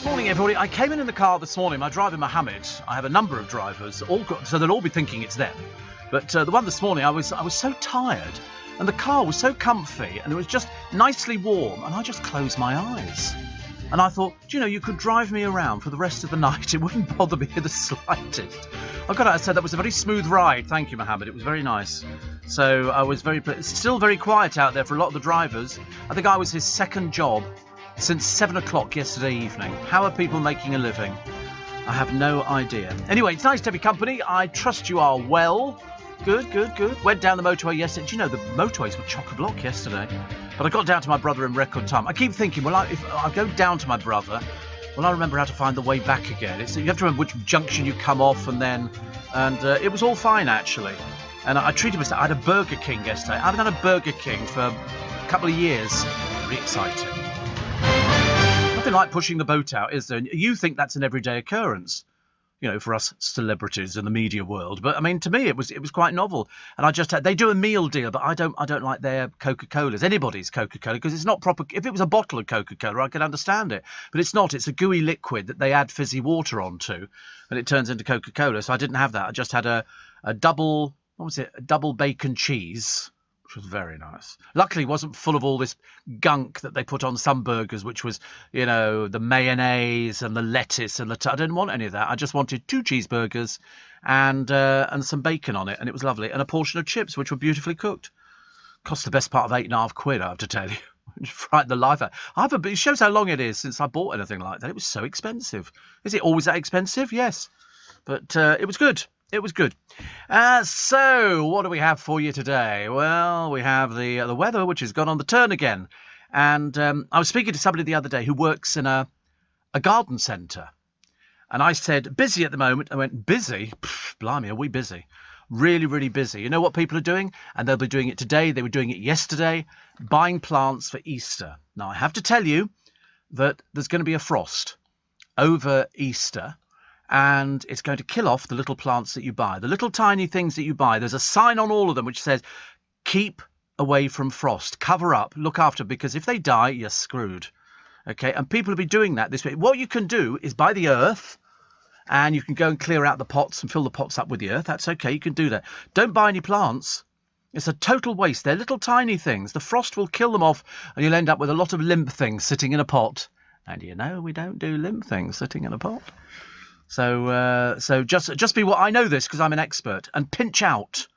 Morning, everybody. I came in the car this morning. My driver, Mohammed, I have a number of drivers, so they'll all be thinking it's them. But the one this morning, I was so tired, and the car was so comfy, and it was just nicely warm, and I just closed my eyes. And I thought, you could drive me around for the rest of the night. It wouldn't bother me in the slightest. I've got to say, that was a very smooth ride. Thank you, Mohammed. It was very nice. So I was it's still very quiet out there for a lot of the drivers. I think I was his second job since 7 o'clock yesterday evening. How are people making a living? I have no idea. Anyway, it's nice to have your company. I trust you are well. Good. Went down the motorway yesterday. Do you know the motorways were chock-a-block yesterday? But I got down to my brother in record time. I keep thinking, if I go down to my brother, will I remember how to find the way back again? You have to remember which junction you come off and it was all fine, actually. And I treated myself. I had a Burger King yesterday. I haven't had a Burger King for a couple of years. Very exciting. Nothing like pushing the boat out, is there? You think that's an everyday occurrence, for us celebrities in the media world. But I mean, to me, it was quite novel. And they do a meal deal, but I don't like their Coca-Colas, anybody's Coca-Cola, because it's not proper. If it was a bottle of Coca-Cola, I could understand it, but it's not. It's a gooey liquid that they add fizzy water onto, and it turns into Coca-Cola. So I didn't have that. I just had a double. What was it? A double bacon cheese, which was very nice. Luckily, it wasn't full of all this gunk that they put on some burgers, which was, the mayonnaise and the lettuce and I didn't want any of that. I just wanted 2 cheeseburgers and some bacon on it, and it was lovely. And a portion of chips, which were beautifully cooked. Cost the best part of £8.50, I have to tell you. It frightened the life out. It shows how long it is since I bought anything like that. It was so expensive. Is it always that expensive? Yes. But it was good. It was good. So, what do we have for you today? Well, we have the weather, which has gone on the turn again. And I was speaking to somebody the other day who works in a garden centre. And I said, busy at the moment. I went, busy? Pff, blimey, are we busy? Really, really busy. You know what people are doing? And they'll be doing it today. They were doing it yesterday. Buying plants for Easter. Now, I have to tell you that there's going to be a frost over Easter. And it's going to kill off the little plants that you buy. The little tiny things that you buy. There's a sign on all of them which says, keep away from frost. Cover up. Look after. Because if they die, you're screwed. Okay? And people will be doing that this way. What you can do is buy the earth. And you can go and clear out the pots and fill the pots up with the earth. That's okay. You can do that. Don't buy any plants. It's a total waste. They're little tiny things. The frost will kill them off. And you'll end up with a lot of limp things sitting in a pot. And we don't do limp things sitting in a pot. So just be what I know this because I'm an expert. And pinch out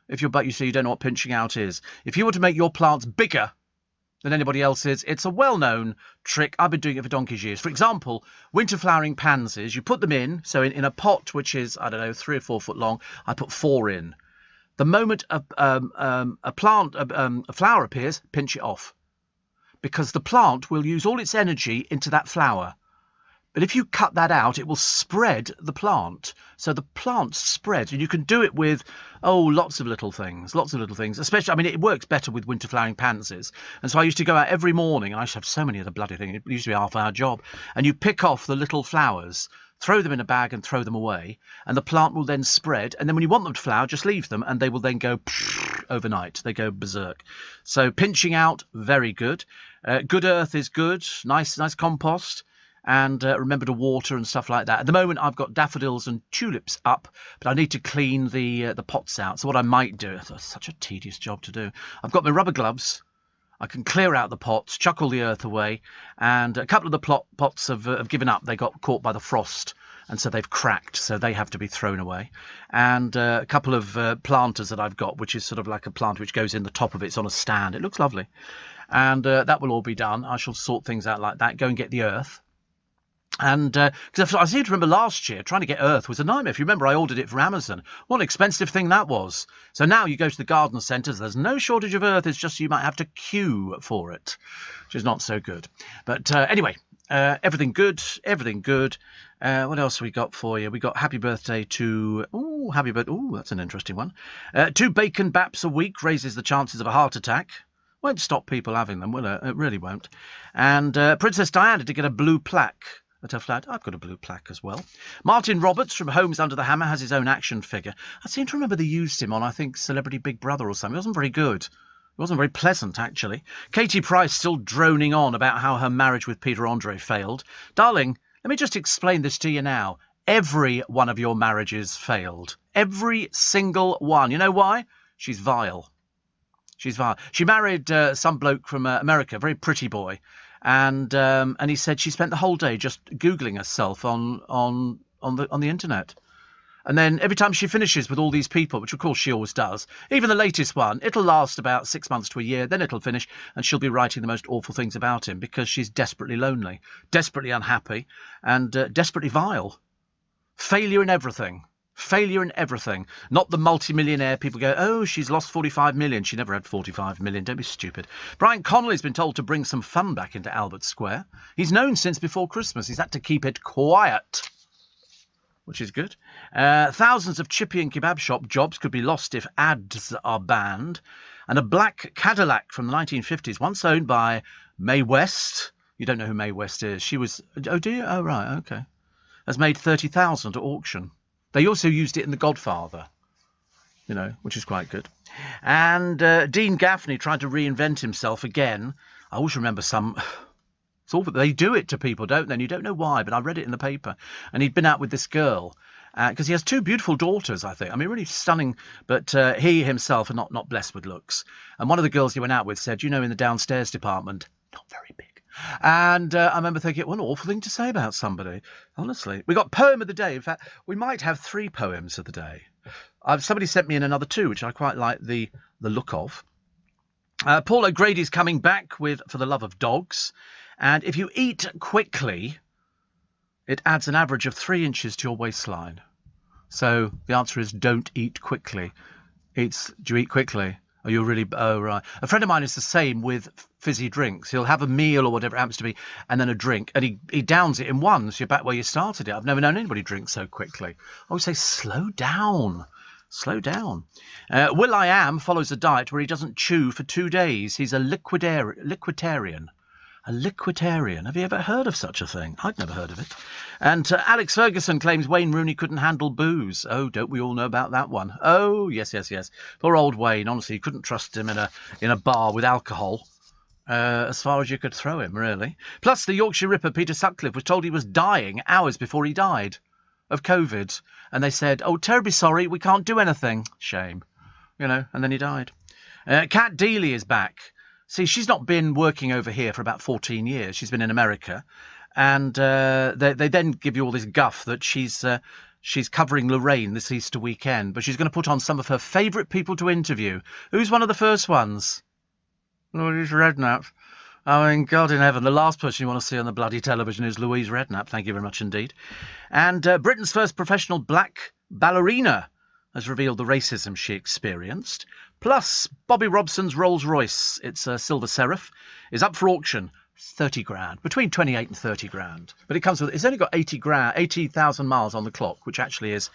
if you don't know what pinching out is. If you want to make your plants bigger than anybody else's, it's a well-known trick. I've been doing it for donkey's years. For example, winter flowering pansies. You put them in. So in a pot which is 3 or 4 foot long, I put 4 in. The moment a flower appears, pinch it off, because the plant will use all its energy into that flower. But if you cut that out, it will spread the plant. So the plant spreads, and you can do it with, lots of little things. Especially, it works better with winter flowering pansies. And so I used to go out every morning, and I used to have so many of the bloody things. It used to be a half-hour job. And you pick off the little flowers, throw them in a bag and throw them away. And the plant will then spread. And then when you want them to flower, just leave them, and they will then go overnight. They go berserk. So pinching out, very good. Good earth is good. Nice compost. And remember to water and stuff like that. At the moment, I've got daffodils and tulips up, but I need to clean the pots out. So what I might do, it's such a tedious job to do. I've got my rubber gloves. I can clear out the pots, chuck all the earth away, and a couple of the pots have given up. They got caught by the frost, and so they've cracked, so they have to be thrown away. And a couple of planters that I've got, which is sort of like a plant which goes in the top of it. It's on a stand. It looks lovely. And that will all be done. I shall sort things out like that, go and get the earth. And because I seem to remember last year trying to get earth was a nightmare. If you remember, I ordered it from Amazon. What an expensive thing that was. So now you go to the garden centres, there's no shortage of earth. It's just you might have to queue for it, which is not so good. But anyway, everything good. What else have we got for you? We got happy birthday to... that's an interesting one. 2 bacon baps a week raises the chances of a heart attack. Won't stop people having them, will it? It really won't. And Princess Diana to get a blue plaque at her flat. I've got a blue plaque as well. Martin Roberts from Homes Under the Hammer has his own action figure. I seem to remember they used him on, I think, Celebrity Big Brother or something. It wasn't very good. It wasn't very pleasant, actually. Katie Price still droning on about how her marriage with Peter Andre failed. Darling, Let me just explain this to you now. Every one of your marriages failed. Every single one. You know why? She's vile. She's vile. She married some bloke from America, a very pretty boy, and he said she spent the whole day just Googling herself on the internet. And then every time she finishes with all these people, which of course she always does, even the latest one, it'll last about 6 months to a year, then it'll finish, and she'll be writing the most awful things about him because she's desperately lonely, desperately unhappy, and desperately vile. Failure in everything. Failure in everything. Not the multi-millionaire people go, oh, she's lost 45 million. She never had 45 million. Don't be stupid. Brian Connolly's been told to bring some fun back into Albert Square. He's known since before Christmas. He's had to keep it quiet, which is good. Thousands of chippy and kebab shop jobs could be lost if ads are banned. And a black Cadillac from the 1950s, once owned by Mae West. You don't know who Mae West is. She was... Oh, do you? Oh, right, okay. Has made $30,000 at auction. They also used it in The Godfather, you know, which is quite good. And Dean Gaffney tried to reinvent himself again. I always remember some... It's awful. They do it to people, don't they? And you don't know why, but I read it in the paper. And he'd been out with this girl, because he has two beautiful daughters, I think. I mean, really stunning, but he himself are not blessed with looks. And one of the girls he went out with said, you know, in the downstairs department, not very big. And I remember thinking, what an awful thing to say about somebody, honestly. We got poem of the day. In fact, we might have 3 poems of the day. Somebody sent me in another 2, which I quite like the look of. Paul O'Grady's coming back with For the Love of Dogs. And if you eat quickly, it adds an average of 3 inches to your waistline. So the answer is don't eat quickly. Do you eat quickly? Are you really... Oh, right. A friend of mine is the same with fizzy drinks. He'll have a meal or whatever it happens to be, and then a drink, and he downs it in one, so you're back where you started it. I've never known anybody drink so quickly. I always say, slow down. Slow down. Will.i.am follows a diet where he doesn't chew for 2 days. He's a liquidarian. A liquidarian. Have you ever heard of such a thing? I'd never heard of it. And Alex Ferguson claims Wayne Rooney couldn't handle booze. Oh, don't we all know about that one? Oh, yes. Poor old Wayne. Honestly, you couldn't trust him in a bar with alcohol. As far as you could throw him, really. Plus, the Yorkshire Ripper Peter Sutcliffe was told he was dying hours before he died of COVID. And they said, oh, terribly sorry, we can't do anything. Shame. You know, and then he died. Kat Deely is back. See, she's not been working over here for about 14 years. She's been in America. And they then give you all this guff that she's covering Lorraine this Easter weekend. But she's going to put on some of her favourite people to interview. Who's one of the first ones? Louise Redknapp. I mean, God in heaven, the last person you want to see on the bloody television is Louise Redknapp. Thank you very much indeed. And Britain's first professional black ballerina has revealed the racism she experienced. Plus, Bobby Robson's Rolls-Royce, it's a Silver Seraph, is up for auction. 30 grand, between 28 and 30 grand. But it's only got 80,000 miles on the clock, which actually is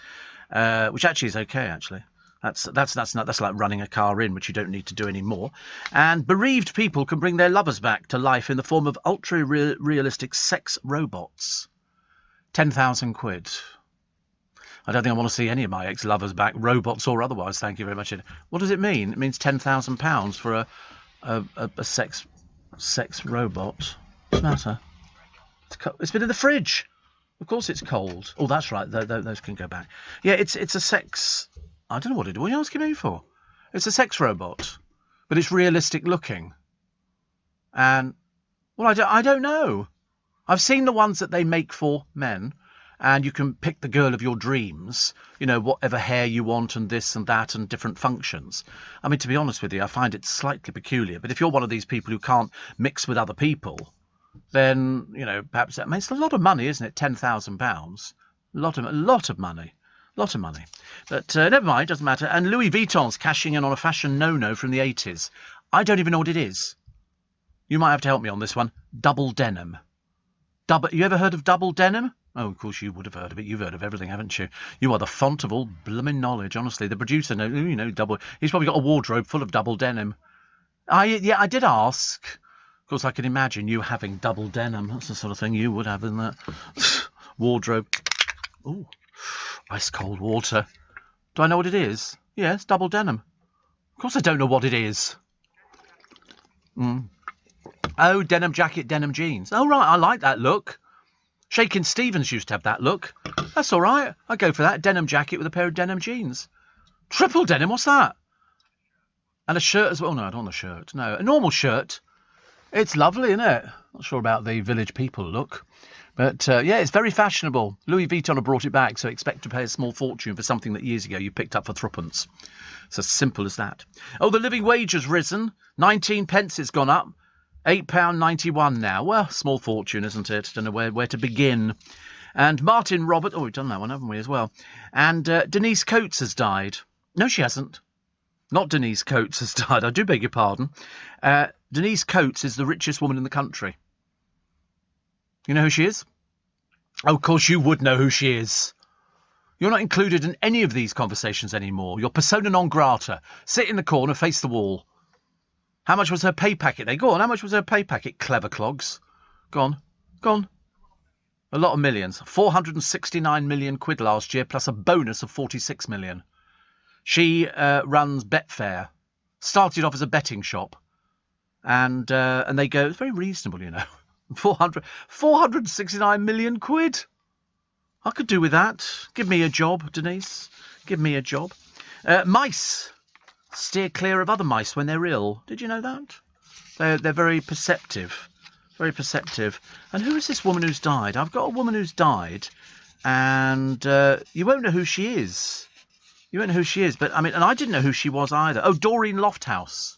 okay, actually. That's like running a car in, which you don't need to do anymore. And bereaved people can bring their lovers back to life in the form of ultra-realistic sex robots. 10,000 quid. I don't think I want to see any of my ex-lovers back, robots or otherwise, thank you very much. What does it mean? It means £10,000 for a sex robot. What's the matter? It's been in the fridge. Of course it's cold. Oh, that's right. Those can go back. Yeah, it's a sex... I don't know what it is. What are you asking me for? It's a sex robot, but it's realistic looking. And, well, I don't know. I've seen the ones that they make for men, and you can pick the girl of your dreams, you know, whatever hair you want and this and that and different functions. I mean, to be honest with you, I find it slightly peculiar. But if you're one of these people who can't mix with other people, then, you know, perhaps that makes a lot of money, isn't it? £10,000. A lot of money. Lot of money. But never mind, doesn't matter. And Louis Vuitton's cashing in on a fashion no-no from the 80s. I don't even know what it is. You might have to help me on this one. Double denim. You ever heard of double denim? Oh, of course you would have heard of it. You've heard of everything, haven't you? You are the font of all blooming knowledge, honestly. The producer knows, double... He's probably got a wardrobe full of double denim. I did ask. Of course, I can imagine you having double denim. That's the sort of thing you would have in that wardrobe. Ooh. Ice cold water. Do I know what it is? Yes, double denim. Of course I don't know what it is. Oh, denim jacket, denim jeans. Oh, right, I like that look. Shakin' Stevens used to have that look. That's all right. I go for that. Denim jacket with a pair of denim jeans. Triple denim, what's that? And a shirt as well. No, I don't want a shirt. No, a normal shirt. It's lovely, isn't it? Not sure about the Village People look. But, yeah, it's very fashionable. Louis Vuitton have brought it back, so expect to pay a small fortune for something that years ago you picked up for threepence. It's as simple as that. Oh, the living wage has risen. 19 pence it's gone up. £8.91 now. Well, small fortune, isn't it? Don't know where to begin. And Martin Robert... Oh, we've done that one, haven't we, as well? And Denise Coates has died. No, she hasn't. Not Denise Coates has died. I do beg your pardon. Denise Coates is the richest woman in the country. You know who she is? Oh, of course you would know who she is. You're not included in any of these conversations anymore. You're persona non grata. Sit in the corner, face the wall. How much was her pay packet? Go on, how much was her pay packet, clever clogs? Go on. Go on. A lot of millions. 469 million quid last year, plus a bonus of 46 million. She runs Betfair. Started off as a betting shop. And they go, it's very reasonable, you know. 469 million quid. I could do with that. Give me a job, Denise. Give me a job. Mice. Steer clear of other mice when they're ill. Did you know that? They're very perceptive. Very perceptive. And who is this woman who's died? I've got a woman who's died, and you won't know who she is. You won't know who she is, but I mean, and I didn't know who she was either. Oh, Doreen Lofthouse.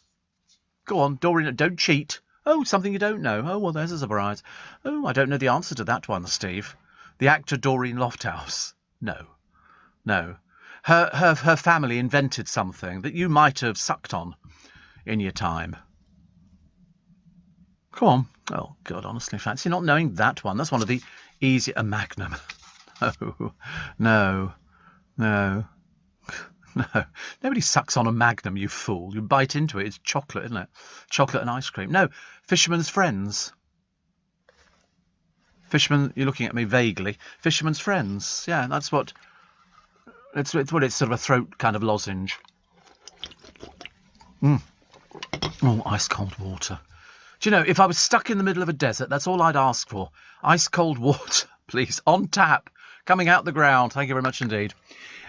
Go on, Doreen, don't cheat. Oh, something you don't know. Oh, well, there's a surprise. Oh, I don't know the answer to that one, Steve. The actor Doreen Lofthouse. No. Her family invented something that you might have sucked on in your time. Come on. Oh, God, honestly, fancy not knowing that one. That's one of the easy... A Magnum. No. Nobody sucks on a Magnum, you fool. You bite into it. It's chocolate, isn't it? Chocolate and ice cream. No, Fisherman's Friends. Fisherman, you're looking at me vaguely. Fisherman's Friends. Yeah, that's what... It's sort of a throat kind of lozenge. Oh, ice cold water. Do you know, if I was stuck in the middle of a desert, that's all I'd ask for. Ice cold water, please, on tap, coming out the ground. Thank you very much indeed.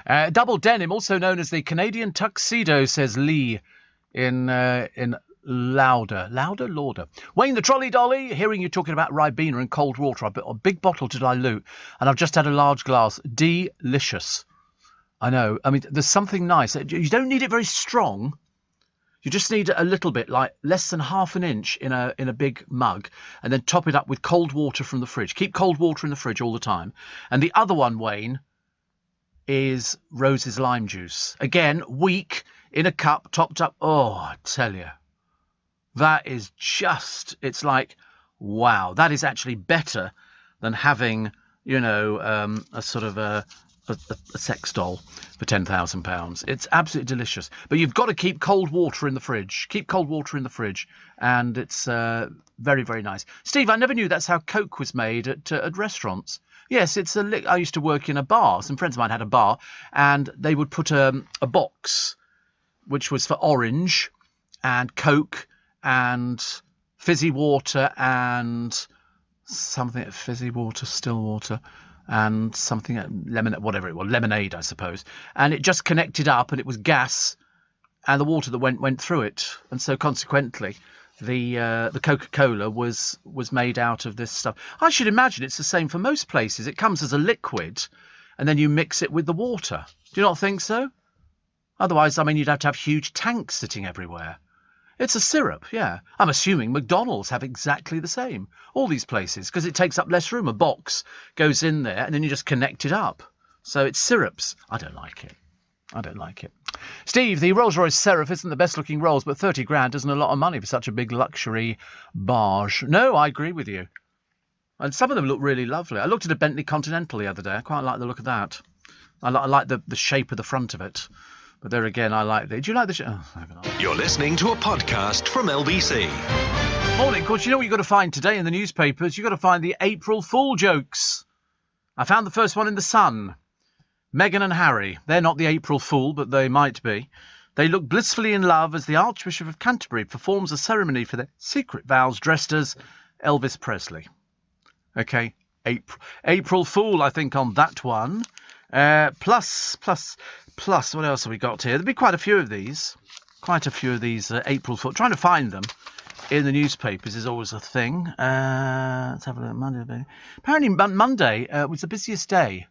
Double denim, also known as the Canadian tuxedo, says Lee in Lauder. Wayne the Trolley Dolly, hearing you talking about Ribena and cold water. I bought a big bottle to dilute, and I've just had a large glass. Delicious. I know. I mean, there's something nice. You don't need it very strong. You just need a little bit, like less than half an inch in a big mug, and then top it up with cold water from the fridge. Keep cold water in the fridge all the time. And the other one, Wayne, is Rose's lime juice. Again, weak, in a cup, topped up. Oh, I tell you, that is just, it's like, wow, that is actually better than having, you know, a sort of a sex doll for £10,000. It's absolutely delicious. But you've got to keep cold water in the fridge. Keep cold water in the fridge. And it's very, very nice. Steve, I never knew that's how Coke was made at restaurants. Yes, it's I used to work in a bar. Some friends of mine had a bar, and they would put a box, which was for orange and Coke and fizzy water and something, fizzy water, still water, and something, lemon, whatever it was, lemonade, I suppose. And it just connected up, and it was gas, and the water that went through it. And so consequently, the Coca-Cola was made out of this stuff. I should imagine it's the same for most places. It comes as a liquid, and then you mix it with the water. Do you not think so? Otherwise, I mean, you'd have to have huge tanks sitting everywhere. It's a syrup, yeah. I'm assuming McDonald's have exactly the same. All these places, because it takes up less room. A box goes in there, and then you just connect it up. So it's syrups. I don't like it. Steve, the Rolls-Royce Seraph isn't the best-looking Rolls, but 30 grand isn't a lot of money for such a big luxury barge. No, I agree with you. And some of them look really lovely. I looked at a Bentley Continental the other day. I quite like the look of that. I like the shape of the front of it. But there again, I like the... Do you like the... You're listening to a podcast from LBC. Morning. Of course, you know what you've got to find today in the newspapers? You've got to find the April Fool jokes. I found the first one in The Sun. Meghan and Harry. They're not the April Fool, but they might be. They look blissfully in love as the Archbishop of Canterbury performs a ceremony for their secret vows dressed as Elvis Presley. Okay, April Fool, I think, on that one. Plus, what else have we got here? There'll be quite a few of these. April Fool. Trying to find them in the newspapers is always a thing. Let's have a look. Monday. Apparently, Monday was the busiest day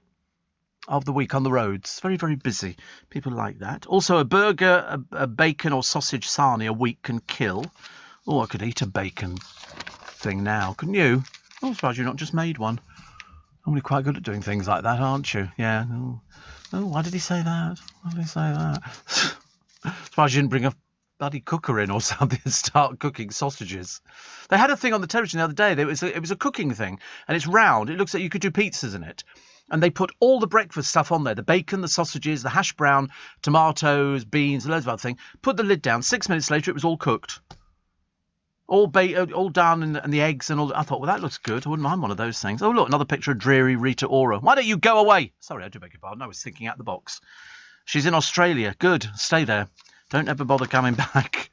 of the week on the roads. Very, very busy. People like that. Also, a burger, a bacon or sausage sarnie a week can kill. Oh, I could eat a bacon thing now, couldn't you? Oh, I'm surprised you've not just made one. I'm really quite good at doing things like that, aren't you? Yeah. Oh, why did he say that? Surprised you didn't bring a bloody cooker in or something and start cooking sausages. They had a thing on the television the other day. It was a cooking thing, and it's round. It looks like you could do pizzas in it. And they put all the breakfast stuff on there, the bacon, the sausages, the hash brown, tomatoes, beans, loads of other things. Put the lid down. 6 minutes later, it was all cooked. All done, and the eggs and all. I thought, well, that looks good. I wouldn't mind one of those things. Oh, look, another picture of dreary Rita Ora. Why don't you go away? Sorry, I do beg your pardon. I was thinking out the box. She's in Australia. Good. Stay there. Don't ever bother coming back.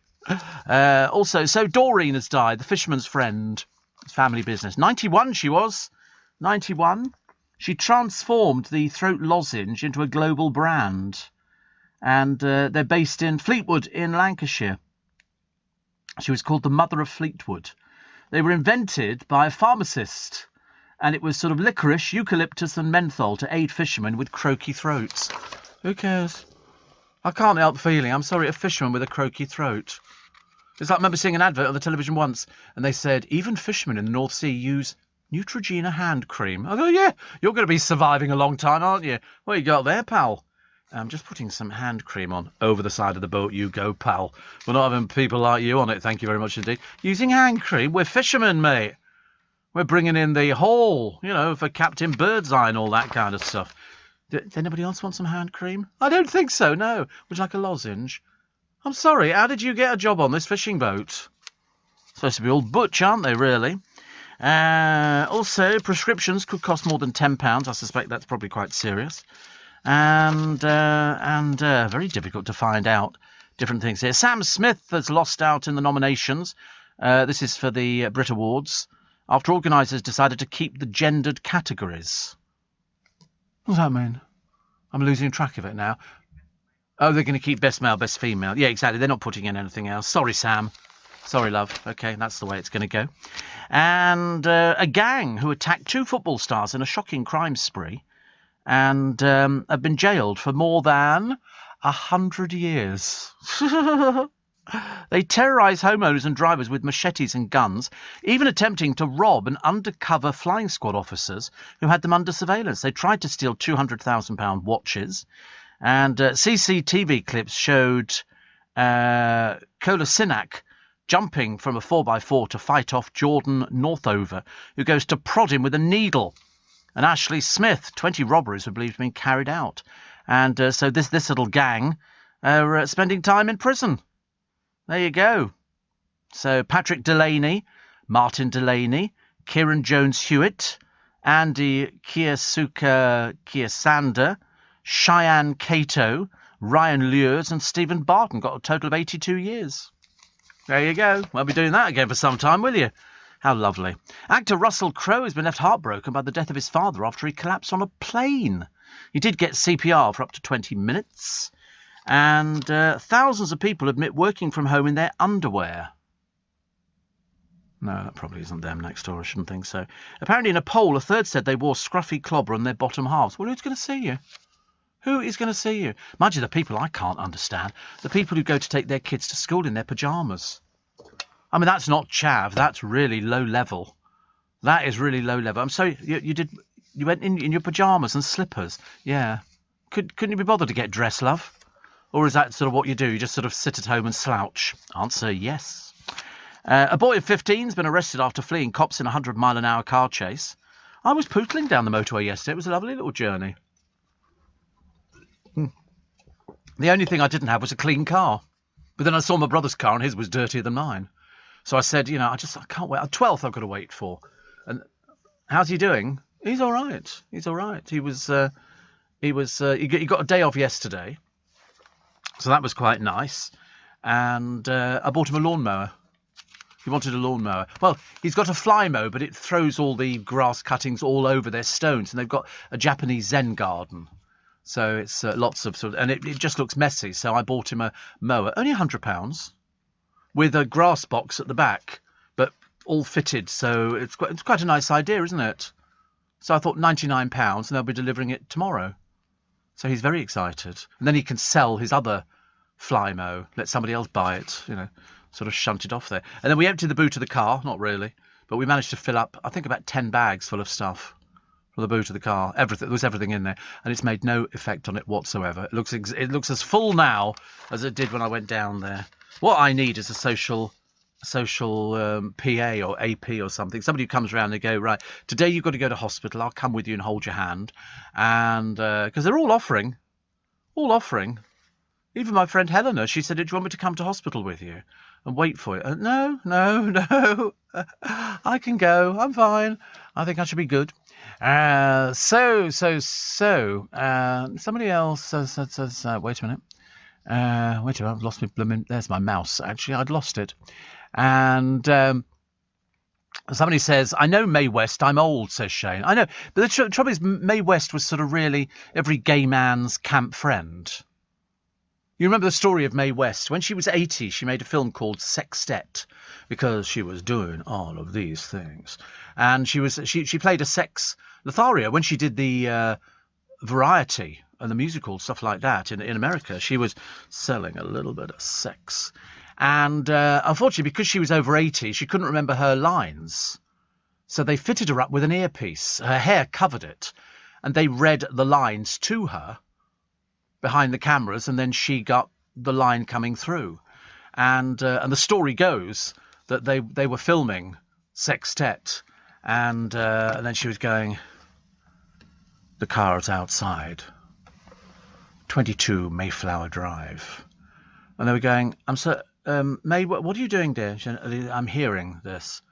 Also, so Doreen has died, the fisherman's friend. It's family business. 91 she was. 91. She transformed the throat lozenge into a global brand. And they're based in Fleetwood in Lancashire. She was called the Mother of Fleetwood. They were invented by a pharmacist. And it was sort of licorice, eucalyptus and menthol to aid fishermen with croaky throats. Who cares? I can't help feeling, I'm sorry, a fisherman with a croaky throat. It's like I remember seeing an advert on the television once, and they said, even fishermen in the North Sea use Neutrogena hand cream. I go, yeah, you're going to be surviving a long time, aren't you? What you got there, pal? I'm just putting some hand cream on. Over the side of the boat you go, pal. We're not having people like you on it, thank you very much indeed. Using hand cream? We're fishermen, mate. We're bringing in the haul, for Captain Birdseye and all that kind of stuff. Does anybody else want some hand cream? I don't think so, no. Would you like a lozenge? I'm sorry, how did you get a job on this fishing boat? Supposed to be all butch, aren't they, really? Also, prescriptions could cost more than £10. I suspect that's probably quite serious. And very difficult to find out different things here. Sam Smith has lost out in the nominations. This is for the Brit Awards, after organisers decided to keep the gendered categories. What does that mean? I'm losing track of it now. Oh, they're going to keep best male, best female. Yeah, exactly. They're not putting in anything else. Sorry, Sam. Sorry, love. Okay, that's the way it's going to go. And a gang who attacked 2 football stars in a shocking crime spree and have been jailed for more than 100 years. They terrorised homeowners and drivers with machetes and guns, even attempting to rob an undercover flying squad officers who had them under surveillance. They tried to steal £200,000 watches, and CCTV clips showed Kolasinac jumping from a 4x4 to fight off Jordan Northover, who goes to prod him with a needle. And Ashley Smith, 20 robberies were believed to have been carried out. And so this little gang are spending time in prison. There you go. So Patrick Delaney, Martin Delaney, Kieran Jones-Hewitt, Andy Kiasander, Cheyenne Cato, Ryan Lures and Stephen Barton got a total of 82 years. There you go. Won't be doing that again for some time, will you? How lovely. Actor Russell Crowe has been left heartbroken by the death of his father after he collapsed on a plane. He did get CPR for up to 20 minutes. And thousands of people admit working from home in their underwear. No, that probably isn't them next door. I shouldn't think so. Apparently in a poll, a third said they wore scruffy clobber on their bottom halves. Well, who's going to see you? Who is going to see you? Mind you, the people I can't understand. The people who go to take their kids to school in their pyjamas. I mean, that's not chav. That's really low level. That is really low level. I'm sorry, you went in your pyjamas and slippers. Yeah. Couldn't you be bothered to get dressed, love? Or is that sort of what you do? You just sort of sit at home and slouch? Answer, yes. A boy of 15 has been arrested after fleeing cops in a 100-mile-an-hour car chase. I was pootling down the motorway yesterday. It was a lovely little journey. The only thing I didn't have was a clean car. But then I saw my brother's car and his was dirtier than mine. So I said, I can't wait. 12th I've got to wait for. And how's he doing? He's all right. He's all right. He got a day off yesterday. So that was quite nice. And I bought him a lawnmower. He wanted a lawnmower. Well, he's got a Flymo, but it throws all the grass cuttings all over their stones, and they've got a Japanese Zen garden. So it's lots of and it just looks messy. So I bought him a mower, only £100, with a grass box at the back, but all fitted. So it's quite a nice idea, isn't it? So I thought £99, and they'll be delivering it tomorrow. So he's very excited, and then he can sell his other Flymo, let somebody else buy it, sort of shunt it off there. And then we emptied the boot of the car, not really, but we managed to fill up, I think, about 10 bags full of stuff. The boot of the car, everything. There was everything in there, and it's made no effect on it whatsoever. It looks as full now as it did when I went down there. What I need is a social PA or AP or something. Somebody who comes around and they go, right, today you've got to go to hospital. I'll come with you and hold your hand, and because they're all offering. Even my friend Helena, she said, "Do you want me to come to hospital with you and wait for you?" No. I can go. I'm fine. I think I should be good. Somebody else says, wait a minute. I've lost my blooming, there's my mouse, actually, I'd lost it. And, somebody says, I know Mae West, I'm old, says Shane. I know, but the trouble is, Mae West was sort of really every gay man's camp friend. You remember the story of Mae West? When she was 80, she made a film called Sextet, because she was doing all of these things. And she played a sex Lothario when she did the Variety and the musical, stuff like that in America. She was selling a little bit of sex. And unfortunately, because she was over 80, she couldn't remember her lines. So they fitted her up with an earpiece. Her hair covered it. And they read the lines to her behind the cameras, and then she got the line coming through. And the story goes that they were filming Sextet, and then she was going, the car's outside, 22 Mayflower Drive. And they were going, May, what are you doing, dear? She said, I'm hearing this.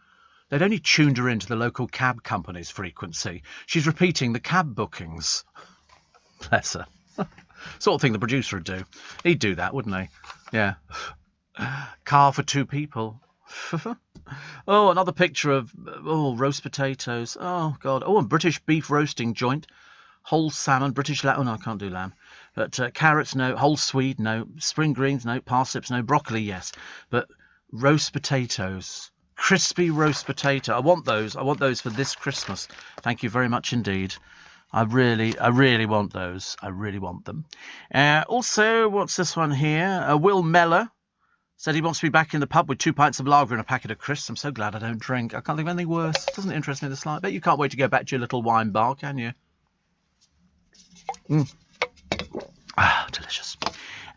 They'd only tuned her into the local cab company's frequency. She's repeating the cab bookings. Bless her. Sort of thing the producer would do. He'd do that, wouldn't he? Yeah. Car for 2 people. Oh, another picture of roast potatoes. Oh, God. Oh, a British beef roasting joint. Whole salmon, British lamb. Oh, no, I can't do lamb. But carrots, no. Whole swede, no. Spring greens, no. Parsnips, no. Broccoli, yes. But roast potatoes. Crispy roast potato. I want those. I want those for this Christmas. Thank you very much indeed. I really want those. I really want them. Also, what's this one here? Will Meller said he wants to be back in the pub with 2 pints of lager and a packet of crisps. I'm so glad I don't drink. I can't think of anything worse. It doesn't interest me the slightest. Bet you can't wait to go back to your little wine bar, can you? Delicious.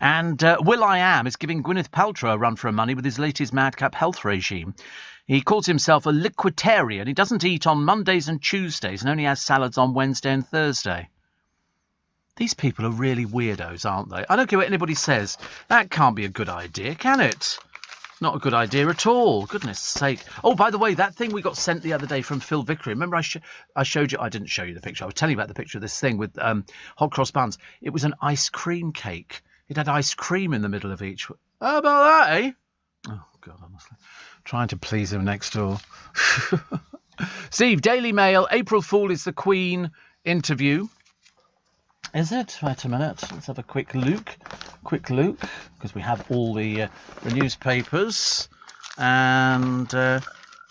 And will.i.am is giving Gwyneth Paltrow a run for her money with his latest madcap health regime. He calls himself a liquitarian. He doesn't eat on Mondays and Tuesdays and only has salads on Wednesday and Thursday. These people are really weirdos, aren't they? I don't care what anybody says. That can't be a good idea, can it? Not a good idea at all. Goodness sake. Oh, by the way, that thing we got sent the other day from Phil Vickery. Remember I showed you... I didn't show you the picture. I was telling you about the picture of this thing with hot cross buns. It was an ice cream cake. It had ice cream in the middle of each. How about that, eh? Oh, God, honestly. Trying to please him next door. Steve, Daily Mail, April Fool is the Queen interview. Is it? Wait a minute. Let's have a quick look. Because we have all the newspapers. And an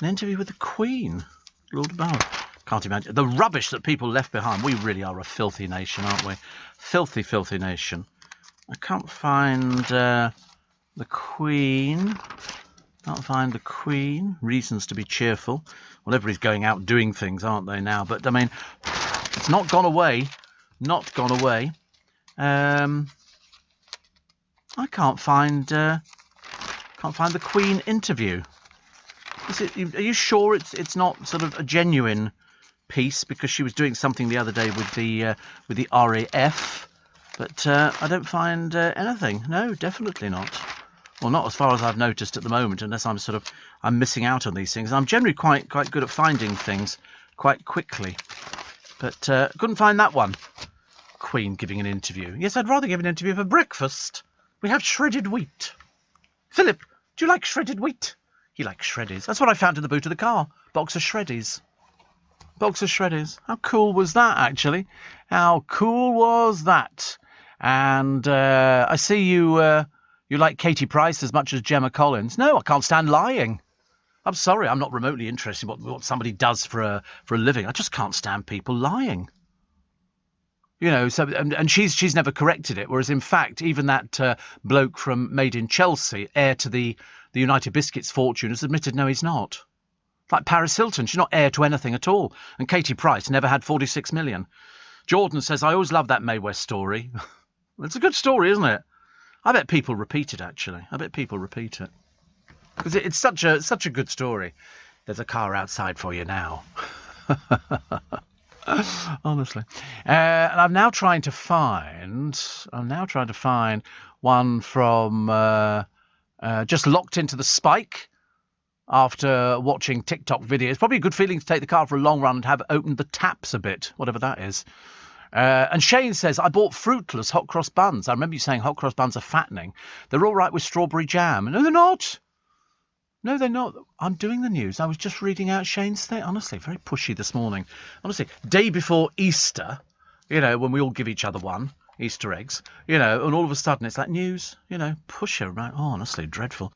interview with the Queen. Lord above. Can't imagine. The rubbish that people left behind. We really are a filthy nation, aren't we? Filthy, filthy nation. I can't find the Queen. Can't find the Queen. Reasons to be cheerful. Well, everybody's going out doing things, aren't they, now? But, I mean, it's not gone away. Not gone away. I can't find the Queen interview. Are you sure it's not sort of a genuine piece? Because she was doing something the other day with the RAF. But I don't find anything. No, definitely not. Well, not as far as I've noticed at the moment, unless I'm missing out on these things. I'm generally quite good at finding things quite quickly. But couldn't find that one. Queen giving an interview. Yes, I'd rather give an interview for breakfast. We have shredded wheat. Philip, do you like shredded wheat? He likes Shreddies. That's what I found in the boot of the car. Box of Shreddies. Box of Shreddies. How cool was that, actually? How cool was that? And I see you like Katie Price as much as Gemma Collins. No, I can't stand lying. I'm sorry, I'm not remotely interested in what somebody does for a living. I just can't stand people lying. You know, so and she's never corrected it. Whereas in fact, even that bloke from Made in Chelsea, heir to the United Biscuits fortune, has admitted no, he's not. Like Paris Hilton, she's not heir to anything at all. And Katie Price never had 46 million. Jordan says, I always love that Mae West story. It's a good story, isn't it? I bet people repeat it, actually. I bet people repeat it. Because it's such a good story. There's a car outside for you now. Honestly. And I'm now trying to find one from just locked into the spike after watching TikTok videos. Probably a good feeling to take the car for a long run and have it opened the taps a bit, whatever that is. And Shane says, I bought fruitless hot cross buns. I remember you saying hot cross buns are fattening. They're all right with strawberry jam. No, they're not. No, they're not. I'm doing the news. I was just reading out Shane's thing. Honestly, very pushy this morning. Honestly, day before Easter, you know, when we all give each other one, Easter eggs, you know, and all of a sudden it's like news, you know, pusher, right? Oh, honestly, dreadful.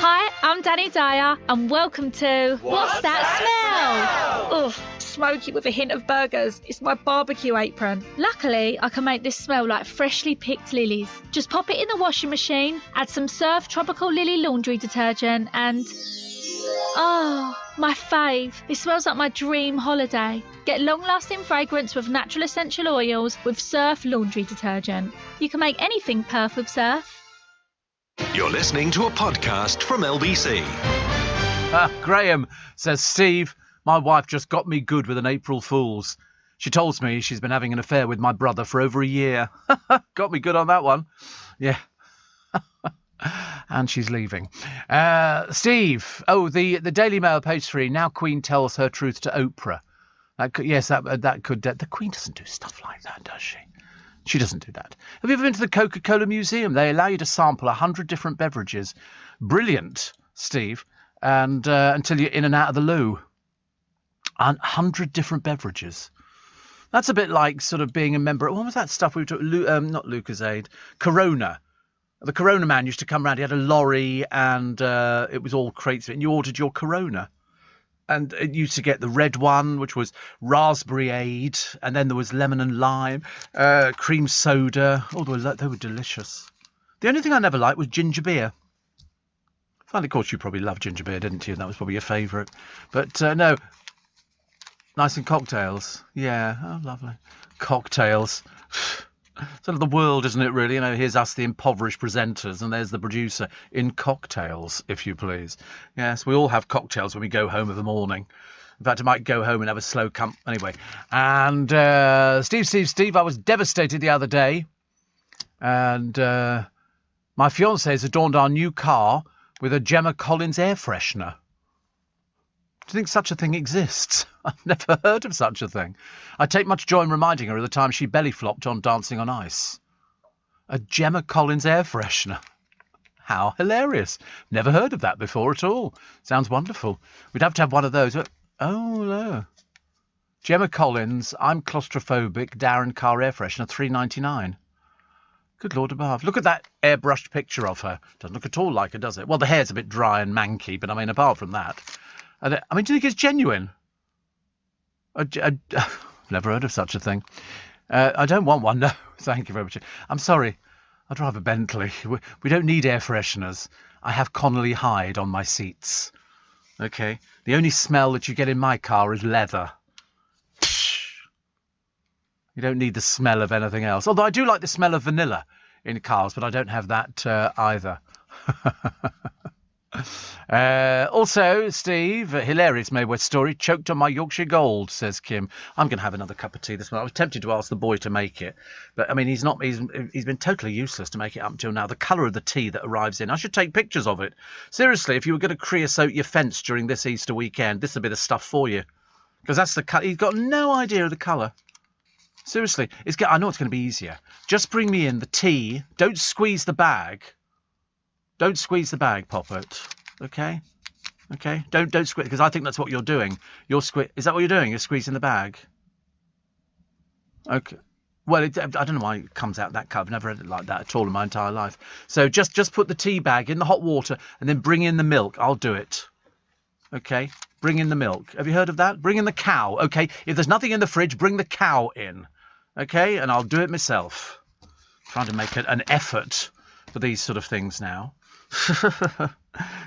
Hi, I'm Danny Dyer, and welcome to What's That Smell? Ugh, smoky with a hint of burgers. It's my barbecue apron. Luckily, I can make this smell like freshly picked lilies. Just pop it in the washing machine, add some Surf Tropical Lily laundry detergent, and... oh, my fave. It smells like my dream holiday. Get long-lasting fragrance with natural essential oils with Surf laundry detergent. You can make anything perf with Surf. You're listening to a podcast from LBC. Graham says, Steve, my wife just got me good with an April Fool's. She told me she's been having an affair with my brother for over a year. Got me good on that one. Yeah. And she's leaving. Steve, the Daily Mail, page 3, now Queen tells her truth to Oprah. That could... the Queen doesn't do stuff like that, does she? She doesn't do that. Have you ever been to the Coca-Cola Museum? They allow you to sample 100 different beverages. Brilliant, Steve. And until you're in and out of the loo. 100 different beverages. That's a bit like sort of being a member... what was that stuff we were talking... not Lucozade. Corona. The Corona man used to come round. He had a lorry and it was all crates of it. And you ordered your Corona. And it used to get the red one, which was raspberry-ade, and then there was lemon and lime, cream soda. Oh, they were delicious. The only thing I never liked was ginger beer. Finally, of course, you probably loved ginger beer, didn't you? That was probably your favourite. But no, nice and cocktails. Yeah, oh, lovely. Cocktails. Sort of the world, isn't it, really? You know, here's us, the impoverished presenters, and there's the producer in cocktails, if you please. Yes, we all have cocktails when we go home of the morning. In fact, I might go home and have a slow anyway. And Steve, I was devastated the other day. And my fiancée has adorned our new car with a Gemma Collins air freshener. Do you think such a thing exists? I've never heard of such a thing. I take much joy in reminding her of the time she belly flopped on Dancing on Ice. A Gemma Collins air freshener. How hilarious. Never heard of that before at all. Sounds wonderful. We'd have to have one of those. Oh, no. Gemma Collins, I'm claustrophobic, Darren car air freshener, $3.99. Good Lord above. Look at that airbrushed picture of her. Doesn't look at all like her, does it? Well, the hair's a bit dry and manky, but I mean, apart from that... do you think it's genuine? I've never heard of such a thing. I don't want one, no. Thank you very much. I'm sorry. I drive a Bentley. We don't need air fresheners. I have Connolly Hyde on my seats. Okay? The only smell that you get in my car is leather. You don't need the smell of anything else. Although I do like the smell of vanilla in cars, but I don't have that either. Also, Steve, hilarious Mae West story, choked on my Yorkshire Gold, says Kim. I'm going to have another cup of tea this morning. I was tempted to ask the boy to make it, but I mean, he's been totally useless to make it up until now. The colour of the tea that arrives in, I should take pictures of it. Seriously, if you were going to creosote your fence during this Easter weekend, this would be the stuff for you. Because that's the colour. He's got no idea of the colour. Seriously, I know it's going to be easier. Just bring me in the tea. Don't squeeze the bag. Don't squeeze the bag, Poppet. Okay? Okay? Don't squeeze, because I think that's what you're doing. Is that what you're doing? You're squeezing the bag? Okay. Well, I don't know why it comes out that cut. I've never had it like that at all in my entire life. So just put the tea bag in the hot water and then bring in the milk. I'll do it. Okay? Bring in the milk. Have you heard of that? Bring in the cow. Okay? If there's nothing in the fridge, bring the cow in. Okay? And I'll do it myself. Trying to make an effort for these sort of things now.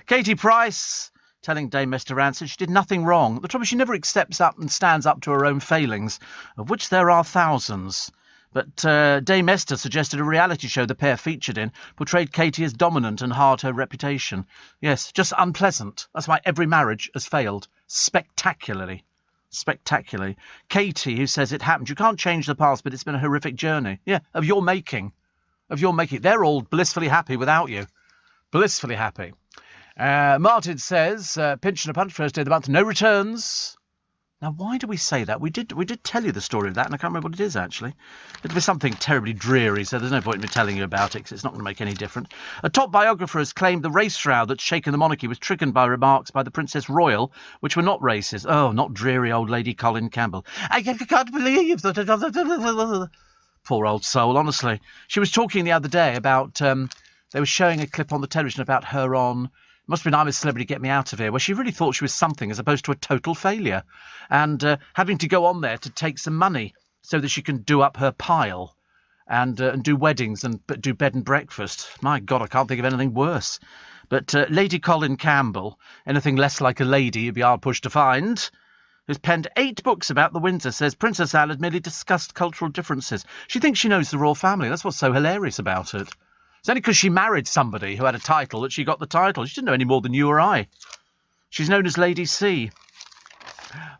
Katie Price telling Dame Esther Ransom she did nothing wrong. The trouble is she never accepts up and stands up to her own failings, of which there are thousands. But Dame Esther suggested a reality show the pair featured in portrayed Katie as dominant and hard her reputation. Yes, just unpleasant. That's why every marriage has failed. Spectacularly. Spectacularly. Katie, who says it happened. You can't change the past, but it's been a horrific journey. Yeah, of your making. Of your making. They're all blissfully happy without you. Blissfully happy. Martin says, pinch and a punch, first day of the month, no returns. Now, why do we say that? We did tell you the story of that, and I can't remember what it is, actually. It'll be something terribly dreary, so there's no point in me telling you about it, because it's not going to make any difference. A top biographer has claimed the race row that's shaken the monarchy was triggered by remarks by the Princess Royal, which were not racist. Oh, not dreary old lady Colin Campbell. I can't believe that. Poor old soul, honestly. She was talking the other day about, they were showing a clip on the television about her on... Must have been I'm a Celebrity, Get Me Out of Here, where she really thought she was something as opposed to a total failure. And having to go on there to take some money so that she can do up her pile and do weddings and do bed and breakfast. My God, I can't think of anything worse. But Lady Colin Campbell, anything less like a lady you'd be hard-pushed to find, who's penned 8 books about the Windsor, says Princess Anne had merely discussed cultural differences. She thinks she knows the royal family. That's what's so hilarious about it. It's only because she married somebody who had a title that she got the title. She didn't know any more than you or I. She's known as Lady C.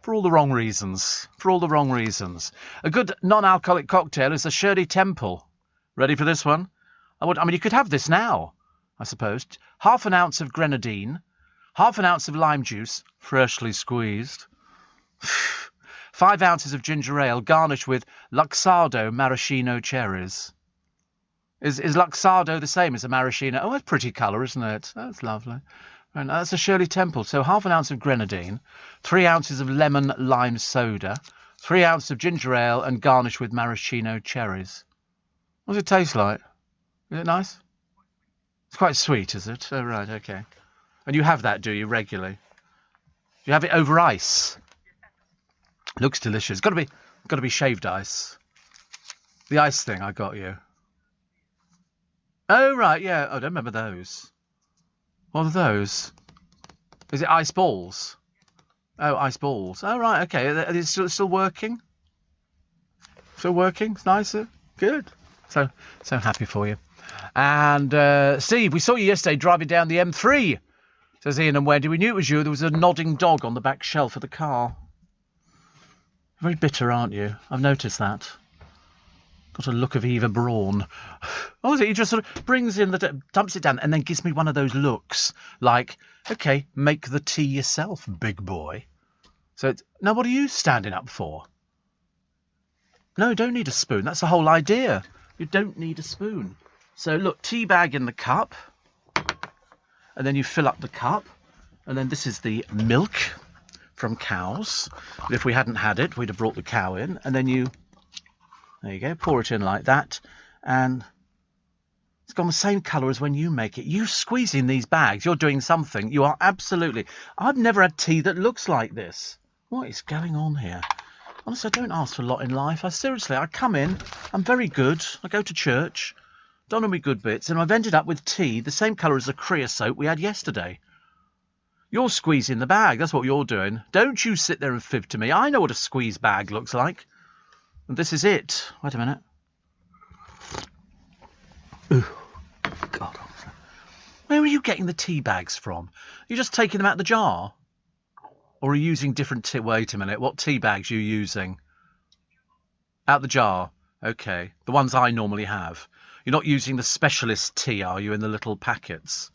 For all the wrong reasons. For all the wrong reasons. A good non-alcoholic cocktail is the Shirley Temple. Ready for this one? I mean, you could have this now, I suppose. Half an ounce of grenadine. Half an ounce of lime juice, freshly squeezed. 5 ounces of ginger ale, garnished with Luxardo maraschino cherries. Is Luxardo the same as a maraschino? Oh, that's pretty colour, isn't it? That's lovely. And that's a Shirley Temple. So half an ounce of grenadine, 3 ounces of lemon lime soda, 3 ounces of ginger ale, and garnished with maraschino cherries. What does it taste like? Is it nice? It's quite sweet, is it? Oh, right, okay. And you have that, do you, regularly? Do you have it over ice? Looks delicious. Got to be shaved ice. The ice thing I got you. Oh, right, yeah. Oh, I don't remember those. What are those? Is it ice balls? Oh, ice balls. Oh, right, okay. Are they still working? Still working? It's nicer? Good. So happy for you. And Steve, we saw you yesterday driving down the M3, says Ian and Wendy. We knew it was you. There was a nodding dog on the back shelf of the car. Very bitter, aren't you? I've noticed that. Got a look of Eva Braun. Oh, is it? He just sort of brings in dumps it down, and then gives me one of those looks like, okay, make the tea yourself, big boy. So now, what are you standing up for? No, you don't need a spoon. That's the whole idea. You don't need a spoon. So look, tea bag in the cup, and then you fill up the cup, and then this is the milk from cows. But if we hadn't had it, we'd have brought the cow in, and then you. There you go, pour it in like that, and it's gone the same colour as when you make it. You squeezing these bags, you're doing something. You are absolutely... I've never had tea that looks like this. What is going on here? Honestly, I don't ask for a lot in life. I come in, I'm very good, I go to church, done all my good bits, and I've ended up with tea the same colour as the creosote we had yesterday. You're squeezing the bag, that's what you're doing. Don't you sit there and fib to me. I know what a squeeze bag looks like. And this is it. Wait a minute. Ooh, God. Where are you getting the tea bags from? Are you just taking them out of the jar? Or are you using different tea? Wait a minute. What tea bags are you using? Out the jar. Okay. The ones I normally have. You're not using the specialist tea, are you, in the little packets?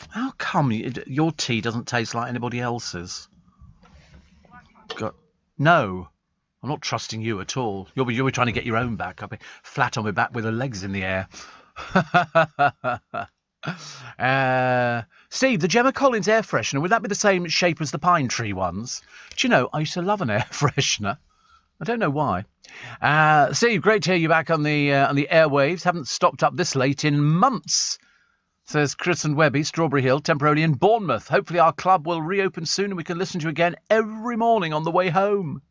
How come your tea doesn't taste like anybody else's? No. I'm not trusting you at all. You'll be trying to get your own back. I'll be flat on my back with the legs in the air. Steve, the Gemma Collins air freshener, would that be the same shape as the pine tree ones? Do you know, I used to love an air freshener. I don't know why. Steve, great to hear you back on the airwaves. Haven't stopped up this late in months, says Chris and Webby, Strawberry Hill, temporarily in Bournemouth. Hopefully our club will reopen soon and we can listen to you again every morning on the way home.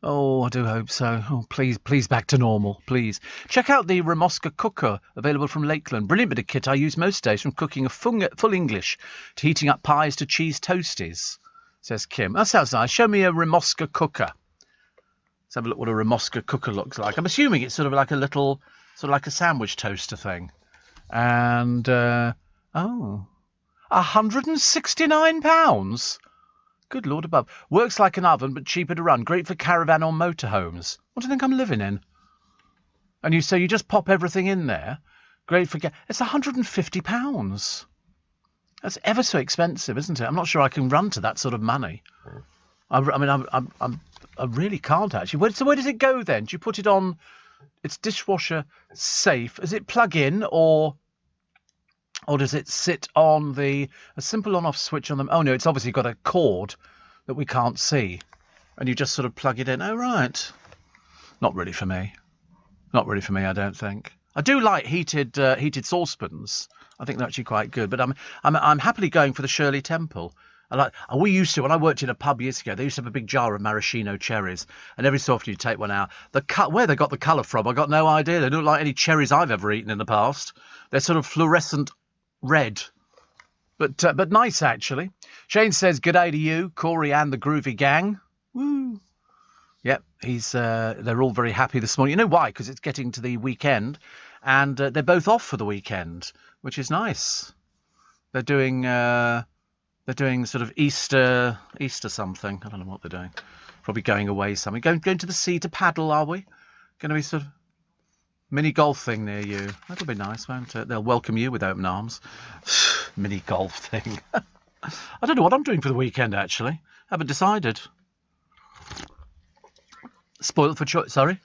Oh, I do hope so. Oh, please back to normal, please. Check out the Ramoska cooker available from Lakeland. Brilliant bit of kit I use most days, from cooking a full English to heating up pies to cheese toasties, says Kim. That sounds nice. Show me a Ramoska cooker. Let's have a look what a Ramoska cooker looks like. I'm assuming it's sort of like a little, sort of like a sandwich toaster thing. And, £169? Good Lord above. Works like an oven, but cheaper to run. Great for caravan or motorhomes. What do you think I'm living in? And you say you just pop everything in there. Great for... It's £150. That's ever so expensive, isn't it? I'm not sure I can run to that sort of money. I really can't, actually. So where does it go, then? Do you put it on... It's dishwasher safe. Is it plug in, or does it sit on a simple on-off switch on them? Oh, no, it's obviously got a cord that we can't see. And you just sort of plug it in. Oh, right. Not really for me. Not really for me, I don't think. I do like heated saucepans. I think they're actually quite good. But I'm happily going for the Shirley Temple. We used to, when I worked in a pub years ago, they used to have a big jar of maraschino cherries, and every so often you take one out. Where they got the colour from, I got no idea. They don't look like any cherries I've ever eaten in the past. They're sort of fluorescent red, but nice, actually. Shane says, "G'day to you, Corey and the Groovy Gang." Woo. Yep, they're all very happy this morning. You know why? Because it's getting to the weekend, and they're both off for the weekend, which is nice. They're doing sort of Easter something. I don't know what they're doing. Probably going away something. Going to the sea to paddle, are we? Going to be sort of mini golf thing near you. That'll be nice, won't it? They'll welcome you with open arms. Mini golf thing. I don't know what I'm doing for the weekend, actually. Haven't decided. Spoiled for choice. Sorry?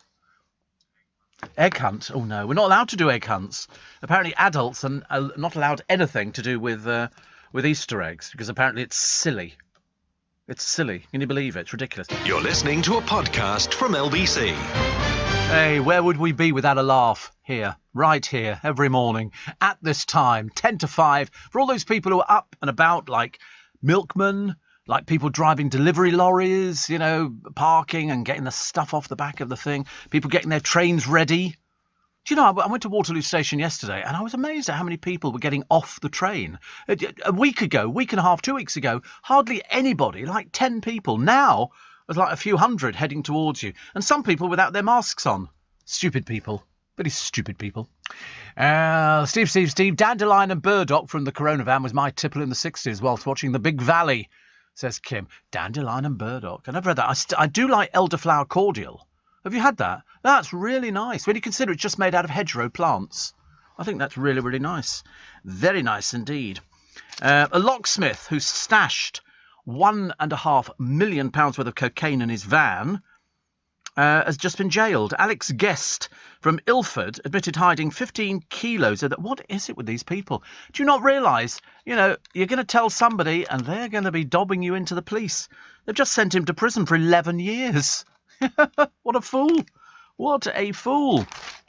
Egg hunt. Oh, no. We're not allowed to do egg hunts. Apparently adults are not allowed anything to do with Easter eggs, because apparently it's silly. It's silly. Can you believe it? It's ridiculous. You're listening to a podcast from LBC. Hey, where would we be without a laugh? Here, right here, every morning, at this time, 10 to 5, for all those people who are up and about, like milkmen, like people driving delivery lorries, you know, parking and getting the stuff off the back of the thing, people getting their trains ready. Do you know, I went to Waterloo Station yesterday and I was amazed at how many people were getting off the train. A week and a half, 2 weeks ago, hardly anybody, like 10 people. Now, there's like a few hundred heading towards you. And some people without their masks on. Stupid people. Very stupid people. Steve. Dandelion and burdock from the Coronavan was my tipple in the 60s whilst watching The Big Valley, says Kim. Dandelion and burdock. I never read that. I do like elderflower cordial. Have you had that? That's really nice. When you consider it's just made out of hedgerow plants. I think that's really, really nice. Very nice indeed. A locksmith who stashed £1.5 million worth of cocaine in his van has just been jailed. Alex Guest from Ilford admitted hiding 15 kilos of that. What is it with these people? Do you not realise, you know, you're going to tell somebody and they're going to be dobbing you into the police. They've just sent him to prison for 11 years. What a fool. What a fool.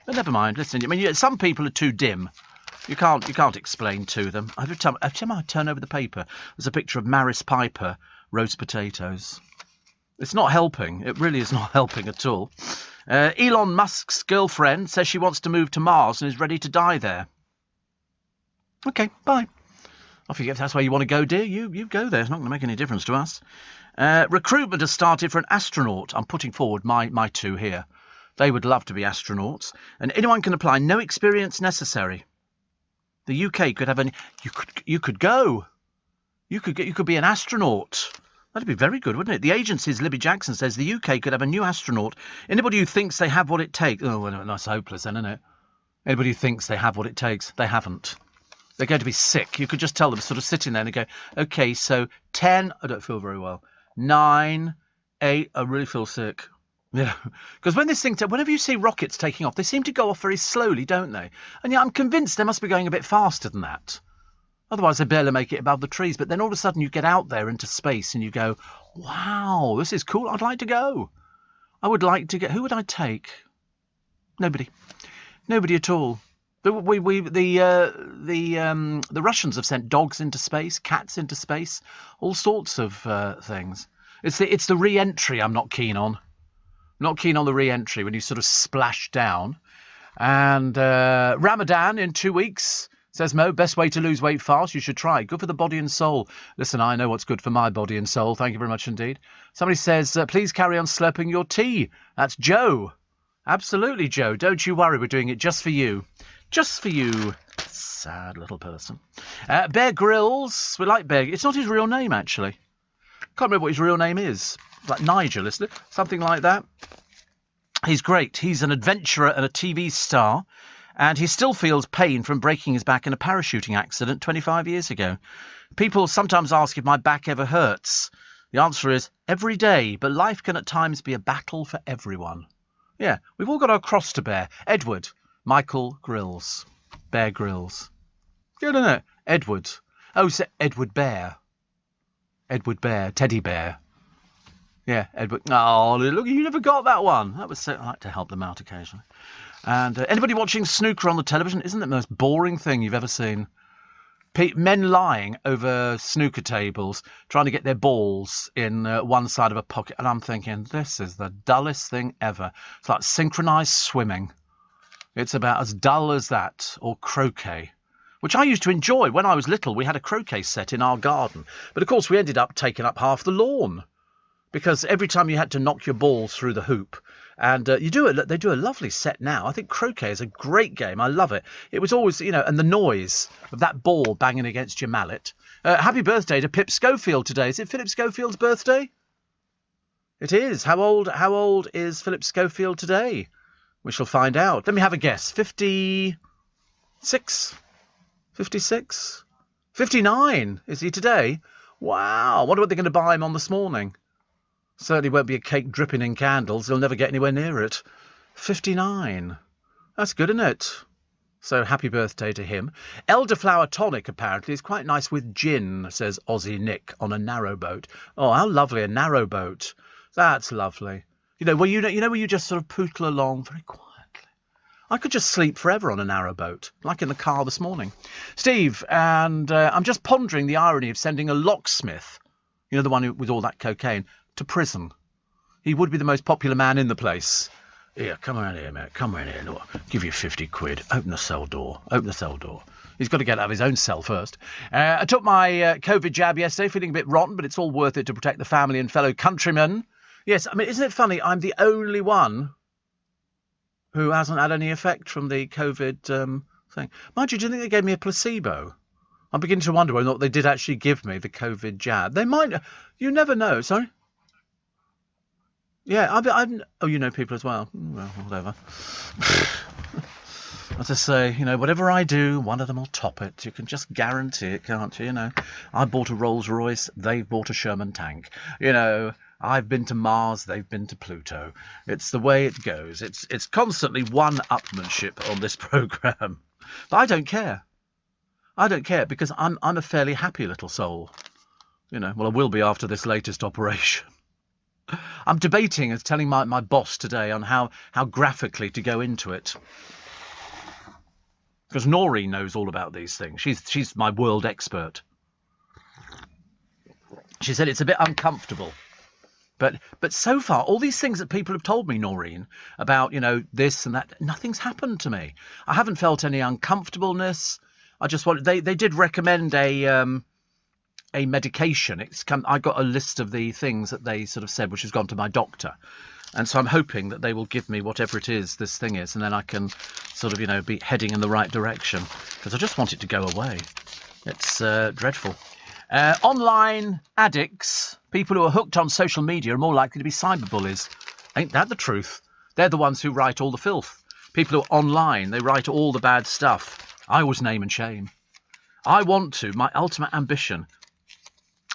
But never mind. Listen, I mean, some people are too dim. You can't explain to them. Every time I turn over the paper, there's a picture of Maris Piper, roast potatoes. It's not helping. It really is not helping at all. Elon Musk's girlfriend says she wants to move to Mars and is ready to die there. Okay, bye. Off you go. If that's where you want to go, dear, you go there. It's not going to make any difference to us. Recruitment has started for an astronaut. I'm putting forward my two here. They would love to be astronauts. And anyone can apply. No experience necessary. The UK could have you could go. You could be an astronaut. That'd be very good, wouldn't it? The agency's Libby Jackson says the UK could have a new astronaut. Anybody who thinks they have what it takes. Oh, well, that's hopeless then, isn't it? Anybody who thinks they have what it takes, they haven't. They're going to be sick. You could just tell them, sort of sitting there and go, okay, so 10, I don't feel very well. 9, 8, I really feel sick. Yeah, because when this thing, whenever you see rockets taking off, they seem to go off very slowly, don't they? And yeah, I'm convinced they must be going a bit faster than that. Otherwise, they barely make it above the trees. But then all of a sudden, you get out there into space and you go, "Wow, this is cool. I'd like to go. I would like to get. Who would I take? Nobody at all. The Russians have sent dogs into space, cats into space, all sorts of things. It's the re-entry I'm not keen on. Not keen on the re-entry when you sort of splash down. And Ramadan in 2 weeks, says Mo, best way to lose weight fast. You should try. Good for the body and soul. Listen, I know what's good for my body and soul. Thank you very much indeed. Somebody says, please carry on slurping your tea. That's Joe. Absolutely, Joe. Don't you worry. We're doing it just for you. Just for you. Sad little person. Bear Grylls. We like Bear. It's not his real name, actually. Can't remember what his real name is. Like Nigel, isn't it? Something like that. He's great. He's an adventurer and a TV star, and he still feels pain from breaking his back in a parachuting accident 25 years ago. People sometimes ask if my back ever hurts. The answer is every day, but life can at times be a battle for everyone. Yeah, we've all got our cross to bear. Edward, Michael Grylls, Bear Grylls. Good, isn't it? Edward. Oh, so Edward Bear. Edward Bear, Teddy Bear. Yeah, Edward. Oh, look, you never got that one. That was so. I like to help them out occasionally. And anybody watching snooker on the television? Isn't it the most boring thing you've ever seen? Men lying over snooker tables, trying to get their balls in one side of a pocket. And I'm thinking, this is the dullest thing ever. It's like synchronised swimming. It's about as dull as that, or croquet, which I used to enjoy. When I was little, we had a croquet set in our garden. But, of course, we ended up taking up half the lawn. Because every time you had to knock your ball through the hoop, and they do a lovely set now. I think croquet is a great game. I love it. It was always, and the noise of that ball banging against your mallet. Happy birthday to Pip Schofield today. Is it Philip Schofield's birthday? It is. How old is Philip Schofield today? We shall find out. Let me have a guess. 56? 56? 59 is he today? Wow. I wonder what they're going to buy him on this morning. Certainly won't be a cake dripping in candles. He'll never get anywhere near it. 59. That's good, isn't it? So happy birthday to him. Elderflower tonic, apparently, is quite nice with gin, says Aussie Nick, on a narrowboat. Oh, how lovely, a narrowboat. That's lovely. Where you just sort of pootle along very quietly. I could just sleep forever on a narrowboat, like in the car this morning. Steve, and I'm just pondering the irony of sending a locksmith, the one with all that cocaine, to prison. He would be the most popular man in the place. Here, come around here, mate. Come around here. Look, give you 50 quid. Open the cell door. Open the cell door. He's got to get out of his own cell first. I took my COVID jab yesterday, feeling a bit rotten, but it's all worth it to protect the family and fellow countrymen. Yes, I mean, isn't it funny? I'm the only one who hasn't had any effect from the COVID thing. Mind you, do you think they gave me a placebo? I'm beginning to wonder whether or not they did actually give me the COVID jab. They might. You never know. Sorry? Yeah, oh, you know people as well. Well, whatever. As I say, whatever I do, one of them will top it. You can just guarantee it, can't you? I bought a Rolls Royce, they've bought a Sherman tank. I've been to Mars, they've been to Pluto. It's the way it goes. It's constantly one-upmanship on this programme. But I don't care. I don't care because I'm a fairly happy little soul. Well, I will be after this latest operation. I'm debating and telling my boss today on how graphically to go into it. Because Noreen knows all about these things. She's my world expert. She said it's a bit uncomfortable. But so far, all these things that people have told me, Noreen, about, this and that, nothing's happened to me. I haven't felt any uncomfortableness. I just they did recommend a medication. I got a list of the things that they sort of said, which has gone to my doctor. And so I'm hoping that they will give me whatever it is this thing is, and then I can sort of, be heading in the right direction. Because I just want it to go away. It's dreadful. Online addicts, people who are hooked on social media, are more likely to be cyberbullies. Ain't that the truth? They're the ones who write all the filth. People who are online, they write all the bad stuff. I always name and shame. My ultimate ambition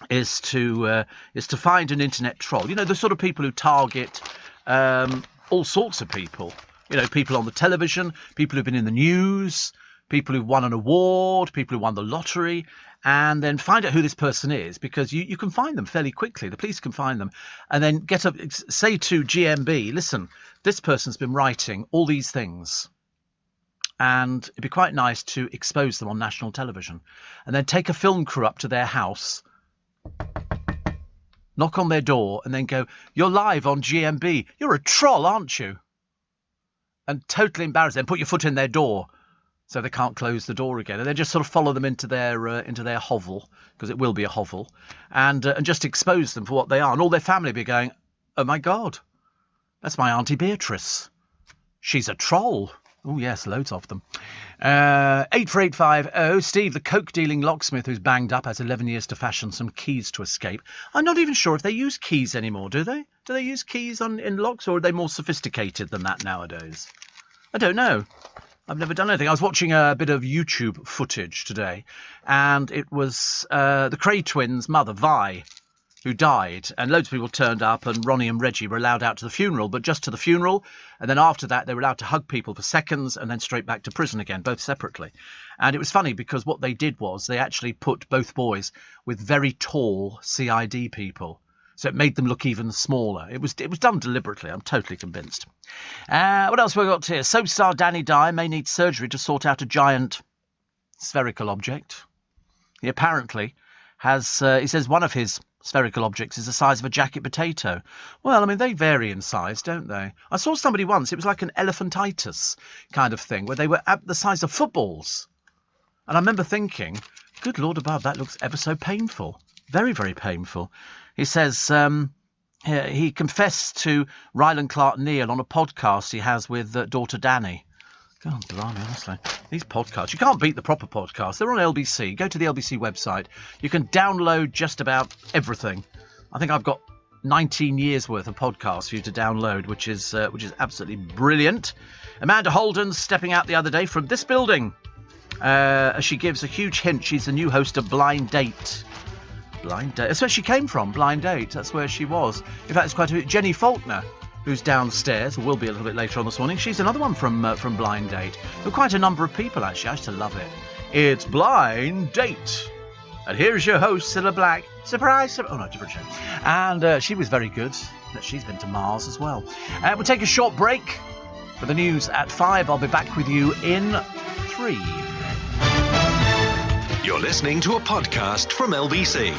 is to find an internet troll. The sort of people who target all sorts of people. You know, people on the television, people who've been in the news, people who've won an award, people who won the lottery, and then find out who this person is, because you can find them fairly quickly. The police can find them, and then say to GMB, listen, this person's been writing all these things, and it'd be quite nice to expose them on national television, and then take a film crew up to their house, knock on their door, and then go, you're live on GMB. You're a troll, aren't you? And totally embarrass them, put your foot in their door, so they can't close the door again, and then just sort of follow them into their hovel, because it will be a hovel, and just expose them for what they are, and all their family be going, oh my God, that's my Auntie Beatrice. She's a troll. Oh yes, loads of them. 84850, Steve, the coke-dealing locksmith who's banged up, has 11 years to fashion some keys to escape. I'm not even sure if they use keys anymore, do they? Do they use keys in locks, or are they more sophisticated than that nowadays? I don't know. I've never done anything. I was watching a bit of YouTube footage today, and it was the Kray twins' mother, Vi, who died, and loads of people turned up, and Ronnie and Reggie were allowed out to the funeral, but just to the funeral, and then after that they were allowed to hug people for seconds, and then straight back to prison again, both separately. And it was funny, because what they did was they actually put both boys with very tall CID people, so it made them look even smaller. It was done deliberately, I'm totally convinced. What else have we got here? Soap star Danny Dyer may need surgery to sort out a giant spherical object. He apparently has, he says one of his spherical objects is the size of a jacket potato. Well, I mean, they vary in size, don't they? I saw somebody once, it was like an elephantitis kind of thing, where they were at the size of footballs. And I remember thinking, good Lord above, that looks ever so painful. Very, very painful. He says he confessed to Ryland Clark Neal on a podcast he has with daughter Danny. God, blimey, honestly. These podcasts, you can't beat the proper podcasts. They're on LBC. Go to the LBC website. You can download just about everything. I think I've got 19 years worth of podcasts for you to download, which is absolutely brilliant. Amanda Holden's stepping out the other day from this building. As she gives a huge hint, she's the new host of Blind Date. Blind Date. That's where she came from, Blind Date. That's where she was. In fact, it's quite a bit. Jenny Faulkner, who's downstairs, or will be a little bit later on this morning. She's another one from Blind Date. There were quite a number of people, actually. I used to love it. It's Blind Date. And here's your host, Cilla Black. Surprise! Oh, no, different show. And she was very good. She's been to Mars as well. We'll take a short break for the news at 5. I'll be back with you in 3. You're listening to a podcast from LBC.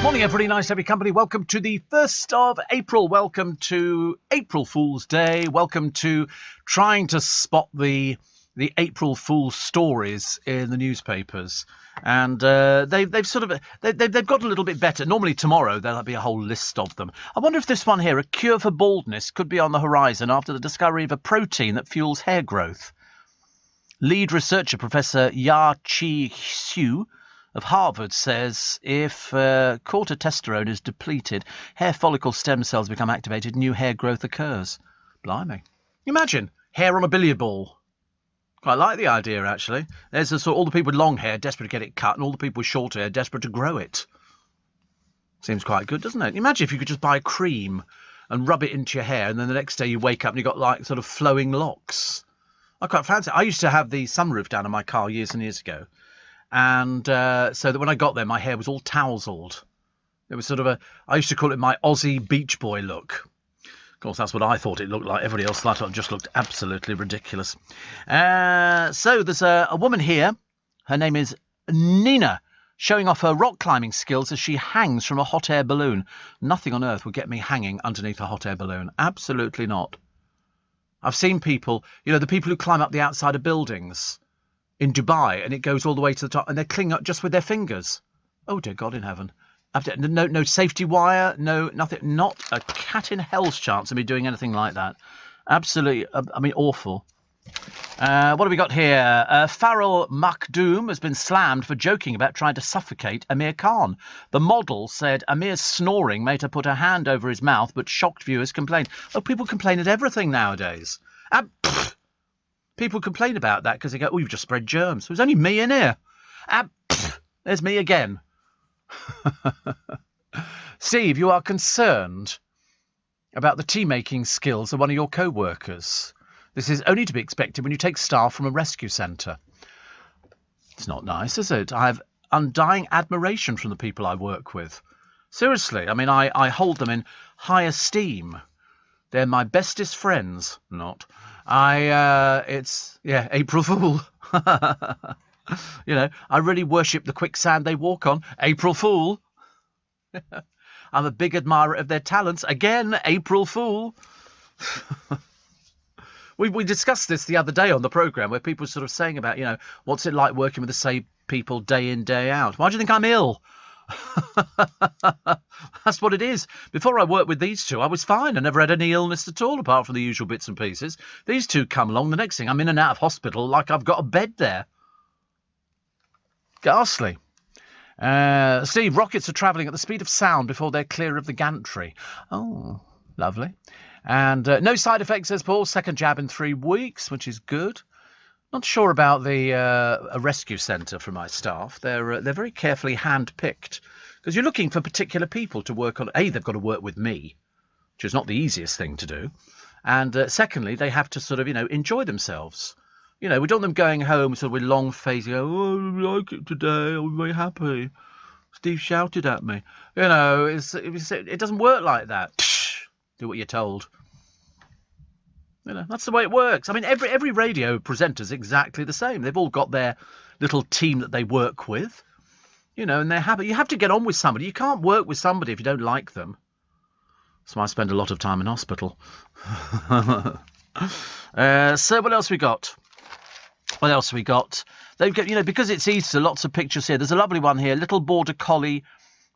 Morning, everybody. Nice to have your company. Welcome to the 1st of April. Welcome to April Fool's Day. Welcome to trying to spot the April Fool's stories in the newspapers. And they've got a little bit better. Normally tomorrow there'll be a whole list of them. I wonder if this one here, a cure for baldness, could be on the horizon after the discovery of a protein that fuels hair growth. Lead researcher Professor Ya-Chi Hsu of Harvard says if corticosteroid is depleted, hair follicle stem cells become activated, new hair growth occurs. Blimey. Imagine hair on a billiard ball. Quite like the idea, actually. There's all the people with long hair desperate to get it cut, and all the people with short hair desperate to grow it. Seems quite good, doesn't it? Imagine if you could just buy cream and rub it into your hair, and then the next day you wake up and you've got like sort of flowing locks. I quite fancy it. I used to have the sunroof down on my car years and years ago. And so that when I got there, my hair was all tousled. It was sort of I used to call it my Aussie beach boy look. Of course, that's what I thought it looked like. Everybody else thought it just looked absolutely ridiculous. So there's a woman here. Her name is Nina, showing off her rock climbing skills as she hangs from a hot air balloon. Nothing on earth would get me hanging underneath a hot air balloon. Absolutely not. I've seen people, the people who climb up the outside of buildings in Dubai, and it goes all the way to the top, and they cling up just with their fingers. Oh, dear God in heaven. No safety wire, no nothing, not a cat in hell's chance of me doing anything like that. Absolutely, awful. What have we got here? Farrell Makhdoom has been slammed for joking about trying to suffocate Amir Khan. The model said Amir's snoring made her put her hand over his mouth, but shocked viewers complained. Oh, people complain at everything nowadays. People complain about that because they go, oh, you've just spread germs. There's only me in here. There's me again. Steve, you are concerned about the tea-making skills of one of your co-workers. This is only to be expected when you take staff from a rescue centre. It's not nice, is it? I have undying admiration from the people I work with. Seriously, I mean, I hold them in high esteem. They're my bestest friends. Not. April Fool. You know, I really worship the quicksand they walk on. April Fool. I'm a big admirer of their talents. Again, April Fool. We discussed this the other day on the programme, where people were sort of saying about, you know, what's it like working with the same people day in, day out? Why do you think I'm ill? That's what it is. Before I worked with these two, I was fine. I never had any illness at all, apart from the usual bits and pieces. These two come along, the next thing, I'm in and out of hospital like I've got a bed there. Ghastly. Steve, rockets are travelling at the speed of sound before they're clear of the gantry. Oh, lovely. And no side effects, says Paul. Second jab in 3 weeks, which is good. Not sure about the a rescue centre for my staff. They're very carefully hand-picked, because you're looking for particular people to work on. A, they've got to work with me, which is not the easiest thing to do. And secondly, they have to sort of, you know, enjoy themselves. You know, we don't want them going home sort of with long faces, going, oh, I like it today, I'm very happy. Steve shouted at me. You know, it doesn't work like that. Do what you're told. You know, that's the way it works. I mean, every radio presenter's exactly the same. They've all got their little team that they work with. You know, and they're happy. You have to get on with somebody. You can't work with somebody if you don't like them. So I spend a lot of time in hospital. So what else we got? What else have we got? They've got, you know, because it's Easter, lots of pictures here. There's a lovely one here, little border collie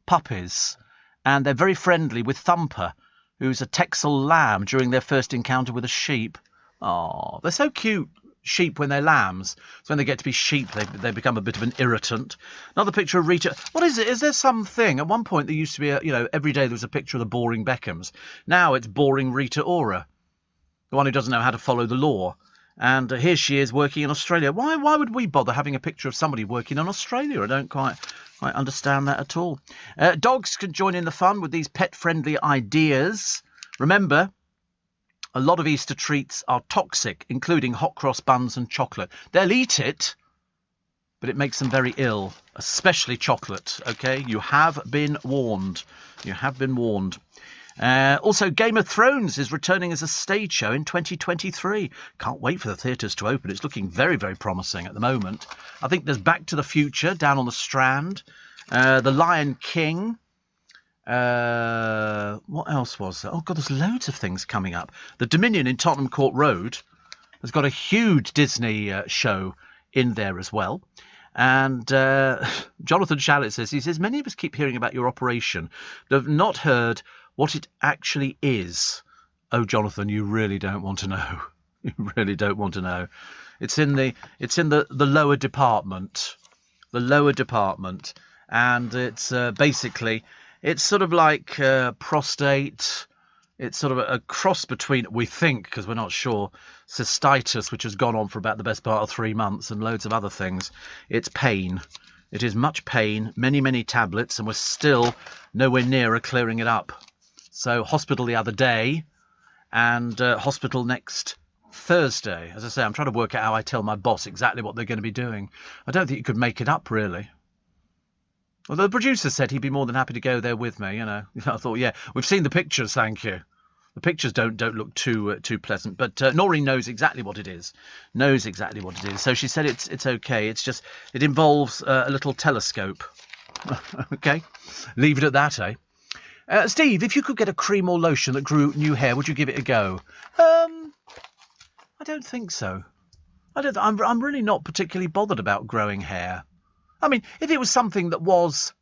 puppies, and they're very friendly with Thumper, who's a Texel lamb during their first encounter with a sheep. Oh, they're so cute, sheep, when they're lambs. So when they get to be sheep, they become a bit of an irritant. Another picture of Rita. What is it? Is there something? At one point, there used to be, every day there was a picture of the boring Beckhams. Now it's boring Rita Ora, the one who doesn't know how to follow the law. And here she is working in Australia. Why would we bother having a picture of somebody working in Australia? I don't quite understand that at all. Dogs can join in the fun with these pet-friendly ideas. Remember, a lot of Easter treats are toxic, including hot cross buns and chocolate. They'll eat it, but it makes them very ill, especially chocolate, OK? You have been warned. You have been warned. Also, Game of Thrones is returning as a stage show in 2023. Can't wait for the theatres to open. It's looking very, very promising at the moment. I think there's Back to the Future down on the Strand. The Lion King. What else was there? Oh, God, there's loads of things coming up. The Dominion in Tottenham Court Road has got a huge Disney show in there as well. And Jonathan Shallett says, many of us keep hearing about your operation, but have not heard what it actually is. Oh, Jonathan, you really don't want to know. You really don't want to know. It's in the lower department. The lower department. And it's basically, it's sort of like prostate. It's sort of a cross between, we think, because we're not sure, cystitis, which has gone on for about the best part of 3 months, and loads of other things. It's pain. It is much pain, many, many tablets, and we're still nowhere near clearing it up. So hospital the other day, and hospital next Thursday. As I say, I'm trying to work out how I tell my boss exactly what they're going to be doing. I don't think you could make it up, really. Although the producer said he'd be more than happy to go there with me, you know. I thought, yeah, we've seen the pictures, thank you. The pictures don't look too pleasant, but Noreen knows exactly what it is. Knows exactly what it is. So she said it's okay. It's just, it involves a little telescope. Okay, leave it at that, eh? Steve, if you could get a cream or lotion that grew new hair, would you give it a go? I don't think so. I'm really not particularly bothered about growing hair. I mean, if it was something that was,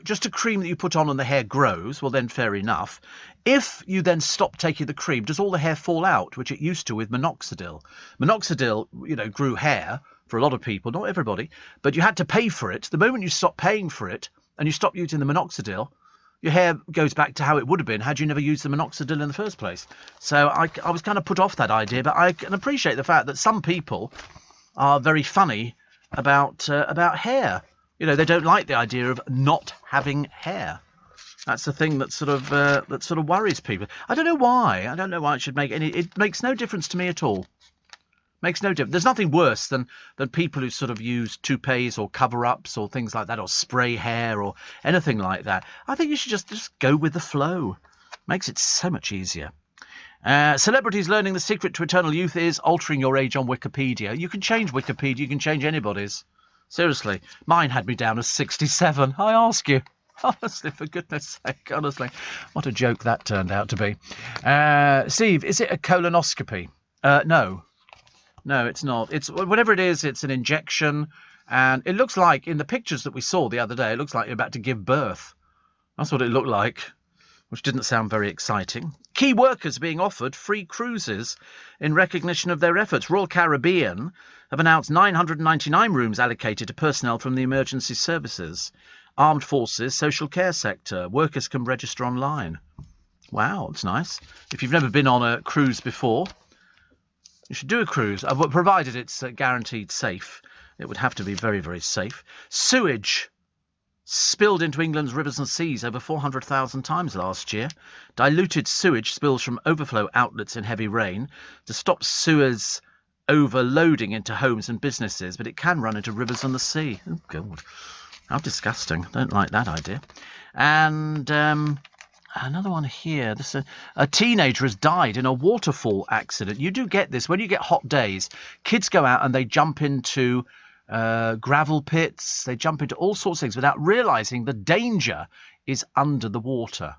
just a cream that you put on and the hair grows, well, then fair enough. If you then stop taking the cream, does all the hair fall out, which it used to with minoxidil? Minoxidil, grew hair for a lot of people, not everybody, but you had to pay for it. The moment you stop paying for it and you stop using the minoxidil, your hair goes back to how it would have been had you never used the minoxidil in the first place. So I was kind of put off that idea, but I can appreciate the fact that some people are very funny about hair. They don't like the idea of not having hair. That's the thing that sort of worries people. I don't know why. I don't know why it should make any. It makes no difference to me at all. Makes no difference. There's nothing worse than people who sort of use toupees or cover-ups or things like that, or spray hair or anything like that. I think you should just go with the flow. Makes it so much easier. Celebrities learning the secret to eternal youth is altering your age on Wikipedia. You can change Wikipedia. You can change anybody's. Seriously, mine had me down as 67. I ask you. Honestly, for goodness sake, honestly. What a joke that turned out to be. Steve, is it a colonoscopy? No. No, it's not. It's whatever it is, it's an injection. And it looks like, in the pictures that we saw the other day, it looks like you're about to give birth. That's what it looked like, which didn't sound very exciting. Key workers being offered free cruises in recognition of their efforts. Royal Caribbean have announced 999 rooms allocated to personnel from the emergency services, armed forces, social care sector. Workers can register online. Wow, that's nice. If you've never been on a cruise before, you should do a cruise, provided it's guaranteed safe. It would have to be very, very safe. Sewage spilled into England's rivers and seas over 400,000 times last year. Diluted sewage spills from overflow outlets in heavy rain. To stop sewers overloading into homes and businesses, but it can run into rivers and the sea. Oh, God. How disgusting. Don't like that idea. And another one here. A teenager has died in a waterfall accident. You do get this. When you get hot days, kids go out and they jump into gravel pits. They jump into all sorts of things without realising the danger is under the water.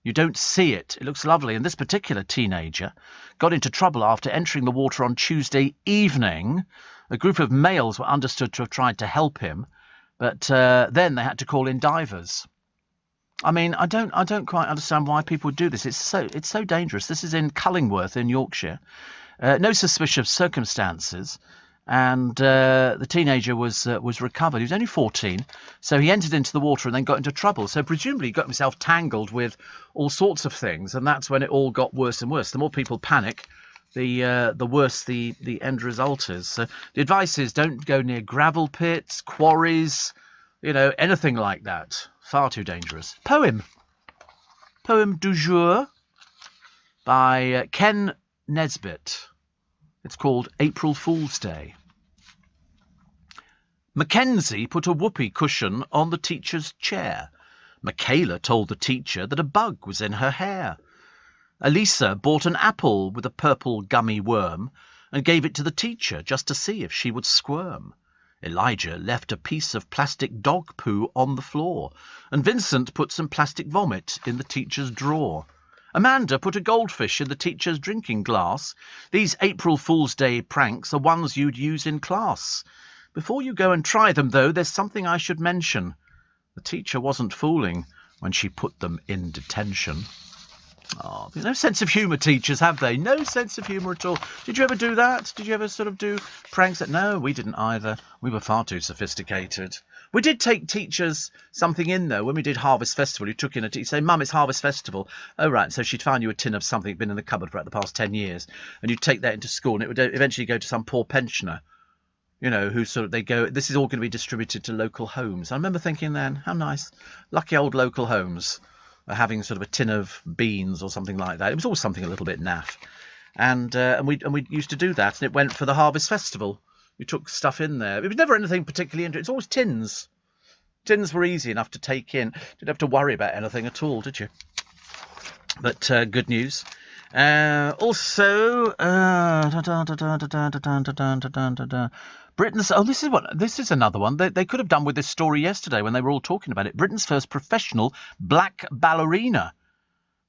You don't see it. It looks lovely. And this particular teenager got into trouble after entering the water on Tuesday evening. A group of males were understood to have tried to help him, but then they had to call in divers. I mean, I don't quite understand why people would do this. It's so dangerous. This is in Cullingworth in Yorkshire. No suspicious circumstances, and the teenager was recovered. He was only 14, so he entered into the water and then got into trouble. So presumably he got himself tangled with all sorts of things, and that's when it all got worse and worse. The more people panic, the worse the end result is. So the advice is don't go near gravel pits, quarries, anything like that. Far too dangerous. Poem du jour by Ken Nesbitt. It's called April Fool's Day. Mackenzie put a whoopee cushion on the teacher's chair. Michaela told the teacher that a bug was in her hair. Elisa bought an apple with a purple gummy worm and gave it to the teacher just to see if she would squirm. Elijah left a piece of plastic dog poo on the floor, and Vincent put some plastic vomit in the teacher's drawer. Amanda put a goldfish in the teacher's drinking glass. These April Fool's Day pranks are ones you'd use in class. Before you go and try them, though, there's something I should mention. The teacher wasn't fooling when she put them in detention. Oh, no sense of humour, teachers, have they? No sense of humour at all. Did you ever do that? Did you ever sort of do pranks? No, we didn't either. We were far too sophisticated. We did take teachers something in, though. When we did Harvest Festival, you took in a teacher, say, Mum, it's Harvest Festival. Oh, right. So she'd find you a tin of something been in the cupboard for about the past 10 years. And you'd take that into school, and it would eventually go to some poor pensioner, who sort of, they go, this is all going to be distributed to local homes. I remember thinking then, how nice. Lucky old local homes. Having sort of a tin of beans or something like that. It was always something a little bit naff. And we used to do that, and it went for the Harvest Festival. We took stuff in there. It was never anything particularly interesting. It's always tins. Tins were easy enough to take in. Didn't have to worry about anything at all, did you? But good news. Also, Britain's. Oh, this is another one. They could have done with this story yesterday when they were all talking about it. Britain's first professional black ballerina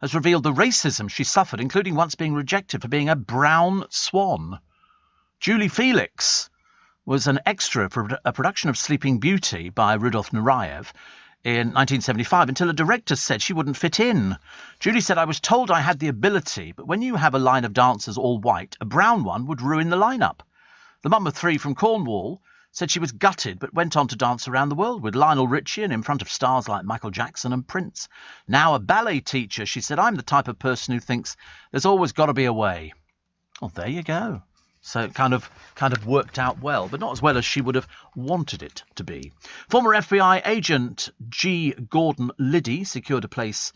has revealed the racism she suffered, including once being rejected for being a brown swan. Julie Felix was an extra for a production of Sleeping Beauty by Rudolf Nureyev in 1975 until a director said she wouldn't fit in. Julie said, I was told I had the ability, but when you have a line of dancers all white, a brown one would ruin the lineup. The mum of three from Cornwall said she was gutted, but went on to dance around the world with Lionel Richie and in front of stars like Michael Jackson and Prince. Now a ballet teacher, she said, I'm the type of person who thinks there's always got to be a way. Well, there you go. So it kind of worked out well, but not as well as she would have wanted it to be. Former FBI agent G. Gordon Liddy secured a place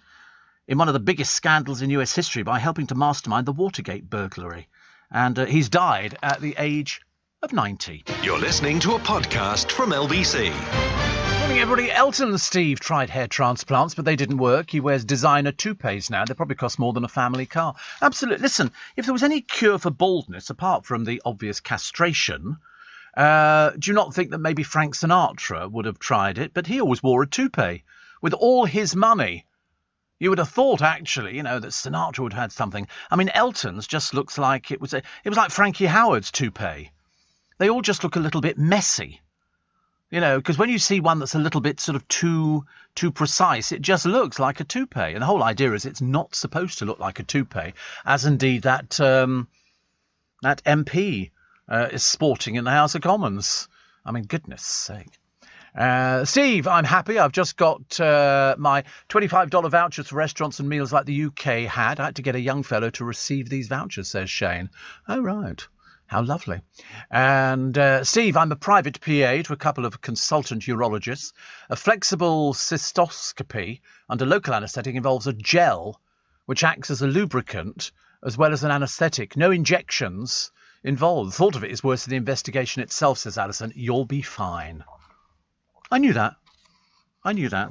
in one of the biggest scandals in US history by helping to mastermind the Watergate burglary. And he's died at the age of 90. You're listening to a podcast from LBC. Morning, everybody. Elton Steve tried hair transplants, but they didn't work. He wears designer toupees now. They probably cost more than a family car. Absolutely. Listen, if there was any cure for baldness, apart from the obvious castration, do you not think that maybe Frank Sinatra would have tried it? But he always wore a toupee. With all his money, you would have thought, actually, that Sinatra would have had something. I mean, Elton's just looks like it was like Frankie Howard's toupee. They all just look a little bit messy. Because when you see one that's a little bit sort of too precise, it just looks like a toupee. And the whole idea is it's not supposed to look like a toupee, as indeed that MP is sporting in the House of Commons. I mean, goodness sake. Steve, I'm happy. I've just got my $25 vouchers for restaurants and meals like the UK had. I had to get a young fellow to receive these vouchers, says Shane. Oh, right. How lovely. And Steve, I'm a private PA to a couple of consultant urologists. A flexible cystoscopy under local anaesthetic involves a gel which acts as a lubricant as well as an anaesthetic. No injections involved. The thought of it is worse than the investigation itself, says Alison. You'll be fine. I knew that.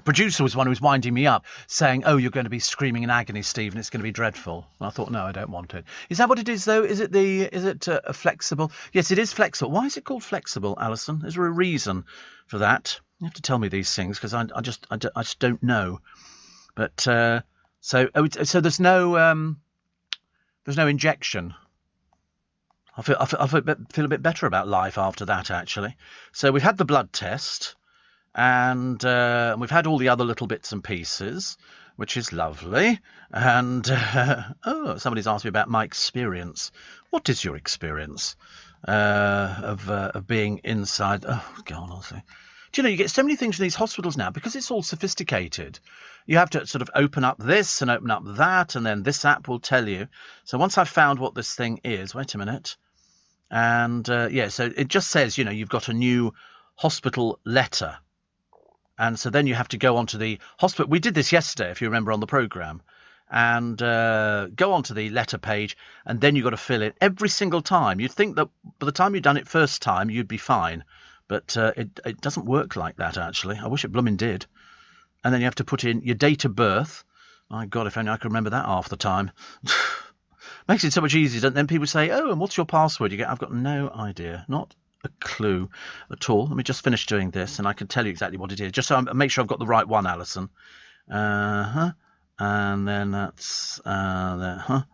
Producer was one who was winding me up, saying, oh, you're going to be screaming in agony, Steve, and it's going to be dreadful. And I thought, no, I don't want it. Is that what it is, though? Is it a flexible? Yes, it is flexible. Why is it called flexible, Alison? Is there a reason for that? You have to tell me these things, because I just don't know. But so there's no injection. I feel a bit better about life after that, actually. So we've had the blood test. And we've had all the other little bits and pieces, which is lovely. And, somebody's asked me about my experience. What is your experience of being inside? Oh, God, I'll say. Do you get so many things in these hospitals now, because it's all sophisticated. You have to sort of open up this and open up that, and then this app will tell you. So once I've found what this thing is, wait a minute. And, so it just says, you've got a new hospital letter. And so then you have to go onto the hospital. We did this yesterday, if you remember, on the programme. And go onto the letter page, and then you've got to fill it every single time. You'd think that by the time you'd done it first time, you'd be fine. But it doesn't work like that, actually. I wish it blooming did. And then you have to put in your date of birth. My God, if only I could remember that half the time. Makes it so much easier. Then people say, oh, and what's your password? I've got no idea. Not a clue at all. Let me just finish doing this and I can tell you exactly what it is, just so I make sure I've got the right one, Alison. And then that's there.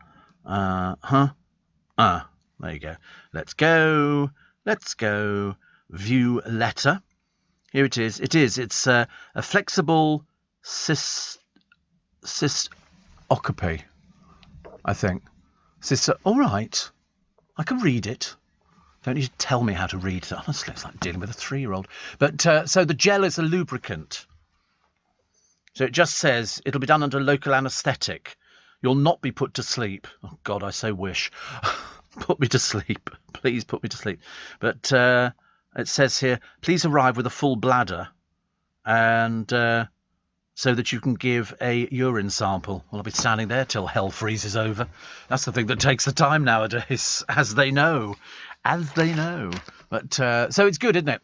There you go. Let's go view letter. Here it is. It's a flexible cystoscopy, I think. All right, I can read it. Don't you tell me how to read it. Honestly, it's like dealing with a 3-year-old. But so the gel is a lubricant. So it just says it'll be done under local anaesthetic. You'll not be put to sleep. Oh, God, I so wish. Put me to sleep. Please put me to sleep. But it says here, please arrive with a full bladder and so that you can give a urine sample. Well, I'll be standing there till hell freezes over. That's the thing that takes the time nowadays, as they know. But so it's good, isn't it?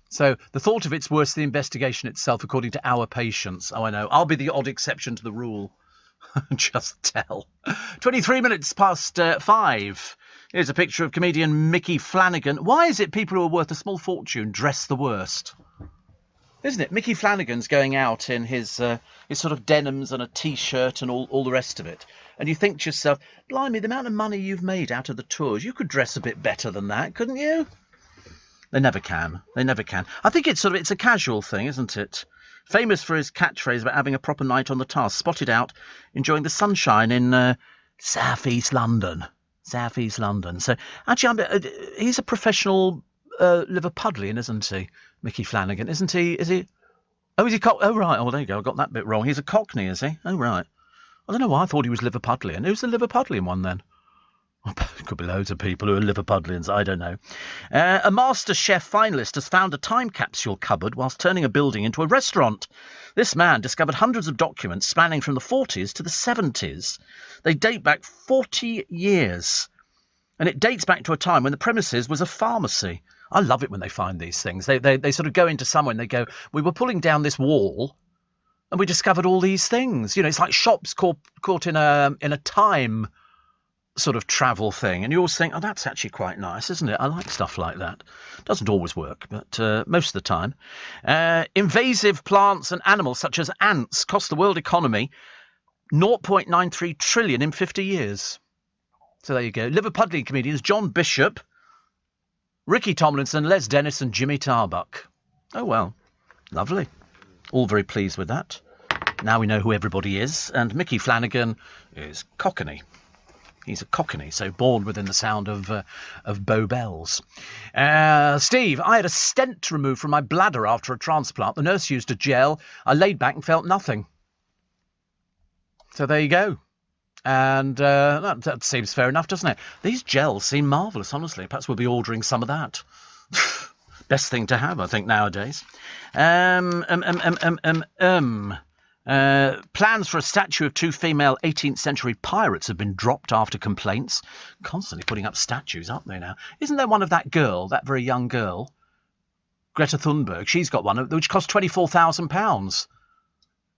So the thought of it's worse than the investigation itself, according to our patients. Oh, I know. I'll be the odd exception to the rule. Just tell. 23 minutes past 5. Here's a picture of comedian Mickey Flanagan. Why is it people who are worth a small fortune dress the worst? Isn't it? Mickey Flanagan's going out in his sort of denims and a T-shirt and all the rest of it. And you think to yourself, blimey, the amount of money you've made out of the tours, you could dress a bit better than that, couldn't you? They never can. I think it's a casual thing, isn't it? Famous for his catchphrase about having a proper night on the task, spotted out enjoying the sunshine in South-East London. So actually, he's a professional Liverpudlian, isn't he? Mickey Flanagan, isn't he? Is he? Oh, is he? Oh, right. Oh, there you go. I got that bit wrong. He's a Cockney, is he? Oh, right. I don't know why I thought he was Liverpudlian. Who's the Liverpudlian one then? Could be loads of people who are Liverpudlians, I don't know. A MasterChef finalist has found a time capsule cupboard whilst turning a building into a restaurant. This man discovered hundreds of documents spanning from the 40s to the 70s. They date back 40 years. And it dates back to a time when the premises was a pharmacy. I love it when they find these things. They sort of go into somewhere and they go, we were pulling down this wall and we discovered all these things. You know, it's like shops caught in a time sort of travel thing, and you always think, oh, that's actually quite nice, isn't it? I like stuff like that. Doesn't always work, but most of the time. Invasive plants and animals such as ants cost the world economy 0.93 trillion in 50 years. So there you go. Liverpudlian comedians John Bishop, Ricky Tomlinson, Les Dennis and Jimmy Tarbuck. Oh well, lovely. All very pleased with that. Now we know who everybody is, and Mickey Flanagan is Cockney. He's a Cockney, so born within the sound of Bow Bells. Steve, I had a stent removed from my bladder after a transplant. The nurse used a gel. I laid back and felt nothing. So there you go. And that seems fair enough, doesn't it? These gels seem marvellous, honestly. Perhaps we'll be ordering some of that. Best thing to have, I think, nowadays. Plans for a statue of 2 female 18th century pirates have been dropped after complaints. Constantly putting up statues, aren't they now? Isn't there one of that girl, that very young girl, Greta Thunberg? She's got one which cost £24,000.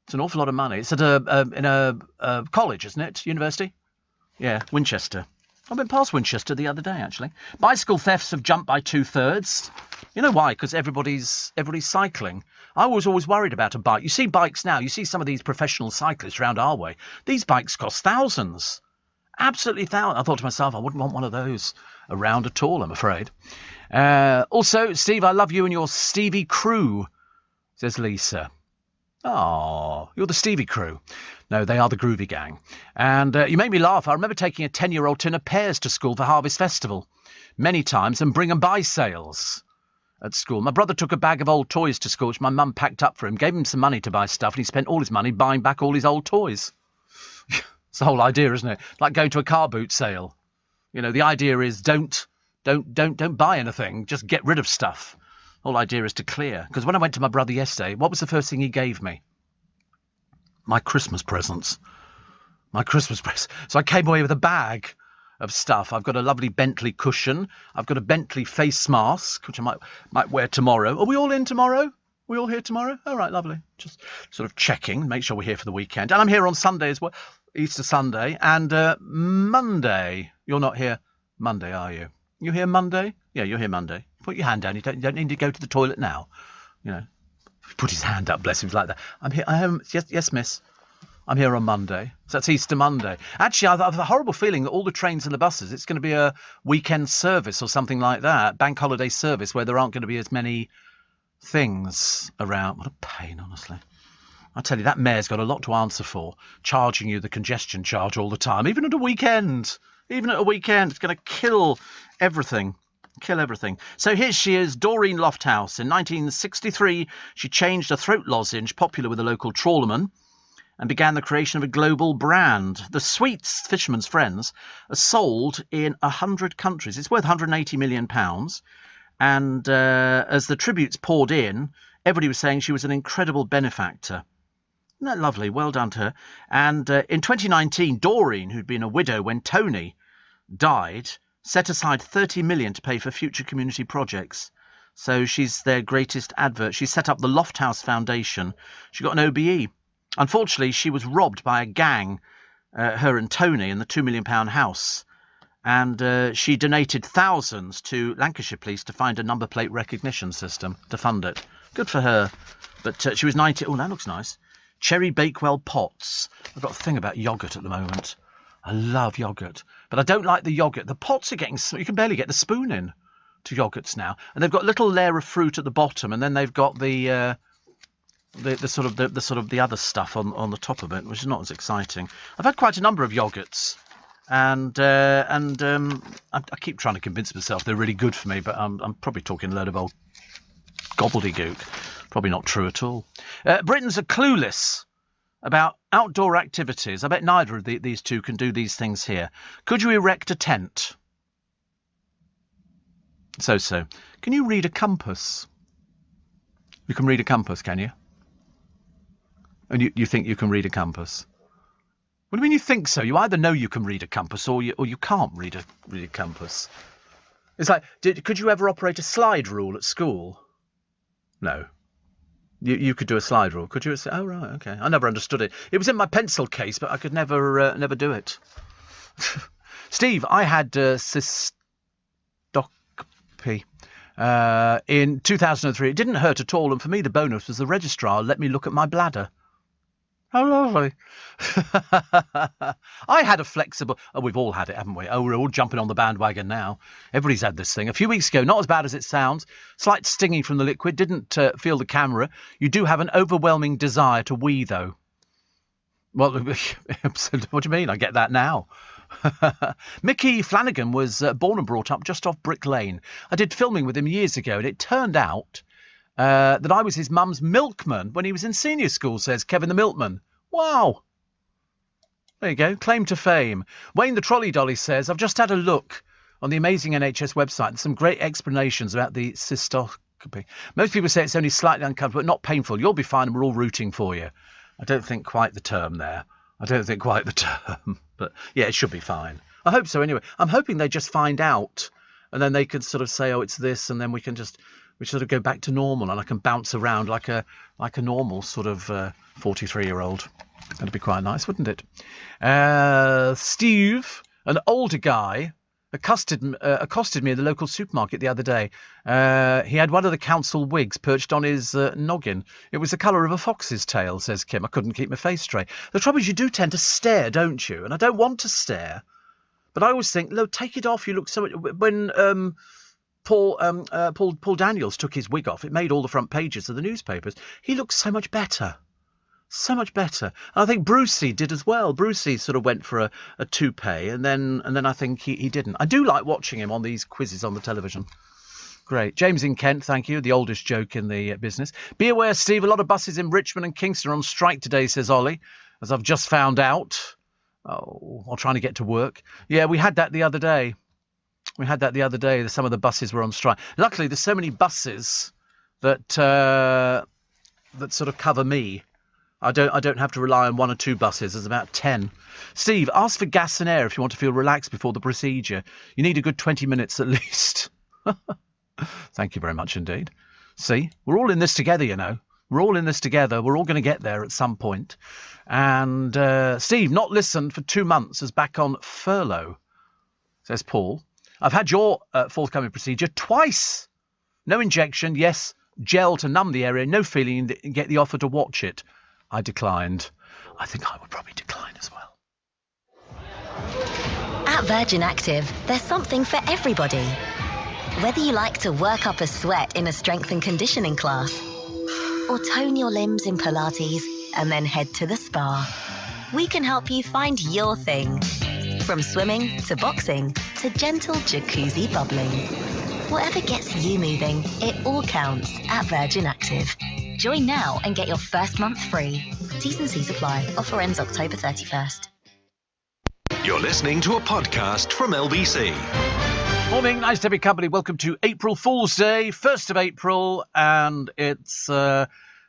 It's an awful lot of money. It's at in a college, isn't it? University? Yeah, Winchester. I went past Winchester the other day, actually. Bicycle thefts have jumped by 2/3. You know why? Because everybody's cycling. I was always worried about a bike. You see bikes now. You see some of these professional cyclists around our way. These bikes cost thousands. Absolutely thousands. I thought to myself, I wouldn't want one of those around at all, I'm afraid. Also, Steve, I love you and your Stevie crew, says Lisa. Oh, you're the Stevie crew. No, they are the Groovy Gang. And you make me laugh. I remember taking a 10-year-old tin of pears to school for Harvest Festival many times and bring and buy sales at school. My brother took a bag of old toys to school, which my mum packed up for him, gave him some money to buy stuff, and he spent all his money buying back all his old toys. It's the whole idea, isn't it? Like going to a car boot sale. You know, the idea is don't buy anything, just get rid of stuff. The whole idea is to clear. Because when I went to my brother yesterday, what was the first thing he gave me? My Christmas presents. My Christmas presents. So I came away with a bag of stuff. I've got a lovely Bentley cushion. I've got a Bentley face mask, which I might wear tomorrow. Are we all in tomorrow? Are we all here tomorrow? All right, lovely. Just sort of checking, make sure we're here for the weekend. And I'm here on Sunday as well, Easter Sunday. And Monday. You're not here Monday, are you? You here Monday? Yeah, you're here Monday. Put your hand down. You don't need to go to the toilet now. You know, put his hand up, bless him, like that. I'm here. I am. Yes, miss. I'm here on Monday. So that's Easter Monday. Actually, I have a horrible feeling that all the trains and the buses, it's going to be a weekend service or something like that, bank holiday service, where there aren't going to be as many things around. What a pain, honestly. I tell you, that mayor's got a lot to answer for, charging you the congestion charge all the time, even at a weekend. Even at a weekend, it's going to kill everything. Kill everything. So here she is, Doreen Lofthouse. In 1963, she changed a throat lozenge popular with the local trawlermen and began the creation of a global brand. The sweets, Fisherman's Friends, are sold in 100 countries. It's worth £180 million. And as the tributes poured in, everybody was saying she was an incredible benefactor. Isn't that lovely? Well done to her. And in 2019, Doreen, who'd been a widow when Tony died, set aside $30 million to pay for future community projects. So she's their greatest advert. She set up the Lofthouse Foundation. She got an OBE. Unfortunately, she was robbed by a gang, her and Tony, in the £2 million house. And she donated thousands to Lancashire Police to find a number plate recognition system to fund it. Good for her. But she was 90. Oh, that looks nice. Cherry Bakewell pots. I've got a thing about yoghurt at the moment. I love yoghurt, but I don't like the yoghurt. The pots are getting, you can barely get the spoon in to yoghurts now. And they've got a little layer of fruit at the bottom, and then they've got the sort of the other stuff on the top of it, which is not as exciting. I've had quite a number of yoghurts, and I keep trying to convince myself they're really good for me, but I'm probably talking a load of old gobbledygook. Probably not true at all. Britons are clueless about Outdoor activities. I bet neither of these two can do these things here. Could you erect a tent? So. Can you read a compass? You can read a compass, can you? And you think you can read a compass? What do you mean you think so? You either know you can read a compass or you can't read a compass. It's like, could you ever operate a slide rule at school? No. You could do a slide rule, could you? Oh, right, okay. I never understood it. It was in my pencil case, but I could never do it. Steve, I had cystoscopy in 2003. It didn't hurt at all, and for me the bonus was the registrar let me look at my bladder. How lovely. I had a flexible... Oh, we've all had it, haven't we? Oh, we're all jumping on the bandwagon now. Everybody's had this thing. A few weeks ago, not as bad as it sounds. Slight stinging from the liquid. Didn't feel the camera. You do have an overwhelming desire to wee, though. Well, what do you mean? I get that now. Mickey Flanagan was born and brought up just off Brick Lane. I did filming with him years ago, and it turned out... that I was his mum's milkman when he was in senior school, says Kevin the Milkman. Wow. There you go. Claim to fame. Wayne the Trolley Dolly says, I've just had a look on the amazing NHS website and some great explanations about the cystoscopy. Most people say it's only slightly uncomfortable, but not painful. You'll be fine and we're all rooting for you. I don't think quite the term there. But yeah, it should be fine. I hope so anyway. I'm hoping they just find out and then they can sort of say, oh, it's this, and then we sort of go back to normal, and I can bounce around like a normal sort of 43-year-old. That'd be quite nice, wouldn't it? Steve, an older guy, accosted me in the local supermarket the other day. He had one of the council wigs perched on his noggin. It was the colour of a fox's tail, says Kim. I couldn't keep my face straight. The trouble is you do tend to stare, don't you? And I don't want to stare. But I always think, no, take it off. You look so much... When... Paul Daniels took his wig off. It made all the front pages of the newspapers. He looks so much better. So much better. And I think Brucey did as well. Brucey sort of went for a toupee, and then I think he didn't. I do like watching him on these quizzes on the television. Great. James in Kent, thank you. The oldest joke in the business. Be aware, Steve, a lot of buses in Richmond and Kingston are on strike today, says Ollie, as I've just found out. Oh, while trying to get to work. Yeah, we had that the other day. Some of the buses were on strike. Luckily, there's so many buses that sort of cover me. I don't have to rely on one or two buses. There's about 10. Steve, ask for gas and air if you want to feel relaxed before the procedure. You need a good 20 minutes at least. Thank you very much indeed. See, we're all in this together, you know. We're all in this together. We're all going to get there at some point. And Steve, not listened for 2 months, is back on furlough, says Paul. I've had your forthcoming procedure twice. No injection, yes, gel to numb the area, no feeling, and get the offer to watch it. I declined. I think I would probably decline as well. At Virgin Active, there's something for everybody. Whether you like to work up a sweat in a strength and conditioning class, or tone your limbs in Pilates and then head to the spa, we can help you find your thing. From swimming to boxing to gentle jacuzzi bubbling. Whatever gets you moving, it all counts at Virgin Active. Join now and get your first month free. T's and C's apply. Offer ends October 31st. You're listening to a podcast from LBC. Morning, nice to have your company. Welcome to April Fool's Day, 1st of April, and it's...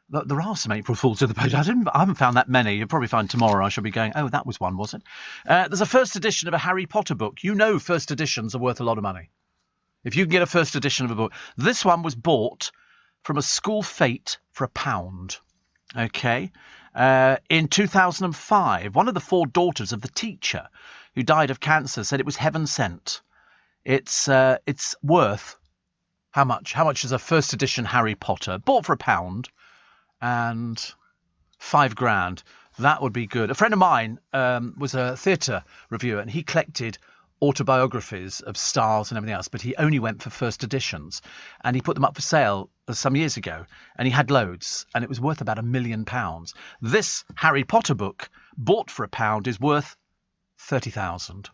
There are some April Fools in the page. I haven't found that many. You'll probably find tomorrow I shall be going, oh, that was one, was it? There's a first edition of a Harry Potter book. You know first editions are worth a lot of money. If you can get a first edition of a book. This one was bought from a school fete for £1. Okay. In 2005, one of the 4 daughters of the teacher who died of cancer said it was heaven sent. It's worth how much? How much is a first edition Harry Potter? Bought for £1. And £5,000. That would be good. A friend of mine was a theatre reviewer, and he collected autobiographies of stars and everything else, but he only went for first editions, and he put them up for sale some years ago, and he had loads, and it was worth about £1 million. This Harry Potter book, bought for £1, is worth 30,000.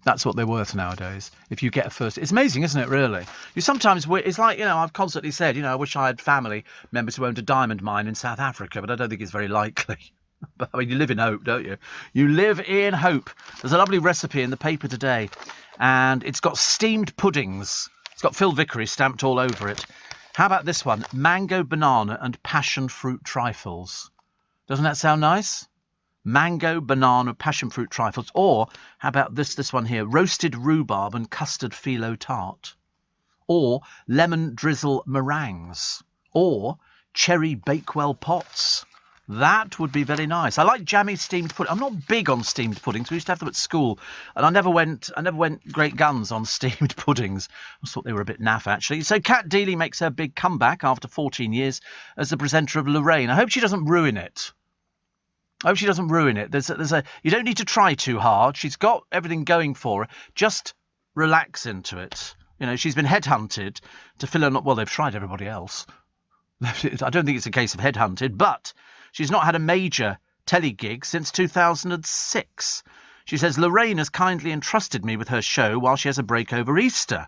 That's what they're worth nowadays. If you get a first, it's amazing, isn't it? Really, you sometimes it's like, you know, I've constantly said, you know, I wish I had family members who owned a diamond mine in South Africa, but I don't think it's very likely. But, I mean, you live in hope, don't you? You live in hope. There's a lovely recipe in the paper today, and it's got steamed puddings. It's got Phil Vickery stamped all over it. How about this one? Mango, banana and passion fruit trifles. Doesn't that sound nice? Mango, banana, passion fruit trifles. Or how about this one here? Roasted rhubarb and custard phyllo tart. Or lemon drizzle meringues. Or cherry bakewell pots. That would be very nice. I like jammy steamed pudding. I'm not big on steamed puddings. We used to have them at school, and I never went great guns on steamed puddings. I thought they were a bit naff, actually. So Cat Deeley makes her big comeback after 14 years as the presenter of Lorraine. I hope she doesn't ruin it. You don't need to try too hard. She's got everything going for her. Just relax into it. You know, she's been headhunted to fill in. Well, they've tried everybody else. I don't think it's a case of headhunted, but she's not had a major telly gig since 2006. She says, Lorraine has kindly entrusted me with her show while she has a break over Easter.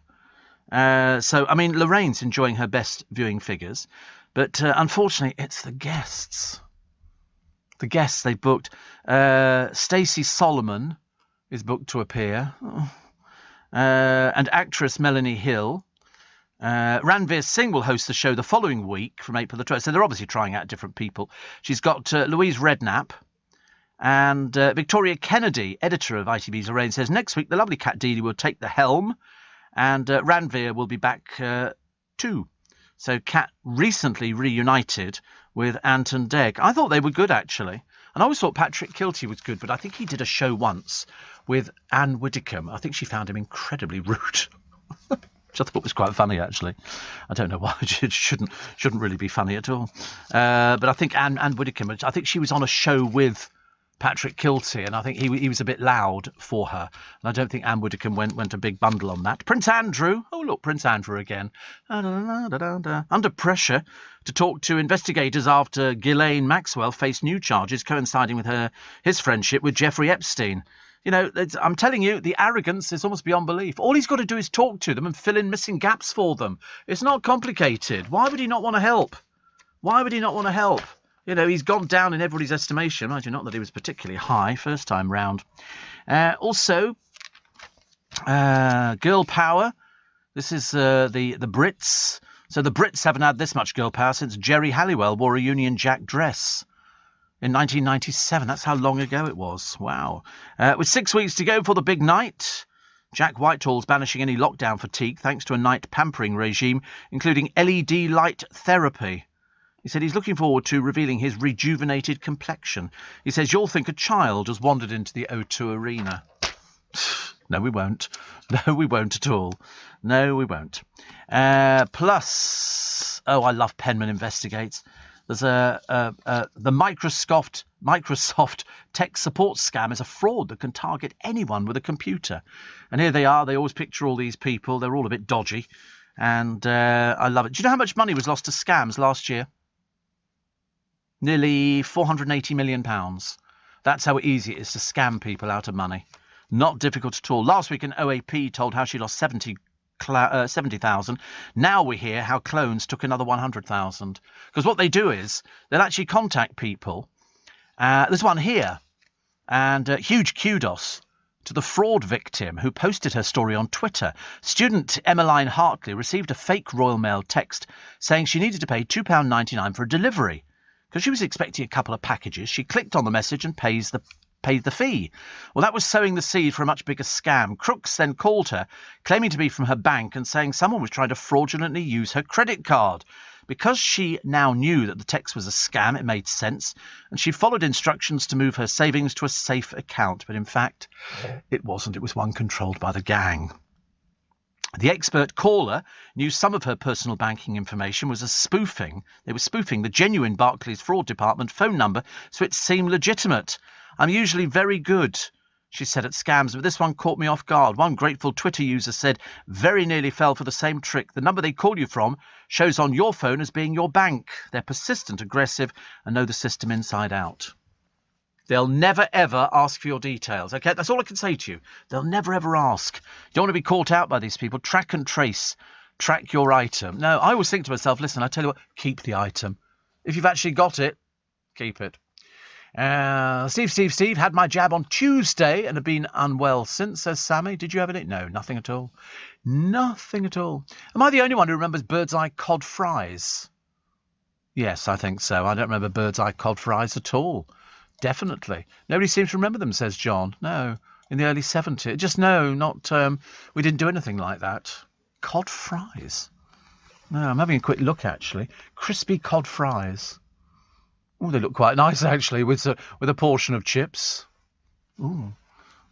So, I mean, Lorraine's enjoying her best viewing figures, but unfortunately, it's the guests. The guests they booked. Stacey Solomon is booked to appear. And actress Melanie Hill. Ranveer Singh will host the show the following week from April the 12th. So they're obviously trying out different people. She's got Louise Redknapp and Victoria Kennedy, editor of ITV's Lorraine, says next week the lovely Cat Deeley will take the helm and Ranveer will be back too. So Cat recently reunited with Anton Degg. I thought they were good, actually. And I always thought Patrick Kilty was good, but I think he did a show once with Anne Widdecombe. I think she found him incredibly rude. Which I thought was quite funny, actually. I don't know why. It shouldn't really be funny at all. But I think Anne Widdecombe, I think she was on a show with Patrick Kilty, and I think he was a bit loud for her. And I don't think Anne Widdecombe went a big bundle on that. Prince Andrew. Oh, look, Prince Andrew again. Under pressure to talk to investigators after Ghislaine Maxwell faced new charges coinciding with his friendship with Jeffrey Epstein. You know, I'm telling you, the arrogance is almost beyond belief. All he's got to do is talk to them and fill in missing gaps for them. It's not complicated. Why would he not want to help? You know, he's gone down in everybody's estimation. Mind you, not that he was particularly high first time round. Also, girl power. This is the Brits. So the Brits haven't had this much girl power since Geri Halliwell wore a Union Jack dress. In 1997, that's how long ago it was. Wow. With 6 weeks to go for the big night, Jack Whitehall's banishing any lockdown fatigue thanks to a night pampering regime, including LED light therapy. He said he's looking forward to revealing his rejuvenated complexion. He says, you'll think a child has wandered into the O2 arena. No, we won't. No, we won't at all. No, we won't. Plus, I love Penman Investigates. There's the Microsoft tech support scam is a fraud that can target anyone with a computer. And here they are. They always picture all these people. They're all a bit dodgy. And I love it. Do you know how much money was lost to scams last year? Nearly £480 million. That's how easy it is to scam people out of money. Not difficult at all. Last week, an OAP told how she lost 70,000. Now we hear how clones took another 100,000. Because what they do is they'll actually contact people. There's one here. And huge kudos to the fraud victim who posted her story on Twitter. Student Emmeline Hartley received a fake Royal Mail text saying she needed to pay £2.99 for a delivery. Because she was expecting a couple of packages, she clicked on the message and paid the fee. Well, that was sowing the seed for a much bigger scam. Crooks then called her, claiming to be from her bank and saying someone was trying to fraudulently use her credit card. Because she now knew that the text was a scam, it made sense, and she followed instructions to move her savings to a safe account. But in fact, it wasn't. It was one controlled by the gang. The expert caller knew some of her personal banking information was a spoofing. They were spoofing the genuine Barclays fraud department phone number, so it seemed legitimate. I'm usually very good, she said, at scams, but this one caught me off guard. One grateful Twitter user said, very nearly fell for the same trick. The number they call you from shows on your phone as being your bank. They're persistent, aggressive, and know the system inside out. They'll never, ever ask for your details, OK? That's all I can say to you. They'll never, ever ask. You don't want to be caught out by these people. Track and trace. Track your item. No, I always think to myself, listen, I tell you what, keep the item. If you've actually got it, keep it. Steve, had my jab on Tuesday and have been unwell since, says Sammy. Did you have any? No, nothing at all. Nothing at all. Am I the only one who remembers Bird's Eye cod fries? Yes, I think so. I don't remember Bird's Eye cod fries at all. Definitely. Nobody seems to remember them, says John. No, in the early 70s. Just no, not, we didn't do anything like that. Cod fries. No, I'm having a quick look, actually. Crispy cod fries. Oh, they look quite nice, actually, with a portion of chips. Ooh,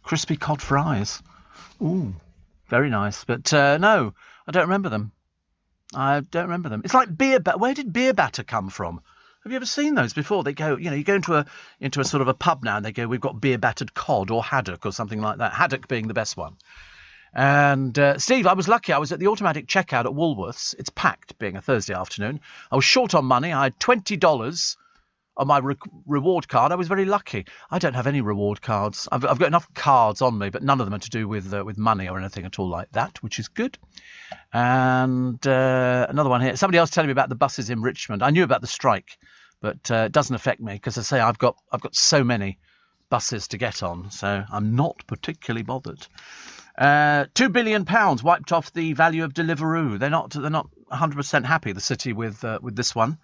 crispy cod fries. Ooh, very nice. But no, I don't remember them. I don't remember them. It's like beer batter. Where did beer batter come from? Have you ever seen those before? They go, you go into a sort of a pub now and they go, we've got beer battered cod or haddock or something like that. Haddock being the best one. And Steve, I was lucky. I was at the automatic checkout at Woolworths. It's packed, being a Thursday afternoon. I was short on money. I had $20 on my reward card. I was very lucky. I don't have any reward cards. I've got enough cards on me, but none of them are to do with money or anything at all like that, which is good. And another one here. Somebody else telling me about the buses in Richmond. I knew about the strike, but it doesn't affect me because I say I've got so many buses to get on, so I'm not particularly bothered. £2 billion wiped off the value of Deliveroo. They're not 100% happy, the city, with this one.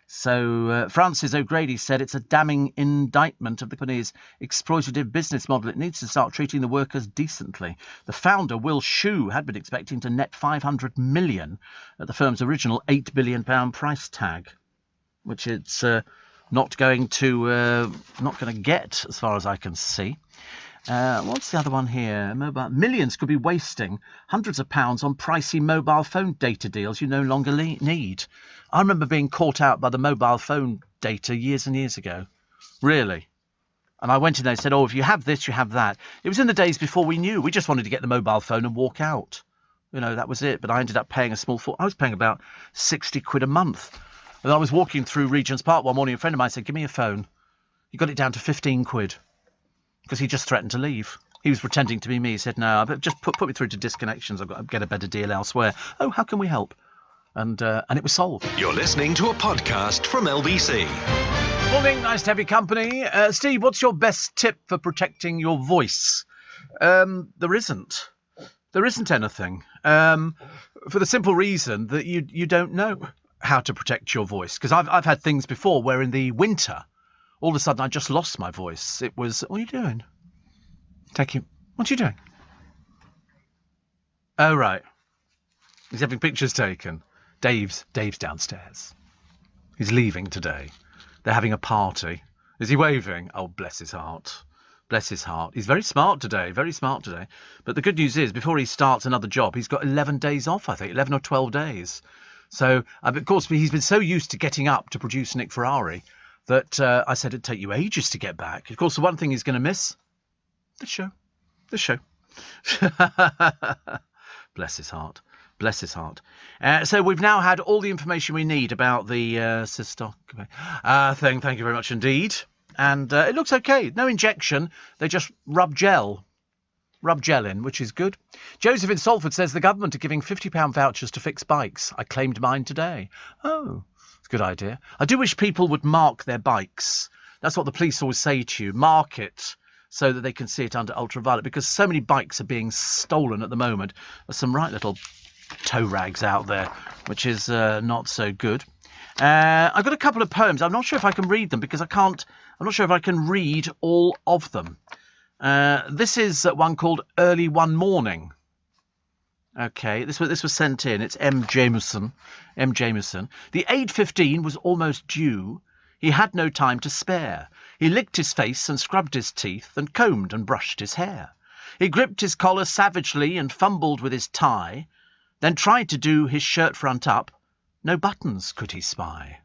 So Francis O'Grady said it's a damning indictment of the company's exploitative business model. It needs to start treating the workers decently. The founder, Will Shue, had been expecting to net $500 million at the firm's original £8 billion price tag, which it's not going to get, as far as I can see. What's the other one here? Millions could be wasting hundreds of pounds on pricey mobile phone data deals you no longer need. I remember being caught out by the mobile phone data years and years ago. Really. And I went in there and said, if you have this, you have that. It was in the days before we knew. We just wanted to get the mobile phone and walk out. That was it. But I ended up paying a small I was paying about £60 a month. And I was walking through Regent's Park one morning. A friend of mine said, give me a phone. He got it down to £15. Because he just threatened to leave. He was pretending to be me. He said, no, but just put me through to disconnections. I've got to get a better deal elsewhere. Oh, how can we help? And it was solved. You're listening to a podcast from LBC. Morning, nice to have your company. Steve, what's your best tip for protecting your voice? There isn't. There isn't anything. For the simple reason that you don't know how to protect your voice. Because I've had things before where in the winter, all of a sudden I just lost my voice. It was, what are you doing? What are you doing? Oh, right. He's having pictures taken. Dave's downstairs. He's leaving today. They're having a party. Is he waving? Oh, bless his heart. Bless his heart. He's very smart today. But the good news is, before he starts another job, he's got 11 days off, I think, 11 or 12 days. So, of course, he's been so used to getting up to produce Nick Ferrari that I said it'd take you ages to get back. Of course, the one thing he's going to miss, the show. Bless his heart. So we've now had all the information we need about the cystoscopy thing. Thank you very much indeed. And it looks okay. No injection. They just rub gel in, which is good. Joseph in Salford says the government are giving £50 vouchers to fix bikes. I claimed mine today. Oh, it's a good idea. I do wish people would mark their bikes. That's what the police always say to you. Mark it so that they can see it under ultraviolet, because so many bikes are being stolen at the moment. There's some right little toe rags out there, which is not so good. I've got a couple of poems. I'm not sure if I can read them because I'm not sure if I can read all of them. This is one called Early One Morning. Okay, this was sent in. It's M. Jameson. The 8:15 was almost due. He had no time to spare. He licked his face and scrubbed his teeth and combed and brushed his hair. He gripped his collar savagely and fumbled with his tie, then tried to do his shirt front up. No buttons could he spy.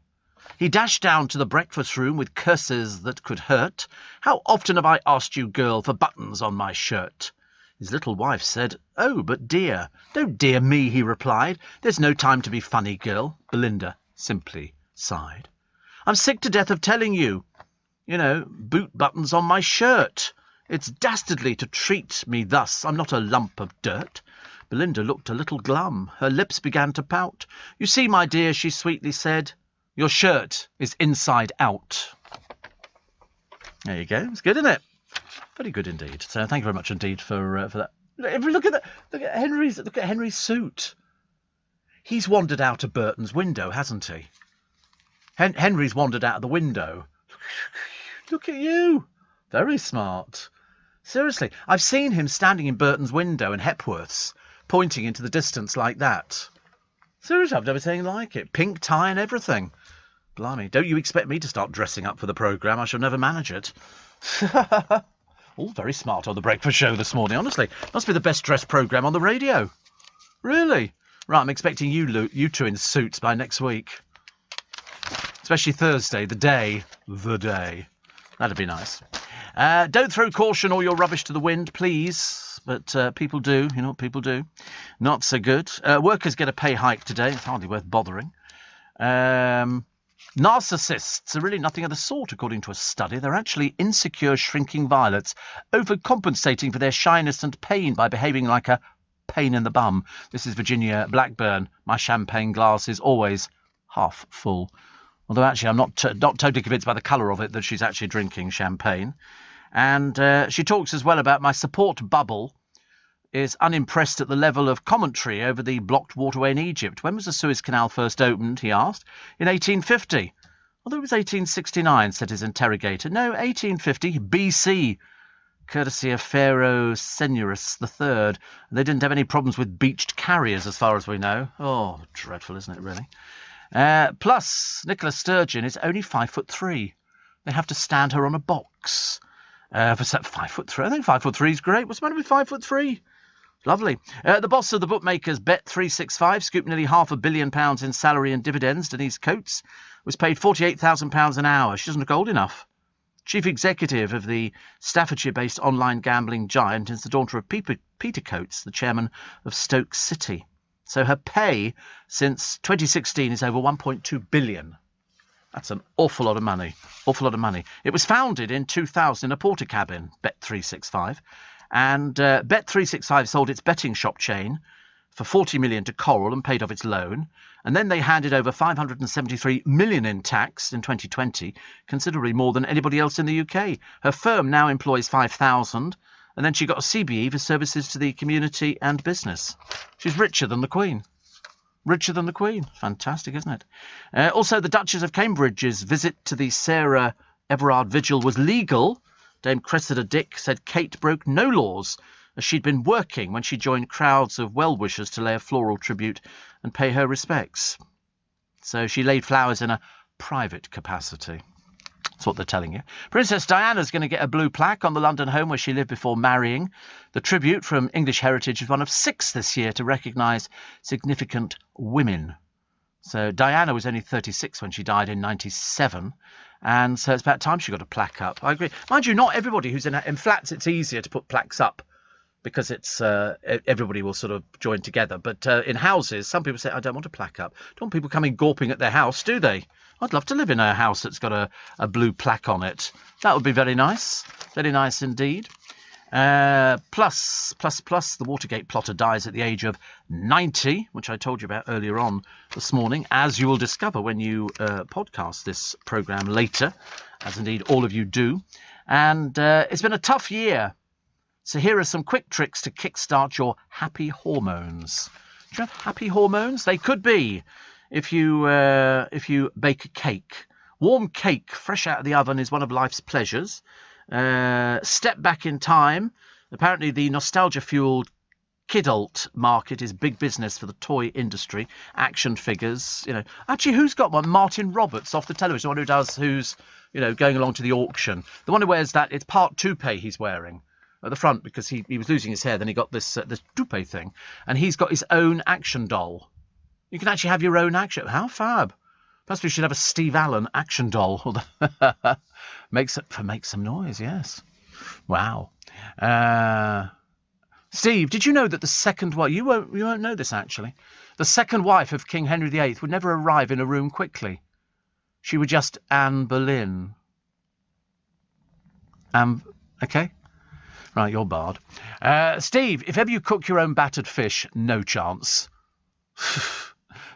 He dashed down to the breakfast room with curses that could hurt. How often have I asked you, girl, for buttons on my shirt? His little wife said, oh, but dear. Don't dear me, he replied. There's no time to be funny, girl. Belinda simply sighed. I'm sick to death of telling you. Boot buttons on my shirt. It's dastardly to treat me thus. I'm not a lump of dirt. Belinda looked a little glum. Her lips began to pout. You see, my dear, she sweetly said, your shirt is inside out. There you go. It's good, isn't it? Very good indeed. So thank you very much indeed for that. Look at Henry's suit. He's wandered out of Burton's window, hasn't he? Henry's wandered out of the window. Look at you. Very smart. Seriously, I've seen him standing in Burton's window and Hepworth's, pointing into the distance like that. Seriously, I've never seen anything like it. Pink tie and everything. Blimey, don't you expect me to start dressing up for the programme? I shall never manage it. All very smart on the breakfast show this morning, honestly. Must be the best dressed programme on the radio. Really? Right, I'm expecting you two in suits by next week. Especially Thursday, the day. That'd be nice. Don't throw caution or your rubbish to the wind, please. But people do. You know what people do? Not so good. Workers get a pay hike today. It's hardly worth bothering. Narcissists are really nothing of the sort, according to a study. They're actually insecure, shrinking violets, overcompensating for their shyness and pain by behaving like a pain in the bum. This is Virginia Blackburn. My champagne glass is always half full. Although actually I'm not totally convinced by the colour of it that she's actually drinking champagne. And she talks as well about my support bubble is unimpressed at the level of commentary over the blocked waterway in Egypt. When was the Suez Canal first opened, he asked. In 1850. Although it was 1869, said his interrogator. No, 1850, BC, courtesy of Pharaoh Senuris III. They didn't have any problems with beached carriers, as far as we know. Oh, dreadful, isn't it, really? Plus, Nicola Sturgeon is only 5'3". They have to stand her on a box. For 5'3", I think 5'3" is great. What's the matter with 5'3"? Lovely. The boss of the bookmakers Bet365 scooped nearly £500 million in salary and dividends. Denise Coates was paid £48,000 an hour. She doesn't look old enough. Chief executive of the Staffordshire-based online gambling giant is the daughter of Peter Coates, the chairman of Stoke City. So her pay since 2016 is over £1.2 billion. That's an awful lot of money. Awful lot of money. It was founded in 2000 in a porter cabin, Bet365. And Bet365 sold its betting shop chain for $40 million to Coral and paid off its loan. And then they handed over $573 million in tax in 2020, considerably more than anybody else in the UK. Her firm now employs 5,000, and then she got a CBE for services to the community and business. She's richer than the Queen. Richer than the Queen. Fantastic, isn't it? Also, the Duchess of Cambridge's visit to the Sarah Everard Vigil was legal. Dame Cressida Dick said Kate broke no laws as she'd been working when she joined crowds of well-wishers to lay a floral tribute and pay her respects. So she laid flowers in a private capacity. That's what they're telling you. Princess Diana's going to get a blue plaque on the London home where she lived before marrying. The tribute from English Heritage is one of 6 this year to recognise significant women. So Diana was only 36 when she died in 97. And so it's about time she got a plaque up. I agree. Mind you, not everybody who's in flats, it's easier to put plaques up because it's everybody will sort of join together. But in houses, some people say, I don't want a plaque up. Don't want people coming gawping at their house, do they? I'd love to live in a house that's got a blue plaque on it. That would be very nice. Very nice indeed. Plus, the Watergate plotter dies at the age of 90, which I told you about earlier on this morning, as you will discover when you podcast this programme later, as indeed all of you do. And it's been a tough year. So here are some quick tricks to kickstart your happy hormones. Do you have happy hormones? They could be if you bake a cake. Warm cake fresh out of the oven is one of life's pleasures. Step back in time. Apparently the nostalgia-fueled kidult market is big business for the toy industry. Action figures, you know. Actually, who's got one? Martin Roberts off the television, the one who's going along to the auction. The one who wears that, it's part toupee he's wearing at the front because he was losing his hair. Then he got this toupee thing, and he's got his own action doll. You can actually have your own action. How fab! Perhaps we should have a Steve Allen action doll. Make some noise, yes. Wow. Steve, did you know that the second wife... You won't know this, actually. The second wife of King Henry VIII would never arrive in a room quickly. She would just Anne Boleyn. Okay. Right, you're barred. Steve, if ever you cook your own battered fish, no chance.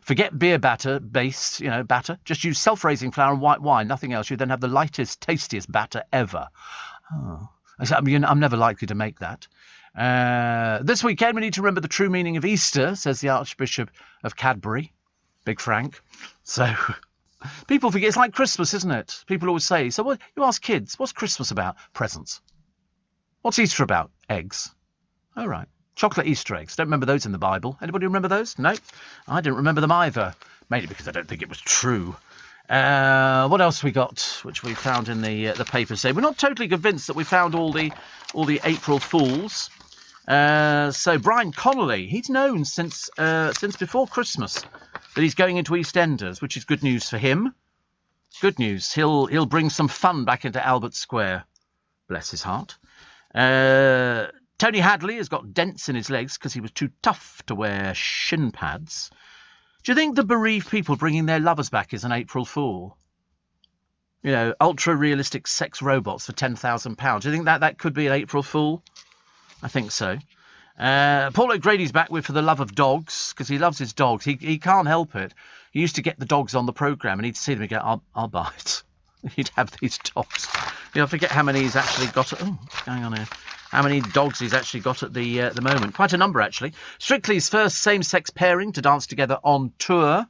Forget beer batter based, batter. Just use self-raising flour and white wine, nothing else. You then have the lightest, tastiest batter ever. Oh. I'm never likely to make that. This weekend we need to remember the true meaning of Easter, says the Archbishop of Cadbury, Big Frank. So people forget, it's like Christmas, isn't it? People always say, so what, you ask kids, what's Christmas about? Presents. What's Easter about? Eggs. All right. Chocolate Easter eggs. Don't remember those in the Bible. Anybody remember those? No, I didn't remember them either. Mainly because I don't think it was true. What else we got, which we found in the papers today? We're not totally convinced that we found all the April Fools. So Brian Connolly, he's known since before Christmas that he's going into EastEnders, which is good news for him. Good news. He'll bring some fun back into Albert Square. Bless his heart. Tony Hadley has got dents in his legs because he was too tough to wear shin pads. Do you think the bereaved people bringing their lovers back is an April Fool? Ultra-realistic sex robots for £10,000. Do you think that could be an April Fool? I think so. Paul O'Grady's back with For the Love of Dogs because he loves his dogs. He can't help it. He used to get the dogs on the programme and he'd see them and go, I'll buy it. He'd have these dogs. I forget how many he's actually got. Oh, what's going on here? How many dogs he's actually got at the moment. Quite a number, actually. Strictly's first same-sex pairing to dance together on tour,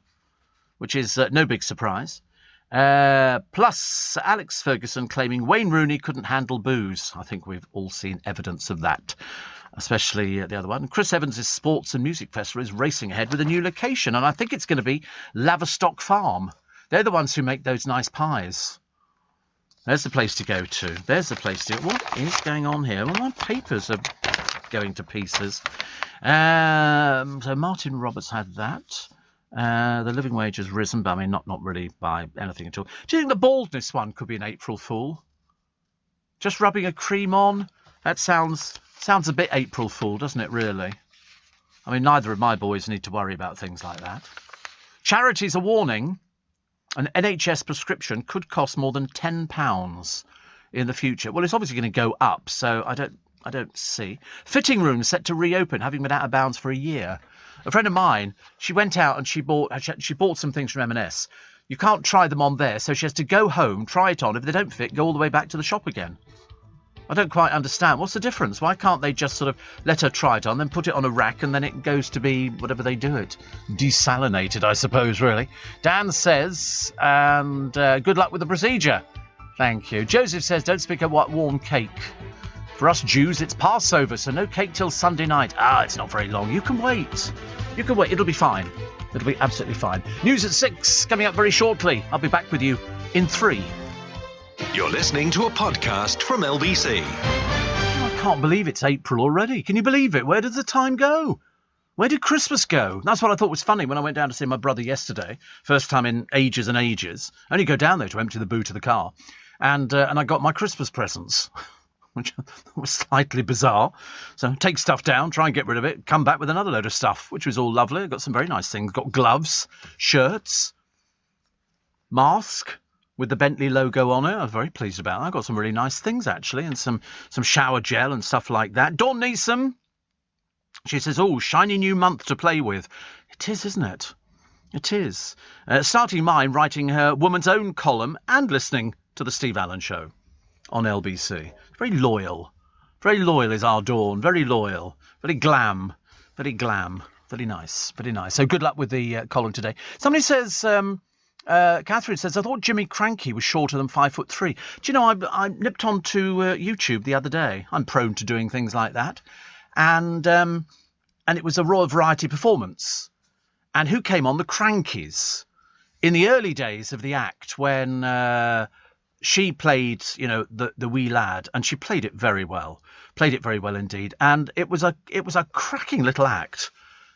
which is no big surprise. Plus, Alex Ferguson claiming Wayne Rooney couldn't handle booze. I think we've all seen evidence of that, especially the other one. Chris Evans' Sports and Music Festival is racing ahead with a new location, and I think it's going to be Laverstock Farm. They're the ones who make those nice pies. There's the place to go to. There's the place to... What is going on here? Well, my papers are going to pieces. So Martin Roberts had that. The living wage has risen, but I mean, not really by anything at all. Do you think the baldness one could be an April Fool? Just rubbing a cream on? That sounds a bit April Fool, doesn't it, really? I mean, neither of my boys need to worry about things like that. Charities are warning... An NHS prescription could cost more than £10 in the future. Well, it's obviously going to go up, so I don't see. Fitting rooms set to reopen, having been out of bounds for a year. A friend of mine, she went out and she bought some things from M&S. You can't try them on there, so she has to go home, try it on. If they don't fit, go all the way back to the shop again. I don't quite understand. What's the difference? Why can't they just sort of let her try it on, then put it on a rack, and then it goes to be whatever they do it? Desalinated, I suppose, really. Dan says, and good luck with the procedure. Thank you. Joseph says, don't speak of what warm cake. For us Jews, it's Passover, so no cake till Sunday night. It's not very long. You can wait. It'll be fine. It'll be absolutely fine. News at 6, coming up very shortly. I'll be back with you in 3. You're listening to a podcast from LBC. I can't believe it's April already. Can you believe it? Where did the time go? Where did Christmas go? That's what I thought was funny when I went down to see my brother yesterday. First time in ages and ages. I only go down there to empty the boot of the car. And I got my Christmas presents, which was slightly bizarre. So take stuff down, try and get rid of it, come back with another load of stuff, which was all lovely. I got some very nice things. Got gloves, shirts, mask with the Bentley logo on it. I was very pleased about that. I got some really nice things, actually, and some shower gel and stuff like that. Dawn Neeson, she says, shiny new month to play with. It is, isn't it? It is. Starting mine, writing her woman's own column and listening to the Steve Allen Show on LBC. Very loyal. Very loyal is our Dawn. Very loyal. Very glam. Very glam. Very nice. Very nice. So good luck with the column today. Somebody says... Catherine says, I thought Jimmy Cranky was shorter than 5'3". Do you know, I nipped onto YouTube the other day. I'm prone to doing things like that. And it was a Royal Variety performance. And who came on? The Crankies. In the early days of the act, when she played, the wee lad, and she played it very well. Played it very well indeed. And it was a cracking little act.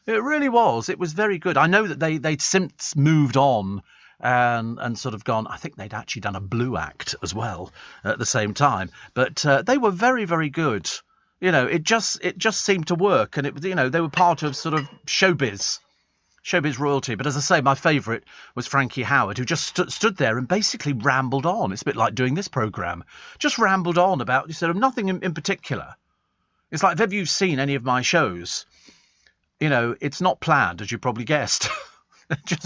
It really was. It was very good. I know that they'd since moved on and sort of gone. I think they'd actually done a Blue act as well at the same time. But they were very, very good. It just seemed to work, and they were part of sort of showbiz royalty. But as I say, my favourite was Frankie Howard, who just stood there and basically rambled on. It's a bit like doing this programme. Just rambled on about sort of nothing in particular. It's like, have you seen any of my shows? It's not planned, as you probably guessed.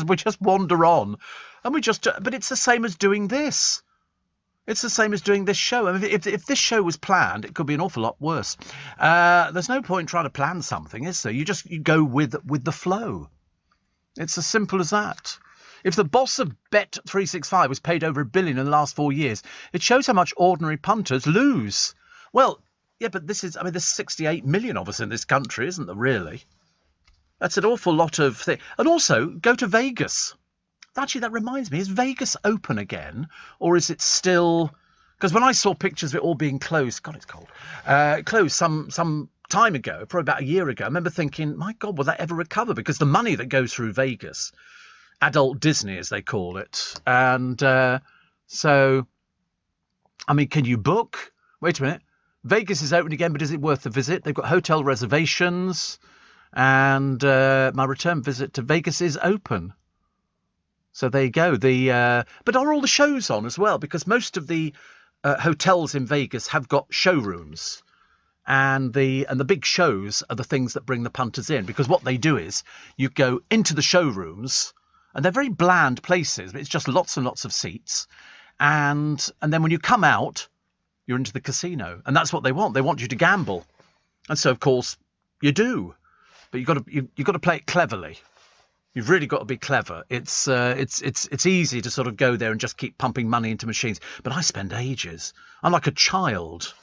We just wander on, and but it's the same as doing this. It's the same as doing this show. I mean, if this show was planned, it could be an awful lot worse. There's no point trying to plan something, is there? You go with the flow. It's as simple as that. If the boss of Bet365 was paid over $1 billion in the last 4 years, it shows how much ordinary punters lose. Well, yeah, but there's 68 million of us in this country, isn't there, really? That's an awful lot of things. And also, go to Vegas. Actually, that reminds me, is Vegas open again? Or is it still... Because when I saw pictures of it all being closed... God, it's cold. Closed some time ago, probably about a year ago, I remember thinking, my God, will that ever recover? Because the money that goes through Vegas, adult Disney, as they call it. And so, I mean, can you book? Wait a minute. Vegas is open again, but is it worth the visit? They've got hotel reservations. And my return visit to Vegas is open. So there you go. But are all the shows on as well? Because most of the hotels in Vegas have got showrooms, and the big shows are the things that bring the punters in. Because what they do is you go into the showrooms, and they're very bland places, but it's just lots and lots of seats. And then when you come out, you're into the casino, and that's what they want. They want you to gamble, and so of course you do. But you've got to play it cleverly. You've really got to be clever. It's easy to sort of go there and just keep pumping money into machines. But I spend ages. I'm like a child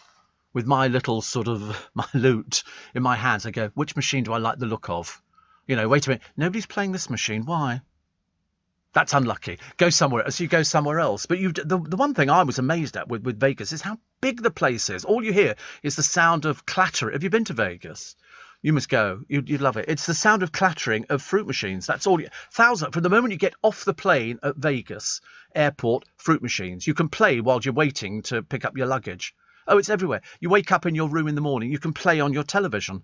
with my little sort of my loot in my hands. I go, which machine do I like the look of? Wait a minute. Nobody's playing this machine. Why? That's unlucky. Go somewhere else. You go somewhere else. But the one thing I was amazed at with Vegas is how big the place is. All you hear is the sound of clatter. Have you been to Vegas? You must go. You'd love it. It's the sound of clattering of fruit machines. That's all. From the moment you get off the plane at Vegas airport, fruit machines. You can play while you're waiting to pick up your luggage. Oh, it's everywhere. You wake up in your room in the morning. You can play on your television.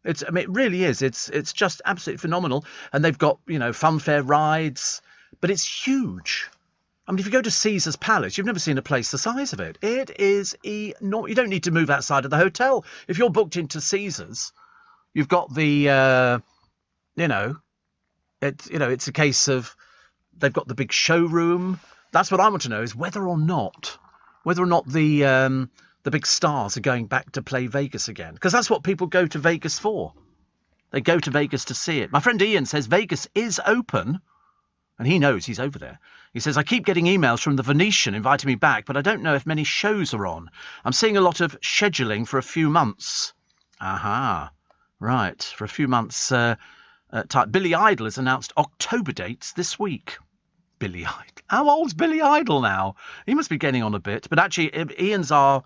It really is. It's just absolutely phenomenal. And they've got, funfair rides, but it's huge. I mean, if you go to Caesar's Palace, you've never seen a place the size of it. It is enormous. You don't need to move outside of the hotel. If you're booked into Caesar's, you've got the, it's a case of they've got the big showroom. That's what I want to know is whether or not the big stars are going back to play Vegas again. Because that's what people go to Vegas for. They go to Vegas to see it. My friend Ian says Vegas is open, and he knows he's over there. He says, I keep getting emails from the Venetian inviting me back, but I don't know if many shows are on. I'm seeing a lot of scheduling for a few months. Aha. Right, for a few months. Billy Idol has announced October dates this week. Billy Idol. How old's Billy Idol now? He must be getting on a bit. But actually, Ian's our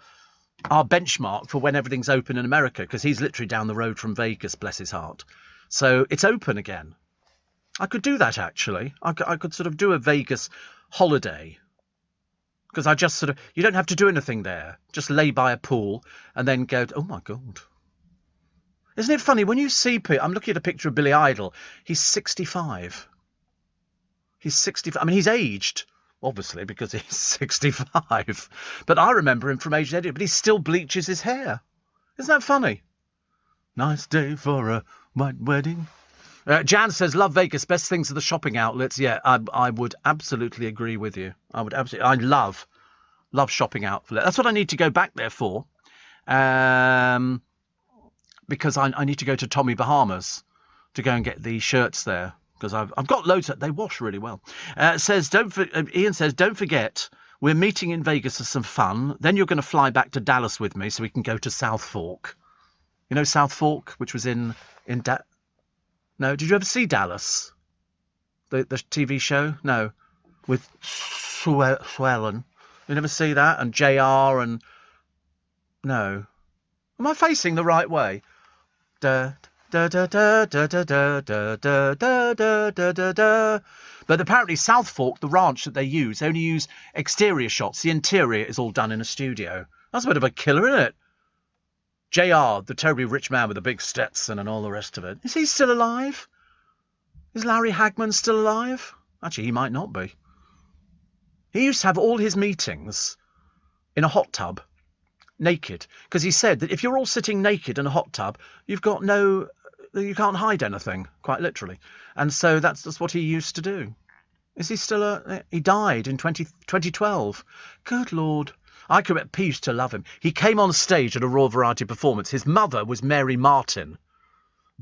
benchmark for when everything's open in America, because he's literally down the road from Vegas, bless his heart. So it's open again. I could do that, actually. I could sort of do a Vegas holiday. Because I just sort of... You don't have to do anything there. Just lay by a pool and then go... Oh, my God. Isn't it funny? When you see... I'm looking at a picture of Billy Idol. He's 65. He's 65. I mean, he's aged, obviously, because he's 65. But I remember him from Aged Eddie, but he still bleaches his hair. Isn't that funny? Nice day for a white wedding. Jan says, love Vegas, best things are the shopping outlets. Yeah, I would absolutely agree with you. I love shopping outlets. That's what I need to go back there for. Because I need to go to Tommy Bahama's to go and get the shirts there. Because I've got loads that they wash really well. Ian says, don't forget, we're meeting in Vegas for some fun. Then you're going to fly back to Dallas with me so we can go to South Fork. You know South Fork, which was in No, did you ever see Dallas? The TV show? No. With Swellen. You never see that? And JR and... No. Am I facing the right way? Da da da da da da da da da da da da da. But apparently South Fork, the ranch that they only use exterior shots. The interior is all done in a studio. That's a bit of a killer, isn't it? JR, the terribly rich man with the big Stetson and all the rest of it. Is he still alive? Is Larry Hagman still alive? Actually, he might not be. He used to have all his meetings in a hot tub, naked, because he said that if you're all sitting naked in a hot tub, you've got no you can't hide anything, quite literally. And so that's what he used to do. Is he still he died in 2012. Good Lord. P used to love him. He came on stage at a Royal Variety performance. His mother was Mary Martin.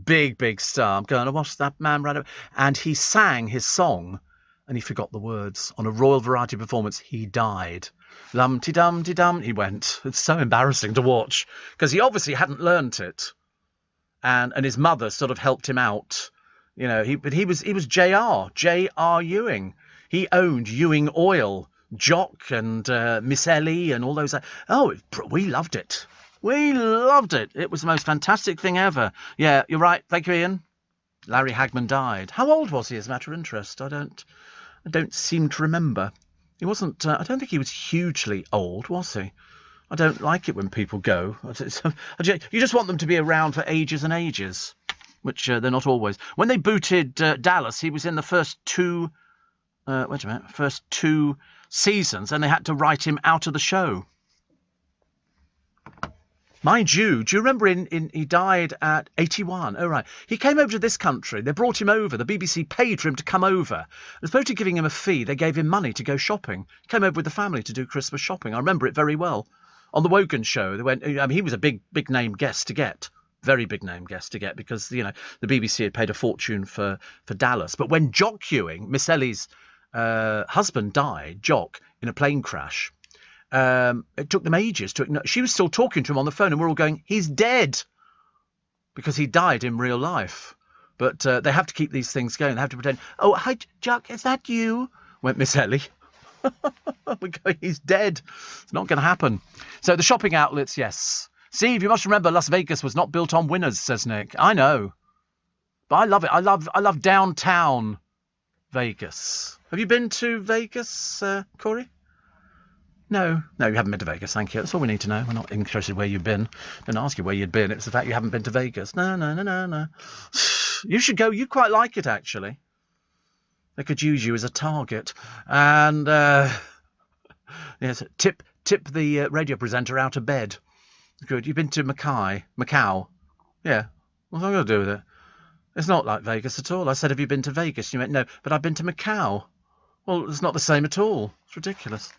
Big star. I'm going to watch that man right over. And he sang his song and he forgot the words. On a Royal Variety performance, he died. Lum-ti-dum-ti-dum, he went. It's so embarrassing to watch because he obviously hadn't learnt it. And his mother sort of helped him out. You know, he was J.R. Ewing. He owned Ewing Oil, Jock and Miss Ellie and all those. We loved it. We loved it. It was the most fantastic thing ever. Yeah, you're right. Thank you, Ian. Larry Hagman died. How old was he, as a matter of interest? I don't seem to remember. He wasn't. I don't think he was hugely old, was he? I don't like it when people go. You just want them to be around for ages and ages, which they're not always. When they booted Dallas, he was in the first two. First two seasons, and they had to write him out of the show. Mind you, do you remember he died at 81? Oh, right. He came over to this country. They brought him over. The BBC paid for him to come over. As opposed to giving him a fee, they gave him money to go shopping. He came over with the family to do Christmas shopping. I remember it very well. On the Wogan show, they went. He was a big name guest to get. Very big name guest to get because, the BBC had paid a fortune for Dallas. But when Jock Ewing, Miss Ellie's husband, died, Jock, in a plane crash, it took them ages to. She was still talking to him on the phone, and we're all going, "He's dead," because he died in real life. But they have to keep these things going. They have to pretend. "Oh, hi, Jock, is that you?" went Miss Ellie. We're going, "He's dead." It's not going to happen. So the shopping outlets, yes. Steve, you must remember Las Vegas was not built on winners, says Nick. I know, but I love it. I love downtown Vegas. Have you been to Vegas, Corey? No, you haven't been to Vegas, thank you. That's all we need to know. We're not interested where you've been. Didn't ask you where you'd been. It's the fact you haven't been to Vegas. No. You should go. You quite like it, actually. They could use you as a target. And, yes, tip the radio presenter out of bed. Good. You've been to Macau. Yeah. What's that got to do with it? It's not like Vegas at all. I said, have you been to Vegas? You went, no, but I've been to Macau. Well, it's not the same at all. It's ridiculous.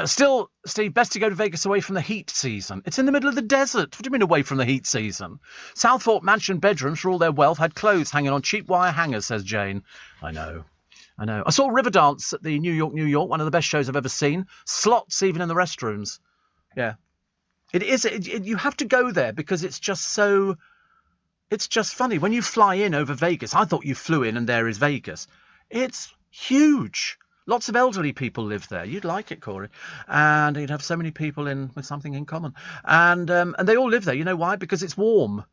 Still, Steve, best to go to Vegas away from the heat season. It's in the middle of the desert. What do you mean away from the heat season? Southport mansion bedrooms, for all their wealth, had clothes hanging on cheap wire hangers, says Jane. I know. I saw Riverdance at the New York, one of the best shows I've ever seen. Slots even in the restrooms. Yeah. It is. You have to go there because it's just so... It's just funny. When you fly in over Vegas, I thought you flew in and there is Vegas. It's huge. Lots of elderly people live there. You'd like it, Corey. And you'd have so many people with something in common. And they all live there. You know why? Because it's warm.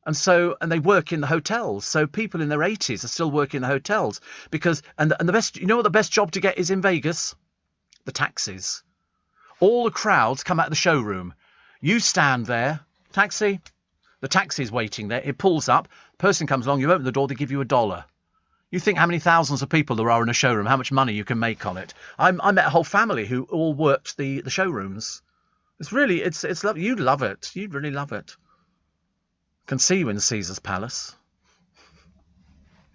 And they work in the hotels. So people in their 80s are still working in the hotels. And the best, you know what the best job to get is in Vegas? The taxis. All the crowds come out of the showroom. You stand there. Taxi. The taxi's waiting there. It pulls up. Person comes along. You open the door. They give you $1. You think how many thousands of people there are in a showroom, how much money you can make on it. I met a whole family who all worked the showrooms. It's really, it's lovely. You'd love it. You'd really love it. Can see you in Caesar's Palace.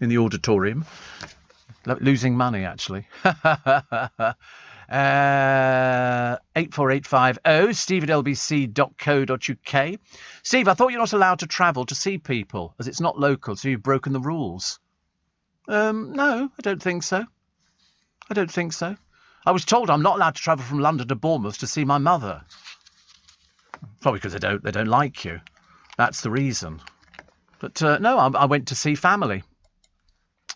In the auditorium. Losing money, actually. 84850 steve@lbc.co.uk. Steve, I thought you're not allowed to travel to see people, as it's not local, so you've broken the rules. No, I don't think so. I was told I'm not allowed to travel from London to Bournemouth to see my mother. Probably because they don't like you. That's the reason. But no, I went to see family.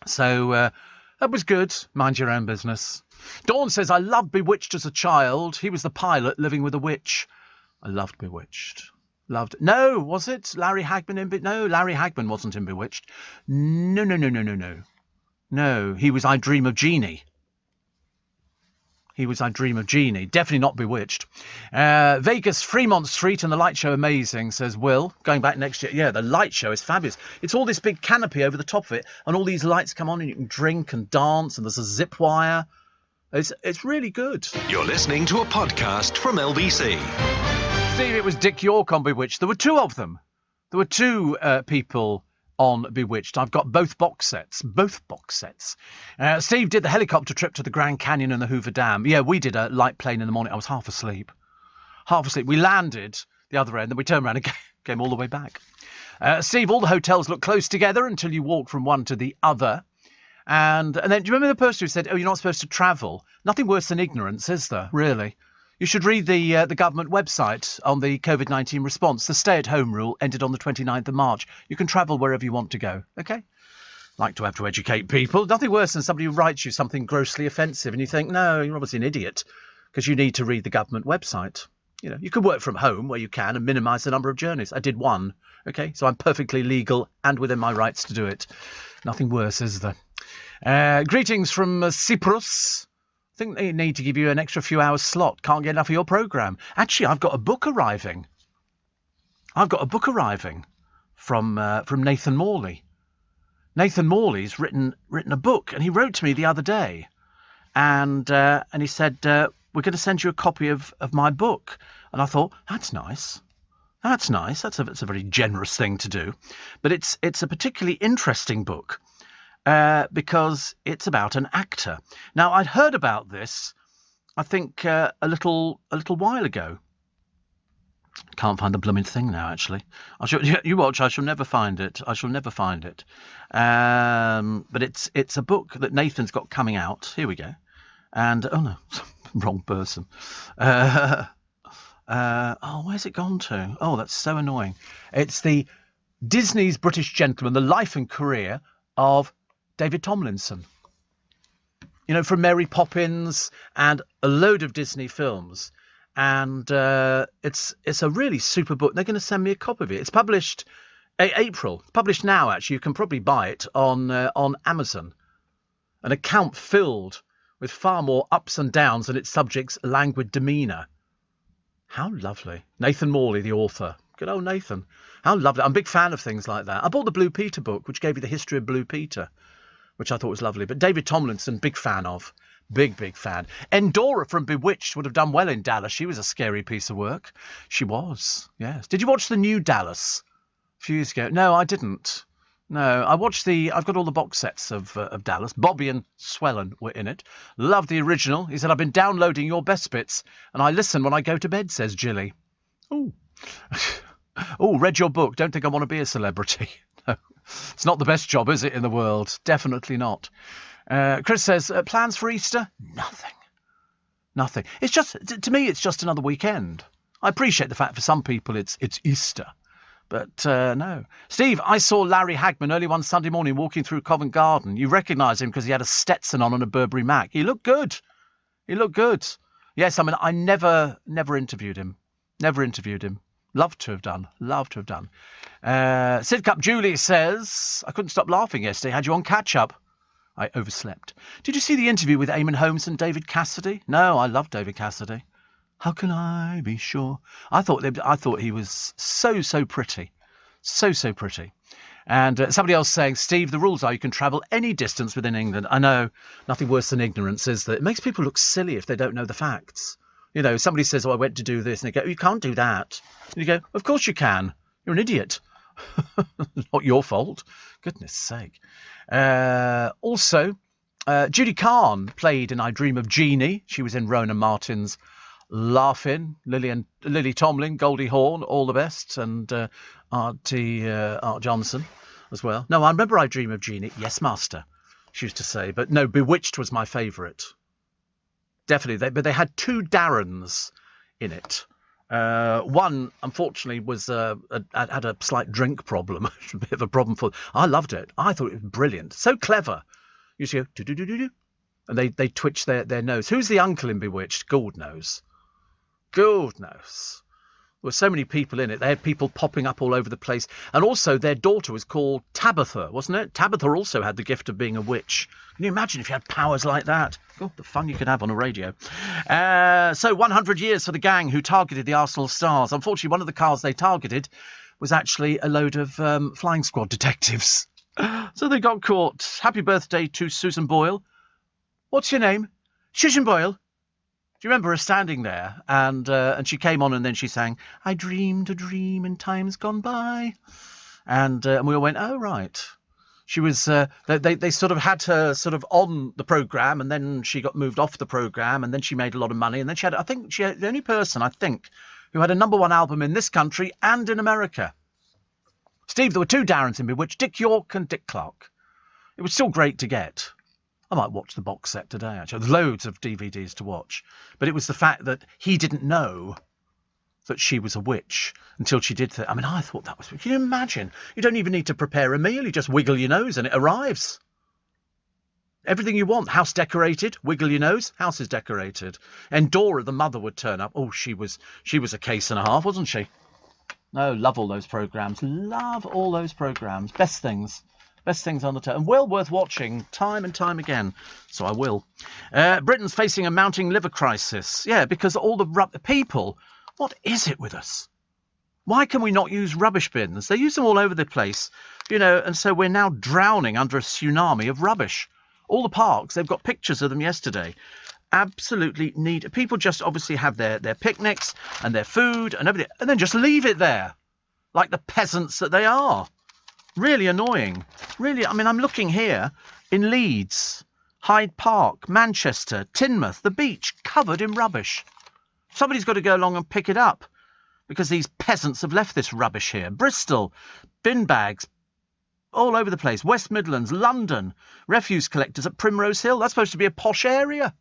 So that was good. Mind your own business. Dawn says, I loved Bewitched as a child. He was the pilot living with a witch. I loved Bewitched. Loved it. No, was it Larry Hagman in No, Larry Hagman wasn't in Bewitched. No. No, he was I Dream of Jeannie. Definitely not Bewitched. Vegas, Fremont Street and the light show amazing, says Will. Going back next year. Yeah, the light show is fabulous. It's all this big canopy over the top of it, and all these lights come on, and you can drink and dance, and there's a zip wire. It's really good. You're listening to a podcast from LBC. Steve, it was Dick York on Bewitched. There were two of them. There were two people on Bewitched. I've got both box sets. Steve did the helicopter trip to the Grand Canyon and the Hoover Dam. Yeah, we did a light plane in the morning. I was half asleep. We landed the other end, then we turned around and came all the way back. Steve, all the hotels look close together until you walk from one to the other. And then, do you remember the person who said, oh, you're not supposed to travel? Nothing worse than ignorance, is there, really? You should read the government website on the COVID-19 response. The stay-at-home rule ended on the 29th of March. You can travel wherever you want to go, OK? Like to have to educate people. Nothing worse than somebody who writes you something grossly offensive and you think, no, you're obviously an idiot because you need to read the government website. You know, you can work from home where you can and minimise the number of journeys. I did one, OK? So I'm perfectly legal and within my rights to do it. Nothing worse, is there? Greetings from Cyprus. I think they need to give you an extra few hours slot. Can't get enough of your programme. Actually, I've got a book arriving. From Nathan Morley. Nathan Morley's written a book, and he wrote to me the other day, and he said, we're going to send you a copy of my book. And I thought, that's nice. That's a very generous thing to do. But it's a particularly interesting book. Because it's about an actor. Now, I'd heard about this, I think, a little while ago. Can't find the blooming thing now, actually. You watch, I shall never find it. But it's a book that Nathan's got coming out. Here we go. And, oh no, wrong person. Where's it gone to? Oh, that's so annoying. It's the Disney's British Gentleman, the life and career of David Tomlinson, you know, from Mary Poppins and a load of Disney films. And it's a really super book. They're going to send me a copy of it. It's published April. It's published now, actually. You can probably buy it on Amazon. An account filled with far more ups and downs than its subject's languid demeanour. How lovely. Nathan Morley, the author. Good old Nathan. How lovely. I'm a big fan of things like that. I bought the Blue Peter book, which gave you the history of Blue Peter, which I thought was lovely. But David Tomlinson, big fan of. Big fan. Endora from Bewitched would have done well in Dallas. She was a scary piece of work. She was, yes. Did you watch the new Dallas a few years ago? No, I didn't. No, I've got all the box sets of Dallas. Bobby and Swellen were in it. Loved the original. He said, I've been downloading your best bits and I listen when I go to bed, says Jilly. Oh, read your book. Don't think I want to be a celebrity. No. It's not the best job, is it, in the world? Definitely not. Chris says, plans for Easter? Nothing. It's just, to me, it's just another weekend. I appreciate the fact for some people it's Easter. But no. Steve, I saw Larry Hagman early one Sunday morning walking through Covent Garden. You recognise him because he had a Stetson on and a Burberry Mac. He looked good. Yes, I mean, I never interviewed him. Love to have done. Sidcup Julie says, I couldn't stop laughing yesterday. Had you on catch-up? I overslept. Did you see the interview with Eamon Holmes and David Cassidy? No, I love David Cassidy. How can I be sure? I thought he was so pretty. So pretty. And somebody else saying, Steve, the rules are you can travel any distance within England. I know, nothing worse than ignorance is that it makes people look silly if they don't know the facts. You know, somebody says, I went to do this, and they go, you can't do that. And you go, of course you can. You're an idiot. Not your fault. Goodness sake. Also, Judy Kahn played in I Dream of Jeannie. She was in Rona Martin's Laugh-In. Lily Tomlin, Goldie Hawn, all the best. And Art Johnson as well. No, I remember I Dream of Jeannie. Yes, master, she used to say. But no, Bewitched was my favourite. Definitely. But they had two Darrens in it. One, unfortunately, had a slight drink problem. A bit of a problem for. I loved it. I thought it was brilliant. So clever. You used to go do-do-do-do-do, and they twitch their nose. Who's the uncle in Bewitched? Gould knows. There were so many people in it. They had people popping up all over the place. And also their daughter was called Tabitha, wasn't it? Tabitha also had the gift of being a witch. Can you imagine if you had powers like that? God, the fun you could have on a radio. So 100 years for the gang who targeted the Arsenal stars. Unfortunately, one of the cars they targeted was actually a load of flying squad detectives. So they got caught. Happy birthday to Susan Boyle. What's your name? Susan Boyle. Do you remember her standing there and she came on and then she sang, "I dreamed a dream in times gone by," and we all went, "Oh right." She was they sort of had her sort of on the programme, and then she got moved off the programme, and then she made a lot of money, and then she had the only person I think who had a #1 album in this country and in America. Steve, there were 2 Darrens in Bewitched, Dick York and Dick Clark. It was still great to get. I might watch the box set today, actually. There's loads of DVDs to watch. But it was the fact that he didn't know that she was a witch until she did that. I mean, I thought that was... Can you imagine? You don't even need to prepare a meal. You just wiggle your nose and it arrives. Everything you want. House decorated. Wiggle your nose. House is decorated. And Dora, the mother, would turn up. Oh, she was a case and a half, wasn't she? No, love all those programmes. Love all those programmes. Best things. Best things on the telly. And well worth watching time and time again. So I will. Britain's facing a mounting liver crisis. Yeah, because all the people... What is it with us? Why can we not use rubbish bins? They use them all over the place, and so we're now drowning under a tsunami of rubbish. All the parks, they've got pictures of them yesterday. Absolutely need. People just obviously have their picnics and their food and everything, and then just leave it there, like the peasants that they are. Really annoying. Really, I mean, I'm looking here in Leeds, Hyde Park, Manchester, Teignmouth, the beach, covered in rubbish. Somebody's got to go along and pick it up because these peasants have left this rubbish here. Bristol, bin bags, all over the place. West Midlands, London, refuse collectors at Primrose Hill. That's supposed to be a posh area.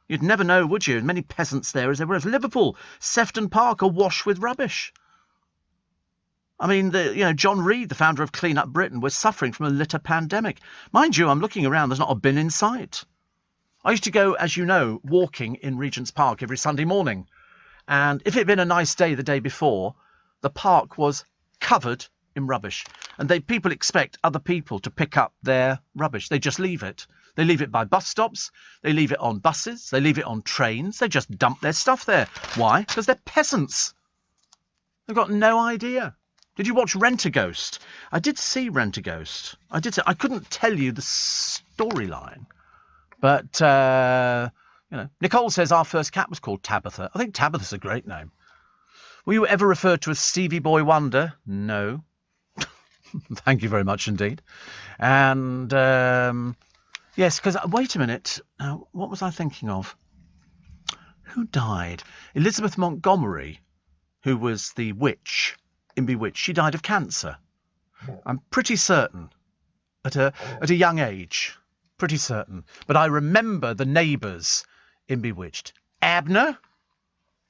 You'd never know, would you? Many peasants there as there were. Liverpool, Sefton Park, awash with rubbish. I mean, John Reed, the founder of Clean Up Britain, was suffering from a litter pandemic. Mind you, I'm looking around, there's not a bin in sight. I used to go, as you know, walking in Regent's Park every Sunday morning. And if it had been a nice day the day before, the park was covered in rubbish. And people expect other people to pick up their rubbish. They just leave it. They leave it by bus stops. They leave it on buses. They leave it on trains. They just dump their stuff there. Why? Because they're peasants. They've got no idea. Did you watch Rent-A-Ghost? I did see Rent-A-Ghost. I couldn't tell you the storyline. But... Nicole says our first cat was called Tabitha. I think Tabitha's a great name. Were you ever referred to as Stevie Boy Wonder? No. Thank you very much indeed. And, yes, because, wait a minute. What was I thinking of? Who died? Elizabeth Montgomery, who was the witch in Bewitched. She died of cancer. I'm pretty certain. At a young age. Pretty certain. But I remember the neighbours in Bewitched. Abner?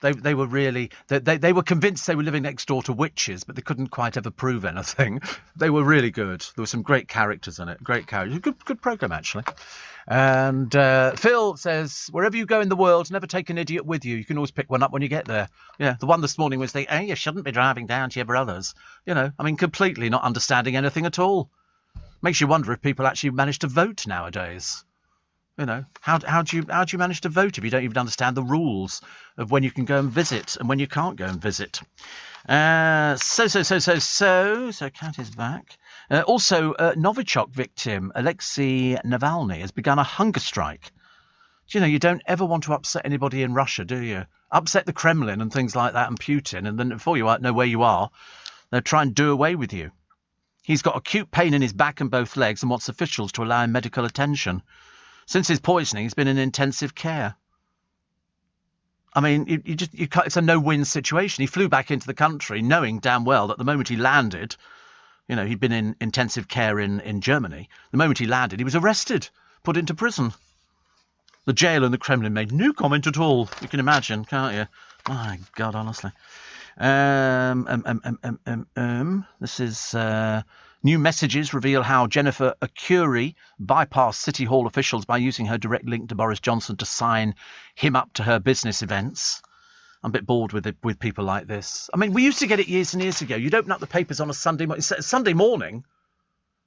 They were really... They were convinced they were living next door to witches, but they couldn't quite ever prove anything. They were really good. There were some great characters in it. Great characters. Good programme, actually. And Phil says, wherever you go in the world, never take an idiot with you. You can always pick one up when you get there. Yeah, the one this morning was you shouldn't be driving down to your brother's. Completely not understanding anything at all. Makes you wonder if people actually manage to vote nowadays. How do you manage to vote if you don't even understand the rules of when you can go and visit and when you can't go and visit? So Cat is back. Also, Novichok victim Alexei Navalny has begun a hunger strike. Do you don't ever want to upset anybody in Russia, do you? Upset the Kremlin and things like that and Putin, and then before you know where you are, they'll try and do away with you. He's got acute pain in his back and both legs and wants officials to allow him medical attention. Since his poisoning, he's been in intensive care. I mean, it's a no-win situation. He flew back into the country knowing damn well that the moment he landed, he'd been in intensive care in Germany. The moment he landed, he was arrested, put into prison. The jail and the Kremlin made no comment at all. You can imagine, can't you? My God, honestly. This is new messages reveal how Jennifer Arcuri bypassed City Hall officials by using her direct link to Boris Johnson to sign him up to her business events. I'm a bit bored with people like this. I mean, we used to get it years and years ago. You'd open up the papers on a Sunday morning. Sunday morning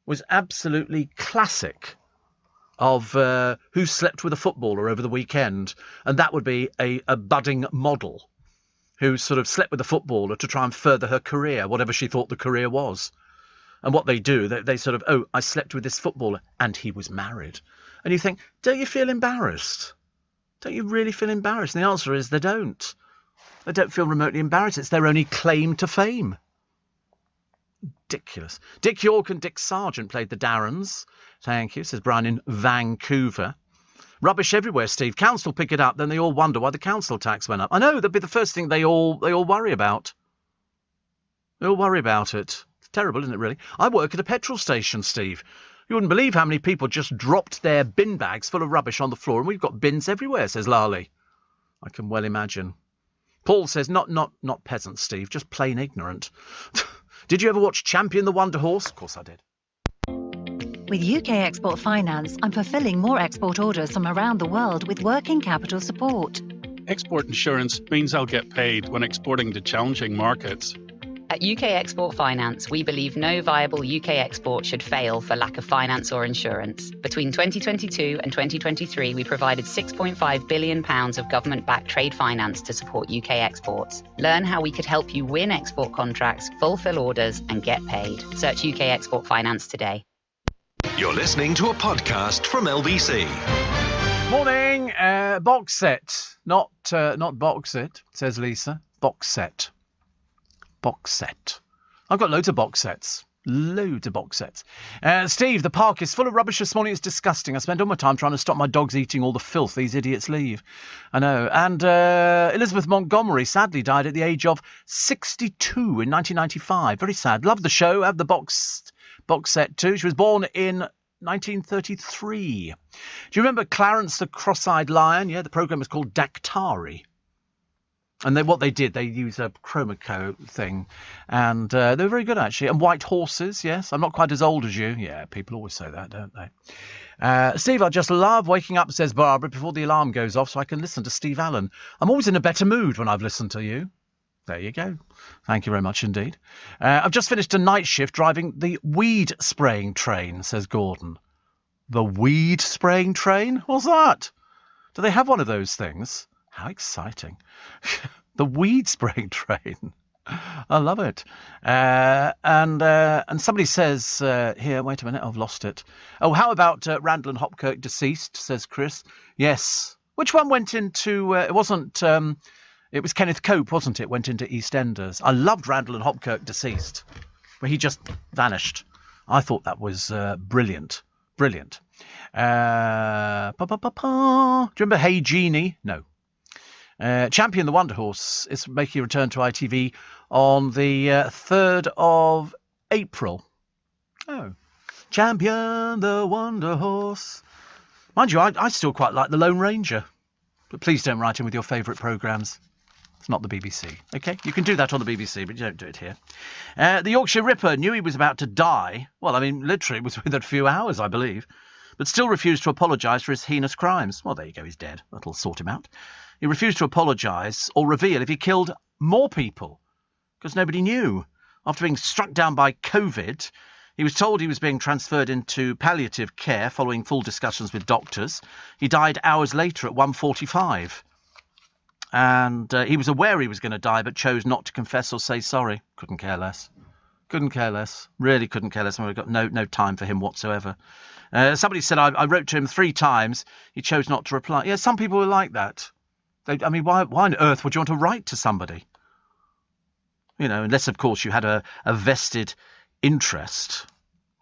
was absolutely classic of who slept with a footballer over the weekend, and that would be a budding model who sort of slept with a footballer to try and further her career, whatever she thought the career was. And what they do, they sort of, I slept with this footballer and he was married. And you think, don't you feel embarrassed? Don't you really feel embarrassed? And the answer is they don't. They don't feel remotely embarrassed. It's their only claim to fame. Ridiculous. Dick York and Dick Sargent played the Darrens. Thank you, says Brian in Vancouver. Rubbish everywhere, Steve. Council pick it up, then they all wonder why the council tax went up. I know, that'd be the first thing they all worry about. They all worry about it. It's terrible, isn't it, really? I work at a petrol station, Steve. You wouldn't believe how many people just dropped their bin bags full of rubbish on the floor, and we've got bins everywhere, says Lali. I can well imagine. Paul says, not peasant, Steve, just plain ignorant. Did you ever watch Champion the Wonder Horse? Of course I did. With UK Export Finance, I'm fulfilling more export orders from around the world with working capital support. Export insurance means I'll get paid when exporting to challenging markets. At UK Export Finance, we believe no viable UK export should fail for lack of finance or insurance. Between 2022 and 2023, we provided £6.5 billion of government-backed trade finance to support UK exports. Learn how we could help you win export contracts, fulfill orders, and get paid. Search UK Export Finance today. You're listening to a podcast from LBC. Morning, box set. Not box it, says Lisa. Box set. Box set. I've got loads of box sets. Loads of box sets. Steve, the park is full of rubbish this morning. It's disgusting. I spend all my time trying to stop my dogs eating all the filth these idiots leave. I know. And Elizabeth Montgomery sadly died at the age of 62 in 1995. Very sad. Loved the show. Had the box set too. She was born in 1933. Do you remember Clarence the Cross-Eyed Lion? Yeah, the programme was called Daktari. And what they did, they used a chroma key thing. And they were very good, actually. And White Horses, yes. I'm not quite as old as you. Yeah, people always say that, don't they? Steve, I just love waking up, says Barbara, before the alarm goes off so I can listen to Steve Allen. I'm always in a better mood when I've listened to you. There you go. Thank you very much indeed. I've just finished a night shift driving the weed spraying train, says Gordon. The weed spraying train? What's that? Do they have one of those things? How exciting. The weed spraying train. I love it. And somebody says here, wait a minute, I've lost it. Oh, how about Randall and Hopkirk deceased, says Chris. Yes. Which one went into, it wasn't, it was Kenneth Cope, wasn't it? Went into EastEnders. I loved Randall and Hopkirk deceased, where he just vanished. I thought that was brilliant. Brilliant. Do you remember Hey Genie? No. Champion the Wonder Horse is making a return to ITV on the 3rd of April. Oh. Champion the Wonder Horse. Mind you, I still quite like The Lone Ranger. But please don't write in with your favourite programmes. It's not the BBC. OK? You can do that on the BBC, but you don't do it here. The Yorkshire Ripper knew he was about to die. Well, I mean, literally, it was within a few hours, I believe. But still refused to apologise for his heinous crimes. Well, there you go, he's dead. That'll sort him out. He refused to apologise or reveal if he killed more people, because nobody knew. After being struck down by COVID, he was told he was being transferred into palliative care following full discussions with doctors. He died hours later at 1:45. And he was aware he was going to die, but chose not to confess or say sorry. Couldn't care less. Couldn't care less. Really couldn't care less. I've got no time for him whatsoever. Somebody said I wrote to him 3 times. He chose not to reply. Yeah, some people are like that. I mean, why on earth would you want to write to somebody? You know, unless, of course, you had a vested interest.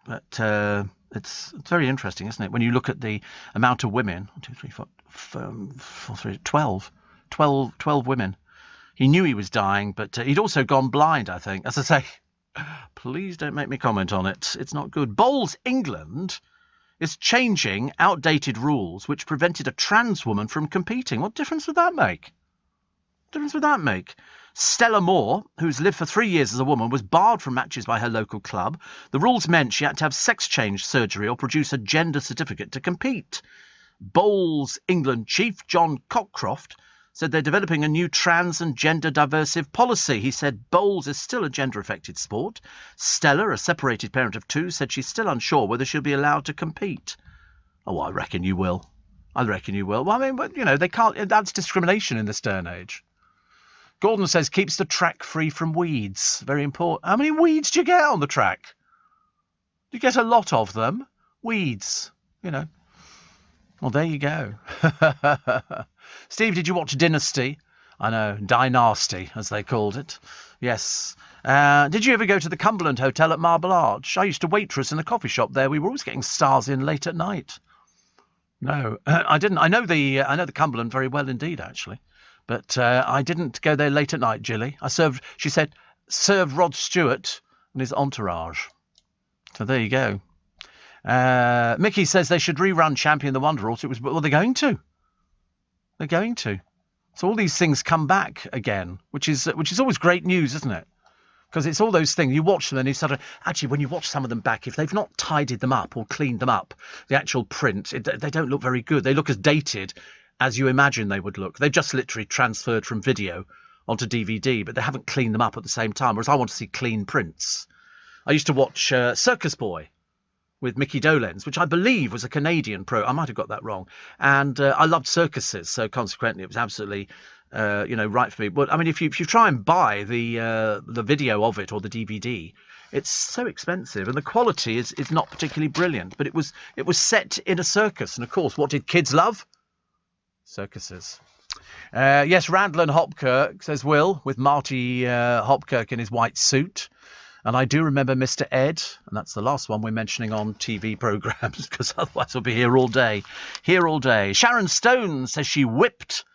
But it's very interesting, isn't it? When you look at the amount of women, 1, 2, 3, 4, 3, 12 women. He knew he was dying, but he'd also gone blind, I think. As I say, please don't make me comment on it. It's not good. Bowls England is changing outdated rules which prevented a trans woman from competing. What difference would that make? Stella Moore, who's lived for 3 years as a woman, was barred from matches by her local club. The rules meant she had to have sex change surgery or produce a gender certificate to compete. Bowls England chief John Cockcroft said they're developing a new trans and gender diversive policy. He said bowls is still a gender-affected sport. Stella, a separated parent of 2, said she's still unsure whether she'll be allowed to compete. Oh, I reckon you will. Well, I mean, but, you know, they can't. That's discrimination in this day and age. Gordon says keeps the track free from weeds. Very important. How many weeds do you get on the track? Do you get a lot of them? Weeds, you know. Well, there you go. Steve, did you watch Dynasty? I know, Dynasty, as they called it. Yes. Did you ever go to the Cumberland Hotel at Marble Arch? I used to waitress in a coffee shop there. We were always getting stars in late at night. No, I didn't. I know the Cumberland very well indeed, actually. But I didn't go there late at night, Jilly. She said, served Rod Stewart and his entourage. So there you go. Mickey says they should rerun Champion the Wonder Horse. Well, they're going to. They're going to. So all these things come back again, which is always great news, isn't it? Because it's all those things. You watch them and you sort of... Actually, when you watch some of them back, if they've not tidied them up or cleaned them up, the actual print, they don't look very good. They look as dated as you imagine they would look. They've just literally transferred from video onto DVD, but they haven't cleaned them up at the same time, whereas I want to see clean prints. I used to watch Circus Boy with Mickey Dolenz, which I believe was a Canadian pro. I might have got that wrong. And I loved circuses, so consequently it was absolutely... right for me. But I mean, if you try and buy the video of it or the DVD, it's so expensive, and the quality is not particularly brilliant. But it was set in a circus, and of course, what did kids love? Circuses. Yes, Randall and Hopkirk, says Will, with Marty Hopkirk in his white suit. And I do remember Mr. Ed, and that's the last one we're mentioning on TV programmes, because otherwise we'll be here all day. Sharon Stone says she whipped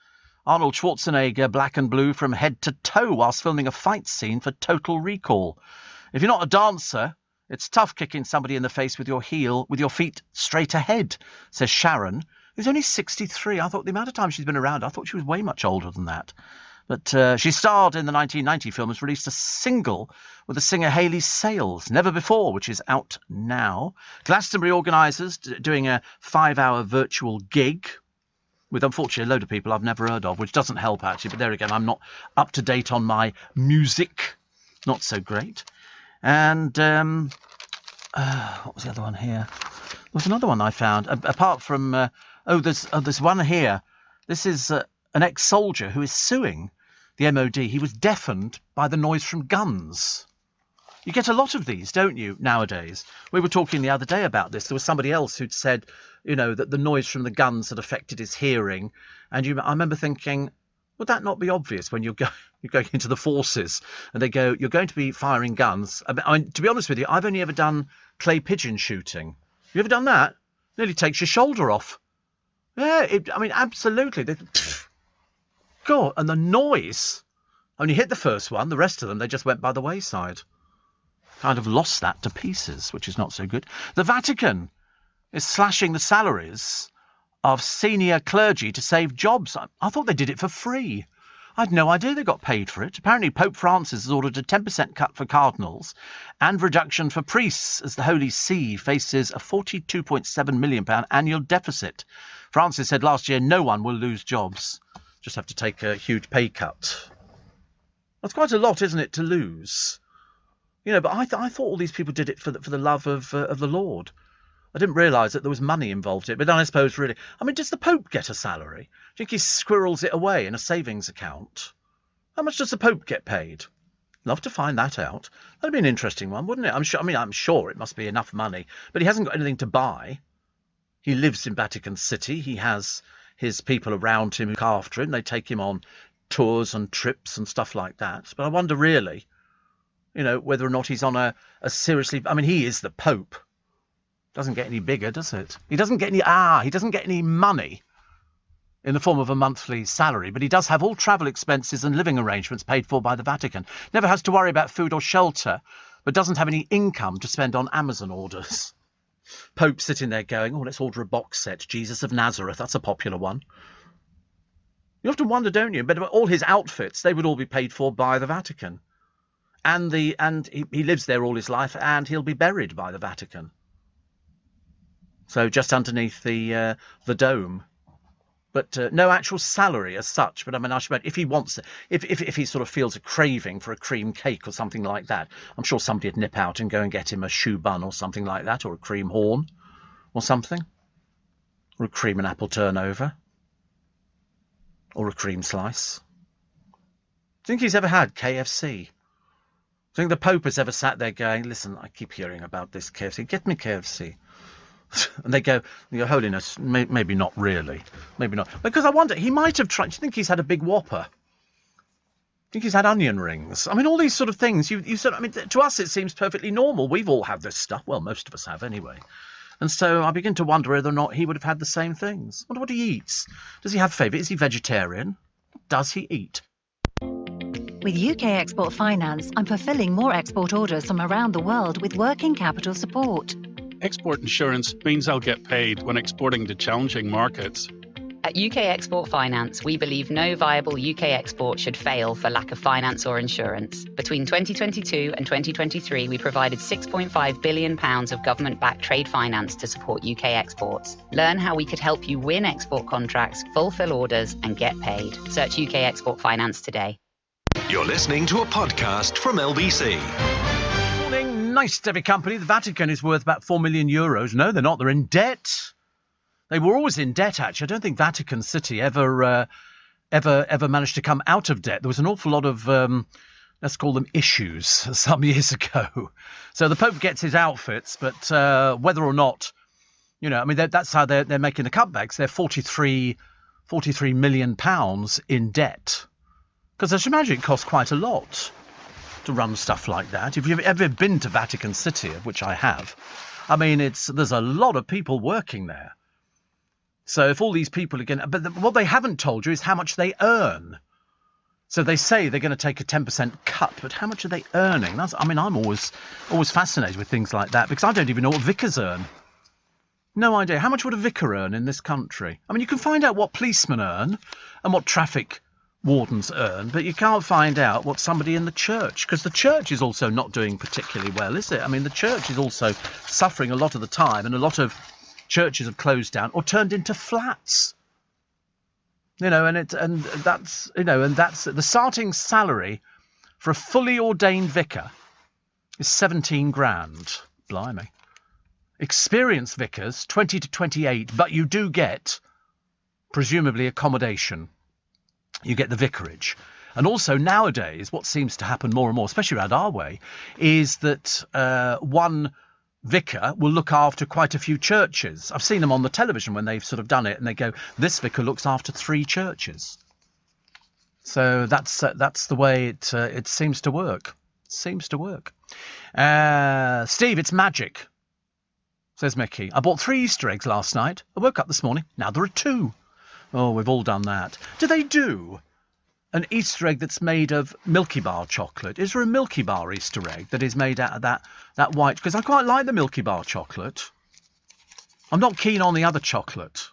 Arnold Schwarzenegger black and blue from head to toe whilst filming a fight scene for Total Recall. If you're not a dancer, it's tough kicking somebody in the face with your feet straight ahead, says Sharon, who's only 63. I thought the amount of time she's been around, I thought she was way much older than that. But she starred in the 1990 film, has released a single with the singer Hayley Sales, Never Before, which is out now. Glastonbury organisers doing a 5-hour virtual gig with, unfortunately, a load of people I've never heard of, which doesn't help, actually. But there again, I'm not up to date on my music. Not so great. And what was the other one here? There was another one I found. Apart from... there's one here. This is an ex-soldier who is suing the MOD. He was deafened by the noise from guns. You get a lot of these, don't you, nowadays? We were talking the other day about this. There was somebody else who'd said, that the noise from the guns had affected his hearing. And I remember thinking, would that not be obvious when you're going into the forces and they go, you're going to be firing guns? I mean, to be honest with you, I've only ever done clay pigeon shooting. You ever done that? Nearly takes your shoulder off. Yeah, absolutely. God, and the noise. Only hit the first one. The rest of them, they just went by the wayside. Kind of lost that to pieces, which is not so good. The Vatican is slashing the salaries of senior clergy to save jobs. I thought they did it for free. I had no idea they got paid for it. Apparently, Pope Francis has ordered a 10% cut for cardinals and reduction for priests as the Holy See faces a £42.7 million annual deficit. Francis said last year no one will lose jobs. Just have to take a huge pay cut. That's quite a lot, isn't it, to lose? But I thought all these people did it for the love of the Lord. I didn't realise that there was money involved in it. But then I suppose, really... does the Pope get a salary? Do you think he squirrels it away in a savings account? How much does the Pope get paid? Love to find that out. That'd be an interesting one, wouldn't it? I'm sure it must be enough money. But he hasn't got anything to buy. He lives in Vatican City. He has his people around him who look after him. They take him on tours and trips and stuff like that. But I wonder, really, whether or not he's on a seriously... he is the Pope. Doesn't get any bigger, does it? He doesn't get any money in the form of a monthly salary, but he does have all travel expenses and living arrangements paid for by the Vatican. Never has to worry about food or shelter, but doesn't have any income to spend on Amazon orders. Pope sitting there going, let's order a box set. Jesus of Nazareth, that's a popular one. You often wonder, don't you? But all his outfits, they would all be paid for by the Vatican. And he lives there all his life, and he'll be buried by the Vatican. So just underneath the dome. But no actual salary as such. But I suppose if he wants, if he sort of feels a craving for a cream cake or something like that, I'm sure somebody would nip out and go and get him a shoe bun or something like that, or a cream horn or something. Or a cream and apple turnover. Or a cream slice. Do you think he's ever had KFC? Do you think the Pope has ever sat there going, listen, I keep hearing about this KFC. Get me KFC. And they go, Your Holiness, maybe not really. Maybe not. Because I wonder, he might have tried. Do you think he's had a big whopper? I think he's had onion rings. I mean, all these sort of things. You said, I mean, to us it seems perfectly normal. We've all had this stuff. Well, most of us have anyway. And so I begin to wonder whether or not he would have had the same things. I wonder what he eats. Does he have favourite? Is he vegetarian? What does he eat? With UK Export Finance, I'm fulfilling more export orders from around the world with working capital support. Export insurance means I'll get paid when exporting to challenging markets. At UK Export Finance, we believe no viable UK export should fail for lack of finance or insurance. Between 2022 and 2023, we provided £6.5 billion of government-backed trade finance to support UK exports. Learn how we could help you win export contracts, fulfill orders, and get paid. Search UK Export Finance today. You're listening to a podcast from LBC. Morning, nice to have your company. The Vatican is worth about €4 million. No, they're not. They're in debt. They were always in debt, actually. I don't think Vatican City ever managed to come out of debt. There was an awful lot of, let's call them issues, some years ago. So the Pope gets his outfits, but whether or not, I mean, that's how they're making the cutbacks. They're £43 million in debt. Because I should imagine it costs quite a lot to run stuff like that. If you've ever been to Vatican City, of which I have, I mean, there's a lot of people working there. So if all these people are going to... But what they haven't told you is how much they earn. So they say they're going to take a 10% cut, but how much are they earning? I'm always fascinated with things like that, because I don't even know what vicars earn. No idea. How much would a vicar earn in this country? I mean, you can find out what policemen earn and what traffic wardens earn, but you can't find out what somebody in the church, because the church is also not doing particularly well, is it? I mean, the church is also suffering a lot of the time, and a lot of churches have closed down or turned into flats. And that's the starting salary for a fully ordained vicar is 17 grand. Blimey. Experienced vicars 20 to 28, but you do get presumably accommodation. You get the vicarage. And also nowadays, what seems to happen more and more, especially around our way, is that one vicar will look after quite a few churches. I've seen them on the television when they've sort of done it, and they go, this vicar looks after 3 churches. So that's the way it seems to work. Seems to work. Steve, it's magic, says Mickey. I bought 3 Easter eggs last night. I woke up this morning. Now there are 2. Oh, we've all done that. Do they do an Easter egg that's made of Milky Bar chocolate? Is there a Milky Bar Easter egg that is made out of that white? Because I quite like the Milky Bar chocolate. I'm not keen on the other chocolate,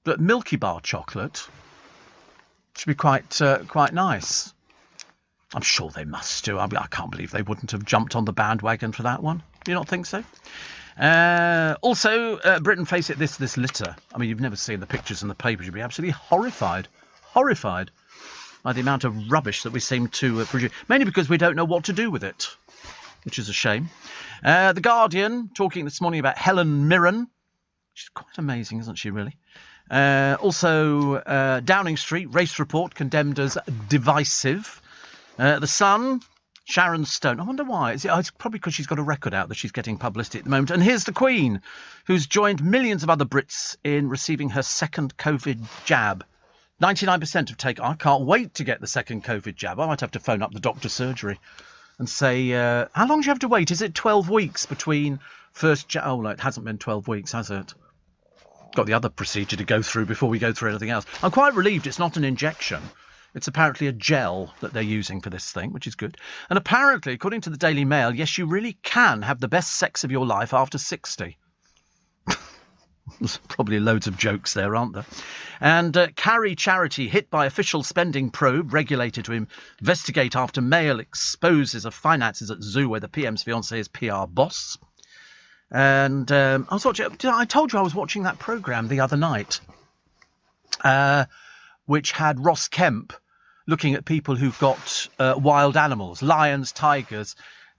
but Milky Bar chocolate should be quite nice. I'm sure they must do. I can't believe they wouldn't have jumped on the bandwagon for that one. Do you not think so? Also, Britain face it, this litter. I mean, you've never seen the pictures in the papers. You'd be absolutely horrified by the amount of rubbish that we seem to produce, mainly because we don't know what to do with it, which is a shame. The Guardian talking this morning about Helen Mirren. She's quite amazing, isn't she, really? Also, Downing Street race report condemned as divisive. The Sun, Sharon Stone. I wonder why. It's probably because she's got a record out that she's getting publicity at the moment. And here's the Queen, who's joined millions of other Brits in receiving her second COVID jab. 99% have taken. I can't wait to get the second COVID jab. I might have to phone up the doctor's surgery and say, how long do you have to wait? Is it 12 weeks between first jab? Oh, no, it hasn't been 12 weeks, has it? Got the other procedure to go through before we go through anything else. I'm quite relieved it's not an injection. It's apparently a gel that they're using for this thing, which is good. And apparently, according to the Daily Mail, yes, you really can have the best sex of your life after 60. There's probably loads of jokes there, aren't there? And Carry Charity hit by official spending probe regulated to investigate after Mail exposes of finances at zoo where the PM's fiancé is PR boss. And I told you I was watching that programme the other night, which had Ross Kemp looking at people who've got wild animals, lions, tigers,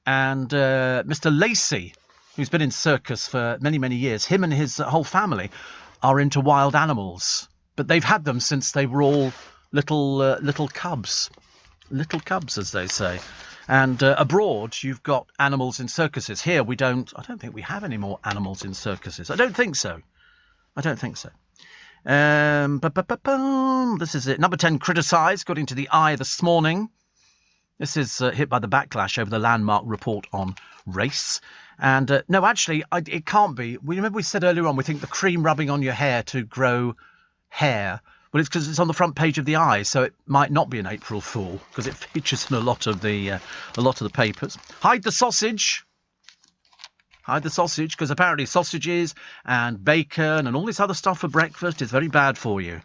and Mr. Lacey, who's been in circus for many, many years. Him and his whole family are into wild animals, but they've had them since they were all little cubs. Little cubs, as they say. And abroad, you've got animals in circuses. Here, I don't think we have any more animals in circuses. I don't think so. This is it. Number 10, criticised, got into the Eye this morning. This is hit by the backlash over the landmark report on race. And no, actually, it can't be. Remember we said earlier on, we think the cream rubbing on your hair to grow hair. Well, it's because it's on the front page of the Eye, so it might not be an April Fool because it features in a lot of the papers. Hide the sausage, because apparently sausages and bacon and all this other stuff for breakfast is very bad for you.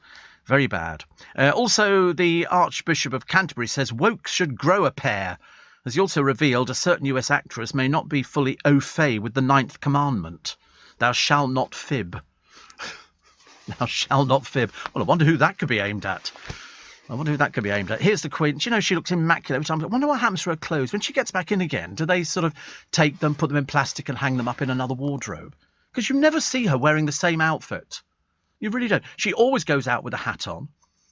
Very bad. Also, the Archbishop of Canterbury says woke should grow a pair. As he also revealed, a certain US actress may not be fully au fait with the 9th commandment. Thou shalt not fib. Thou shalt not fib. Well, I wonder who that could be aimed at. Here's the Queen. Do you know, she looks immaculate every time. I wonder what happens to her clothes. When she gets back in again, do they sort of take them, put them in plastic and hang them up in another wardrobe? Because you never see her wearing the same outfit. You really don't. She always goes out with a hat on.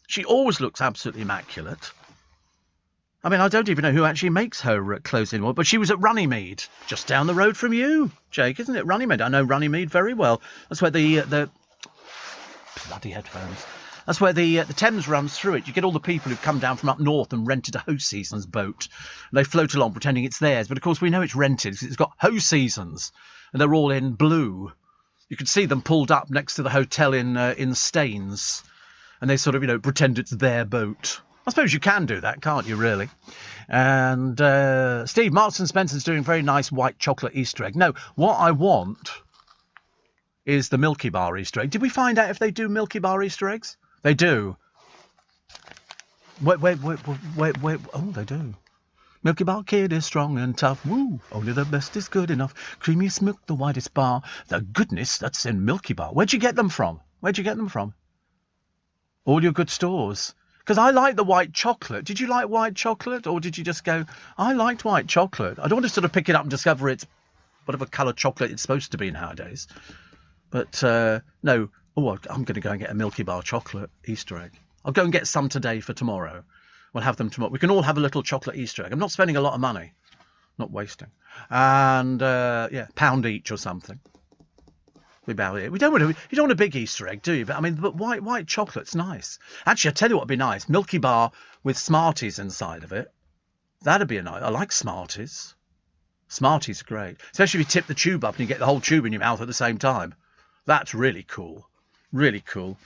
She always looks absolutely immaculate. I mean, I don't even know who actually makes her clothes anymore, but she was at Runnymede, just down the road from you, Jake, isn't it? Runnymede. I know Runnymede very well. That's where the bloody headphones. That's where the Thames runs through it. You get all the people who've come down from up north and rented a Ho Seasons boat. And they float along pretending it's theirs. But, of course, we know it's rented because it's got Ho Seasons. And they're all in blue. You could see them pulled up next to the hotel in Staines. And they sort of, pretend it's their boat. I suppose you can do that, can't you, really? And Steve, Marks and Spencer's doing very nice white chocolate Easter egg. No, what I want is the Milky Bar Easter egg. Did we find out if they do Milky Bar Easter eggs? They do. Wait. Oh, they do. Milky Bar Kid is strong and tough. Woo. Only the best is good enough. Creamiest milk, the whitest bar. The goodness that's in Milky Bar. Where'd you get them from? All your good stores. Because I like the white chocolate. Did you like white chocolate? Or did you just go, I liked white chocolate. I don't want to sort of pick it up and discover it's whatever colour chocolate it's supposed to be nowadays. But, no. Oh, I'm going to go and get a Milky Bar chocolate Easter egg. I'll go and get some today for tomorrow. We'll have them tomorrow. We can all have a little chocolate Easter egg. I'm not spending a lot of money. Not wasting. And, £1 each or something. We bow it. You don't want a big Easter egg, do you? But white chocolate's nice. Actually, I tell you what would be nice. Milky Bar with Smarties inside of it. That'd be nice. I like Smarties. Smarties are great. Especially if you tip the tube up and you get the whole tube in your mouth at the same time. That's really cool. Really cool.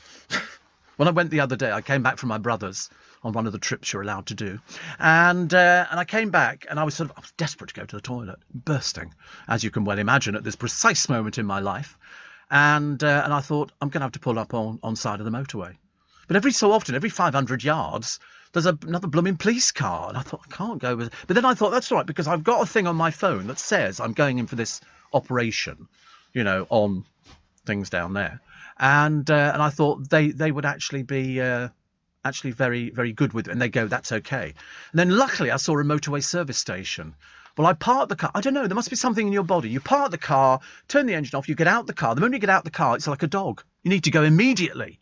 When I went the other day, I came back from my brother's on one of the trips you're allowed to do. And I came back and I was desperate to go to the toilet, bursting, as you can well imagine, at this precise moment in my life. And I thought, I'm going to have to pull up on side of the motorway. But every so often, every 500 yards, there's another blooming police car. And I thought, I can't go. But then I thought, that's all right, because I've got a thing on my phone that says I'm going in for this operation, on things down there. And I thought they would actually be very, very good with it. And they go, that's okay. And then luckily I saw a motorway service station. Well, I parked the car. I don't know. There must be something in your body. You park the car, turn the engine off, you get out the car. The moment you get out the car, it's like a dog. You need to go immediately.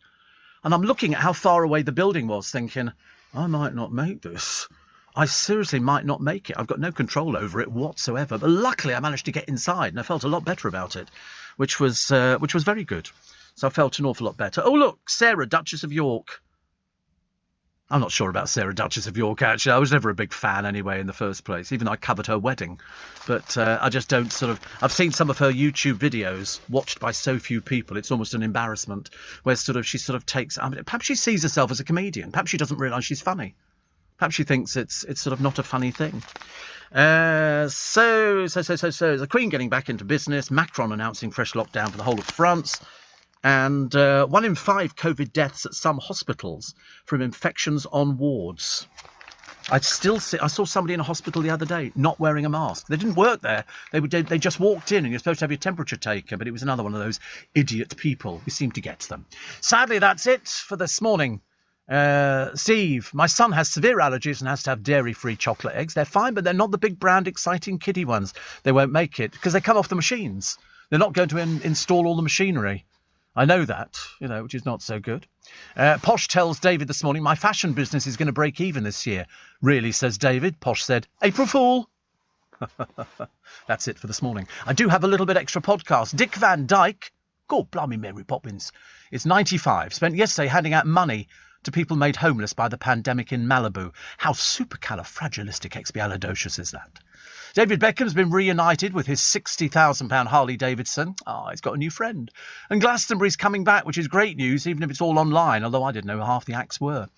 And I'm looking at how far away the building was, thinking, I might not make this. I seriously might not make it. I've got no control over it whatsoever. But luckily I managed to get inside and I felt a lot better about it, which was very good. So I felt an awful lot better. Oh, look, Sarah, Duchess of York. I'm not sure about Sarah, Duchess of York, actually. I was never a big fan anyway in the first place. Even though I covered her wedding. But I just don't I've seen some of her YouTube videos watched by so few people. It's almost an embarrassment where she takes... perhaps she sees herself as a comedian. Perhaps she doesn't realise she's funny. Perhaps she thinks it's sort of not a funny thing. So the Queen getting back into business. Macron announcing fresh lockdown for the whole of France. And 1 in 5 COVID deaths at some hospitals from infections on wards. I saw somebody in a hospital the other day not wearing a mask. They didn't work there. They just walked in and you're supposed to have your temperature taken, but it was another one of those idiot people. We seem to get them. Sadly, that's it for this morning. Steve, my son has severe allergies and has to have dairy-free chocolate eggs. They're fine, but they're not the big brand exciting kiddie ones. They won't make it because they come off the machines. They're not going to install all the machinery. I know that, which is not so good. Posh tells David this morning, my fashion business is going to break even this year. Really, says David. Posh said, April Fool. That's it for this morning. I do have a little bit extra podcast. Dick Van Dyke, God blimey Mary Poppins, is 95. Spent yesterday handing out money to people made homeless by the pandemic in Malibu. How supercalifragilisticexpialidocious is that? David Beckham's been reunited with his £60,000 Harley Davidson. He's got a new friend. And Glastonbury's coming back, which is great news, even if it's all online, although I didn't know half the acts were.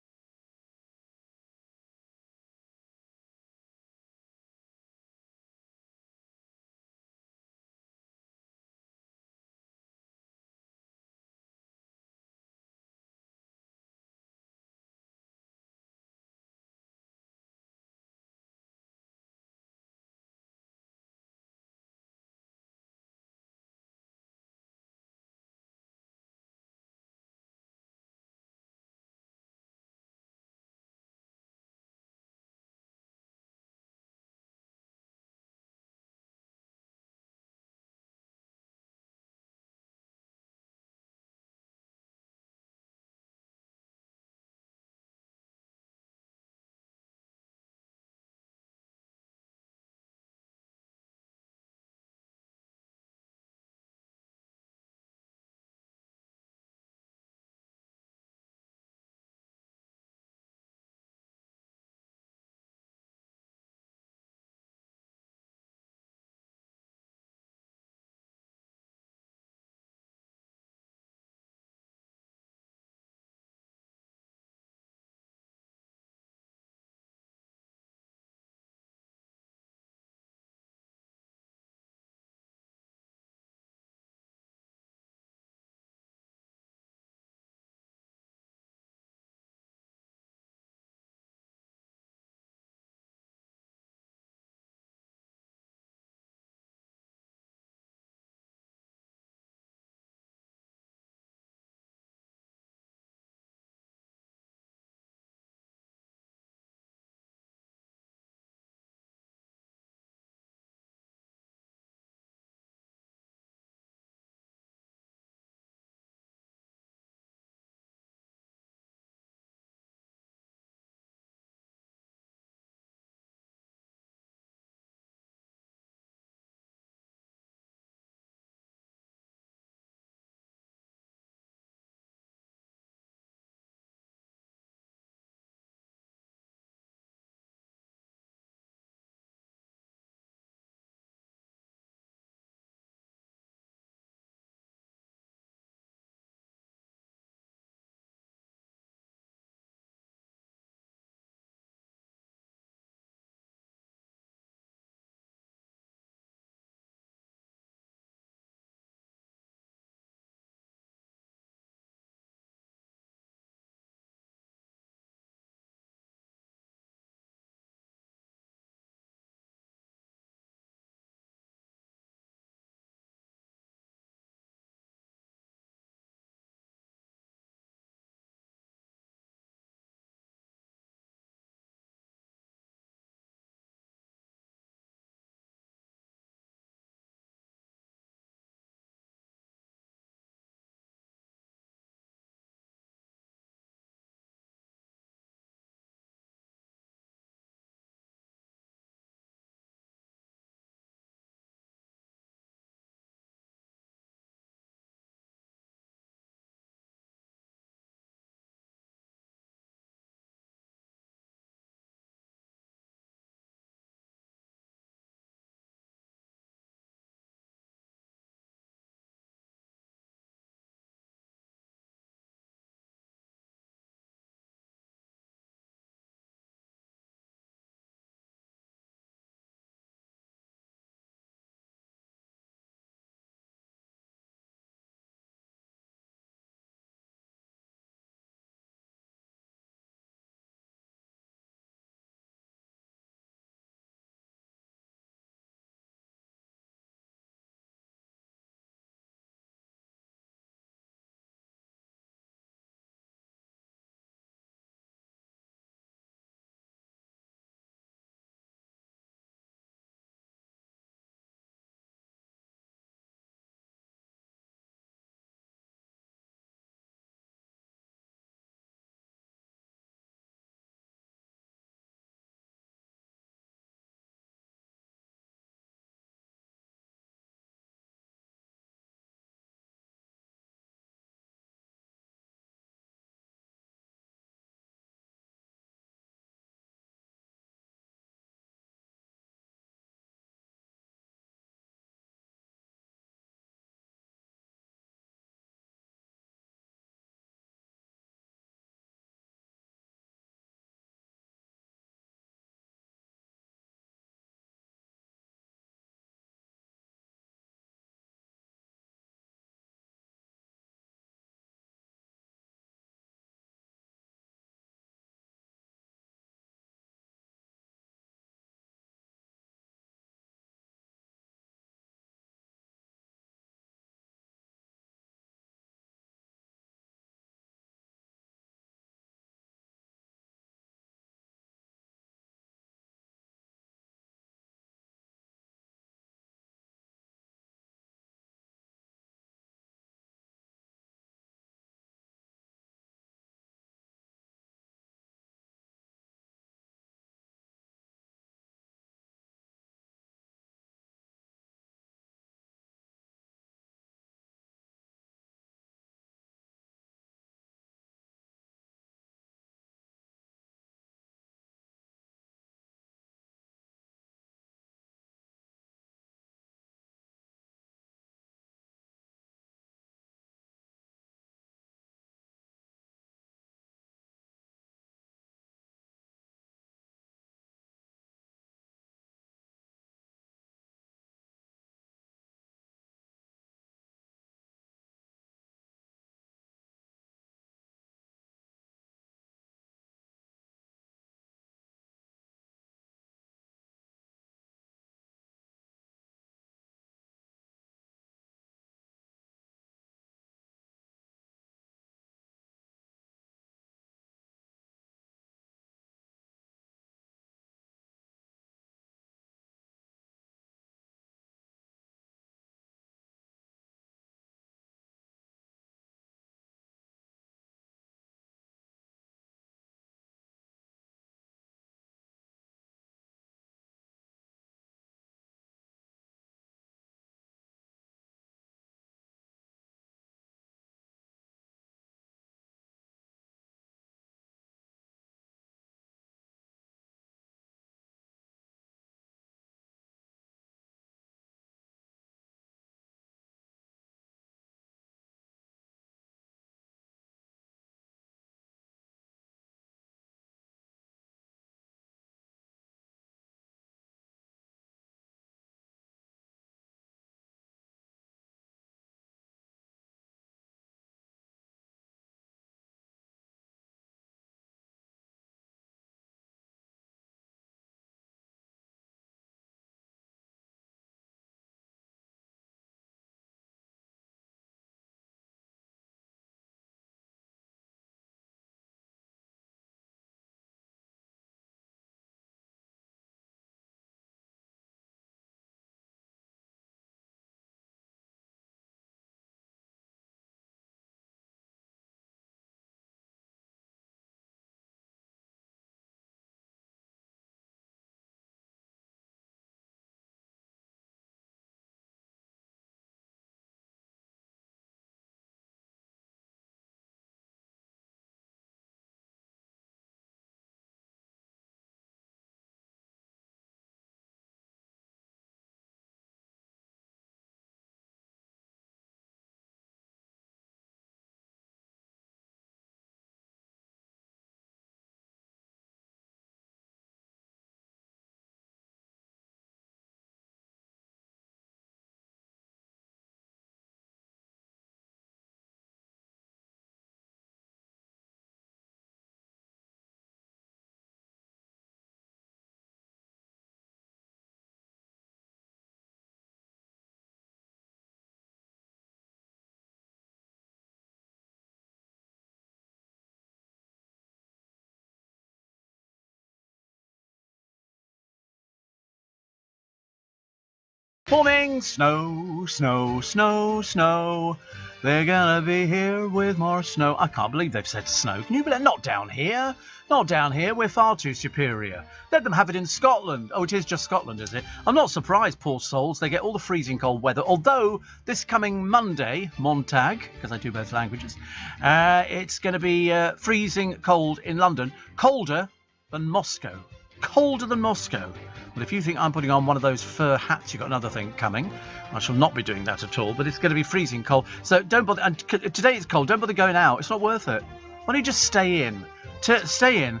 Forming snow, snow, snow, snow. They're gonna be here with more snow. I can't believe they've said snow. Can you believe? Not down here. Not down here. We're far too superior. Let them have it in Scotland. Oh, it is just Scotland, is it? I'm not surprised, poor souls. They get all the freezing cold weather. Although this coming Monday, Montag, because I do both languages, it's going to be freezing cold in London. Colder than Moscow. Colder than Moscow. Well, if you think I'm putting on one of those fur hats, you've got another thing coming. I shall not be doing that at all, but it's going to be freezing cold. So don't bother. And today it's cold. Don't bother going out. It's not worth it. Why don't you just stay in? Stay in.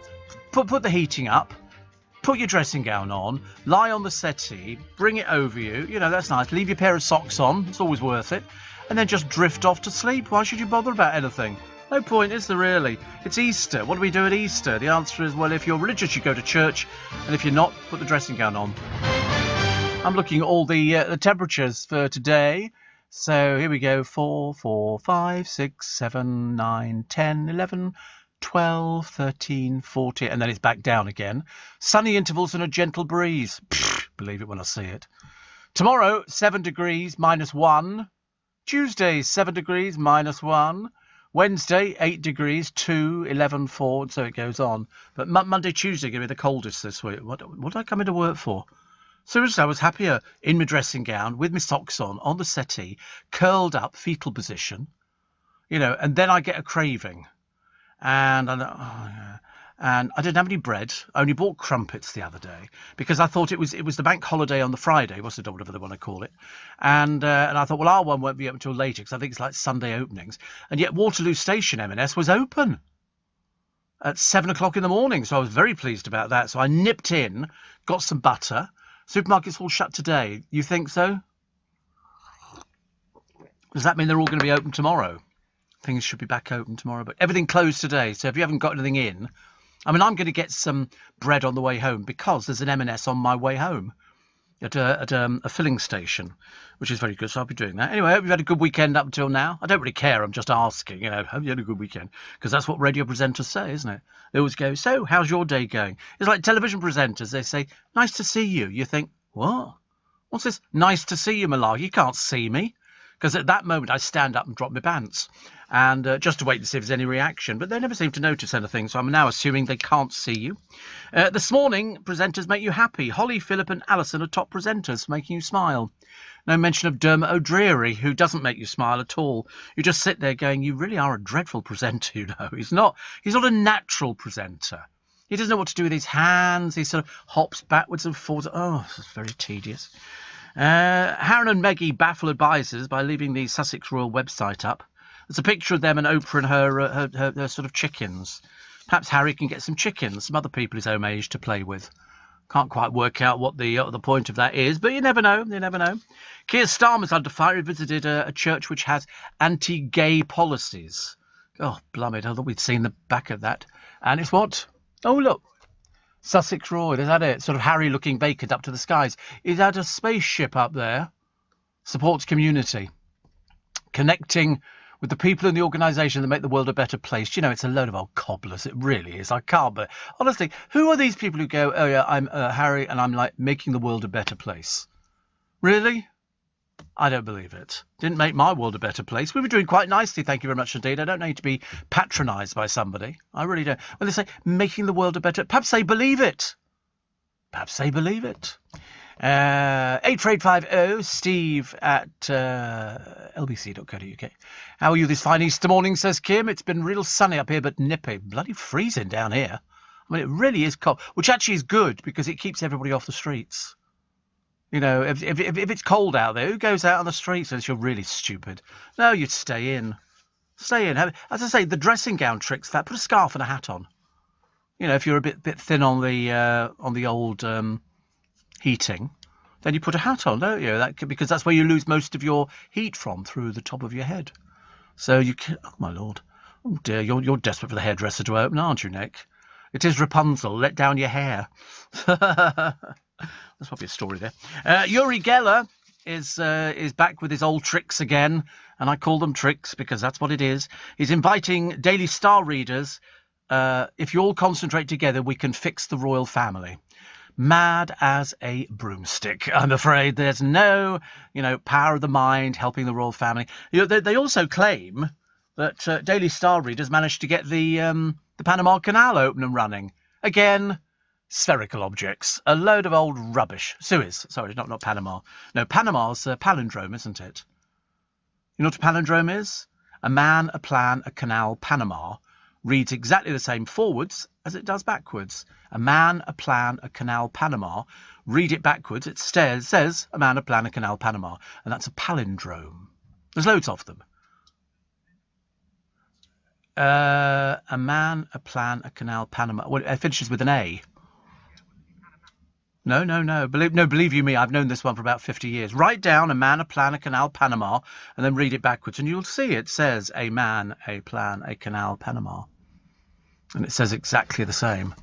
Put the heating up. Put your dressing gown on. Lie on the settee. Bring it over you. You know, that's nice. Leave your pair of socks on. It's always worth it. And then just drift off to sleep. Why should you bother about anything? No point, is there really? It's Easter. What do we do at Easter? The answer is, well, if you're religious, you go to church, and if you're not, put the dressing gown on. I'm looking at all the temperatures for today. So here we go. 4, 5, 6, 7, 9, 10, 11, 12, 13, 14, and then it's back down again. Sunny intervals and a gentle breeze. Pfft, believe it when I see it. Tomorrow, 7 degrees, -1. Tuesday, 7 degrees, -1. Wednesday, 8 degrees, 2, 11, 4, and so it goes on. But Monday, Tuesday going to be the coldest this week. What did I come into work for? Seriously, I was happier in my dressing gown, with my socks on the settee, curled up, fetal position, you know, and then I get a craving. And I didn't have any bread. I only bought crumpets the other day because I thought it was the bank holiday on the Friday, wasn't it, or whatever they want to call it. And I thought, well, our one won't be open until later because I think it's like Sunday openings. And yet Waterloo Station M&S was open at 7 o'clock in the morning. So I was very pleased about that. So I nipped in, got some butter. Supermarkets all shut today. You think so? Does that mean they're all going to be open tomorrow? Things should be back open tomorrow, but everything closed today. So if you haven't got anything in, I mean, I'm going to get some bread on the way home because there's an M&S on my way home at a filling station, which is very good. So I'll be doing that. Anyway, I hope you've had a good weekend up until now. I don't really care. I'm just asking, you know, hope you had a good weekend because that's what radio presenters say, isn't it? They always go, so how's your day going? It's like television presenters. They say, nice to see you. You think, what? What's this? Nice to see you, Malar. You can't see me. Because at that moment I stand up and drop my pants and just to wait to see if there's any reaction. But they never seem to notice anything, so I'm now assuming they can't see you. This morning, presenters make you happy. Holly, Philip and Alison are top presenters, making you smile. No mention of Dermot O'Dreary, who doesn't make you smile at all. You just sit there going, you really are a dreadful presenter, you know. He's not a natural presenter. He doesn't know what to do with his hands. He sort of hops backwards and forwards. Oh, this is very tedious. Harry and Meggie baffle advisors by leaving the Sussex Royal website up. There's a picture of them and Oprah and her sort of chickens. Perhaps Harry can get some chickens, some other people his own age to play with. Can't quite work out what the point of that is, but you never know. You never know. Keir Starmer's under fire. He visited a church which has anti-gay policies. Oh, blummit, I thought we'd seen the back of that. And it's what? Oh, look. Sussex Royal, is that it? Sort of Harry looking vacant up to the skies. Is that a spaceship up there? Supports community. Connecting with the people in the organisation that make the world a better place. You know, it's a load of old cobblers. It really is. I can't, but honestly, who are these people who go, oh yeah, I'm Harry and I'm like making the world a better place? Really? I don't believe it. Didn't make my world a better place. We were doing quite nicely, thank you very much indeed. I don't need to be patronised by somebody. I really don't. When they say making the world a better, perhaps they believe it. Perhaps they believe it. 84850 steve at lbc.co.uk. How are you this fine Easter morning, says Kim. It's been real sunny up here, but nippy. Bloody freezing down here. I mean, it really is cold, which actually is good because it keeps everybody off the streets. You know, if it's cold out there, who goes out on the streets unless you're really stupid? No, you'd stay in. Stay in. As I say, the dressing gown trick's that. Put a scarf and a hat on. You know, if you're a bit thin on the old heating, then you put a hat on, don't you? Because that's where you lose most of your heat from, through the top of your head. So you can. Oh my lord. Oh dear, you're desperate for the hairdresser to open, aren't you, Nick? It is Rapunzel. Let down your hair. There's probably a story there. Uri Geller is back with his old tricks again, and I call them tricks because that's what it is. He's inviting Daily Star readers, if you all concentrate together, we can fix the royal family. Mad as a broomstick, I'm afraid. There's no, power of the mind helping the royal family. They also claim that Daily Star readers managed to get the Panama Canal open and running. Again, spherical objects. A load of old rubbish. Suez. Sorry, not Panama. No, Panama's a palindrome, isn't it? You know what a palindrome is? A man, a plan, a canal, Panama reads exactly the same forwards as it does backwards. A man, a plan, a canal, Panama. Read it backwards. It says a man, a plan, a canal, Panama. And that's a palindrome. There's loads of them. A man, a plan, a canal, Panama. Well, it finishes with an A. No. Believe you me, I've known this one for about 50 years. Write down a man, a plan, a canal, Panama, and then read it backwards, and you'll see it says a man, a plan, a canal, Panama. And it says exactly the same.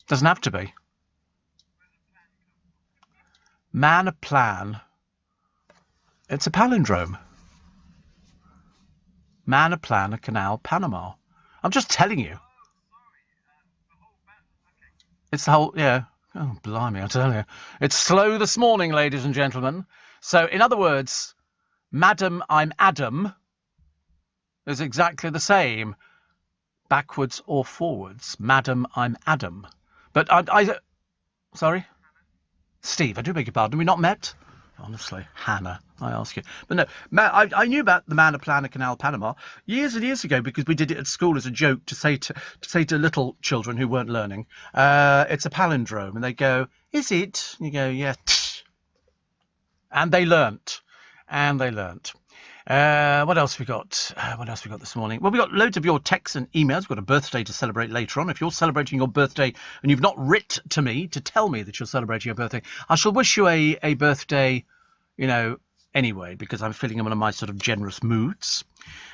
Doesn't have to be. Man, a plan. It's a palindrome. Man, a plan, a canal, Panama. I'm just telling you. It's the whole, yeah. Oh, blimey, I tell you. It's slow this morning, ladies and gentlemen. So, in other words, Madam, I'm Adam is exactly the same, backwards or forwards. Madam, I'm Adam. But sorry? Steve, I do beg your pardon. Have we not met? Honestly, Hannah, I ask you. But no, I knew about the Man, a Plan, a Canal, Panama years and years ago because we did it at school as a joke to say to little children who weren't learning, it's a palindrome. And they go, is it? And you go, yeah. And they learnt. What else we got? This morning? Well, we got loads of your texts and emails. We've got a birthday to celebrate later on. If you're celebrating your birthday and you've not writ to me to tell me that you're celebrating your birthday, I shall wish you a birthday, anyway, because I'm feeling in one of my sort of generous moods.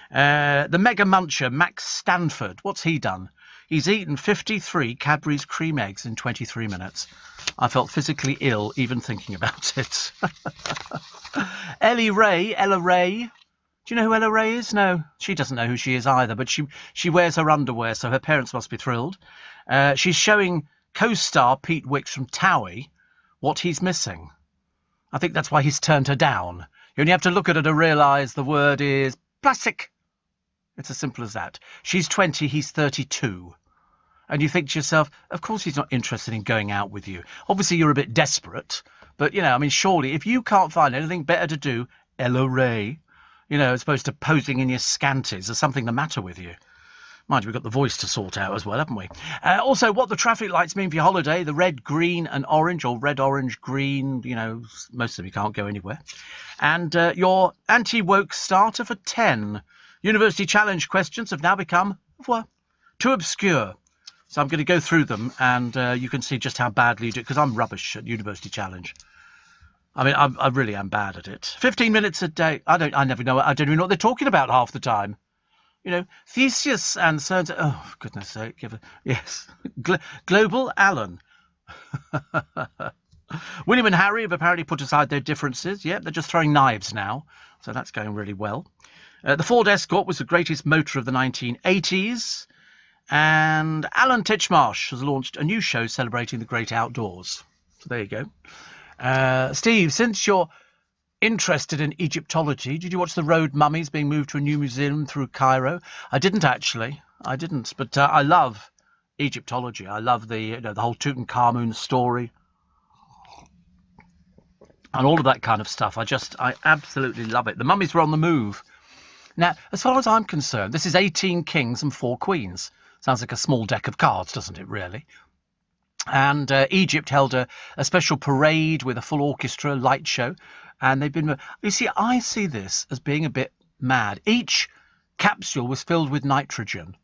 The mega muncher, Max Stanford, what's he done? He's eaten 53 Cadbury's cream eggs in 23 minutes. I felt physically ill even thinking about it. Ella Ray. Do you know who Ella Ray is? No, she doesn't know who she is either, but she wears her underwear, so her parents must be thrilled. She's showing co-star Pete Wicks from Towie what he's missing. I think that's why he's turned her down. You only have to look at her to realise the word is plastic. It's as simple as that. She's 20, he's 32. And you think to yourself, of course he's not interested in going out with you. Obviously you're a bit desperate, but, surely if you can't find anything better to do, Ella Ray, as opposed to posing in your scanties, there's something the matter with you. Mind you, we've got the voice to sort out as well, haven't we? Also, what the traffic lights mean for your holiday, the red, green and orange, or red, orange, green, most of them you can't go anywhere. And your anti-woke starter for 10. University Challenge questions have now become too obscure. So I'm going to go through them, and you can see just how badly you do it, because I'm rubbish at University Challenge. I mean, I really am bad at it. 15 minutes a day. I don't even know what they're talking about half the time. Theseus and so on. Oh, for goodness sake. Yes. Global Alan. William and Harry have apparently put aside their differences. Yep, they're just throwing knives now. So that's going really well. The Ford Escort was the greatest motor of the 1980s. And Alan Titchmarsh has launched a new show celebrating the great outdoors. So there you go. Steve, since you're interested in Egyptology, did you watch the road mummies being moved to a new museum through Cairo? I didn't actually. But I love Egyptology. I love the whole Tutankhamun story and all of that kind of stuff. I absolutely love it. The mummies were on the move. Now, as far as I'm concerned, this is 18 kings and 4 queens. Sounds like a small deck of cards, doesn't it, really? And Egypt held a special parade with a full orchestra, light show. And they've been... You see, I see this as being a bit mad. Each capsule was filled with nitrogen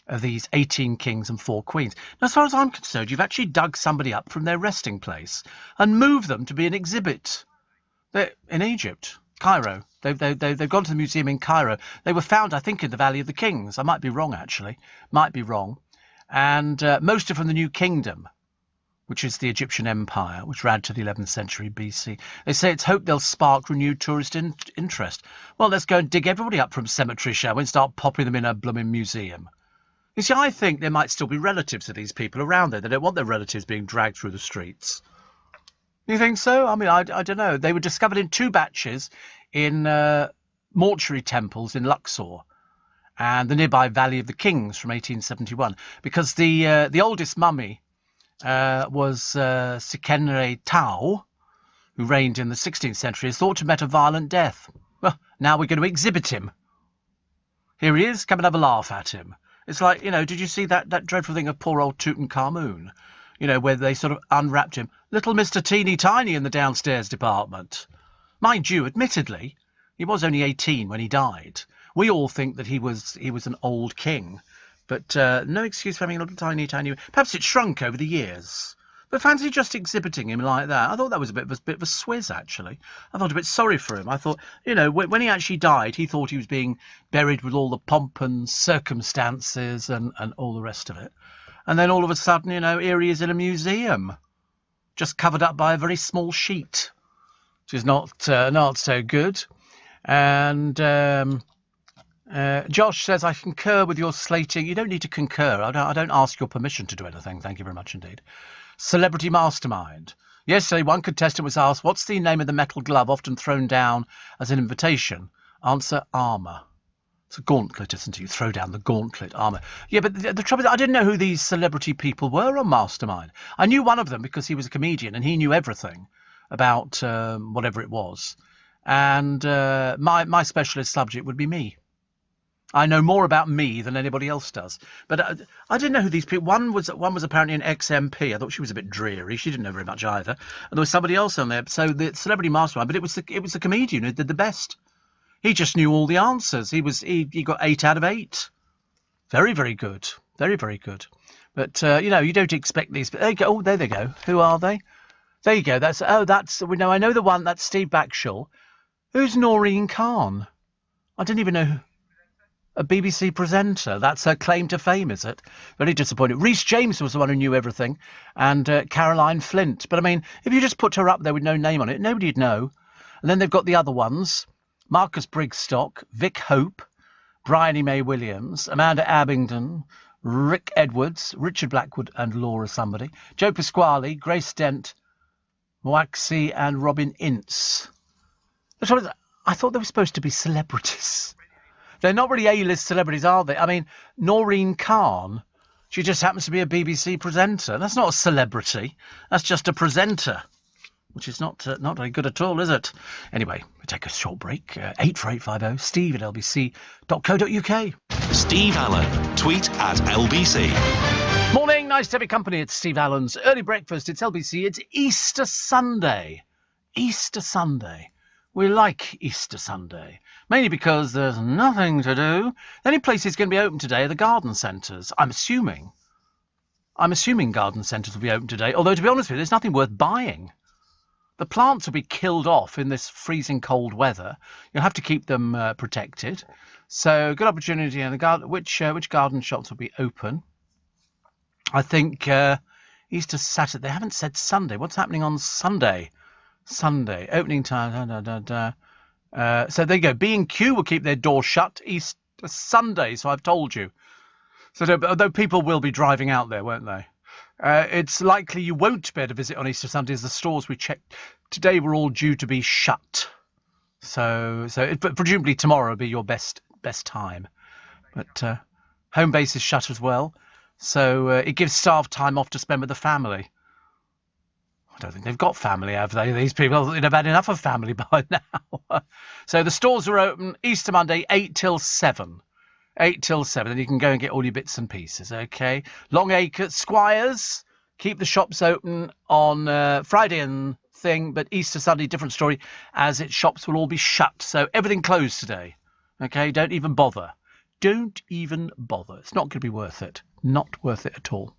of these 18 kings and 4 queens. Now, as far as I'm concerned, you've actually dug somebody up from their resting place and moved them to be an exhibit. They're in Egypt, Cairo. They've gone to the museum in Cairo. They were found, I think, in the Valley of the Kings. I might be wrong, actually. Might be wrong. And most are from the New Kingdom, which is the Egyptian Empire, which ran to the 11th century BC. They say it's hoped they'll spark renewed tourist interest. Well, let's go and dig everybody up from cemetery, shall we, and start popping them in a blooming museum. You see, I think there might still be relatives of these people around there. They don't want their relatives being dragged through the streets. You think so? I mean, I don't know. They were discovered in 2 batches in mortuary temples in Luxor and the nearby Valley of the Kings from 1871, because the oldest mummy was Sekenre Tao, who reigned in the 16th century, is thought to have met a violent death. Well, now we're going to exhibit him. Here he is. Come and have a laugh at him. It's like, did you see that dreadful thing of poor old Tutankhamun? Where they sort of unwrapped him. Little Mr. Teeny Tiny in the downstairs department. Mind you, admittedly, he was only 18 when he died. We all think that he was an old king. But no excuse for having a little tiny. Perhaps it shrunk over the years. But fancy just exhibiting him like that. I thought that was a bit of a swizz, actually. I felt a bit sorry for him. I thought, when he actually died, he thought he was being buried with all the pomp and circumstances and all the rest of it. And then all of a sudden, here he is in a museum, just covered up by a very small sheet, which is not so good. And Josh says, I concur with your slating. You don't need to concur. I don't ask your permission to do anything. Thank you very much indeed. Celebrity Mastermind. Yesterday, one contestant was asked, what's the name of the metal glove often thrown down as an invitation? Answer, armour. It's a gauntlet, isn't it? You throw down the gauntlet, armour. Yeah, but the trouble is, I didn't know who these celebrity people were on Mastermind. I knew one of them because he was a comedian and he knew everything about whatever it was. And my specialist subject would be me. I know more about me than anybody else does. But I didn't know who these people... One was apparently an ex-MP. I thought she was a bit dreary. She didn't know very much either. And there was somebody else on there. So the Celebrity Mastermind, but it was the comedian who did the best. He just knew all the answers. He got 8 out of 8. Very, very good. Very, very good. But, you don't expect these... There you go. Oh, there they go. Who are they? There you go. I know the one. That's Steve Backshall. Who's Noreen Khan? I didn't even know... A BBC presenter. That's her claim to fame, is it? Very disappointing. Rhys James was the one who knew everything. And Caroline Flint. But, I mean, if you just put her up there with no name on it, nobody'd know. And then they've got the other ones. Marcus Brigstock, Vic Hope, Bryony May Williams, Amanda Abingdon, Rick Edwards, Richard Blackwood and Laura somebody, Joe Pasquale, Grace Dent, Moaxi and Robin Ince. I thought they were supposed to be celebrities. They're not really A-list celebrities, are they? I mean, Noreen Khan, she just happens to be a BBC presenter. That's not a celebrity. That's just a presenter, which is not very good at all, is it? Anyway, we take a short break. 84850 steve@lbc.co.uk. Steve Allen. Tweet at LBC. Morning, nice to have your company. It's Steve Allen's Early Breakfast. It's LBC. It's Easter Sunday. Easter Sunday. We like Easter Sunday, mainly because there's nothing to do. The only place it's going to be open today are the garden centres. I'm assuming garden centres will be open today, although, to be honest with you, there's nothing worth buying. The plants will be killed off in this freezing cold weather. You'll have to keep them protected. So, good opportunity in the garden. Which garden shops will be open? I think Easter Saturday. They haven't said Sunday. What's happening on Sunday? Sunday, opening time, so there you go. B&Q will keep their doors shut Easter Sunday, so I've told you. So although people will be driving out there, won't they? It's likely you won't be able to visit on Easter Sunday, as the stores we checked today were all due to be shut. But presumably tomorrow will be your best time. But home base is shut as well, so it gives staff time off to spend with the family. I don't think they've got family, have they? These people, they've had enough of family by now. So the stores are open Easter Monday, 8 till 7. 8 till 7, and you can go and get all your bits and pieces, OK? Longacre, Squires, keep the shops open on Friday and thing, but Easter Sunday, different story, as its shops will all be shut. So everything closed today, OK? Don't even bother. Don't even bother. It's not going to be worth it. Not worth it at all.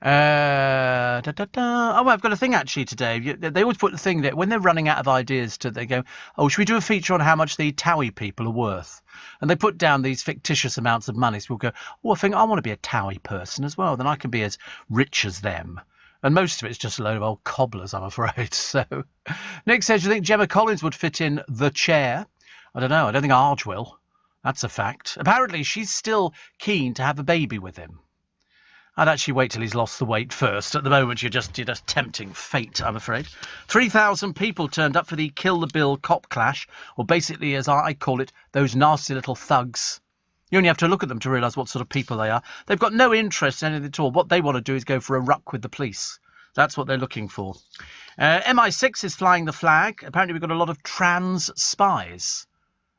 Oh, I've got a thing actually today. They always put the thing that when they're running out of ideas, they go, oh, should we do a feature on how much the Towie people are worth? And they put down these fictitious amounts of money. So we'll go, oh, I think I want to be a Towie person as well. Then I can be as rich as them. And most of it's just a load of old cobblers, I'm afraid. So Nick says, do you think Gemma Collins would fit in the chair? I don't know. I don't think Arge will. That's a fact. Apparently, she's still keen to have a baby with him. I'd actually wait till he's lost the weight first. At the moment, you're just tempting fate, I'm afraid. 3,000 people turned up for the Kill the Bill cop clash, or basically, as I call it, those nasty little thugs. You only have to look at them to realise what sort of people they are. They've got no interest in anything at all. What they want to do is go for a ruck with the police. That's what they're looking for. MI6 is flying the flag. Apparently, we've got a lot of trans spies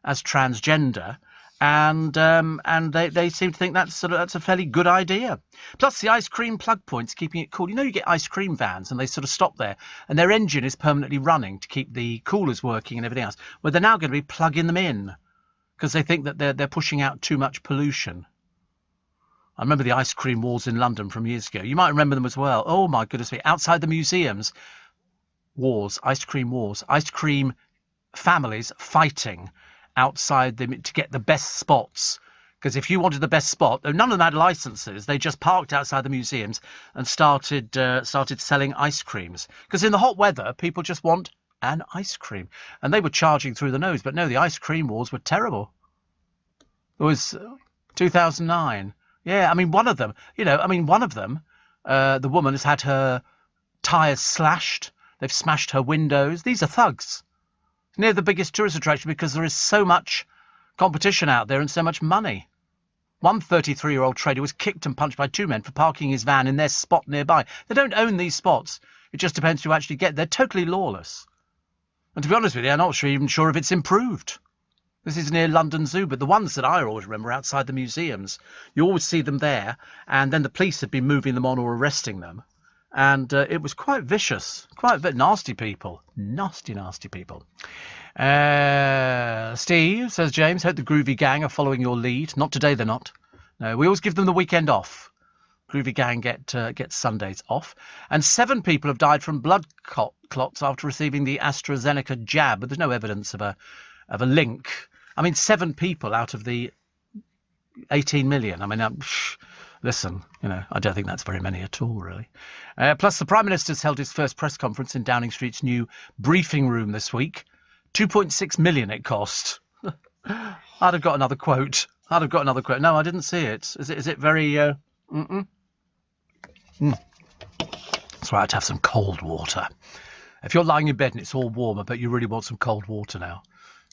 as transgender. And they seem to think that's a fairly good idea. Plus, the ice cream plug point's keeping it cool. You know, you get ice cream vans and they sort of stop there, and their engine is permanently running to keep the coolers working and everything else. Well, they're now going to be plugging them in because they think that they're pushing out too much pollution. I remember the ice cream wars in London from years ago. You might remember them as well. Oh my goodness me! Outside the museums, ice cream families fighting outside them to get the best spots, because if you wanted the best spot, none of them had licenses. They just parked outside the museums and started selling ice creams, because in the hot weather people just want an ice cream, and they were charging through the nose. But no, the ice cream wars were terrible. It was 2009. Yeah, I mean, one of them, the woman has had her tyres slashed. They've smashed her windows. These are thugs. Near the biggest tourist attraction because there is so much competition out there and so much money. One 33-year-old trader was kicked and punched by two men for parking his van in their spot nearby. They don't own these spots. It just depends who actually get. They're totally lawless. And to be honest with you, I'm not even sure if it's improved. This is near London Zoo, but the ones that I always remember outside the museums, you always see them there, and then the police had been moving them on or arresting them. And it was quite vicious, quite a bit nasty people. Nasty people. Steve, says James, hope the Groovy Gang are following your lead. Not today, they're not. No, we always give them the weekend off. Groovy Gang get Sundays off. And 7 people have died from blood clots after receiving the AstraZeneca jab, but there's no evidence of a link. I mean, 7 people out of the 18 million. I mean, listen, I don't think that's very many at all, really. Plus, the Prime Minister's held his first press conference in Downing Street's new briefing room this week. 2.6 million it cost. I'd have got another quote. No, I didn't see it. Is it very... That's right, I'd have some cold water. If you're lying in bed and it's all warm, I bet you really want some cold water now.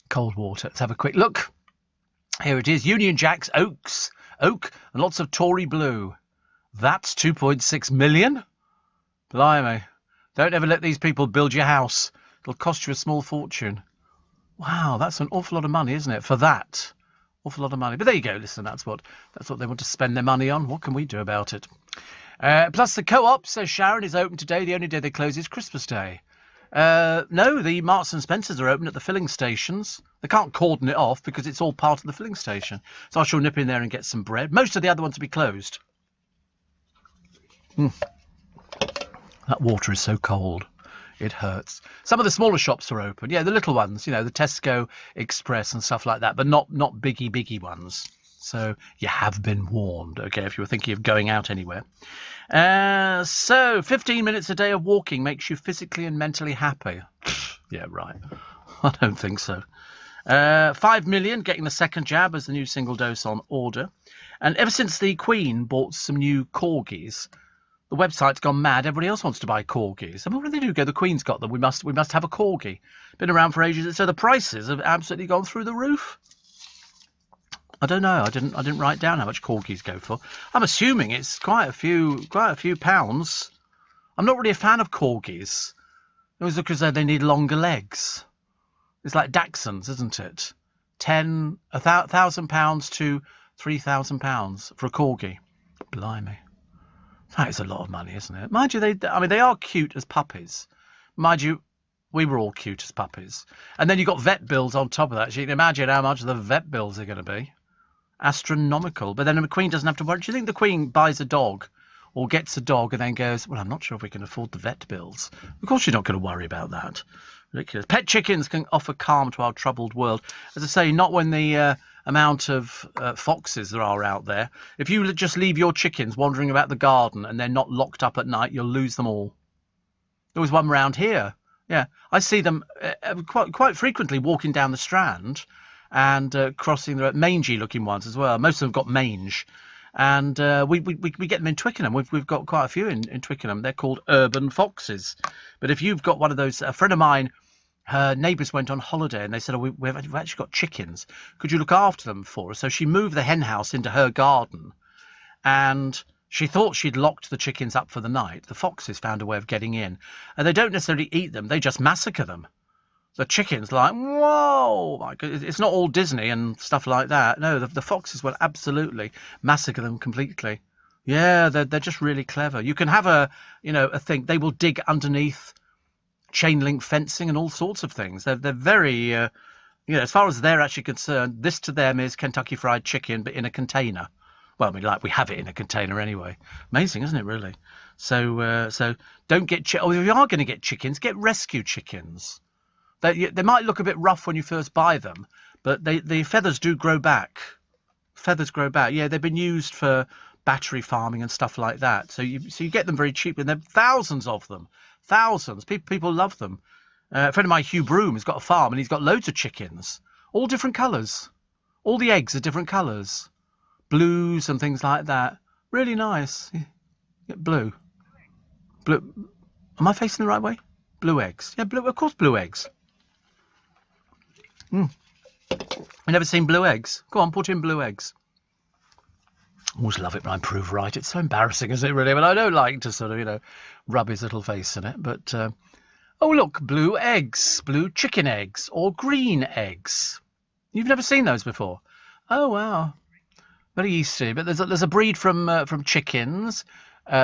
Cold water. Let's have a quick look. Here it is. Union Jacks, oak, and lots of Tory blue. That's 2.6 million? Blimey. Don't ever let these people build your house. It'll cost you a small fortune. Wow, that's an awful lot of money, isn't it, for that? Awful lot of money. But there you go. Listen, that's what they want to spend their money on. What can we do about it? Plus, the Co-op, says Sharon, is open today. The only day they close is Christmas Day. No, the Marks and Spencers are open at the filling stations. They can't cordon it off because it's all part of the filling station. So I shall nip in there and get some bread. Most of the other ones will be closed. That water is so cold. It hurts. Some of the smaller shops are open. Yeah, the little ones, the Tesco Express and stuff like that, but not biggie ones. So you have been warned, okay, if you were thinking of going out anywhere. So 15 minutes a day of walking makes you physically and mentally happy. Yeah, right. I don't think so. 5 million getting the second jab as the new single dose on order. And ever since the Queen bought some new corgis, the website's gone mad. Everybody else wants to buy corgis. I mean, what do they do? The Queen's got them. We must have a corgi. Been around for ages. So the prices have absolutely gone through the roof. I don't know. I didn't write down how much corgis go for. I'm assuming it's quite a few pounds. I'm not really a fan of corgis. It was because they need longer legs. It's like Dachshunds, isn't it? £1,000 to £3,000 for a corgi. Blimey. That is a lot of money, isn't it? Mind you, they are cute as puppies. Mind you, we were all cute as puppies. And then you've got vet bills on top of that. So you can imagine how much the vet bills are going to be. Astronomical. But then the Queen doesn't have to worry. Do you think the Queen buys a dog or gets a dog and then goes, well, I'm not sure if we can afford the vet bills? Of course you're not going to worry about that. Ridiculous. Pet chickens can offer calm to our troubled world. As I say, not when the amount of foxes there are out there. If you just leave your chickens wandering about the garden and they're not locked up at night, you'll lose them all. There was one round here. Yeah, I see them quite frequently walking down the Strand, and crossing the mangy-looking ones as well. Most of them got mange. And we get them in Twickenham. We've got quite a few in Twickenham. They're called urban foxes. But if you've got one of those, a friend of mine, her neighbours went on holiday and they said, we've actually got chickens. Could you look after them for us? So she moved the hen house into her garden, and she thought she'd locked the chickens up for the night. The foxes found a way of getting in, and they don't necessarily eat them. They just massacre them. The chickens like, whoa, my God, it's not all Disney and stuff like that. No, the foxes will absolutely massacre them completely. Yeah, they're just really clever. You can have a thing. They will dig underneath chain link fencing and all sorts of things. They're very, as far as they're actually concerned, this to them is Kentucky Fried Chicken, but in a container. Well, I mean, like we have it in a container anyway. Amazing, isn't it, really? So don't get if you are going to get chickens, get rescue chickens. They might look a bit rough when you first buy them, but the feathers do grow back. Feathers grow back. Yeah, they've been used for battery farming and stuff like that. So you get them very cheap, and there are thousands of them. Thousands. People love them. A friend of mine, Hugh Broom, has got a farm, and he's got loads of chickens, all different colours. All the eggs are different colours, blues and things like that. Really nice. Blue. Am I facing the right way? Blue eggs. Yeah, blue. Of course, blue eggs. I've never seen blue eggs. Go on, put in blue eggs. Always love it when I prove right. It's so embarrassing, isn't it, really? But I don't like to sort of, rub his little face in it. But, oh, look, blue eggs, blue chicken eggs, or green eggs. You've never seen those before? Oh, wow. Very Easty. But there's a breed from chickens,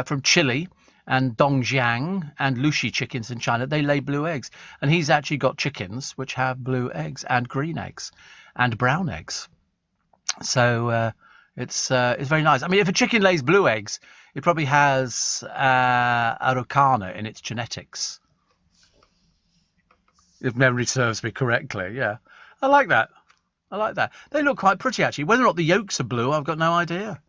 from Chile, and Dongjiang and Lushi chickens in China. They lay blue eggs, and he's actually got chickens which have blue eggs and green eggs and brown eggs. So it's very nice. I mean, if a chicken lays blue eggs, it probably has Araucana in its genetics, if memory serves me correctly. Yeah, I like that. They look quite pretty, actually. Whether or not the yolks are blue, I've got no idea.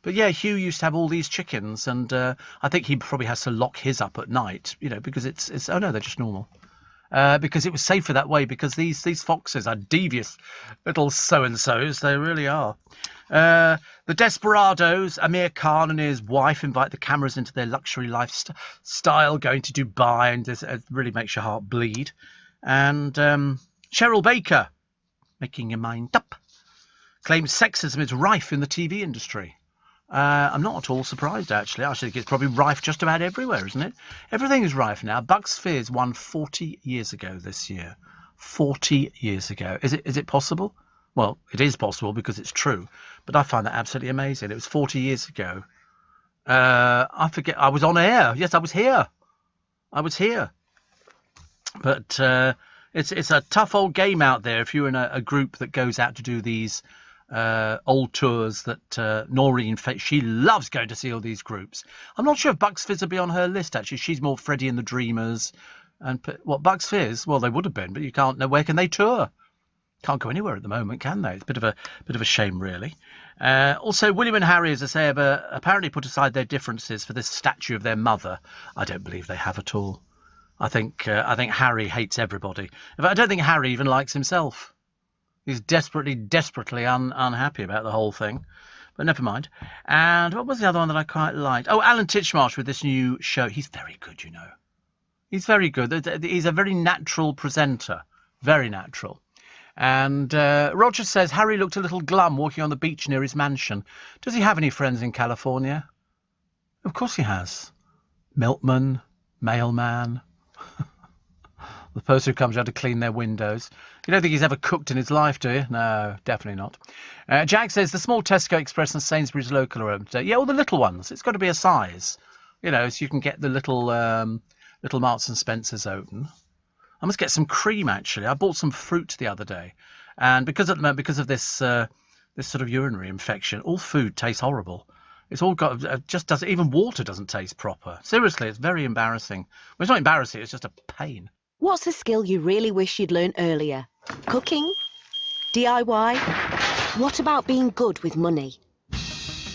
But yeah, Hugh used to have all these chickens, and I think he probably has to lock his up at night, because it's oh no, they're just normal. Because it was safer that way, because these foxes are devious little so-and-sos, they really are. The Desperados, Amir Khan and his wife invite the cameras into their luxury lifestyle, going to Dubai, and it really makes your heart bleed. And Cheryl Baker, making your mind up, claims sexism is rife in the TV industry. I'm not at all surprised, actually. I think it's probably rife just about everywhere, isn't it? Everything is rife now. Bucks Fizz won 40 years ago this year. 40 years ago. Is it possible? Well, it is possible because it's true. But I find that absolutely amazing. It was 40 years ago. I forget. I was on air. Yes, I was here. But it's a tough old game out there if you're in a group that goes out to do these old tours that Noreen, she loves going to see all these groups. I'm not sure if Bucks Fizz would be on her list, actually. She's more Freddie and the Dreamers. And what, Bucks Fizz? Well, they would have been, but you can't know. Where can they tour? Can't go anywhere at the moment, can they? It's a bit of a shame, really. Also, William and Harry, as I say, have apparently put aside their differences for this statue of their mother. I don't believe they have at all. I think Harry hates everybody. In fact, I don't think Harry even likes himself. He's desperately unhappy about the whole thing. But never mind. And what was the other one that I quite liked? Oh, Alan Titchmarsh with this new show. He's very good, He's very good. He's a very natural presenter. Very natural. And Roger says, Harry looked a little glum walking on the beach near his mansion. Does he have any friends in California? Of course he has. Milkman, mailman, the person who comes out to clean their windows. You don't think he's ever cooked in his life, do you? No, definitely not. Jack says the small Tesco Express and Sainsbury's local are open. Yeah, all the little ones. It's got to be a size, so you can get the little Marks and Spencers open. I must get some cream, actually. I bought some fruit the other day, and because of this sort of urinary infection, all food tastes horrible. It's all got just doesn't, even water doesn't taste proper. Seriously, it's very embarrassing. Well, it's not embarrassing. It's just a pain. What's a skill you really wish you'd learned earlier? Cooking? DIY? What about being good with money?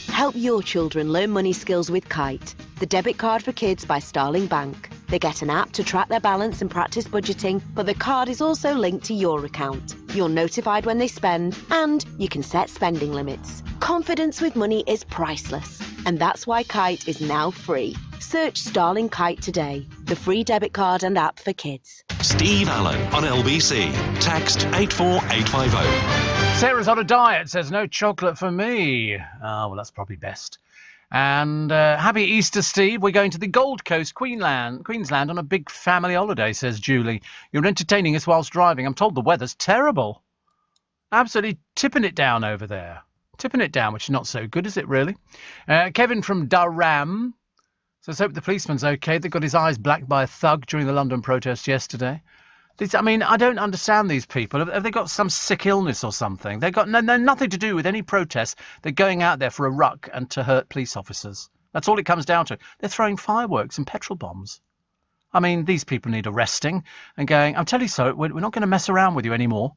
Help your children learn money skills with Kite, the debit card for kids by Starling Bank. They get an app to track their balance and practice budgeting, but the card is also linked to your account. You're notified when they spend, and you can set spending limits. Confidence with money is priceless, and that's why Kite is now free. Search Starling Kite today, the free debit card and app for kids. Steve Allen on LBC. Text 84850. Sarah's on a diet, says no chocolate for me. Well, that's probably best. And happy Easter, Steve. We're going to the Gold Coast, Queensland on a big family holiday, says Julie. You're entertaining us whilst driving. I'm told the weather's terrible. Absolutely tipping it down over there. Tipping it down, which is not so good, is it really? Kevin from Durham says, hope the policeman's okay. They got his eyes blacked by a thug during the London protest yesterday. I don't understand these people. Have they got some sick illness or something? They've got nothing to do with any protest. They're going out there for a ruck and to hurt police officers. That's all it comes down to. They're throwing fireworks and petrol bombs. I mean, these people need arresting and going, I'll tell you so, we're not going to mess around with you anymore.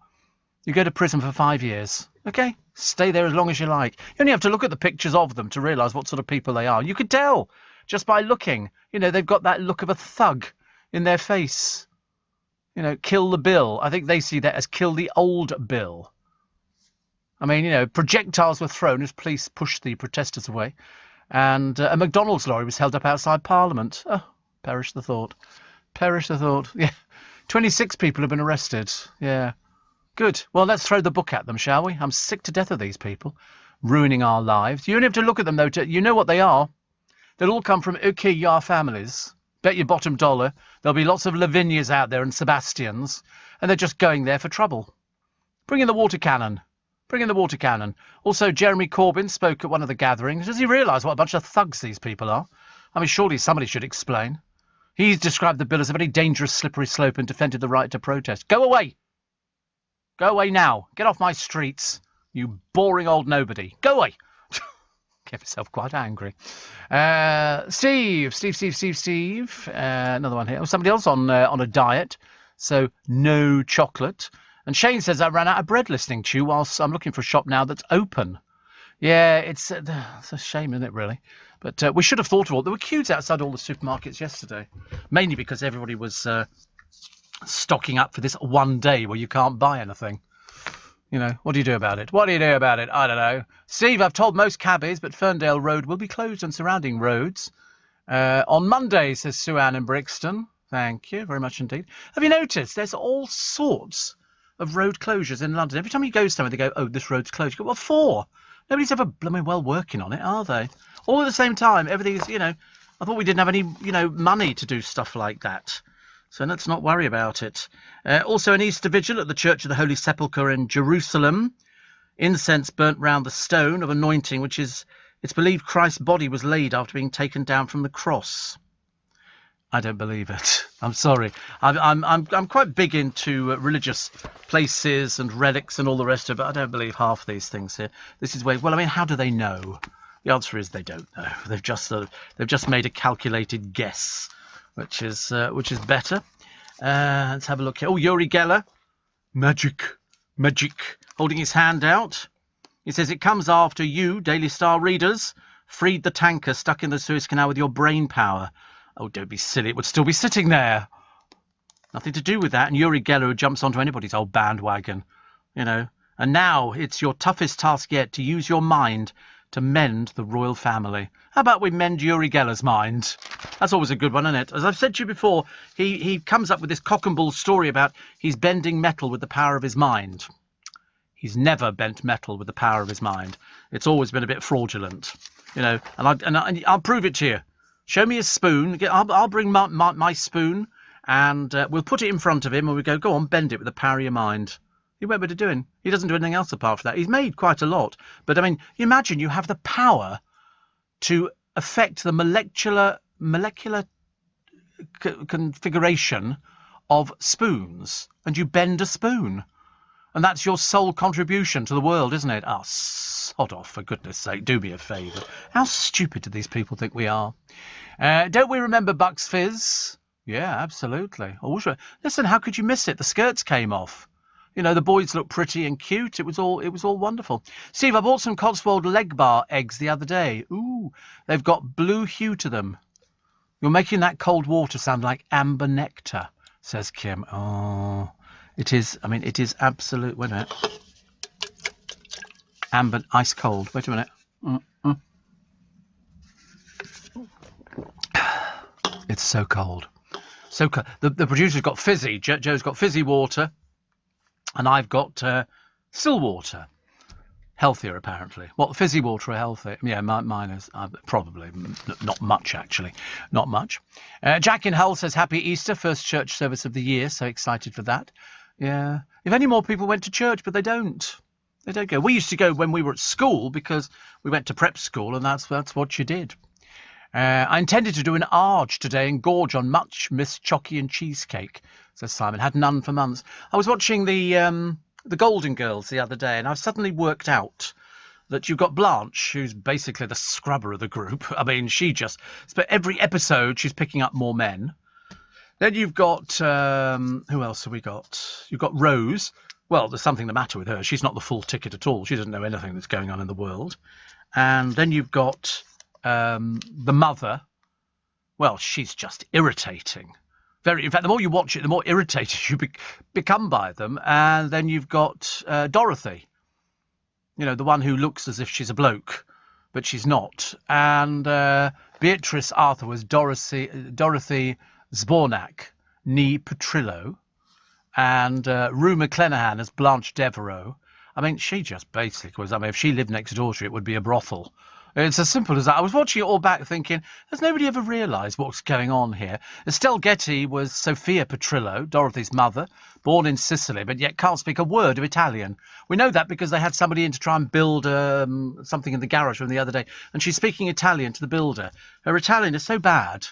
You go to prison for 5 years. OK? Stay there as long as you like. You only have to look at the pictures of them to realise what sort of people they are. You could tell just by looking. You know, they've got that look of a thug in their face. You know, kill the Bill. I think they see that as kill the old Bill. I mean, you know, projectiles were thrown as police pushed the protesters away. And a McDonald's lorry was held up outside Parliament. Oh, perish the thought. Perish the thought. Yeah. 26 people have been arrested. Yeah. Good. Well, let's throw the book at them, shall we? I'm sick to death of these people ruining our lives. You only have to look at them, though. You know what they are. They'll all come from Ukiyar families. Bet your bottom dollar there'll be lots of Lavinias out there and Sebastians, and they're just going there for trouble. Bring in the water cannon. Bring in the water cannon. Also, Jeremy Corbyn spoke at one of the gatherings. Does he realise what a bunch of thugs these people are? I mean, surely somebody should explain. He's described the bill as a very dangerous slippery slope and defended the right to protest. Go away! Go away now. Get off my streets, you boring old nobody. Go away! Get yourself quite angry. Steve. Another one here. Oh, somebody else on a diet, so no chocolate. And Shane says, I ran out of bread listening to you whilst I'm looking for a shop now that's open. Yeah, it's a shame, isn't it, really? But we should have thought of all. There were queues outside all the supermarkets yesterday, mainly because everybody was stocking up for this one day where you can't buy anything. You know, what do you do about it? What do you do about it? I don't know. Steve, I've told most cabbies, but Ferndale Road will be closed and surrounding roads on Monday, says Sue Ann in Brixton. Thank you very much indeed. Have you noticed there's all sorts of road closures in London? Every time you go somewhere, they go, oh, this road's closed. You go, what for? Nobody's ever blooming well working on it, are they? All at the same time, everything's, you know, I thought we didn't have any, you know, money to do stuff like that. So let's not worry about it. Also an Easter vigil at the Church of the Holy Sepulchre in Jerusalem. Incense burnt round the stone of anointing, which is, it's believed Christ's body was laid after being taken down from the cross. I don't believe it. I'm sorry. I'm quite big into religious places and relics and all the rest of it, but I don't believe half these things here. This is where, well, I mean, how do they know? The answer is they don't know. They've just made a calculated guess. Which is better. Let's have a look here. Oh, Uri Geller. Magic. Holding his hand out. He says, it comes after you, Daily Star readers, freed the tanker stuck in the Suez Canal with your brain power. Oh, don't be silly. It would still be sitting there. Nothing to do with that. And Uri Geller who jumps onto anybody's old bandwagon. You know. And now it's your toughest task yet to use your mind to mend the royal family. How about we mend Uri Geller's mind? That's always a good one, isn't it? As I've said to you before, he comes up with this cock and bull story about he's bending metal with the power of his mind. He's never bent metal with the power of his mind. It's always been a bit fraudulent, you know. And I'll prove it to you. Show me a spoon. I'll bring my spoon, and we'll put it in front of him, and we go on, bend it with the power of your mind. He won't be able to do it. He doesn't do anything else apart from that. He's made quite a lot. But, I mean, imagine you have the power to affect the molecular configuration of spoons, and you bend a spoon. And that's your sole contribution to the world, isn't it? Oh, sod off, for goodness sake. Do me a favour. How stupid do these people think we are? Don't we remember Bucks Fizz? Yeah, absolutely. Listen, how could you miss it? The skirts came off. You know, the boys looked pretty and cute. It was all wonderful. Steve, I bought some Cotswold leg bar eggs the other day. Ooh, they've got blue hue to them. You're making that cold water sound like amber nectar, says Kim. Oh, it is. I mean, it is absolute. Wait a minute. Amber, ice cold. Wait a minute. It's so cold. So cold. The producer's got fizzy. Joe's got fizzy water. And I've got still water. Healthier, apparently. Well, fizzy water are healthy. Yeah, mine is probably not much, actually. Not much. Jack in Hull says, Happy Easter, first church service of the year. So excited for that. Yeah. If any more people went to church, but they don't. They don't go. We used to go when we were at school because we went to prep school, and that's what you did. I intended to do an arge today and gorge on much missed chocky and cheesecake, says Simon. Had none for months. I was watching the Golden Girls the other day, and I've suddenly worked out that you've got Blanche, who's basically the scrubber of the group. I mean, but every episode she's picking up more men. Then you've got, who else have we got? You've got Rose. Well, there's something the matter with her. She's not the full ticket at all. She doesn't know anything that's going on in the world. And then you've got the mother. Well, she's just irritating. In fact, the more you watch it, the more irritated you become by them. And then you've got Dorothy, the one who looks as if she's a bloke, but she's not. And Beatrice Arthur was Dorothy Zbornak, nee Petrillo, and Rue McClanahan as Blanche Devereaux. I mean, she just basically was. I mean, if she lived next door to it would be a brothel. It's as simple as that. I was watching it all back thinking, has nobody ever realised what's going on here? Estelle Getty was Sophia Petrillo, Dorothy's mother, born in Sicily, but yet can't speak a word of Italian. We know that because they had somebody in to try and build something in the garage from the other day, and she's speaking Italian to the builder. Her Italian is so bad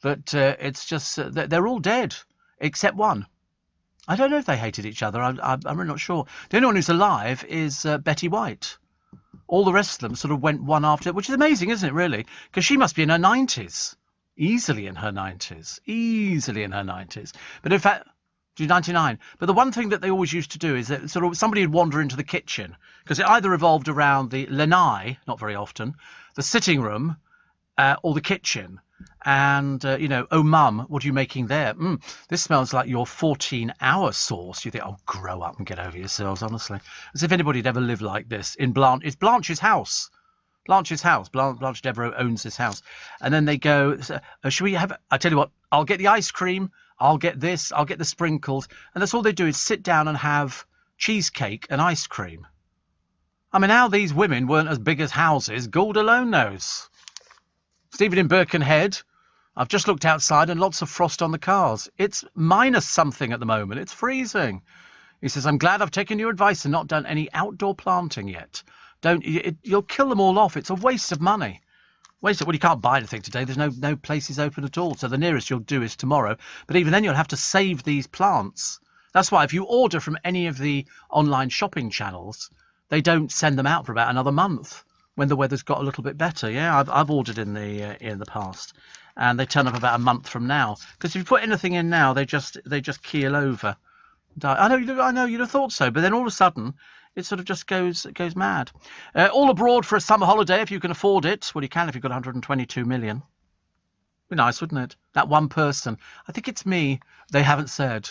that it's just they're all dead, except one. I don't know if they hated each other. I'm really not sure. The only one who's alive is Betty White. All the rest of them sort of went one after, which is amazing, isn't it, really? Because she must be in her 90s. Easily in her 90s. But in fact, she's 99. But the one thing that they always used to do is that sort of somebody would wander into the kitchen, because it either revolved around the lanai, not very often, the sitting room, or the kitchen. And, oh, Mum, what are you making there? This smells like your 14-hour sauce. You think, oh, grow up and get over yourselves, honestly. As if anybody had ever lived like this in Blanche. It's Blanche's house. Blanche Devereaux owns this house. And then they go, should we have... I tell you what, I'll get the ice cream. I'll get this. I'll get the sprinkles. And that's all they do is sit down and have cheesecake and ice cream. I mean, how these women weren't as big as houses, Gould alone knows. Stephen in Birkenhead, I've just looked outside and lots of frost on the cars. It's minus something at the moment. It's freezing. He says, I'm glad I've taken your advice and not done any outdoor planting yet. You'll kill them all off. It's a waste of money. Well, you can't buy anything today. There's no places open at all. So the nearest you'll do is tomorrow. But even then, you'll have to save these plants. That's why if you order from any of the online shopping channels, they don't send them out for about another month. When the weather's got a little bit better, yeah, I've ordered in the past, and they turn up about a month from now. Because if you put anything in now, they just keel over. I know you'd have thought so, but then all of a sudden it sort of just goes mad. All abroad for a summer holiday if you can afford it. Well, you can if you've got 122 million. Be nice, wouldn't it? That one person. I think it's me. They haven't said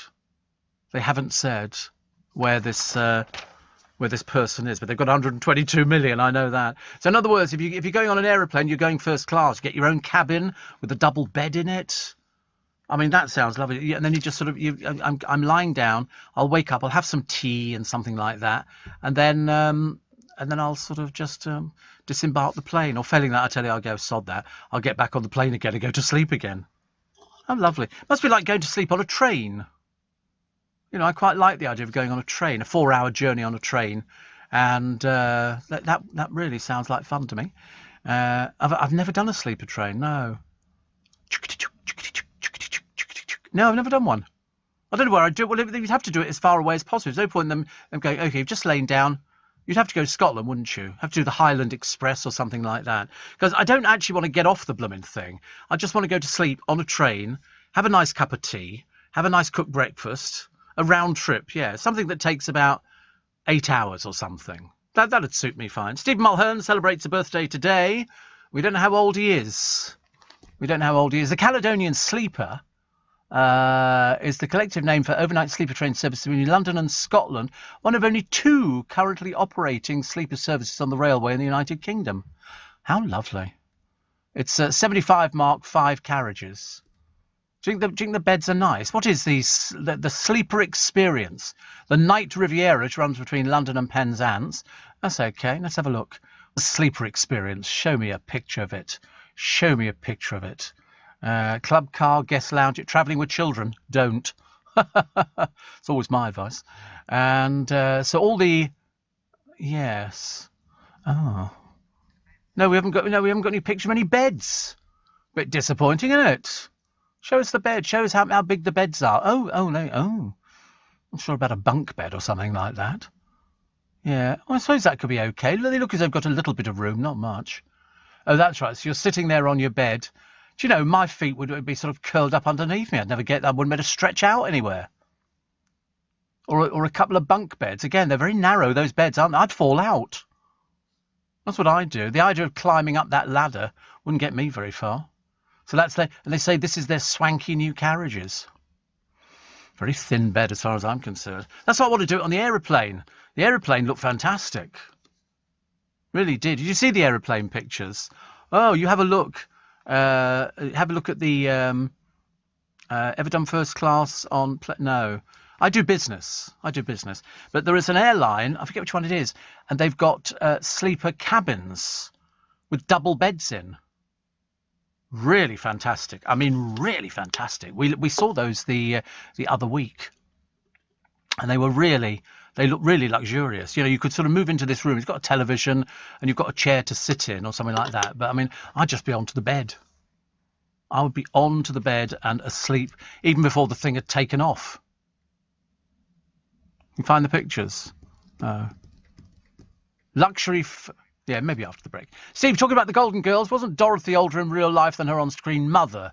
where this person is, but they've got 122 million. I know that. So in other words, if you're going on an aeroplane, you're going first class. You get your own cabin with a double bed in it. I mean, that sounds lovely. And then you just sort of, I'm lying down. I'll wake up. I'll have some tea and something like that, and then I'll sort of just disembark the plane. Or failing that, I tell you, I'll go sod that. I'll get back on the plane again and go to sleep again. How lovely. Must be like going to sleep on a train. I quite like the idea of going on a train, a 4-hour journey on a train, and that really sounds like fun to me. I've never done a sleeper train, no. No, I've never done one. I don't know where I'd do it. Well, you'd have to do it as far away as possible. There's no point in them going, okay, you've just lain down. You'd have to go to Scotland, wouldn't you? Have to do the Highland Express or something like that. Because I don't actually want to get off the blooming thing. I just want to go to sleep on a train, have a nice cup of tea, have a nice cooked breakfast. A round trip, yeah. Something that takes about 8 hours or something. That'd suit me fine. Steve Mulhern celebrates a birthday today. We don't know how old he is. We don't know how old he is. The Caledonian Sleeper is the collective name for overnight sleeper train service between London and Scotland, one of only 2 currently operating sleeper services on the railway in the United Kingdom. How lovely. It's 75 Mark 5 carriages. Do you think the beds are nice? What is the Sleeper Experience? The Night Riviera, which runs between London and Penzance. That's okay. Let's have a look. The Sleeper Experience. Show me a picture of it. Show me a picture of it. Club car, guest lounge, travelling with children. Don't. It's always my advice. And so all the... Yes. Oh. No, we haven't got any picture of any beds. Bit disappointing, isn't it? Show us the bed. Show us how big the beds are. Oh. I'm sure about a bunk bed or something like that. Yeah. Well, I suppose that could be okay. They look as though they've got a little bit of room, not much. Oh, that's right. So you're sitting there on your bed. Do you know, my feet would be sort of curled up underneath me. I wouldn't be able to stretch out anywhere. Or a couple of bunk beds. Again, they're very narrow, those beds, aren't they? I'd fall out. That's what I'd do. The idea of climbing up that ladder wouldn't get me very far. So and they say this is their swanky new carriages. Very thin bed as far as I'm concerned. That's why I want to do it on the aeroplane. The aeroplane looked fantastic. Really did. Did you see the aeroplane pictures? Oh, you have a look. Have a look at the... ever done first class on... No. I do business. But there is an airline, I forget which one it is, and they've got sleeper cabins with double beds in. Really fantastic. I mean, really fantastic. We saw those the other week, and they look really luxurious. You know, you could sort of move into this room. It's got a television, and you've got a chair to sit in or something like that. But I mean, I'd just be onto the bed. I would be onto the bed and asleep even before the thing had taken off. You find the pictures? Luxury. Yeah, maybe after the break. Steve, talking about the Golden Girls, wasn't Dorothy older in real life than her on-screen mother?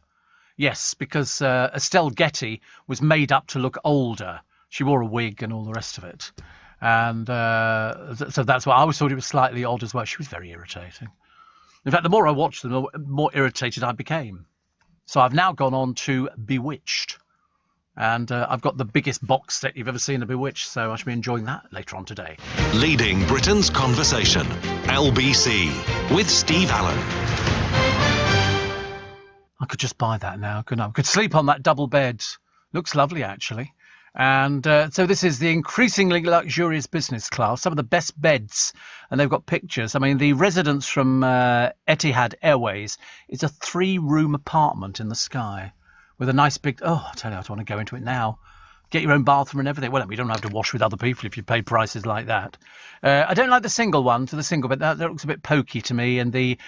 Yes, because Estelle Getty was made up to look older. She wore a wig and all the rest of it. And so that's why I always thought it was slightly odd as well. She was very irritating. In fact, the more I watched them, the more irritated I became. So I've now gone on to Bewitched. And I've got the biggest box set you've ever seen of Bewitched, so I shall be enjoying that later on today. Leading Britain's conversation, LBC, with Steve Allen. I could just buy that now, couldn't I? I could sleep on that double bed. Looks lovely, actually. And so this is the increasingly luxurious business class, some of the best beds, and they've got pictures. I mean, the residence from Etihad Airways is a 3-room apartment in the sky. With a nice big... Oh, I tell you, I don't want to go into it now. Get your own bathroom and everything. Well, you don't have to wash with other people if you pay prices like that. I don't like the single one for the single bed. That looks a bit pokey to me. And the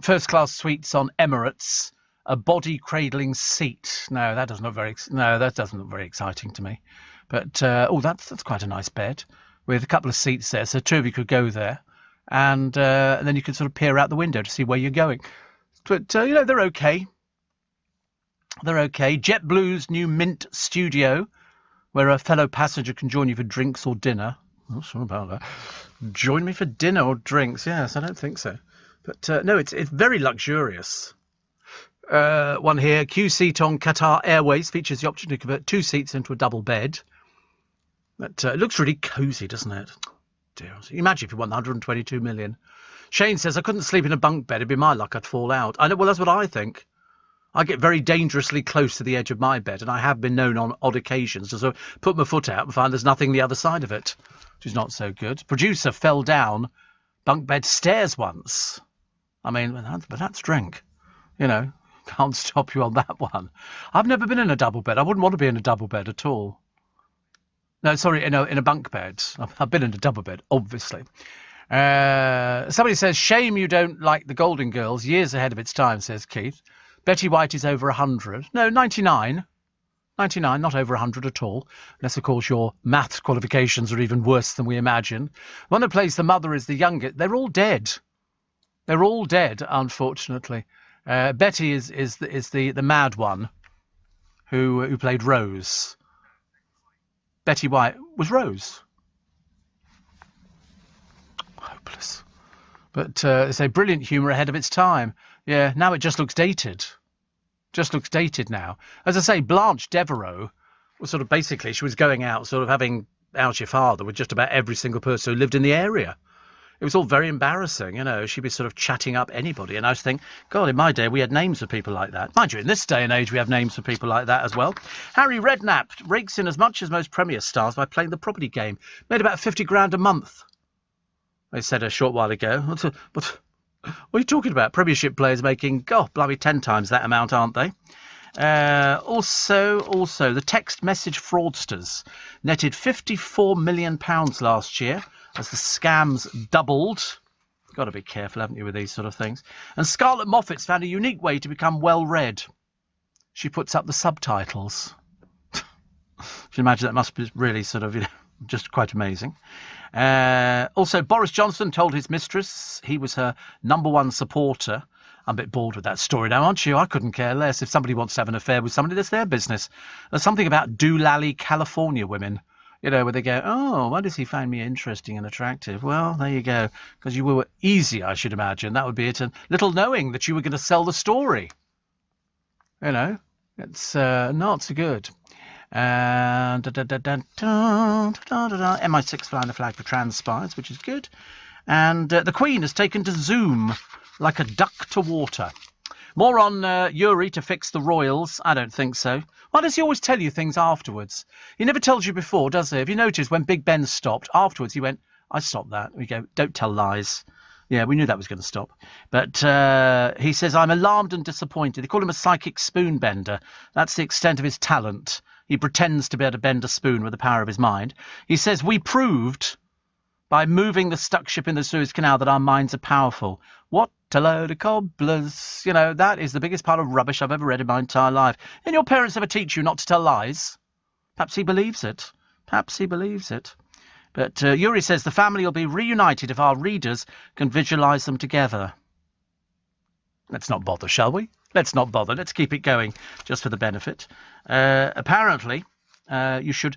first-class suites on Emirates, a body-cradling seat. No, that doesn't look very exciting to me. But, that's quite a nice bed with a couple of seats there. So 2 of you could go there. And then you could sort of peer out the window to see where you're going. But, they're okay. They're okay. JetBlue's new Mint Studio, where a fellow passenger can join you for drinks or dinner. I'm not sure about that. Join me for dinner or drinks? Yes, I don't think so. But no, it's very luxurious. One here, Q-Seat on Qatar Airways features the option to convert 2 seats into a double bed. But it looks really cosy, doesn't it? Dear, imagine if you won 122 million. Shane says, I couldn't sleep in a bunk bed. It'd be my luck I'd fall out. I know. Well, that's what I think. I get very dangerously close to the edge of my bed, and I have been known on odd occasions to sort of put my foot out and find there's nothing the other side of it, which is not so good. Producer fell down bunk bed stairs once. I mean, but that's drink. You know, can't stop you on that one. I've never been in a double bed. I wouldn't want to be in a double bed at all. No, sorry, in a bunk bed. I've been in a double bed, obviously. Somebody says, shame you don't like the Golden Girls. Years ahead of its time, says Keith. Betty White is over 100. No, 99. 99, not over 100 at all. Unless, of course, your maths qualifications are even worse than we imagine. The one that plays the mother is the youngest. They're all dead. They're all dead, unfortunately. Betty is the mad one who played Rose. Betty White was Rose. Hopeless. But it's a brilliant humour ahead of its time. Yeah, now it just looks dated. Just looks dated now. As I say, Blanche Devereaux was sort of basically, she was going out sort of having How's Your Father with just about every single person who lived in the area. It was all very embarrassing, you know. She'd be sort of chatting up anybody. And I was thinking, God, in my day, we had names for people like that. Mind you, in this day and age, we have names for people like that as well. Harry Redknapp rakes in as much as most Premier stars by playing the property game. Made about 50 grand a month, they said a short while ago. What are you talking about? Premiership players making, God, blimey, 10 times that amount, aren't they? Also, the text message fraudsters netted £54 million last year as the scams doubled. Got to be careful, haven't you, with these sort of things. And Scarlett Moffat's found a unique way to become well-read. She puts up the subtitles. You can imagine that must be really sort of, just quite amazing. Also, Boris Johnson told his mistress he was her #1 supporter. I'm a bit bored with that story now, aren't you? I couldn't care less. If somebody wants to have an affair with somebody, that's their business. There's something about doolally California women, where they go, oh, why does he find me interesting and attractive? Well, there you go. Because you were easy, I should imagine. That would be it. And little knowing that you were going to sell the story. It's not so good. MI6 flying the flag for trans spies, which is good. And the Queen has taken to Zoom like a duck to water. More on Yuri to fix the royals? I don't think so. Why does he always tell you things afterwards? He never tells you before, does he? Have you noticed when Big Ben stopped, afterwards he went, I stopped that. We go, don't tell lies. Yeah, we knew that was going to stop. But he says, I'm alarmed and disappointed. They call him a psychic spoon bender. That's the extent of his talent. He pretends to be able to bend a spoon with the power of his mind. He says, we proved by moving the stuck ship in the Suez Canal that our minds are powerful. What a load of cobblers. That is the biggest pile of rubbish I've ever read in my entire life. And your parents ever teach you not to tell lies? Perhaps he believes it. But Yuri says the family will be reunited if our readers can visualise them together. Let's not bother, shall we? Let's not bother. Let's keep it going, just for the benefit. Apparently, you should...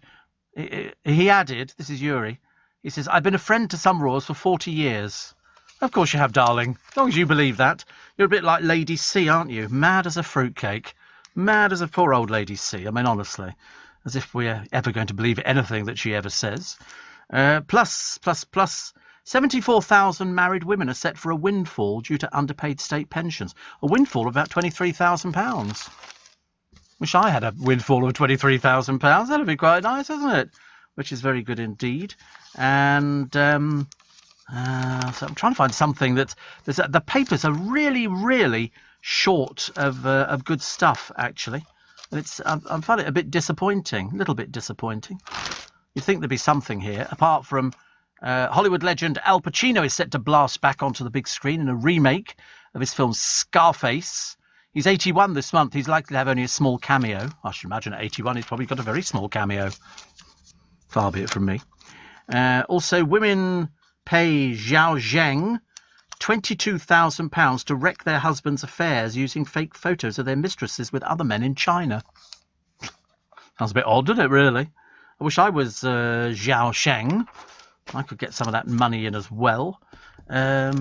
He added, this is Yuri, he says, I've been a friend to some royals for 40 years. Of course you have, darling. As long as you believe that. You're a bit like Lady C, aren't you? Mad as a fruitcake. Mad as a poor old Lady C. I mean, honestly. As if we're ever going to believe anything that she ever says. Plus, 74,000 married women are set for a windfall due to underpaid state pensions. A windfall of about £23,000. Wish I had a windfall of £23,000. That'd be quite nice, isn't it? Which is very good indeed. And so I'm trying to find something that... the papers are really, really short of good stuff, actually. And I find it a bit disappointing, a little bit disappointing. You'd think there'd be something here, apart from Hollywood legend Al Pacino is set to blast back onto the big screen in a remake of his film Scarface. He's 81 this month. He's likely to have only a small cameo. I should imagine at 81 he's probably got a very small cameo. Far be it from me. Also, women pay Zhao Zheng £22,000 to wreck their husbands' affairs using fake photos of their mistresses with other men in China. Sounds a bit odd, doesn't it, really? I wish I was Zhao Sheng. I could get some of that money in as well. Where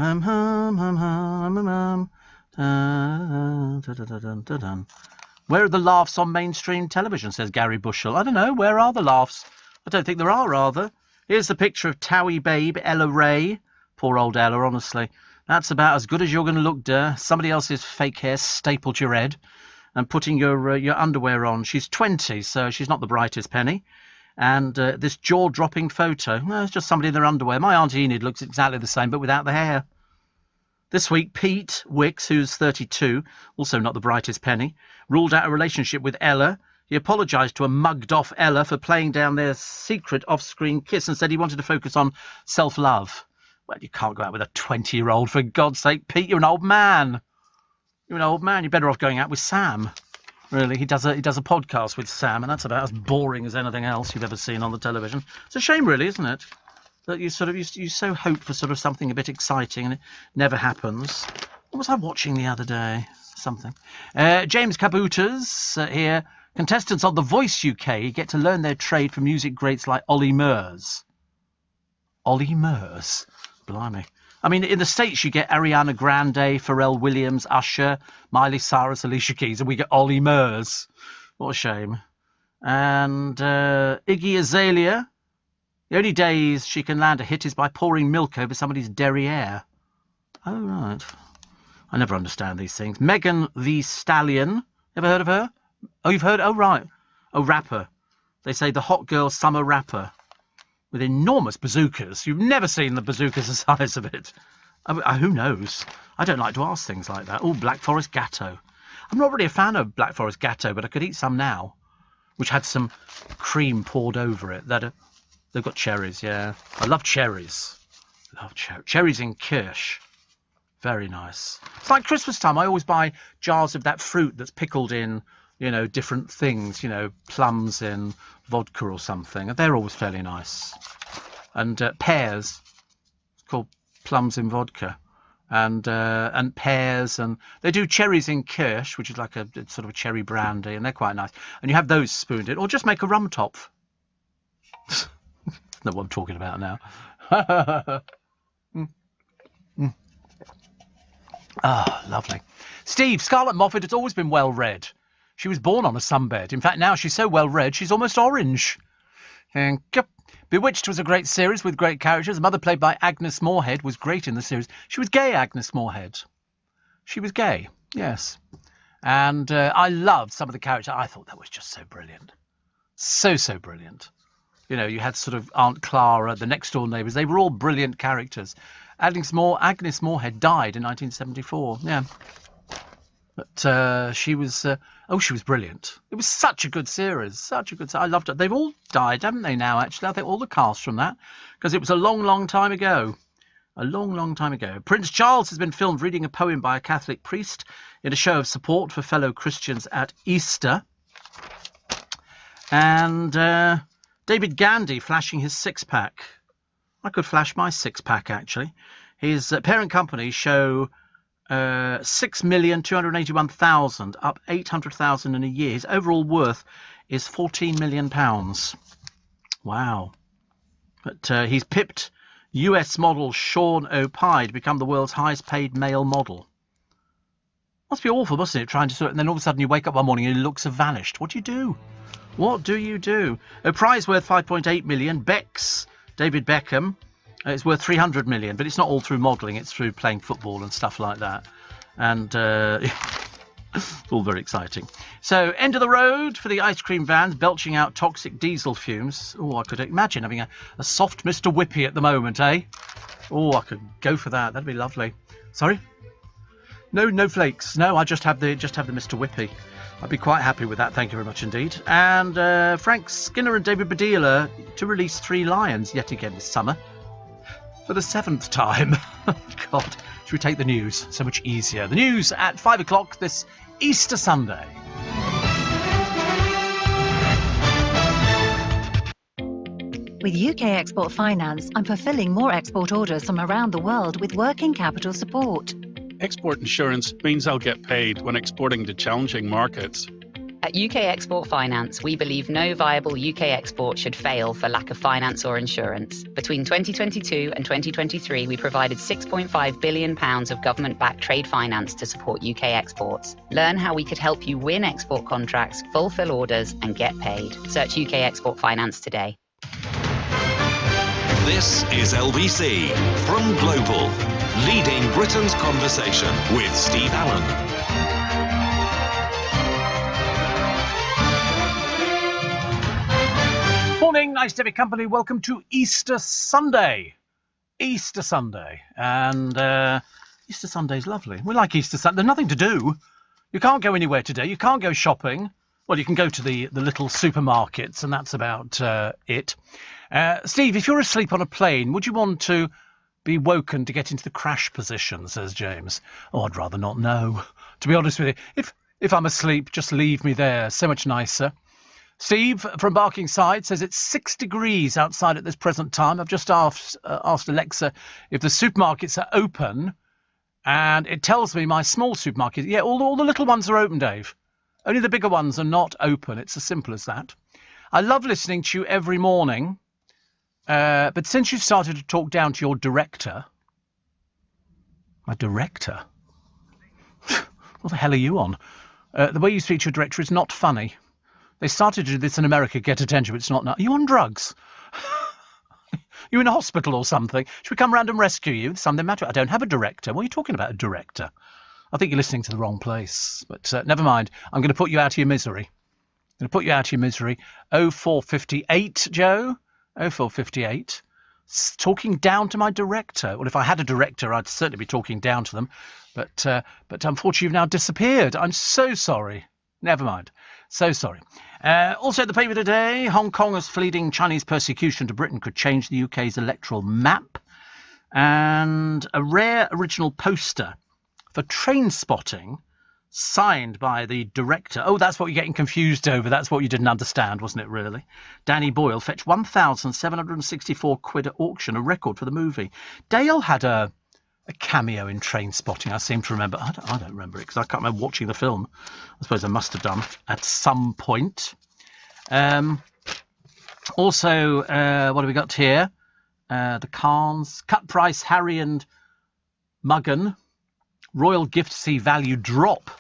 are the laughs on mainstream television, says Gary Bushell. I don't know. Where are the laughs? I don't think there are there? Here's the picture of Towie babe Ella Ray. Poor old Ella, honestly. That's about as good as you're going to look, dear. Somebody else's fake hair stapled to your head and putting your underwear on. She's 20, so she's not the brightest penny. And this jaw-dropping photo, well, it's just somebody in their underwear. My Aunt Enid looks exactly the same, but without the hair. This week, Pete Wicks, who's 32, also not the brightest penny, ruled out a relationship with Ella. He apologised to a mugged-off Ella for playing down their secret off-screen kiss and said he wanted to focus on self-love. Well, you can't go out with a 20-year-old, for God's sake, Pete. You're an old man. You're better off going out with Sam. Really, he does a podcast with Sam, and that's about as boring as anything else you've ever seen on the television. It's a shame, really, isn't it? That you so hope for sort of something a bit exciting, and it never happens. What was I watching the other day? Something. James Kabootas here. Contestants on The Voice UK get to learn their trade from music greats like Ollie Murs. Ollie Murs? Blimey. I mean, in the States, you get Ariana Grande, Pharrell Williams, Usher, Miley Cyrus, Alicia Keys, and we get Ollie Murs. What a shame. And Iggy Azalea. The only days she can land a hit is by pouring milk over somebody's derriere. Oh, right. I never understand these things. Megan Thee Stallion. Ever heard of her? Oh, you've heard? Oh, right. Oh, rapper. They say the hot girl summer rapper with enormous bazookas. You've never seen the bazookas the size of it. Who knows? I don't like to ask things like that. Oh, Black Forest Gatto. I'm not really a fan of Black Forest Gatto, but I could eat some now, which had some cream poured over it. They've got cherries, yeah. I love cherries. Cherries in Kirsch. Very nice. It's like Christmas time. I always buy jars of that fruit that's pickled in, different things, plums in vodka or something. They're always fairly nice. And pears. It's called plums in vodka. And pears. And they do cherries in Kirsch, which is like a sort of a cherry brandy, and they're quite nice. And you have those spooned in. Or just make a rum top. That's what I'm talking about now. Ah, lovely. Steve, Scarlett Moffat has always been well read. She was born on a sunbed. In fact, now she's so well read, she's almost orange. Thank you. Bewitched was a great series with great characters. Mother, played by Agnes Moorehead, was great in the series. She was gay, Agnes Moorehead. She was gay, yes. And I loved some of the characters. I thought that was just so brilliant. So brilliant. You had sort of Aunt Clara, the next door neighbours. They were all brilliant characters. Agnes Moorehead died in 1974. Yeah. But she was brilliant. It was such a good series. I loved it. They've all died, haven't they, now, actually? I think all the cast from that. Because it was a long time ago. A long time ago. Prince Charles has been filmed reading a poem by a Catholic priest in a show of support for fellow Christians at Easter. And David Gandy flashing his six-pack. I could flash my six-pack, actually. His parent company show 6,281,000, up 800,000 in a year. His overall worth is £14 million. Wow. But he's pipped US model Sean O'Pie to become the world's highest-paid male model. Must be awful, mustn't it, trying to sort it, and then all of a sudden you wake up one morning and your looks have vanished. What do you do? What do you do? O'Pie is worth 5.8 million. Beck's David Beckham is worth 300 million, but it's not all through modelling, it's through playing football and stuff like that. And it's all very exciting. So, end of the road for the ice cream vans belching out toxic diesel fumes. Oh, I could imagine having a soft Mr. Whippy at the moment, eh? Oh, I could go for that. That'd be lovely. Sorry? No flakes. No, I just have the Mr. Whippy. I'd be quite happy with that, thank you very much indeed. And Frank Skinner and David Baddiel to release 3 lions yet again this summer. For the 7th time. God, should we take the news? So much easier. The news at 5 o'clock this Easter Sunday. With UK Export Finance, I'm fulfilling more export orders from around the world with working capital support. Export insurance means I'll get paid when exporting to challenging markets. At UK Export Finance, we believe no viable UK export should fail for lack of finance or insurance. Between 2022 and 2023, we provided £6.5 billion of government-backed trade finance to support UK exports. Learn how we could help you win export contracts, fulfill orders, and get paid. Search UK Export Finance today. This is LBC from Global, leading Britain's conversation with Steve Allen. Morning, nice to have your company. Welcome to Easter Sunday. Easter Sunday. And Easter Sunday's lovely. We like Easter Sunday. There's nothing to do. You can't go anywhere today. You can't go shopping. Well, you can go to the little supermarkets, and that's about it. Steve, if you're asleep on a plane, would you want to be woken to get into the crash position, says James? Oh, I'd rather not know. To be honest with you, if I'm asleep, just leave me there. So much nicer. Steve from Barkingside says it's 6 degrees outside at this present time. I've just asked Alexa if the supermarkets are open, and it tells me my small supermarket. Yeah, all the little ones are open, Dave. Only the bigger ones are not open. It's as simple as that. I love listening to you every morning, but since you've started to talk down to your director, My director? What the hell are you on? The way you speak to your director is not funny. They started to do this in America, get attention, but it's not now. Are you on drugs? You in a hospital or something? Should we come round and rescue you? Something matter? I don't have a director. What are you talking about, a director? I think you're listening to the wrong place. But never mind. I'm going to put you out of your misery. 0458, Joe. 0458. Talking down to my director. Well, if I had a director, I'd certainly be talking down to them. But unfortunately, you've now disappeared. I'm so sorry. Never mind. So sorry. Also, the paper today, Hong Kongers fleeing Chinese persecution to Britain could change the UK's electoral map. And a rare original poster for Train Spotting, signed by the director. Oh, that's what you're getting confused over. That's what you didn't understand, wasn't it, really? Danny Boyle fetched £1,764 at auction, a record for the movie. Dale had a cameo in Train Spotting, I seem to remember. I don't remember it because I can't remember watching the film. I suppose I must have done at some point. Also, what have we got here? The Carnes, cut price, Harry and Meghan. Royal gift see value drop.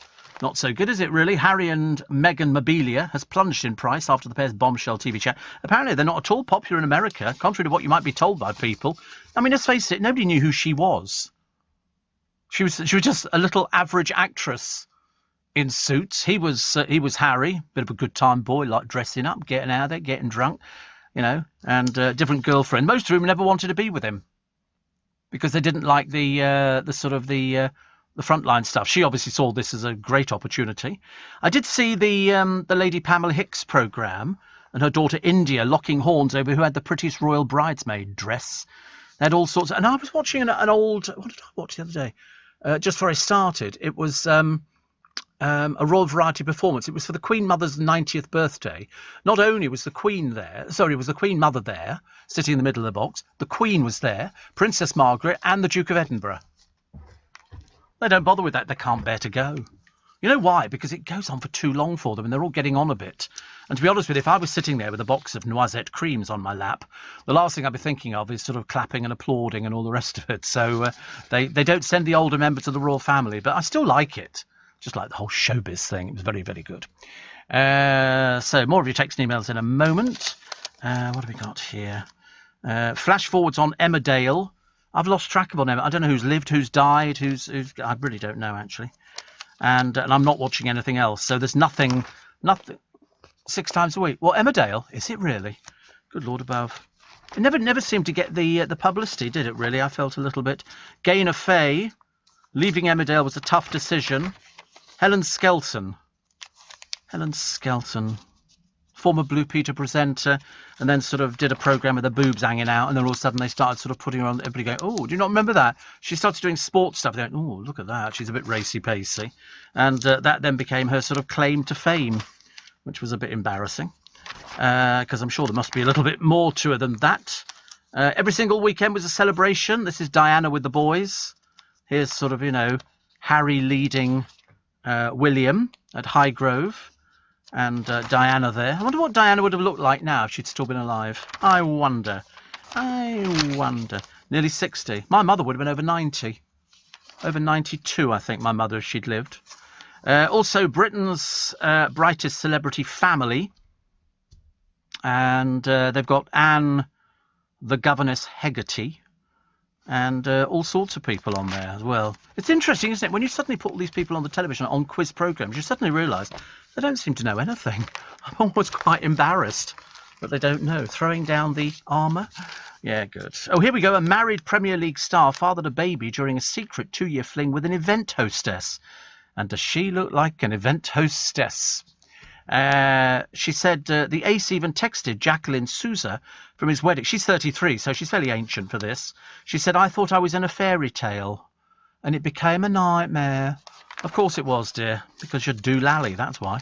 Not so good, is it, really? Harry and Meghan Mobilia has plunged in price after the pair's bombshell TV chat. Apparently, they're not at all popular in America, contrary to what you might be told by people. I mean, let's face it, nobody knew who she was. She was just a little average actress in Suits. He was Harry, bit of a good time boy, like dressing up, getting out there, getting drunk, and different girlfriend. Most of whom never wanted to be with him because they didn't like the frontline stuff. She obviously saw this as a great opportunity. I did see the Lady Pamela Hicks programme and her daughter India locking horns over who had the prettiest royal bridesmaid dress. They had all sorts of... And I was watching an old... What did I watch the other day? Just before I started. It was a Royal Variety performance. It was for the Queen Mother's 90th birthday. Not only was the Queen there... Sorry, was the Queen Mother there, sitting in the middle of the box. The Queen was there, Princess Margaret and the Duke of Edinburgh. They don't bother with that. They can't bear to go. You know why? Because it goes on for too long for them and they're all getting on a bit. And to be honest with you, if I was sitting there with a box of noisette creams on my lap, the last thing I'd be thinking of is sort of clapping and applauding and all the rest of it. So they don't send the older members of the royal family, but I still like it. Just like the whole showbiz thing. It was very, very good. So more of your text and emails in a moment. What have we got here? Flash forwards on Emmerdale. I've lost track of on Emma. I don't know who's lived, who's died, who's I really don't know, actually. And I'm not watching anything else. So there's nothing 6 times a week. Well, Emmerdale, is it really? Good Lord above. It never seemed to get the publicity, did it, really? I felt a little bit. Gaynor Faye, leaving Emmerdale was a tough decision. Helen Skelton, former Blue Peter presenter, and then sort of did a programme with her boobs hanging out, and then all of a sudden they started sort of putting her on, everybody going, oh, do you not remember that? She started doing sports stuff. They're going, oh, look at that. She's a bit racy-pacey. And that then became her sort of claim to fame, which was a bit embarrassing, because I'm sure there must be a little bit more to her than that. Every single weekend was a celebration. This is Diana with the boys. Here's sort of, Harry leading William at Highgrove. And Diana there. I wonder what Diana would have looked like now if she'd still been alive. I wonder. Nearly 60. My mother would have been over 90. Over 92, I think, my mother, if she'd lived. Also, Britain's brightest celebrity family. And they've got Anne, the Governess Hegarty. And all sorts of people on there as well. It's interesting, isn't it? When you suddenly put all these people on the television on quiz programmes, you suddenly realise they don't seem to know anything. I'm almost quite embarrassed that they don't know. Throwing down the armour. Yeah, good. Oh, here we go. A married Premier League star fathered a baby during a secret 2-year fling with an event hostess. And does she look like an event hostess? She said the ace even texted Jacqueline Souza from his wedding. She's 33, so she's fairly ancient for this. She said, I thought I was in a fairy tale, and it became a nightmare. Of course it was, dear, because you're doolally, that's why.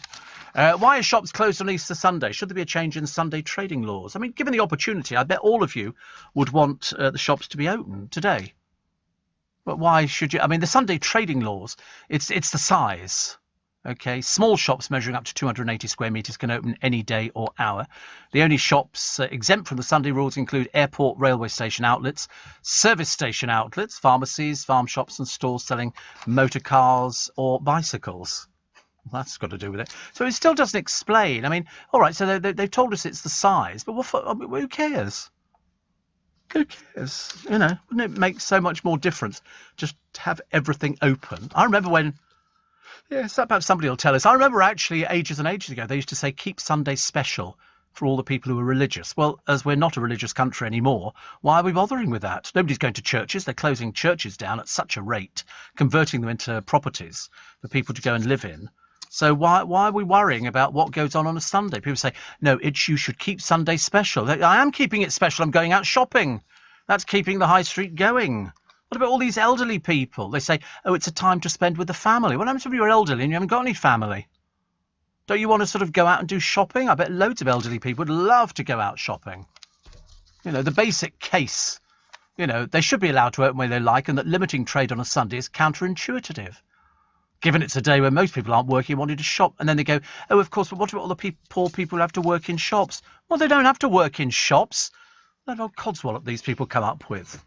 Why are shops closed on Easter Sunday? Should there be a change in Sunday trading laws? I mean, given the opportunity, I bet all of you would want the shops to be open today. But why should you? I mean, the Sunday trading laws, it's the size. OK, small shops measuring up to 280 square metres can open any day or hour. The only shops exempt from the Sunday rules include airport, railway station outlets, service station outlets, pharmacies, farm shops and stores selling motor cars or bicycles. That's got to do with it. So it still doesn't explain. I mean, all right, so they've told us it's the size, but who cares? Who cares? You know, wouldn't it make so much more difference just to have everything open? I remember when... Yes, perhaps somebody will tell us. I remember actually ages and ages ago, they used to say, keep Sunday special for all the people who are religious. Well, as we're not a religious country anymore, why are we bothering with that? Nobody's going to churches. They're closing churches down at such a rate, converting them into properties for people to go and live in. So why are we worrying about what goes on a Sunday? People say, no, you should keep Sunday special. I am keeping it special. I'm going out shopping. That's keeping the high street going. What about all these elderly people? They say, oh, it's a time to spend with the family. What happens if you're elderly and you haven't got any family? Don't you want to sort of go out and do shopping? I bet loads of elderly people would love to go out shopping. You know, the basic case, you know, they should be allowed to open when they like, and that limiting trade on a Sunday is counterintuitive. Given it's a day when most people aren't working, wanting to shop, and then they go, oh, of course, but what about all the poor people who have to work in shops? Well, they don't have to work in shops. What old codswallop these people come up with.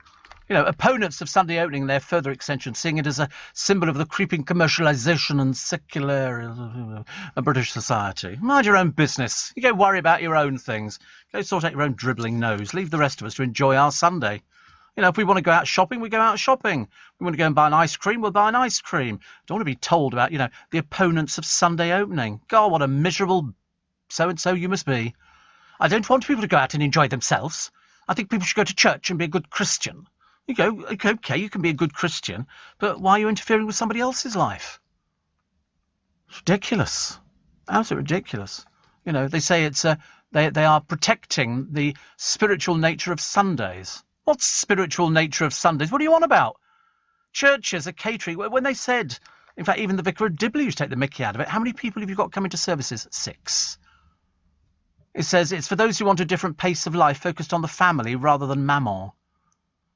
You know, opponents of Sunday opening and their further extension, seeing it as a symbol of the creeping commercialisation and secular of British society. Mind your own business. You go worry about your own things. Go sort out your own dribbling nose. Leave the rest of us to enjoy our Sunday. You know, if we want to go out shopping, we go out shopping. If we want to go and buy an ice cream, we'll buy an ice cream. Don't want to be told about, you know, the opponents of Sunday opening. God, what a miserable so-and-so you must be. I don't want people to go out and enjoy themselves. I think people should go to church and be a good Christian. You go, okay, you can be a good Christian, but why are you interfering with somebody else's life? It's ridiculous. Absolutely ridiculous. You know, they say it's they are protecting the spiritual nature of Sundays. What's spiritual nature of Sundays? What are you on about? Churches are catering. When they said, in fact, even the Vicar of Dibley used to take the mickey out of it, how many people have you got coming to services? 6. It says it's for those who want a different pace of life, focused on the family rather than mammon.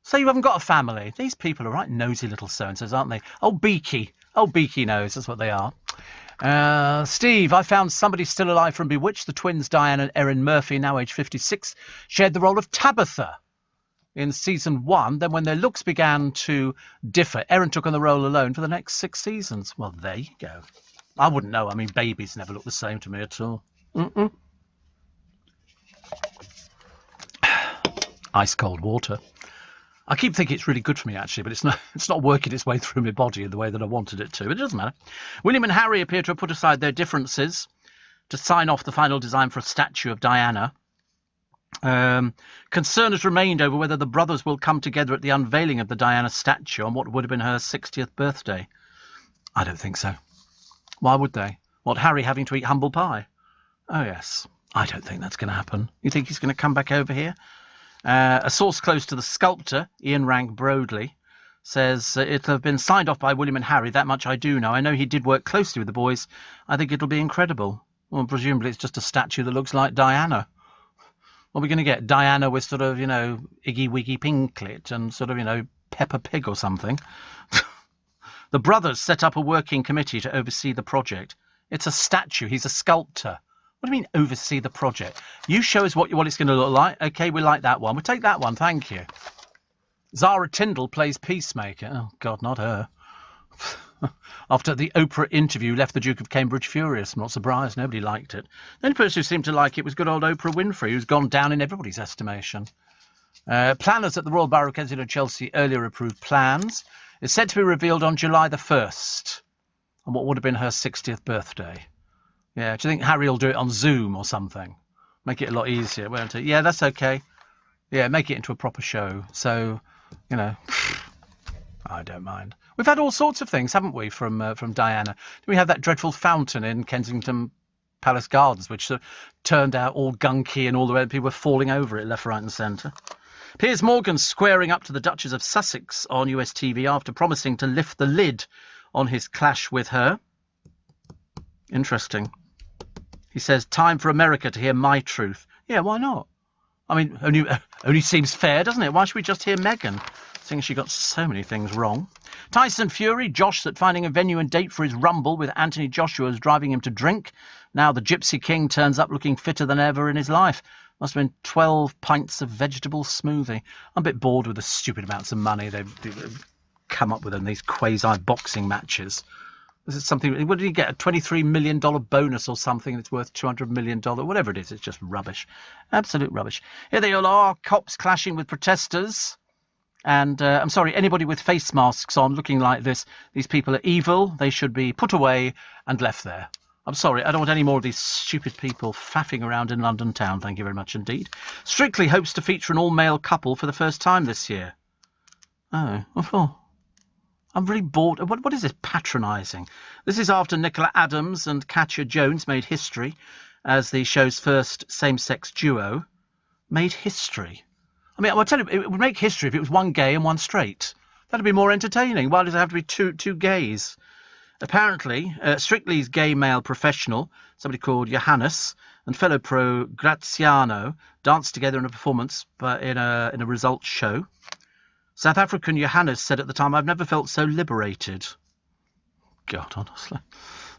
So you haven't got a family. These people are right nosy little so-and-sos, aren't they? Old Beaky. Old Beaky knows. That's what they are. Steve, I found somebody still alive from Bewitched. The twins, Diane and Erin Murphy, now aged 56, shared the role of Tabitha in season 1. Then when their looks began to differ, Erin took on the role alone for the next 6 seasons. Well, there you go. I wouldn't know. I mean, babies never look the same to me at all. Ice cold water. I keep thinking it's really good for me, actually, but it's not working its way through my body in the way that I wanted it to. But it doesn't matter. William and Harry appear to have put aside their differences to sign off the final design for a statue of Diana. Concern has remained over whether the brothers will come together at the unveiling of the Diana statue on what would have been her 60th birthday. I don't think so. Why would they? What, Harry having to eat humble pie? Oh, yes. I don't think that's going to happen. You think he's going to come back over here? A source close to the sculptor, Ian Rank Broadley, says it'll have been signed off by William and Harry. That much I do know. I know he did work closely with the boys. I think it'll be incredible. Well, presumably it's just a statue that looks like Diana. What are we going to get? Diana with sort of, you know, Iggy Wiggy Pinklet and sort of, you know, Peppa Pig or something. The brothers set up a working committee to oversee the project. It's a statue. He's a sculptor. What do you mean, oversee the project? You show us what it's going to look like. OK, we like that one. We'll take that one, thank you. Zara Tindall plays Peacemaker. Oh, God, not her. After the Oprah interview left the Duke of Cambridge furious. I'm not surprised. Nobody liked it. The only person who seemed to like it was good old Oprah Winfrey, who's gone down in everybody's estimation. Planners at the Royal Borough of Kensington and Chelsea earlier approved plans. It's said to be revealed on July the 1st, on what would have been her 60th birthday. Yeah, do you think Harry will do it on Zoom or something? Make it a lot easier, won't it? Yeah, that's okay. Yeah, make it into a proper show. So, you know, I don't mind. We've had all sorts of things, haven't we, from Diana? We had that dreadful fountain in Kensington Palace Gardens, which sort of turned out all gunky and all the way people were falling over it left, right and centre. Piers Morgan squaring up to the Duchess of Sussex on US TV after promising to lift the lid on his clash with her. Interesting. He says, time for America to hear my truth. Yeah, why not? I mean, only seems fair, doesn't it? Why should we just hear Meghan, seeing she got so many things wrong? Tyson Fury, Josh, that finding a venue and date for his rumble with Anthony Joshua is driving him to drink. Now the Gypsy King turns up looking fitter than ever in his life. Must have been 12 pints of vegetable smoothie. I'm a bit bored with the stupid amounts of money they've come up with in these quasi-boxing matches. This is something. What did he get? A $23 million bonus or something that's worth $200 million? Whatever it is, it's just rubbish. Absolute rubbish. Here they all are, cops clashing with protesters. And I'm sorry, anybody with face masks on looking like this, these people are evil. They should be put away and left there. I'm sorry, I don't want any more of these stupid people faffing around in London town. Thank you very much indeed. Strictly hopes to feature an all-male couple for the first time this year. Oh. I'm really bored. What is this patronising? This is after Nicola Adams and Katya Jones made history as the show's first same-sex duo. Made history. I mean, I'll tell you, it would make history if it was one gay and one straight. That'd be more entertaining. Why does it have to be two gays? Apparently, Strictly's gay male professional, somebody called Johannes, and fellow pro Graziano danced together in a performance in a results show. South African Johannes said at the time, "I've never felt so liberated." God, honestly.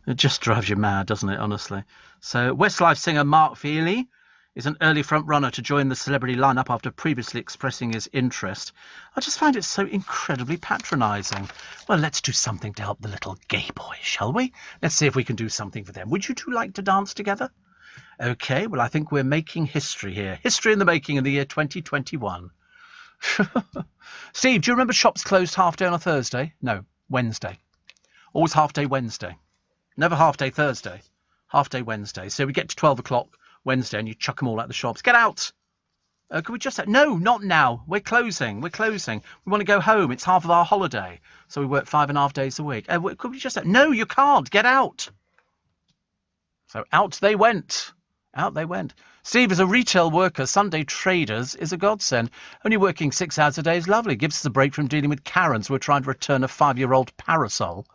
It just drives you mad, doesn't it, honestly? So Westlife singer Mark Feely is an early front-runner to join the celebrity lineup after previously expressing his interest. I just find it so incredibly patronising. Well, let's do something to help the little gay boys, shall we? Let's see if we can do something for them. Would you two like to dance together? OK, well, I think we're making history here. History in the making in the year 2021. Steve, do you remember shops closed half day on a Thursday? No, Wednesday. Always half day Wednesday. Never half day Thursday. Half day Wednesday. So we get to 12 o'clock Wednesday and you chuck them all out the shops. Get out! Can we just say, no, not now. We're closing. We want to go home. It's half of our holiday. So we work 5.5 days a week. Could we just say, no, you can't. Get out. So out they went. Out they went. Steve, as a retail worker, Sunday traders is a godsend. Only working 6 hours a day is lovely. Gives us a break from dealing with Karens who are trying to return a 5-year-old parasol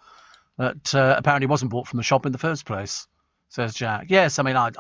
that apparently wasn't bought from the shop in the first place, says Jack. Yes, I mean, I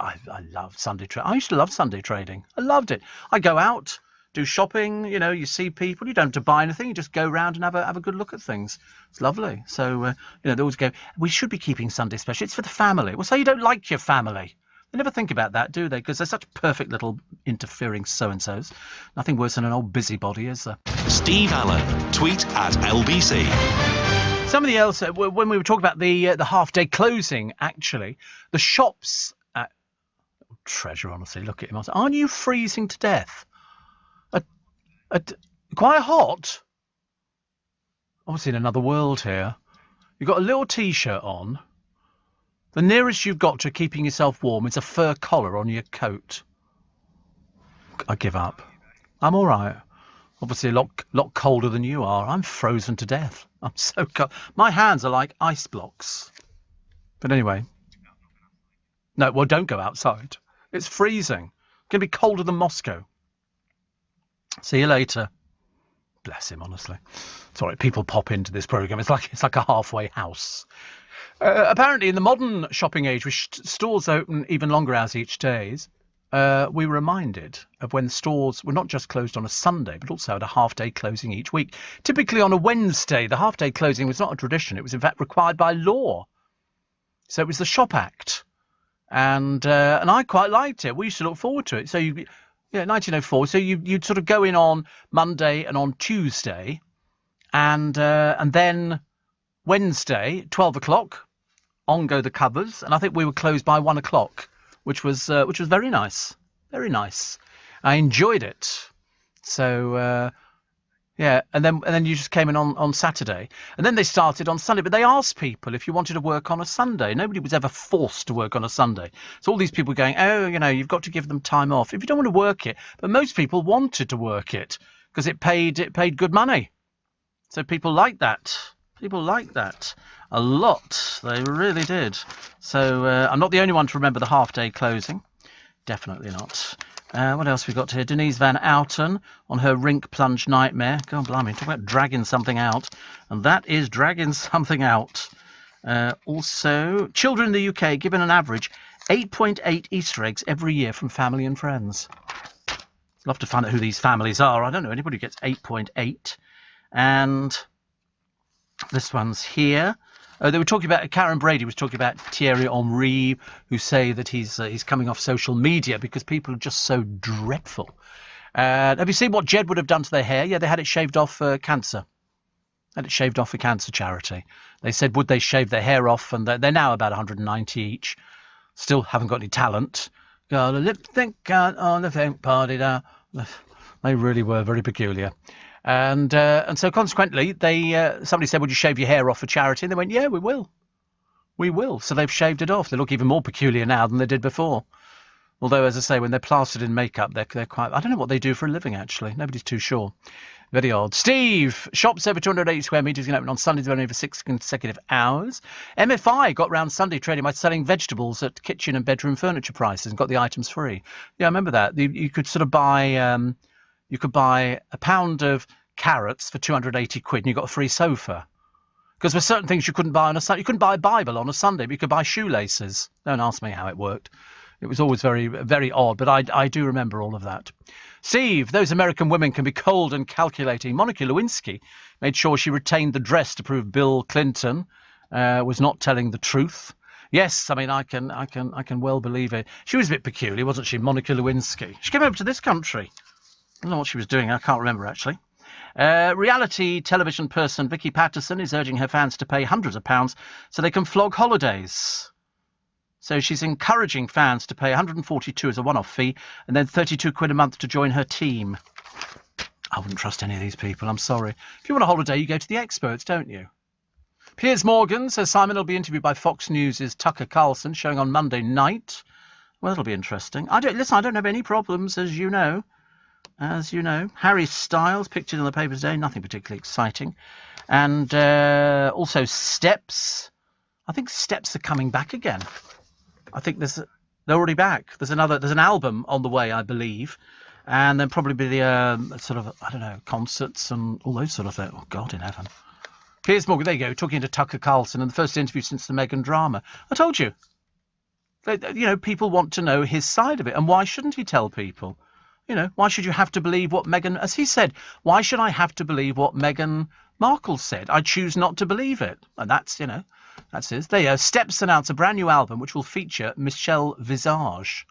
love Sunday trading. I used to love Sunday trading. I loved it. I go out, do shopping, you see people. You don't have to buy anything. You just go around and have a good look at things. It's lovely. So, they always go, we should be keeping Sunday special. It's for the family. Well, say you don't like your family. They never think about that, do they? Because they're such perfect little interfering so-and-sos. Nothing worse than an old busybody, is there? Steve Allen, tweet at LBC. Somebody else, when we were talking about the half-day closing, actually, the shops... treasure, honestly, look at him. Aren't you freezing to death? Quite hot? Obviously in another world here. You've got a little T-shirt on. The nearest you've got to keeping yourself warm is a fur collar on your coat. I give up. I'm all right. Obviously a lot colder than you are. I'm frozen to death. I'm so cold. My hands are like ice blocks. But anyway. No, well, don't go outside. It's freezing. It's going to be colder than Moscow. See you later. Bless him, honestly. Sorry, people pop into this programme. It's like a halfway house. Apparently, in the modern shopping age, with stores open even longer hours each day, we were reminded of when stores were not just closed on a Sunday, but also had a half-day closing each week. Typically on a Wednesday, the half-day closing was not a tradition. It was, in fact, required by law. So it was the Shop Act. And I quite liked it. We used to look forward to it. So, 1904. So you'd sort of go in on Monday and on Tuesday, and then Wednesday, 12 o'clock, on go the covers, and I think we were closed by 1 o'clock, which was very nice, very nice. I enjoyed it. So and then you just came in on Saturday, and then they started on Sunday. But they asked people if you wanted to work on a Sunday. Nobody was ever forced to work on a Sunday. So all these people going, you've got to give them time off if you don't want to work it. But most people wanted to work it because it paid good money. So people liked that. People like that a lot. They really did. So I'm not the only one to remember the half-day closing. Definitely not. What else we got here? Denise Van Outen on her rink plunge nightmare. God blimey, talk about dragging something out. And that is dragging something out. Also, children in the UK given an average 8.8 Easter eggs every year from family and friends. I'd love to find out who these families are. I don't know anybody who gets 8.8. And... This one's here. They were talking about, Karen Brady was talking about Thierry Henry, who say that he's coming off social media because people are just so dreadful. Have you seen what Jed would have done to their hair? Yeah, they had it shaved off for cancer. Had it shaved off for cancer charity. They said, would they shave their hair off? And they're now about 190 each. Still haven't got any talent. Got a lip think on the thing party now. They really were very peculiar. And so consequently, somebody said, would you shave your hair off for charity? And they went, yeah, we will. We will. So they've shaved it off. They look even more peculiar now than they did before. Although, as I say, when they're plastered in makeup, they're quite... I don't know what they do for a living, actually. Nobody's too sure. Very odd. Steve, shops over 280 square metres can open on Sundays only for 6 consecutive hours. MFI got round Sunday trading by selling vegetables at kitchen and bedroom furniture prices and got the items free. Yeah, I remember that. You could sort of buy... you could buy a pound of carrots for 280 quid and you got a free sofa. Because there were certain things you couldn't buy on a Sunday. You couldn't buy a Bible on a Sunday, but you could buy shoelaces. Don't ask me how it worked. It was always very, very odd, but I do remember all of that. Steve, those American women can be cold and calculating. Monica Lewinsky made sure she retained the dress to prove Bill Clinton was not telling the truth. Yes, I mean, I can well believe it. She was a bit peculiar, wasn't she, Monica Lewinsky? She came over to this country. I don't know what she was doing. I can't remember, actually. Reality television person Vicky Patterson is urging her fans to pay hundreds of pounds so they can flog holidays. So she's encouraging fans to pay 142 as a one-off fee and then 32 quid a month to join her team. I wouldn't trust any of these people, I'm sorry. If you want a holiday, you go to the experts, don't you? Piers Morgan says Simon will be interviewed by Fox News' Tucker Carlson, showing on Monday night. Well, that'll be interesting. I don't have any problems, as you know. Harry Styles, pictured in the papers today, nothing particularly exciting. And also Steps. I think Steps are coming back again. I think they're already back. There's an album on the way, I believe. And then probably be the sort of, I don't know, concerts and all those sort of things. Oh, God in heaven. Piers Morgan, there you go, talking to Tucker Carlson in the first interview since the Meghan drama. I told you. People want to know his side of it. And why shouldn't he tell people? Why should you have to believe what Meghan... As he said, why should I have to believe what Meghan Markle said? I choose not to believe it. And that's, that's his. There you go. Steps announced a brand new album which will feature Michelle Visage.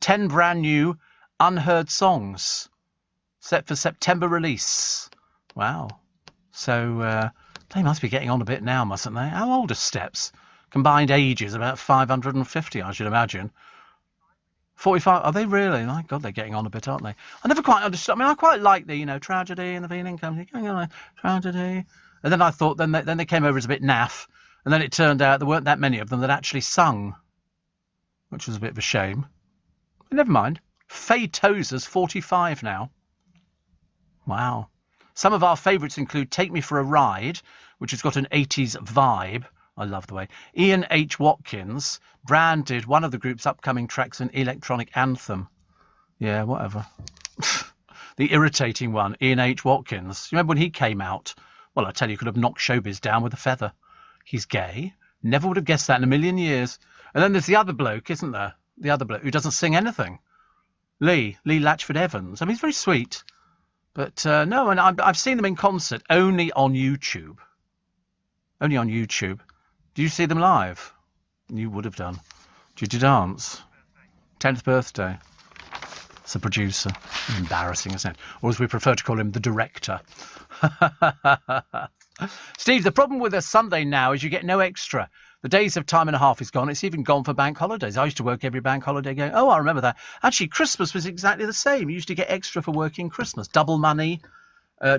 10 brand new unheard songs set for September release. Wow. So they must be getting on a bit now, mustn't they? How old are Steps? Combined ages, about 550, I should imagine. 45, are they really? My God, they're getting on a bit, aren't they? I never quite understood. I mean, I quite like the, tragedy and the feeling comes, tragedy. And then I thought, then they came over as a bit naff. And then it turned out there weren't that many of them that actually sung, which was a bit of a shame. But never mind. Faye Tozer's 45 now. Wow. Some of our favourites include Take Me for a Ride, which has got an 80s vibe. I love the way. Ian H. Watkins branded one of the group's upcoming tracks an electronic anthem. Yeah, whatever. The irritating one, Ian H. Watkins. You remember when he came out? Well, I tell you, he could have knocked showbiz down with a feather. He's gay. Never would have guessed that in a million years. And then there's the other bloke, isn't there? The other bloke who doesn't sing anything. Lee Latchford Evans. I mean, he's very sweet. But no, and I've seen them in concert only on YouTube. Only on YouTube. Do you see them live? You would have done. Did you dance? 10th birthday. It's a producer. Embarrassing, isn't it? Or as we prefer to call him, the director. Steve, the problem with a Sunday now is you get no extra. The days of time and a half is gone. It's even gone for bank holidays. I used to work every bank holiday going, oh, I remember that. Actually, Christmas was exactly the same. You used to get extra for working Christmas. Double money,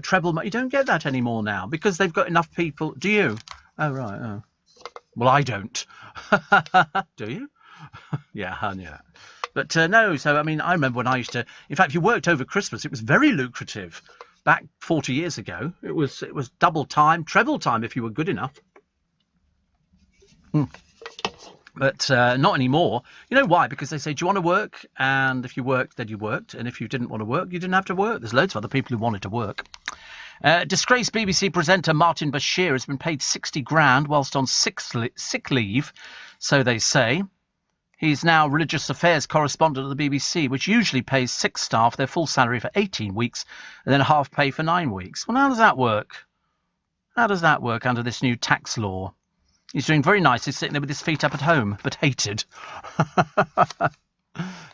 treble money. You don't get that anymore now because they've got enough people. Do you? Oh, right. Oh. Well, I don't. Do you? Yeah, I knew that. But no, so, I mean, I remember when I used to... In fact, if you worked over Christmas, it was very lucrative. Back 40 years ago, it was double time, treble time if you were good enough. But not anymore. You know why? Because they say, do you want to work? And if you worked, then you worked. And if you didn't want to work, you didn't have to work. There's loads of other people who wanted to work. Disgraced BBC presenter Martin Bashir has been paid 60 grand whilst on sick leave, so they say. He's now religious affairs correspondent at the BBC, which usually pays 6 staff their full salary for 18 weeks and then half pay for 9 weeks. Well, how does that work? How does that work under this new tax law? He's doing very nice. He's sitting there with his feet up at home, but hated.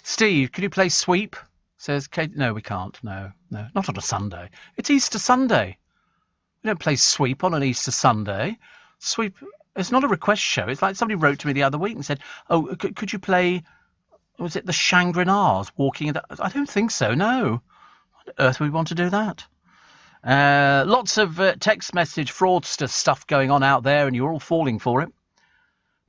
Steve, can you play Sweep? Says Kate. No, we can't. No, not on a Sunday. It's Easter Sunday. We don't play Sweep on an Easter Sunday. Sweep, it's not a request show. It's like somebody wrote to me the other week and said, oh, could you play, was it the Shangri-Las walking in the... I don't think so, no. What on earth would we want to do that? Lots of text message fraudster stuff going on out there, and you're all falling for it.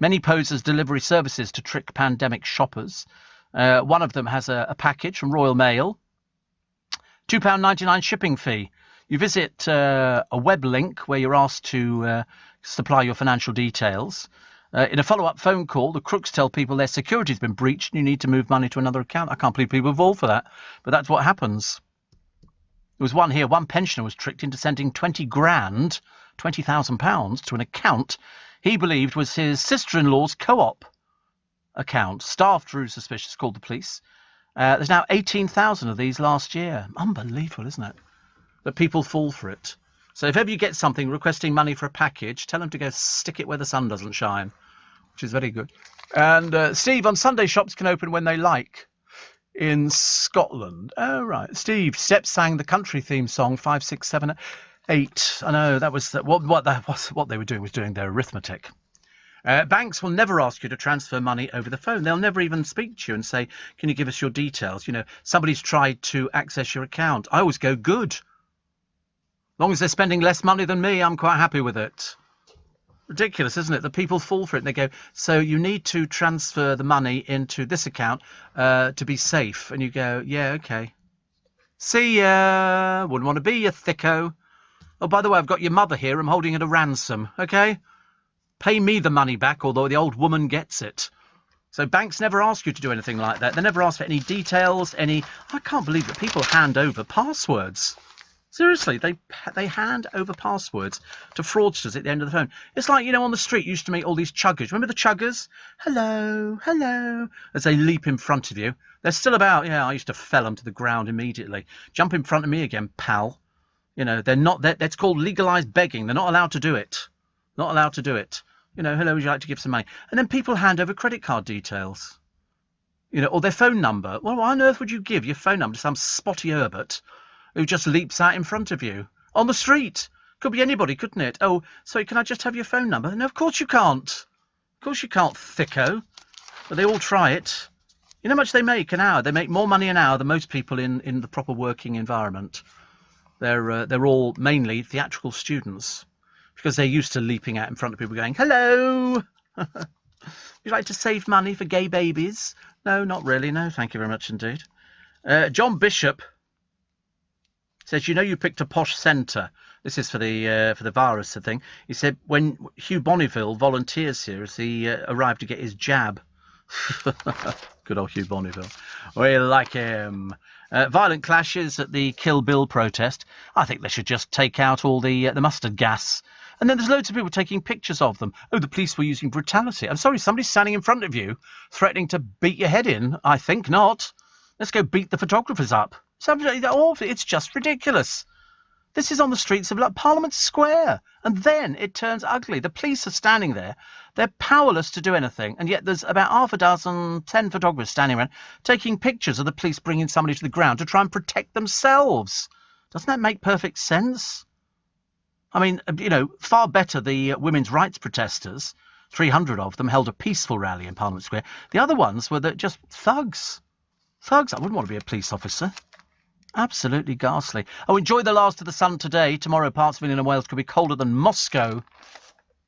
Many pose as delivery services to trick pandemic shoppers. One of them has a package from Royal Mail. £2.99 shipping fee. You visit a web link where you're asked to supply your financial details. In a follow-up phone call, the crooks tell people their security's been breached and you need to move money to another account. I can't believe people fall for that, but that's what happens. There was one here. One pensioner was tricked into sending £20,000 to an account he believed was his sister-in-law's co-op account. Staff drew suspicious, called the police. There's now 18,000 of these last year. Unbelievable, isn't it? But people fall for it. So if ever you get something requesting money for a package, tell them to go stick it where the sun doesn't shine, which is very good. And Steve, on Sunday, shops can open when they like in Scotland. Oh, right. Steve, Steps sang the country theme song 5, 6, 7, 8. I know, that was what they were doing was doing their arithmetic. Banks will never ask you to transfer money over the phone. They'll never even speak to you and say, can you give us your details? You know, somebody's tried to access your account. I always go, good. As long as they're spending less money than me, I'm quite happy with it. Ridiculous, isn't it? The people fall for it and they go, so you need to transfer the money into this account to be safe. And you go, yeah, okay. See ya. Wouldn't want to be a thicko. Oh, by the way, I've got your mother here. I'm holding it a ransom, okay? Pay me the money back, although the old woman gets it. So banks never ask you to do anything like that. They never ask for any details, I can't believe that people hand over passwords. Seriously, they hand over passwords to fraudsters at the end of the phone. It's like, on the street you used to meet all these chuggers. Remember the chuggers? Hello, hello, as they leap in front of you. They're still about. Yeah, I used to fell them to the ground immediately. Jump in front of me again, pal. They're not. That's called legalised begging. They're not allowed to do it. Not allowed to do it. Hello, would you like to give some money? And then people hand over credit card details. Or their phone number. Well, why on earth would you give your phone number to some spotty Herbert who just leaps out in front of you on the street? Could be anybody, couldn't it? Oh, sorry, can I just have your phone number? No, of course you can't. Of course you can't, thicko. But they all try it. You know how much they make an hour? They make more money an hour than most people in the proper working environment. They're all mainly theatrical students because they're used to leaping out in front of people going, hello. Would you like to save money for gay babies? No, not really. No, thank you very much indeed. John Bishop says, you picked a posh centre. This is for the virus thing. He said, when Hugh Bonneville volunteers here as he arrived to get his jab. Good old Hugh Bonneville. We like him. Violent clashes at the Kill Bill protest. I think they should just take out all the mustard gas. And then there's loads of people taking pictures of them. Oh, the police were using brutality. I'm sorry, somebody's standing in front of you, threatening to beat your head in. I think not. Let's go beat the photographers up. It's just ridiculous. This is on the streets of Parliament Square. And then it turns ugly. The police are standing there. They're powerless to do anything. And yet there's about half a dozen, 10 photographers standing around taking pictures of the police bringing somebody to the ground to try and protect themselves. Doesn't that make perfect sense? I mean, far better the women's rights protesters, 300 of them, held a peaceful rally in Parliament Square. The other ones were just thugs. Thugs. I wouldn't want to be a police officer. Absolutely ghastly. Oh, enjoy the last of the sun today. Tomorrow, parts of England and Wales could be colder than Moscow.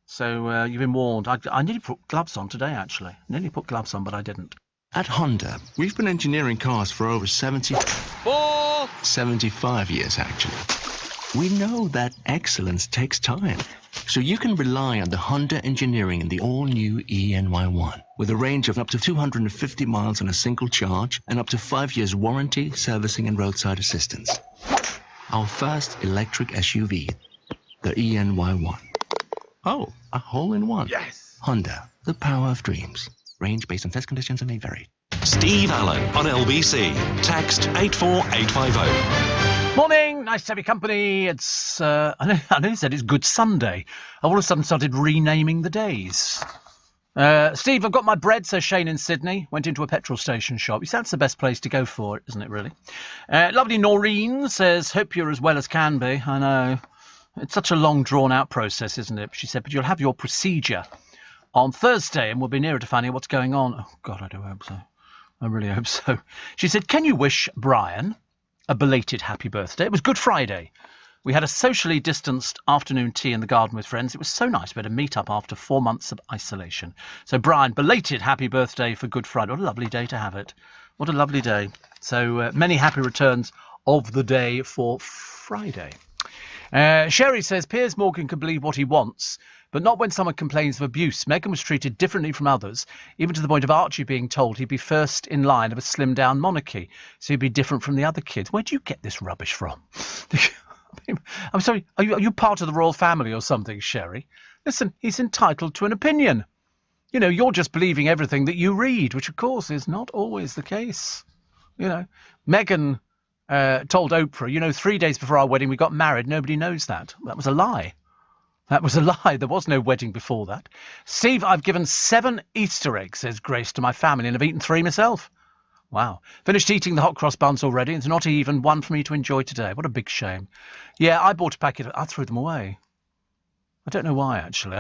So you've been warned. I nearly put gloves on today, actually. Nearly put gloves on, but I didn't. At Honda, we've been engineering cars for over 75 years, actually. We know that excellence takes time. So you can rely on the Honda engineering in the all-new ENY1 with a range of up to 250 miles on a single charge and up to 5 years warranty, servicing and roadside assistance. Our first electric SUV, the ENY1. Oh, a hole-in-one. Yes! Honda, the power of dreams. Range based on test conditions and may vary. Steve Allen on LBC. Text 84850. Morning, nice to have your company. It's, I know you said it's Good Sunday. I all of a sudden started renaming the days. Steve, I've got my bread, says Shane in Sydney. Went into a petrol station shop. That's the best place to go for it, isn't it, really? Lovely Noreen says, hope you're as well as can be. I know. It's such a long, drawn-out process, isn't it? She said, but you'll have your procedure on Thursday and we'll be nearer to finding out what's going on. Oh, God, I do hope so. I really hope so. She said, can you wish Brian a belated happy birthday? It was Good Friday. We had a socially distanced afternoon tea in the garden with friends. It was so nice. We had a meet-up after 4 months of isolation. So, Brian, belated happy birthday for Good Friday. What a lovely day to have it. What a lovely day. So, many happy returns of the day for Friday. Sherry says, Piers Morgan can believe what he wants, but not when someone complains of abuse. Meghan was treated differently from others, even to the point of Archie being told he'd be first in line of a slimmed-down monarchy, so he'd be different from the other kids. Where do you get this rubbish from? I'm sorry, are you part of the royal family or something, Sherry? Listen, he's entitled to an opinion. You know, you're just believing everything that you read, which, of course, is not always the case. You know, Meghan told Oprah, 3 days before our wedding we got married. Nobody knows that. That was a lie. That was a lie. There was no wedding before that. Steve, I've given 7 Easter eggs, says Grace, to my family, and I've eaten 3 myself. Wow. Finished eating the hot cross buns already, and there's not even one for me to enjoy today. What a big shame. Yeah, I bought a packet. I threw them away. I don't know why, actually.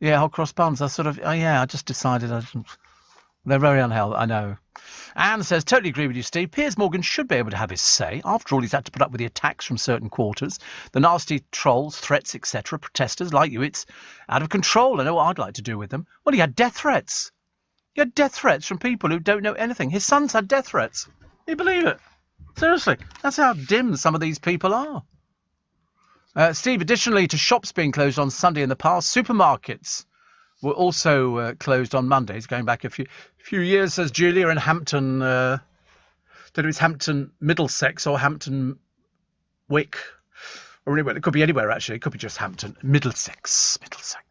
Yeah, hot cross buns. I just decided. They're very unhealthy, I know. Anne says, totally agree with you, Steve. Piers Morgan should be able to have his say. After all, he's had to put up with the attacks from certain quarters, the nasty trolls, threats, etc. Protesters like you. It's out of control. I know what I'd like to do with them. Well, he had death threats. He had death threats from people who don't know anything. His son's had death threats. Can you believe it? Seriously, that's how dim some of these people are. Steve, additionally to shops being closed on Sunday in the past, supermarkets were also closed on Mondays, going back a few years, says Julia in Hampton. Don't know if it's Hampton Middlesex or Hampton Wick. Or anywhere. It could be anywhere, actually. It could be just Hampton Middlesex.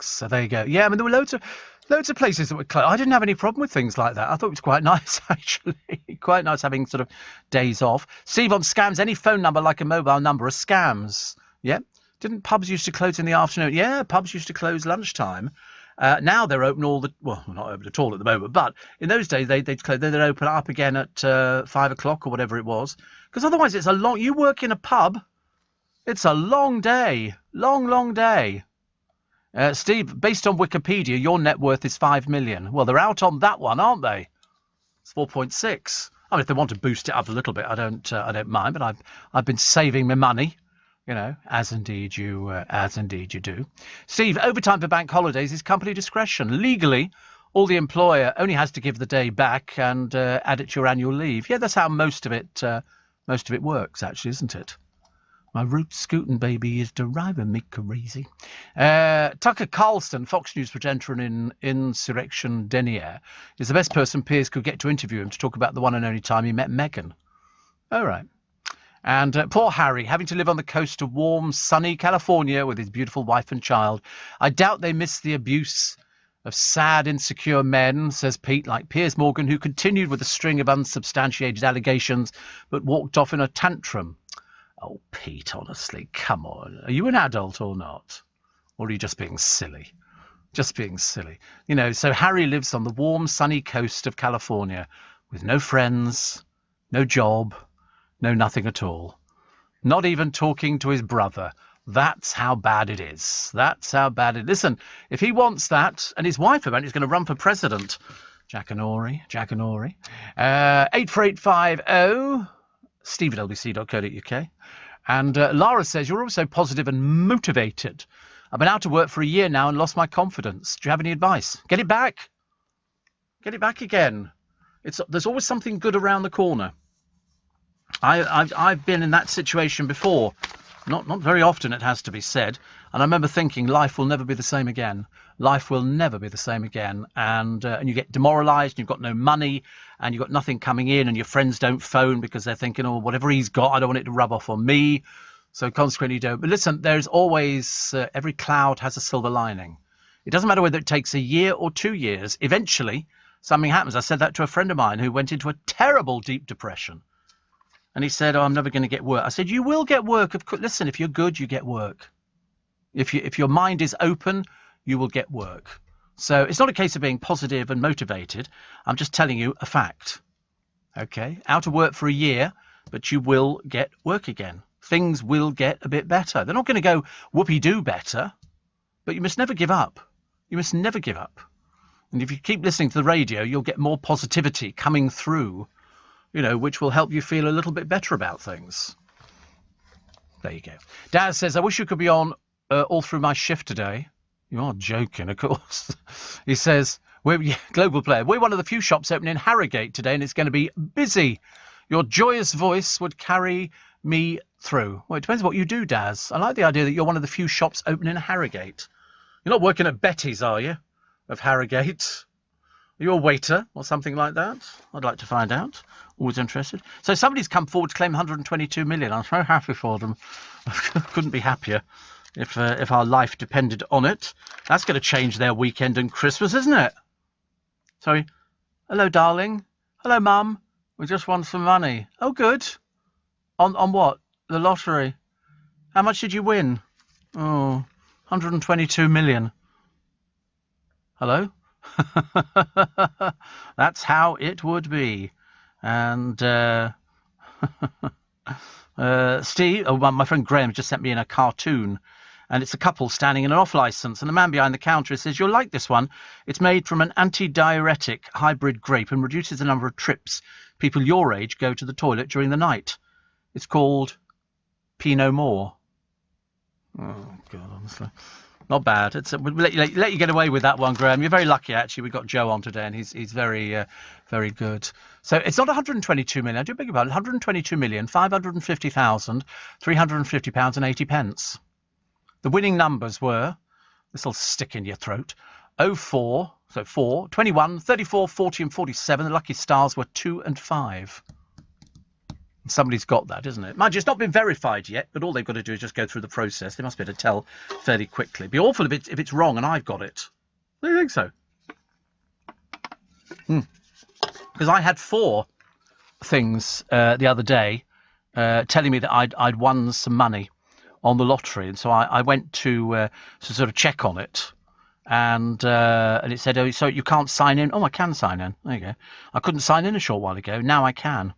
So there you go. Yeah, I mean, there were loads of places that were closed. I didn't have any problem with things like that. I thought it was quite nice, actually. Quite nice having sort of days off. Steve, on scams, any phone number like a mobile number are scams. Yeah. Didn't pubs used to close in the afternoon? Yeah, pubs used to close lunchtime. Now they're open not open at all at the moment, but in those days they'd open up again at 5 o'clock or whatever it was. Because otherwise you work in a pub, it's a long day. Long day. Steve, based on Wikipedia, your net worth is 5 million. Well, they're out on that one, aren't they? It's 4.6. I mean, if they want to boost it up a little bit, I don't mind, but I've been saving my money. As indeed you do. Steve, overtime for bank holidays is company discretion. Legally, all the employer only has to give the day back and add it to your annual leave. Yeah, that's how most of it works, actually, isn't it? My root scooting baby is driving me crazy. Tucker Carlson, Fox News presenter in Insurrection Denier, is the best person Piers could get to interview him to talk about the one and only time he met Meghan. All right. And poor Harry, having to live on the coast of warm, sunny California with his beautiful wife and child. I doubt they miss the abuse of sad, insecure men, says Pete, like Piers Morgan, who continued with a string of unsubstantiated allegations but walked off in a tantrum. Oh, Pete, honestly, come on. Are you an adult or not? Or are you just being silly? Just being silly. So Harry lives on the warm, sunny coast of California with no friends, no job, no nothing at all. Not even talking to his brother. That's how bad it is. That's how bad it is. Listen, if he wants that, and his wife apparently is going to run for president. Jackanory. 84850 steve@lbc.co.uk. And Lara says, you're also positive and motivated. I've been out of work for a year now and lost my confidence. Do you have any advice? Get it back. Get it back again. There's always something good around the corner. I've been in that situation before. Not very often, it has to be said. And I remember thinking, life will never be the same again. Life will never be the same again. And you get demoralised, and you've got no money, and you've got nothing coming in, and your friends don't phone because they're thinking, oh, whatever he's got, I don't want it to rub off on me. So consequently, you don't. But listen, there's always, every cloud has a silver lining. It doesn't matter whether it takes a year or 2 years. Eventually, something happens. I said that to a friend of mine who went into a terrible deep depression. And he said, "Oh, I'm never going to get work." I said, "You will get work. Of course. Listen, if you're good, you get work. If your mind is open, you will get work." So it's not a case of being positive and motivated. I'm just telling you a fact. Okay? Out of work for a year, but you will get work again. Things will get a bit better. They're not going to go whoopee-doo better, but you must never give up. You must never give up. And if you keep listening to the radio, you'll get more positivity coming through, which will help you feel a little bit better about things. There you go. Daz says, "I wish you could be on all through my shift today." You are joking, of course. He says, Global Player, "We're one of the few shops open in Harrogate today, and it's going to be busy. Your joyous voice would carry me through." Well, it depends what you do, Daz. I like the idea that you're one of the few shops open in Harrogate. You're not working at Betty's, are you, of Harrogate? Are you a waiter or something like that? I'd like to find out. Always interested. So somebody's come forward to claim 122 million. I'm so happy for them. I couldn't be happier if our life depended on it. That's going to change their weekend and Christmas, isn't it? Sorry. Hello, darling. Hello, Mum. We just won some money. Oh, good. On what? The lottery. How much did you win? Oh, 122 million. Hello? That's how it would be. And Steve, my friend Graham just sent me in a cartoon, and it's a couple standing in an off-licence, and the man behind the counter says, "You'll like this one. It's made from an anti-diuretic hybrid grape and reduces the number of trips people your age go to the toilet during the night. It's called Pinot Noir." Oh, God, honestly. Not bad. We'll let you get away with that one, Graham. You're very lucky, actually. We've got Joe on today, and he's very, very good. So it's not 122 million. I do beg your pardon. 122,550,350 and 80 pence. The winning numbers were, this will stick in your throat, 04, so 4, 21, 34, 40 and 47. The lucky stars were 2 and 5. Somebody's got that, isn't it? Mind you, it's not been verified yet, but all they've got to do is just go through the process. They must be able to tell fairly quickly. It'd be awful if it's wrong and I've got it. Do you think so? Because I had 4 things the other day telling me that I'd won some money on the lottery, and so I went to sort of check on it, and it said, "Oh, so you can't sign in." Oh, I can sign in. There you go. I couldn't sign in a short while ago. Now I can.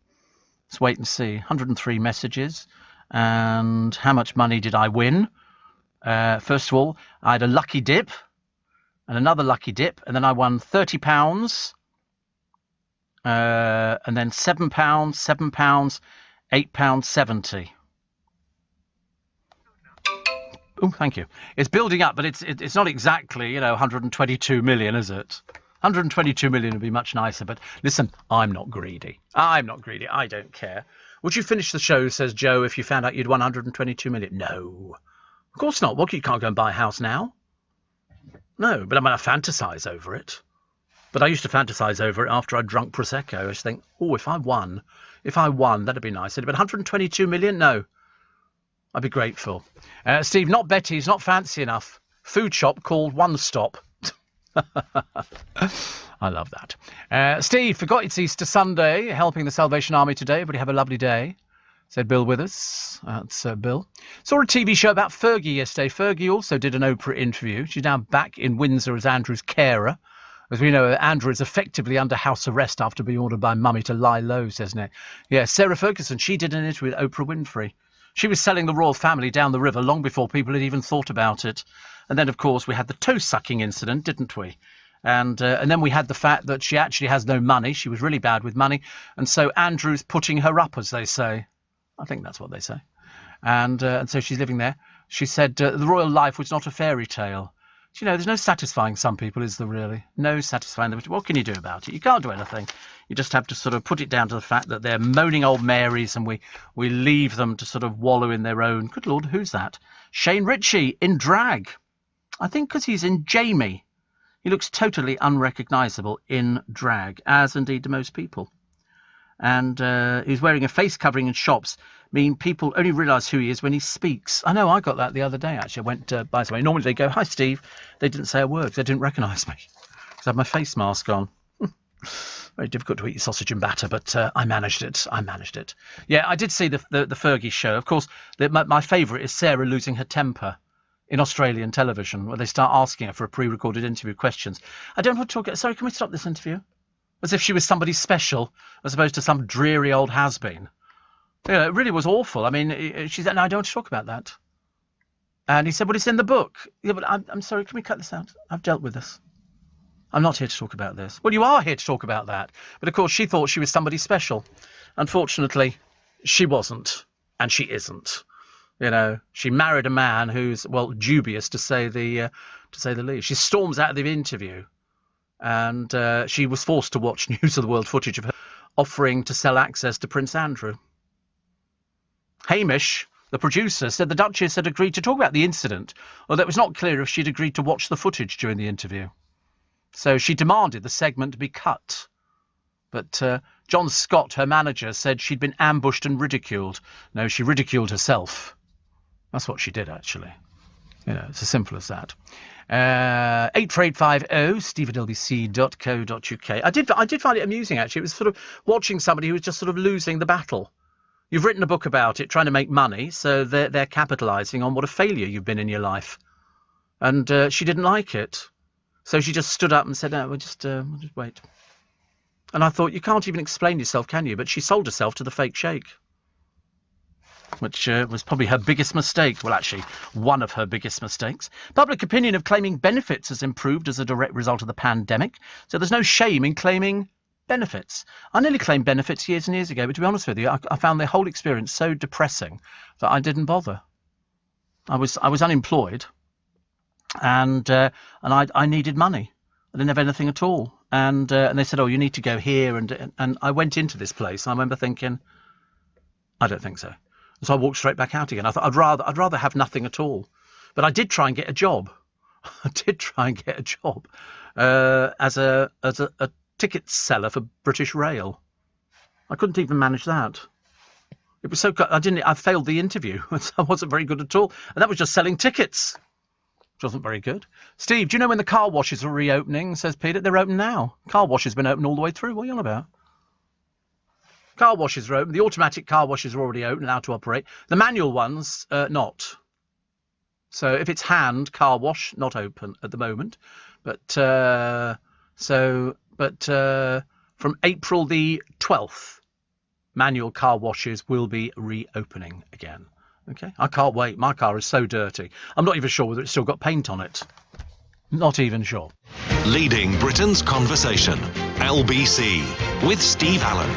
Let's wait and see. 103 messages. And how much money did I win? First of all, I had a lucky dip and another lucky dip, and then I won £30, and then £7, £7, £8.70. Oh, thank you. It's building up, but it's not exactly 122 million, is it? 122 million would be much nicer, but listen, I'm not greedy. I don't care. Would you finish the show, says Joe, if you found out you'd won 122 million? No. Of course not. Well, you can't go and buy a house now. No, but I mean, I fantasise over it. But I used to fantasise over it after I'd drunk Prosecco. I used to think, oh, if I won, that'd be nice. But 122 million? No. I'd be grateful. Steve, not Betty's, not fancy enough. Food shop called One Stop. I love that. Steve, forgot it's Easter Sunday, helping the Salvation Army today. Everybody have a lovely day, said Bill Withers. That's Bill. Saw a TV show about Fergie yesterday. Fergie also did an Oprah interview. She's now back in Windsor as Andrew's carer. As we know, Andrew is effectively under house arrest after being ordered by Mummy to lie low, says Nick. Yeah, Sarah Ferguson, she did an interview with Oprah Winfrey. She was selling the royal family down the river long before people had even thought about it. And then, of course, we had the toe-sucking incident, didn't we? And then we had the fact that she actually has no money. She was really bad with money. And so Andrew's putting her up, as they say. I think that's what they say. And so she's living there. She said the royal life was not a fairy tale. Do you know, there's no satisfying some people, is there really? No satisfying them. What can you do about it? You can't do anything. You just have to sort of put it down to the fact that they're moaning old Marys, and we leave them to sort of wallow in their own. Good Lord, who's that? Shane Ritchie in drag. I think because he's in Jamie. He looks totally unrecognisable in drag, as indeed do most people. And he's wearing a face covering in shops, mean people only realise who he is when he speaks. I know, I got that the other day, actually. I went by the way. Normally they go, "Hi, Steve." They didn't say a word because they didn't recognise me because I had my face mask on. Very difficult to eat your sausage and batter, but I managed it. Yeah, I did see the Fergie show. Of course, my favourite is Sarah losing her temper in Australian television, where they start asking her for a pre-recorded interview questions. I don't want to talk. Sorry, can we stop this interview? As if she was somebody special, as opposed to some dreary old has-been. It really was awful. I mean, she said, "No, I don't want to talk about that." And he said, "Well, it's in the book." Yeah, but I'm sorry. Can we cut this out? I've dealt with this. I'm not here to talk about this. Well, you are here to talk about that. But, of course, she thought she was somebody special. Unfortunately, she wasn't, and she isn't. She married a man who's, well, dubious to say the least. She storms out of the interview, and she was forced to watch News of the World footage of her offering to sell access to Prince Andrew. Hamish, the producer, said the Duchess had agreed to talk about the incident, although it was not clear if she'd agreed to watch the footage during the interview. So she demanded the segment be cut. But John Scott, her manager, said she'd been ambushed and ridiculed. No, she ridiculed herself. That's what she did, actually. It's as simple as that. 84850 steve@lbc.co.uk. I did find it amusing, actually. It was sort of watching somebody who was just sort of losing the battle. You've written a book about it, trying to make money, so they're capitalising on what a failure you've been in your life. And she didn't like it. So she just stood up and said, "No, we'll just wait." And I thought, you can't even explain yourself, can you? But she sold herself to the fake sheikh, which was probably her biggest mistake. Well, actually, one of her biggest mistakes. Public opinion of claiming benefits has improved as a direct result of the pandemic. So there's no shame in claiming benefits. I nearly claimed benefits years and years ago, but to be honest with you, I found the whole experience so depressing that I didn't bother. I was unemployed. And I needed money. I didn't have anything at all. And they said, "Oh, you need to go here." And I went into this place. And I remember thinking, I don't think so. So I walked straight back out again. I thought I'd rather have nothing at all. But I did try and get a job. As a ticket seller for British Rail. I couldn't even manage that. It was so. I failed the interview. I wasn't very good at all. And that was just selling tickets. Which wasn't very good. Steve, do you know when the car washes are reopening? Says Peter. They're open now. Car wash has been open all the way through. What are you on about? Car washes are open. The automatic car washes are already open and out to operate. The manual ones, not. So if it's hand car wash, not open at the moment. But from April the 12th, manual car washes will be reopening again. Okay, I can't wait. My car is so dirty. I'm not even sure whether it's still got paint on it. Not even sure. Leading Britain's conversation. LBC with Steve Allen.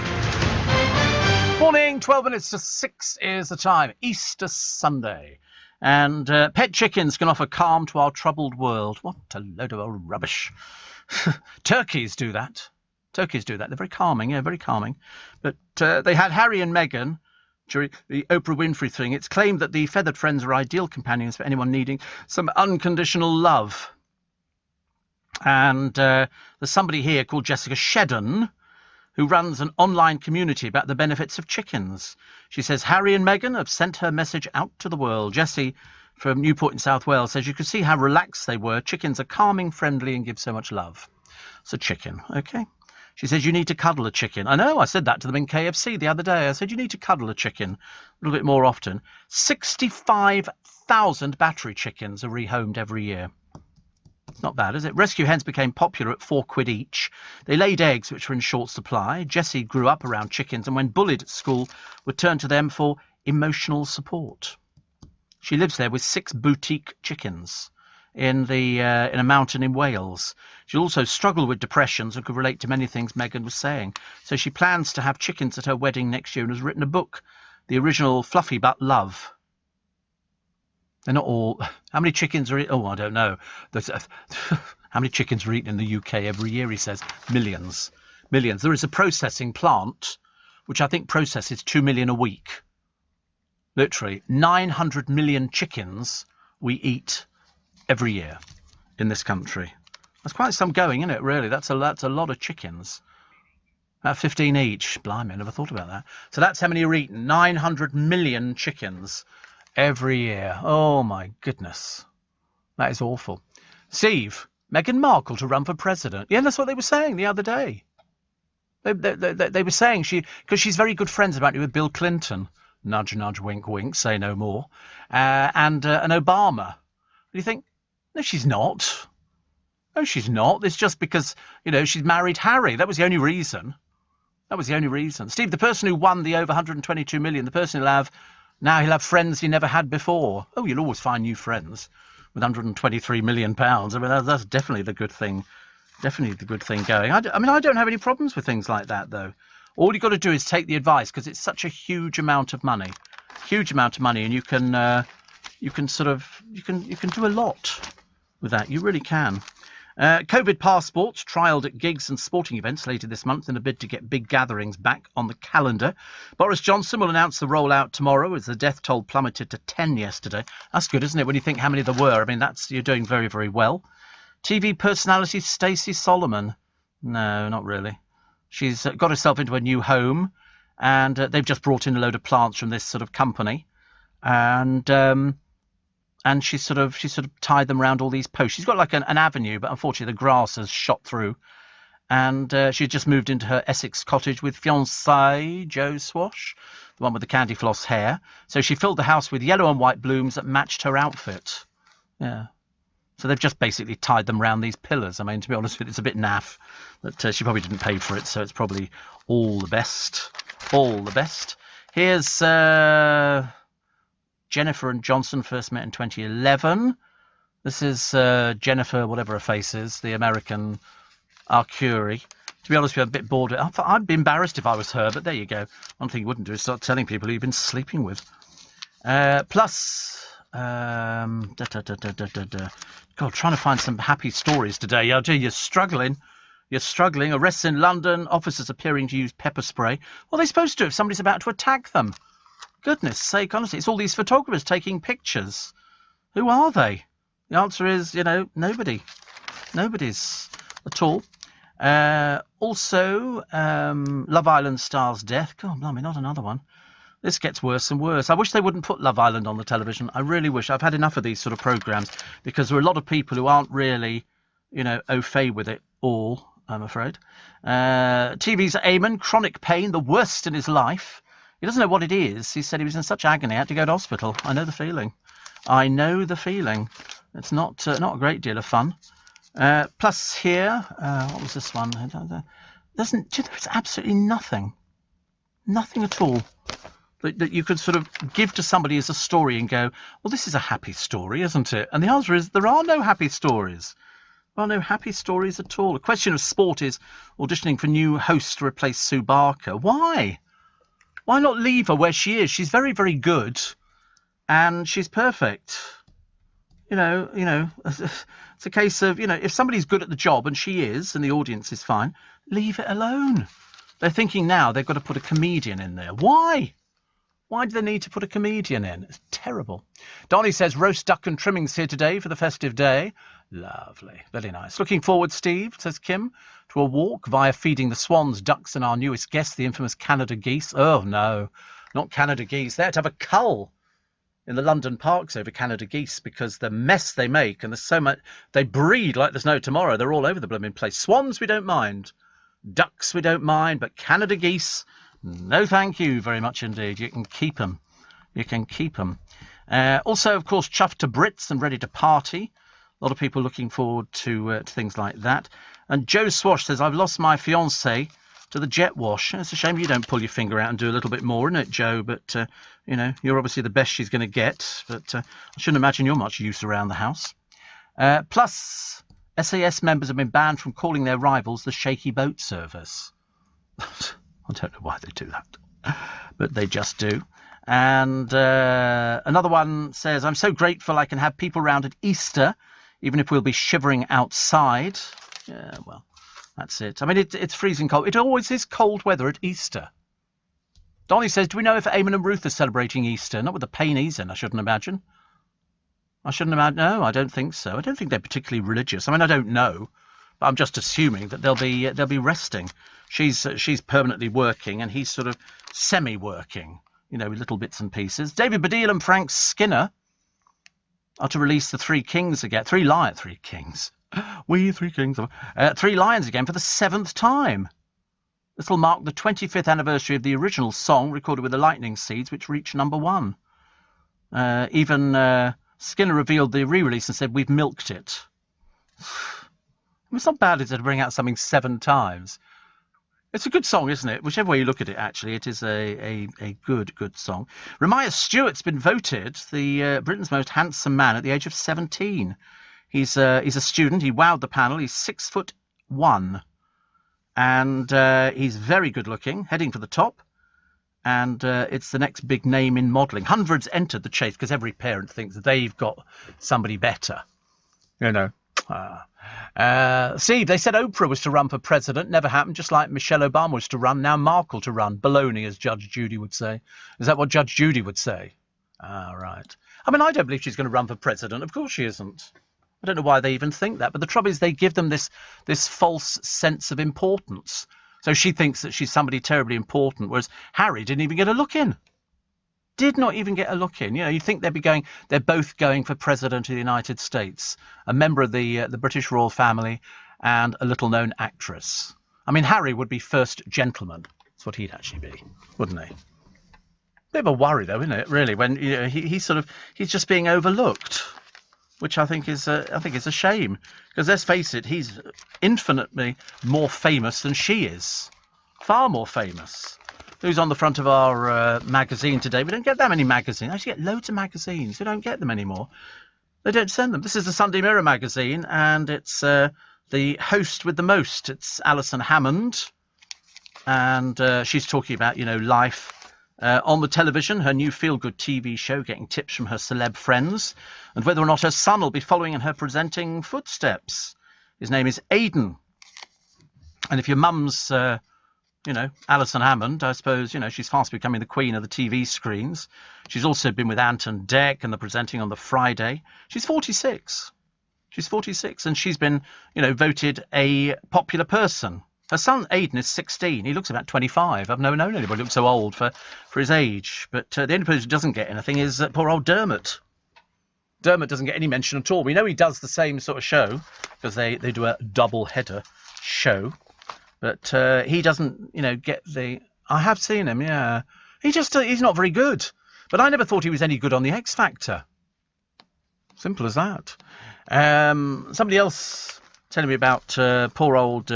Morning, 12 minutes to 6 is the time. Easter Sunday. And pet chickens can offer calm to our troubled world. What a load of old rubbish. Turkeys do that. They're very calming, very calming. But they had Harry and Meghan during the Oprah Winfrey thing. It's claimed that the feathered friends are ideal companions for anyone needing some unconditional love. And there's somebody here called Jessica Shedden who runs an online community about the benefits of chickens. She says Harry and Meghan have sent her message out to the world. Jessie from Newport in South Wales says you can see how relaxed they were. Chickens are calming, friendly and give so much love. So chicken, okay. She says, you need to cuddle a chicken. I know, I said that to them in KFC the other day. I said, you need to cuddle a chicken a little bit more often. 65,000 battery chickens are rehomed every year. It's not bad, is it? Rescue hens became popular at £4 each. They laid eggs, which were in short supply. Jessie grew up around chickens and when bullied at school would turn to them for emotional support. She lives there with 6 boutique chickens in a mountain in Wales. She also struggled with depressions and could relate to many things Meghan was saying. So she plans to have chickens at her wedding next year and has written a book, the original Fluffy But Love. They're not all... How many chickens are... Oh, I don't know. How many chickens are eaten in the UK every year, he says? Millions. There is a processing plant, which I think processes 2 million a week. Literally, 900 million chickens we eat every year in this country. That's quite some going, isn't it, really? That's a lot of chickens. About 15 each. Blimey, I never thought about that. So that's how many are eaten. 900 million chickens every year. Oh, my goodness. That is awful. Steve, Meghan Markle to run for president. Yeah, that's what they were saying the other day. They were saying because she's very good friends apparently with Bill Clinton, nudge, nudge, wink, wink, say no more, and Obama. And you think, no, she's not. No, she's not. It's just because, she's married Harry. That was the only reason. Steve, the person who won the over 122 million, the person he'll have friends he never had before. Oh, you'll always find new friends with 123 million pounds. I mean, that's definitely the good thing. Definitely the good thing going. I don't have any problems with things like that, though. All you've got to do is take the advice, because it's such a huge amount of money, and you can do a lot with that. You really can. COVID passports trialled at gigs and sporting events later this month in a bid to get big gatherings back on the calendar. Boris Johnson will announce the rollout tomorrow as the death toll plummeted to 10 yesterday. That's good, isn't it, when you think how many there were? I mean, you're doing very, very well. TV personality Stacey Solomon. No, not really. She's got herself into a new home, and they've just brought in a load of plants from this sort of company, and she sort of tied them around all these posts. She's got like an avenue, but unfortunately the grass has shot through, and she just moved into her Essex cottage with fiancé Joe Swash, the one with the candy floss hair. So she filled the house with yellow and white blooms that matched her outfit. Yeah. So they've just basically tied them round these pillars. I mean, to be honest with you, it's a bit naff, but she probably didn't pay for it, so it's probably all the best. All the best. Here's Jennifer and Johnson first met in 2011. This is Jennifer, whatever her face is, the American Arcuri. To be honest with you, I'm a bit bored. I'd be embarrassed if I was her, but there you go. One thing you wouldn't do is start telling people who you've been sleeping with. Plus... God, trying to find some happy stories today. You're struggling. Arrests in London. Officers appearing to use pepper spray. What are they supposed to do if somebody's about to attack them? Goodness sake, honestly, it's all these photographers taking pictures. Who are they? The answer is, nobody. Nobody's at all. Also, Love Island star's death. God, blimey, not another one. This gets worse and worse. I wish they wouldn't put Love Island on the television. I really wish. I've had enough of these sort of programmes, because there are a lot of people who aren't really, au fait with it all, I'm afraid. TV's Eamon, chronic pain, the worst in his life. He doesn't know what it is. He said he was in such agony, he had to go to hospital. I know the feeling. It's not a great deal of fun. Plus here, what was this one? There's absolutely nothing. Nothing at all. That you could sort of give to somebody as a story and go, well, this is a happy story, isn't it? And the answer is there are no happy stories. There are no happy stories at all. The question of sport is auditioning for new host to replace Sue Barker. Why? Why not leave her where she is? She's very, very good, and she's perfect. It's a case of, if somebody's good at the job, and she is, and the audience is fine, leave it alone. They're thinking now they've got to put a comedian in there. Why? Why do they need to put a comedian in? It's terrible. Donnie says roast duck and trimmings here today for the festive day. Lovely. Very nice. Looking forward, Steve, says Kim, to a walk via feeding the swans, ducks and our newest guest, the infamous Canada geese. Oh, no, not Canada geese. They had to have a cull in the London parks over Canada geese because the mess they make, and there's so much, they breed like there's no tomorrow. They're all over the blooming place. Swans we don't mind. Ducks we don't mind, but Canada geese... no, thank you very much indeed. You can keep them. Also, of course, chuffed to Brits and ready to party. A lot of people looking forward to things like that. And Joe Swash says, I've lost my fiancée to the jet wash. It's a shame you don't pull your finger out and do a little bit more, isn't it, Joe? But, you're obviously the best she's going to get. But I shouldn't imagine you're much use around the house. Plus, SAS members have been banned from calling their rivals the Shaky Boat Service. I don't know why they do that, but they just do. And another one says, I'm so grateful I can have people round at Easter, even if we'll be shivering outside. Yeah, well, that's it. I mean, it's freezing cold. It always is cold weather at Easter. Donnie says, do we know if Eamon and Ruth are celebrating Easter? Not with the pain he's in, I shouldn't imagine. No, I don't think so. I don't think they're particularly religious. I mean, I don't know. But I'm just assuming that they'll be resting. She's permanently working, and he's sort of semi-working, with little bits and pieces. David Baddiel and Frank Skinner are to release the Three Kings again. Three Lions again for the 7th time. This will mark the 25th anniversary of the original song recorded with the Lightning Seeds, which reached #1. Even Skinner revealed the re-release and said, "We've milked it." It's not bad, is it, to bring out something 7 times? It's a good song, isn't it? Whichever way you look at it, actually, it is a good song. Ramiah Stewart's been voted the Britain's most handsome man at the age of 17. He's a student. He wowed the panel. He's 6'1", and he's very good looking, heading for the top. And it's the next big name in modelling. Hundreds entered the chase because every parent thinks they've got somebody better, you know. Steve, they said Oprah was to run for president. Never happened, just like Michelle Obama was to run. Now Markle to run. Baloney, as Judge Judy would say. Is that what Judge Judy would say? Right. I mean, I don't believe she's going to run for president. Of course she isn't. I don't know why they even think that. But the trouble is they give them this false sense of importance. So she thinks that she's somebody terribly important, whereas Harry didn't even get a look in. Did not even get a look in. You know, you think they're both going for president of the United States, a member of the British royal family, and a little-known actress. I mean, Harry would be first gentleman. That's what he'd actually be, wouldn't he? Bit of a worry, though, isn't it? Really, when he's just being overlooked, which I think is a shame. Because let's face it, he's infinitely more famous than she is, far more famous. Who's on the front of our magazine today? We don't get that many magazines. I actually get loads of magazines. We don't get them anymore. They don't send them. This is the Sunday Mirror magazine, and it's the host with the most. It's Alison Hammond, and she's talking about, life on the television, her new feel-good TV show, getting tips from her celeb friends, and whether or not her son will be following in her presenting footsteps. His name is Aidan. And if your mum's... Alison Hammond, I suppose, she's fast becoming the queen of the TV screens. She's also been with Ant and Dec and the presenting on the Friday. She's 46. She's 46, and she's been, voted a popular person. Her son, Aidan, is 16. He looks about 25. I've never known anybody who looks so old for his age. But the only person who doesn't get anything is poor old Dermot. Dermot doesn't get any mention at all. We know he does the same sort of show, because they do a double-header show. But he doesn't, get the... I have seen him, yeah. He's not very good. But I never thought he was any good on the X Factor. Simple as that. Somebody else telling me about poor old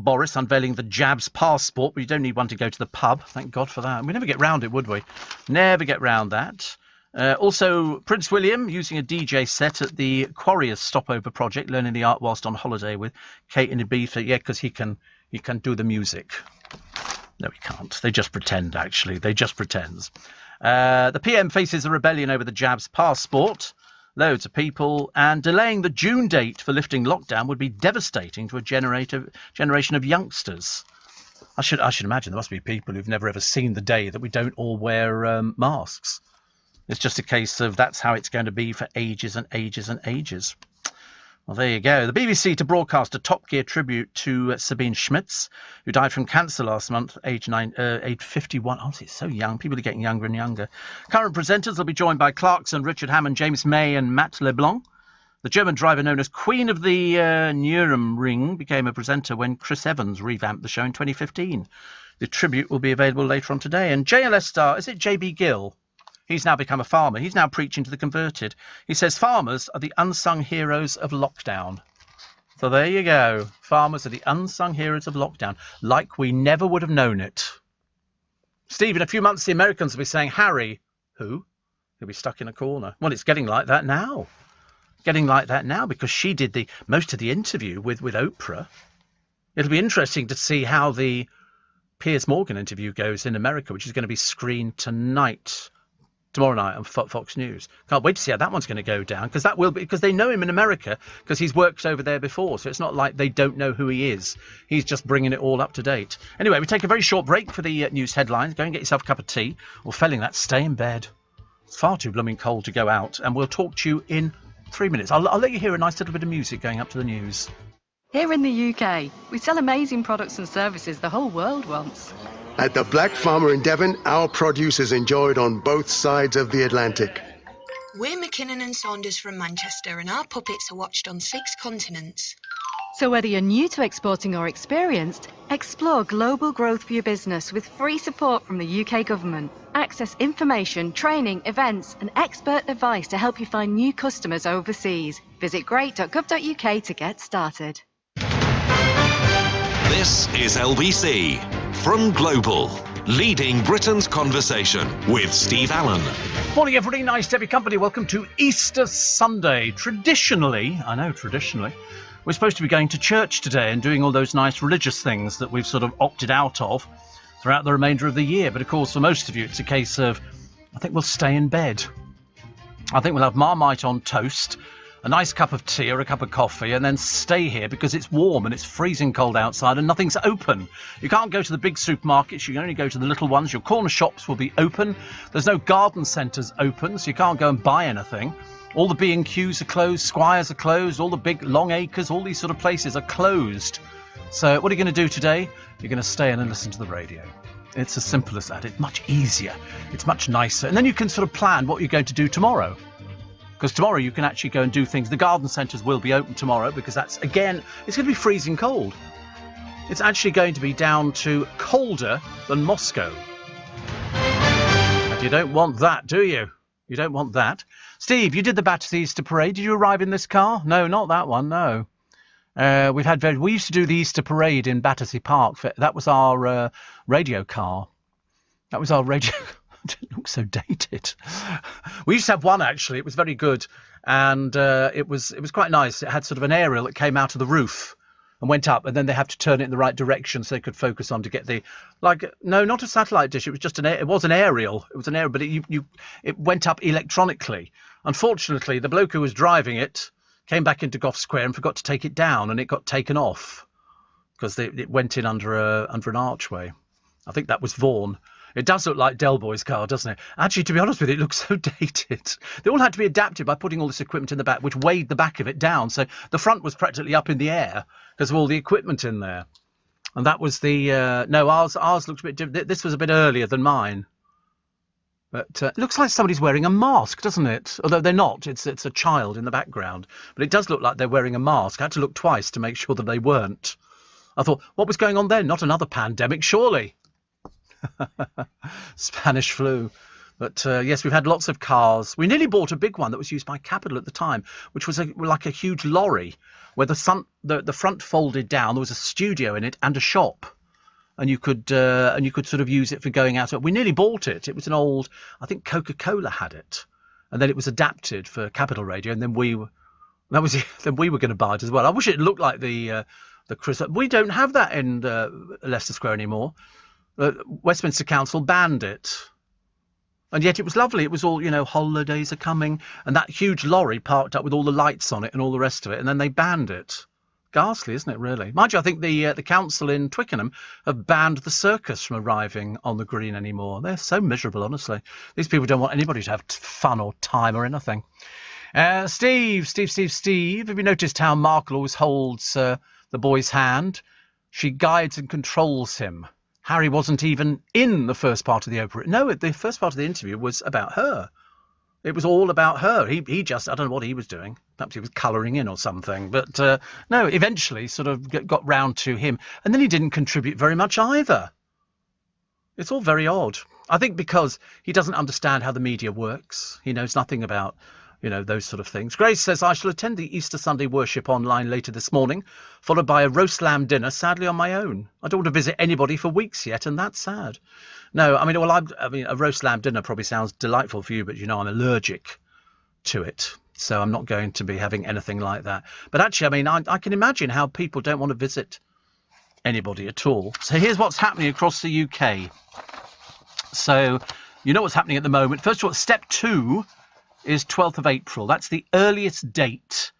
Boris unveiling the Jabs passport. But you don't need one to go to the pub. Thank God for that. We never get round it, would we? Never get round that. Also, Prince William using a DJ set at the Quarriers Stopover project, learning the art whilst on holiday with Kate in Ibiza. Yeah, because he can do the music. No, he can't. They just pretend, actually. They just pretend. The PM faces a rebellion over the Jabs passport. Loads of people. And delaying the June date for lifting lockdown would be devastating to a generation of youngsters. I should imagine there must be people who've never ever seen the day that we don't all wear masks. It's just a case of that's how it's going to be for ages and ages and ages. Well, there you go. The BBC to broadcast a Top Gear tribute to Sabine Schmitz, who died from cancer last month, age 51. Oh, it's so young. People are getting younger and younger. Current presenters will be joined by Clarkson, Richard Hammond, James May and Matt LeBlanc. The German driver known as Queen of the Nürburgring became a presenter when Chris Evans revamped the show in 2015. The tribute will be available later on today. And JLS star, is it JB Gill? He's now become a farmer. He's now preaching to the converted. He says farmers are the unsung heroes of lockdown. So there you go. Farmers are the unsung heroes of lockdown. Like we never would have known it. Steve, in a few months, the Americans will be saying, Harry, who? He'll be stuck in a corner. Well, it's getting like that now. Getting like that now because she did most of the interview with Oprah. It'll be interesting to see how the Piers Morgan interview goes in America, which is going to be screened tomorrow night on Fox News. Can't wait to see how that one's going to go down, because they know him in America because he's worked over there before. So it's not like they don't know who he is. He's just bringing it all up to date. Anyway, we take a very short break for the news headlines. Go and get yourself a cup of tea, or failing that, stay in bed. It's far too blooming cold to go out, and we'll talk to you in 3 minutes. I'll let you hear a nice little bit of music going up to the news. Here in the UK, we sell amazing products and services the whole world wants. At the Black Farmer in Devon, our produce is enjoyed on both sides of the Atlantic. We're McKinnon and Saunders from Manchester, and our puppets are watched on 6 continents. So whether you're new to exporting or experienced, explore global growth for your business with free support from the UK government. Access information, training, events and expert advice to help you find new customers overseas. Visit great.gov.uk to get started. This is LBC from Global, leading Britain's conversation with Steve Allen. Morning, everybody. Nice to have your company. Welcome to Easter Sunday. Traditionally, we're supposed to be going to church today and doing all those nice religious things that we've sort of opted out of throughout the remainder of the year. But of course, for most of you, it's a case of, I think we'll stay in bed. I think we'll have Marmite on toast, a nice cup of tea or a cup of coffee, and then stay here because it's warm and it's freezing cold outside and nothing's open. You can't go to the big supermarkets. You can only go to the little ones. Your corner shops will be open. There's no garden centres open, so you can't go and buy anything. All the B&Qs are closed, Squires are closed, all the big Long Acres, all these sort of places are closed. So what are you going to do today? You're going to stay in and listen to the radio. It's as simple as that. It's much easier. It's much nicer. And then you can sort of plan what you're going to do tomorrow. Because tomorrow you can actually go and do things. The garden centres will be open tomorrow because that's, again, it's going to be freezing cold. It's actually going to be down to colder than Moscow. And you don't want that, do you? You don't want that. Steve, you did the Battersea Easter Parade. Did you arrive in this car? No, not that one, no. We used to do the Easter Parade in Battersea Park. That was our radio car. That was our radio... It didn't look so dated. We used to have one, actually. It was very good. And it was quite nice. It had sort of an aerial that came out of the roof and went up, and then they have to turn it in the right direction so they could focus on to get the, no, not a satellite dish. It was just it was an aerial. It was an aerial, but it went up electronically. Unfortunately, the bloke who was driving it came back into Gough Square and forgot to take it down, and it got taken off because it went in under an archway. I think that was Vaughan. It does look like Del Boy's car, doesn't it? Actually, to be honest with you, it looks so dated. They all had to be adapted by putting all this equipment in the back, which weighed the back of it down. So the front was practically up in the air because of all the equipment in there. And that was ours looked a bit different. This was a bit earlier than mine. But it looks like somebody's wearing a mask, doesn't it? Although they're not. It's a child in the background. But it does look like they're wearing a mask. I had to look twice to make sure that they weren't. I thought, what was going on then? Not another pandemic, surely. Spanish flu. But yes, we've had lots of cars. We nearly bought a big one that was used by Capital at the time, which was like a huge lorry where the front folded down. There was a studio in it and a shop, and you could sort of use it for going out. We nearly bought it. It was an old, I think Coca-Cola had it, and then it was adapted for Capital Radio, and then we were going to buy it as well. I wish it looked like the Chris. We don't have that in Leicester Square anymore. Westminster Council banned it. And yet it was lovely. It was all, holidays are coming. And that huge lorry parked up with all the lights on it and all the rest of it. And then they banned it. Ghastly, isn't it, really? Mind you, I think the council in Twickenham have banned the circus from arriving on the green anymore. They're so miserable, honestly. These people don't want anybody to have fun or time or anything. Steve. Have you noticed how Markle always holds the boy's hand? She guides and controls him. Harry wasn't even in the first part of the opera. No, the first part of the interview was about her. It was all about her. He just, I don't know what he was doing. Perhaps he was colouring in or something. But no, eventually sort of got round to him. And then he didn't contribute very much either. It's all very odd. I think because he doesn't understand how the media works. He knows nothing about, those sort of things. Grace says, I shall attend the Easter Sunday worship online later this morning, followed by a roast lamb dinner, sadly on my own. I don't want to visit anybody for weeks yet, and that's sad. No, a roast lamb dinner probably sounds delightful for you, but I'm allergic to it. So I'm not going to be having anything like that. But actually, I can imagine how people don't want to visit anybody at all. So here's what's happening across the UK. So you know what's happening at the moment. First of all, step 2 is 12th of April. That's the earliest date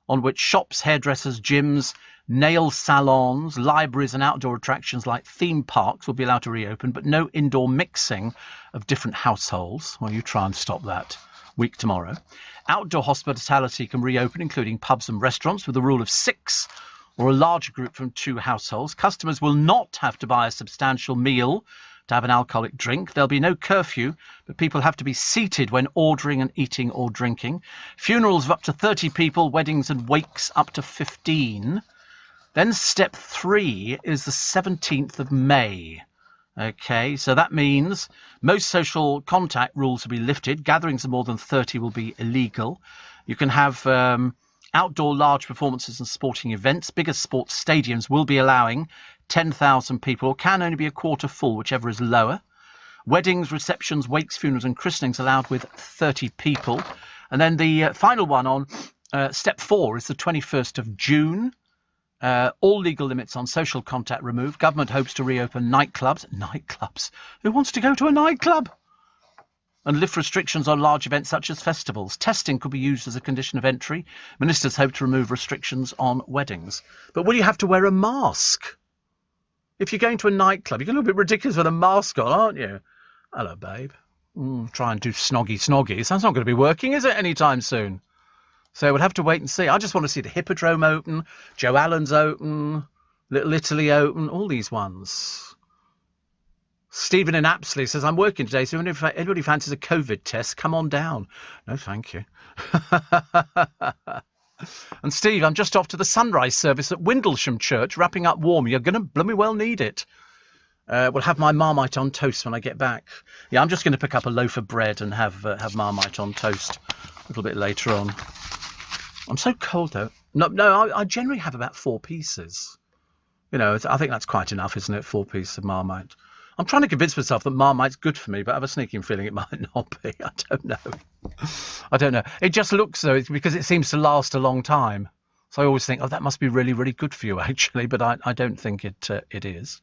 on which shops, hairdressers, gyms, nail salons, libraries and outdoor attractions like theme parks will be allowed to reopen, but no indoor mixing of different households. Well, you try and stop that week tomorrow. Outdoor hospitality can reopen, including pubs and restaurants, with a rule of 6 or a larger group from 2 households. Customers will not have to buy a substantial meal to have an alcoholic drink. There'll be no curfew, but people have to be seated when ordering and eating or drinking. Funerals of up to 30 people, weddings and wakes up to 15. Then step 3 is the 17th of May. Okay, so that means most social contact rules will be lifted. Gatherings of more than 30 will be illegal. You can have outdoor large performances and sporting events. Bigger sports stadiums will be allowing 10,000 people, or can only be a quarter full, whichever is lower. Weddings, receptions, wakes, funerals and christenings allowed with 30 people. And then the final one on step 4 is the 21st of June. All legal limits on social contact removed. Government hopes to reopen nightclubs. Nightclubs? Who wants to go to a nightclub? And lift restrictions on large events such as festivals. Testing could be used as a condition of entry. Ministers hope to remove restrictions on weddings. But will you have to wear a mask? If you're going to a nightclub, you're a little bit ridiculous with a mask on, aren't you? Hello, babe. Try and do snoggy. That's not going to be working, is it, anytime soon? So we'll have to wait and see. I just want to see the Hippodrome open, Joe Allen's open, Little Italy open, all these ones. Stephen in Apsley says, I'm working today, so if anybody fancies a COVID test, come on down. No, thank you. And Steve, I'm just off to the sunrise service at Windlesham Church, wrapping up warm. You're going to blooming well need it. We'll have my Marmite on toast when I get back. Yeah, I'm just going to pick up a loaf of bread and have Marmite on toast a little bit later on. I'm so cold, though. No, I generally have about 4 pieces. You know, I think that's quite enough, isn't it? 4 pieces of Marmite. I'm trying to convince myself that Marmite's good for me, but I have a sneaking feeling it might not be. I don't know. It just looks though, because it seems to last a long time. So I always think, oh, that must be really, really good for you, actually. But I don't think it is.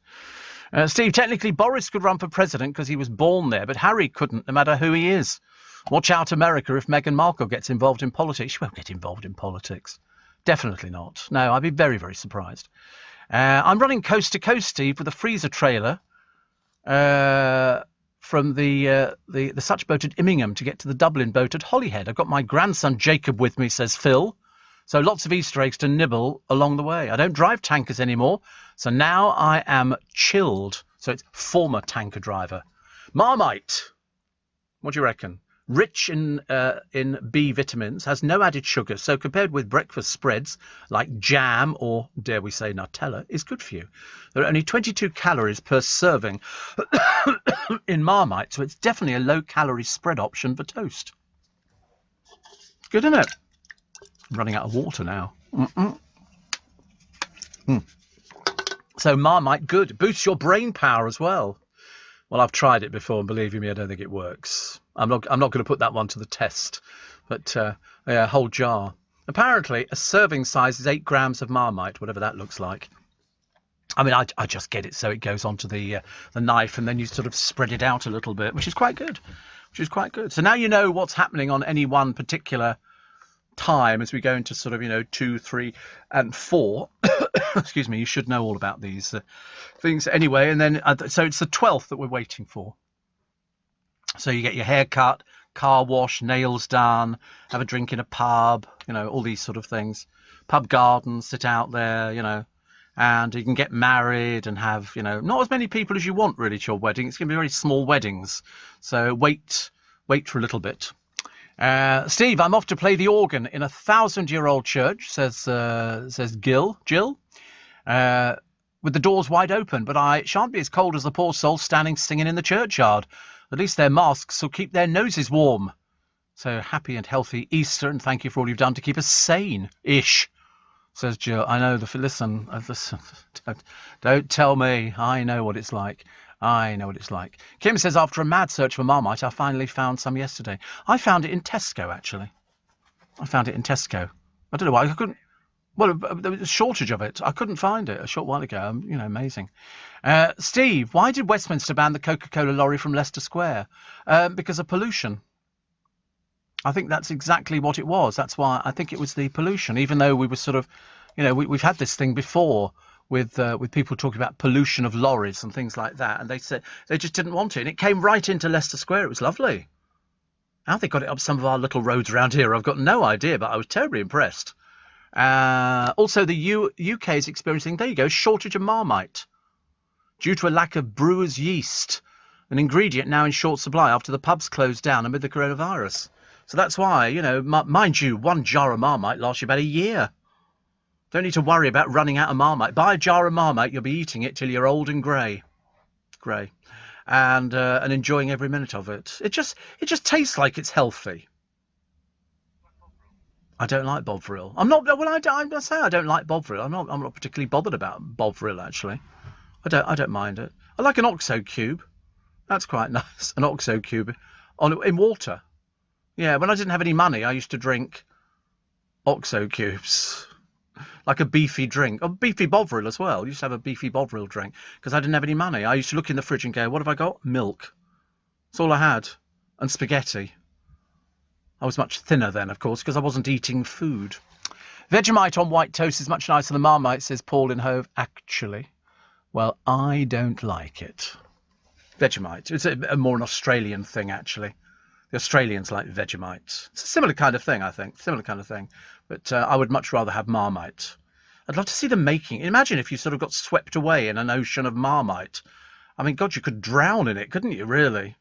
Steve, technically Boris could run for president because he was born there, but Harry couldn't, no matter who he is. Watch out, America, if Meghan Markle gets involved in politics. She won't get involved in politics. Definitely not. No, I'd be very, very surprised. I'm running coast to coast, Steve, with a freezer trailer from the Such boat at Immingham to get to the Dublin boat at Holyhead. I've got my grandson Jacob with me, says Phil. So lots of Easter eggs to nibble along the way. I don't drive tankers anymore, so now I am chilled. So it's former tanker driver. Marmite. What do you reckon? Rich in B vitamins, has no added sugar, so compared with breakfast spreads like jam or, dare we say, Nutella, is good for you. There are only 22 calories per serving in Marmite, so it's definitely a low-calorie spread option for toast. Good, isn't it? I'm running out of water now. So Marmite, good. Boosts your brain power as well. Well, I've tried it before, and believe you me, I don't think it works. I'm not going to put that one to the test. But yeah, whole jar. Apparently, a serving size is 8 grams of Marmite, whatever that looks like. I mean, I just get it so it goes onto the knife, and then you sort of spread it out a little bit, which is quite good. So now you know what's happening on any one particular time as we go into sort of 2, 3 and 4. Excuse me, you should know all about these things anyway. And then so it's the 12th that we're waiting for. So you get your hair cut, car wash, nails done, have a drink in a pub, all these sort of things. Pub garden, sit out there, and you can get married and have not as many people as you want really to your wedding. It's going to be very small weddings, so wait for a little bit. Steve, I'm off to play the organ in a 1,000-year-old church, says Jill, with the doors wide open, but I shan't be as cold as the poor souls standing singing in the churchyard. At least their masks will keep their noses warm. So happy and healthy Easter, and thank you for all you've done to keep us sane-ish, says Jill. I know listen, don't tell me. I know what it's like. Kim says, after a mad search for Marmite, I finally found some yesterday. I found it in Tesco, actually. I don't know why. I couldn't. Well, there was a shortage of it. I couldn't find it a short while ago. Amazing. Steve, why did Westminster ban the Coca-Cola lorry from Leicester Square? Because of pollution. I think that's exactly what it was. That's why I think it was the pollution, even though we were sort of, we've had this thing before with people talking about pollution of lorries and things like that. And they said they just didn't want it. And it came right into Leicester Square. It was lovely. How they got it up some of our little roads around here, I've got no idea, but I was terribly impressed. Also, the UK is experiencing, there you go, shortage of Marmite due to a lack of brewer's yeast, an ingredient now in short supply after the pubs closed down amid the coronavirus. So that's why, mind you, one jar of Marmite lasts you about a year. Don't need to worry about running out of Marmite. Buy a jar of Marmite, you'll be eating it till you're old and grey. And enjoying every minute of it. It just tastes like it's healthy. I don't like Bovril. I'm not. Well, I say I don't like Bovril. I'm not particularly bothered about Bovril actually. I don't mind it. I like an OXO cube. That's quite nice. An OXO cube in water. Yeah, when I didn't have any money, I used to drink OXO cubes. Like a beefy drink. A beefy Bovril as well. I used to have a beefy Bovril drink because I didn't have any money. I used to look in the fridge and go, what have I got? Milk. That's all I had. And spaghetti. I was much thinner then, of course, because I wasn't eating food. Vegemite on white toast is much nicer than Marmite, says Paul in Hove. Actually, well, I don't like it. Vegemite. It's more an Australian thing, actually. The Australians like Vegemite. It's a similar kind of thing, I think. Similar kind of thing. But I would much rather have Marmite. I'd love to see them making. Imagine if you sort of got swept away in an ocean of Marmite. I mean, God, you could drown in it, couldn't you, really?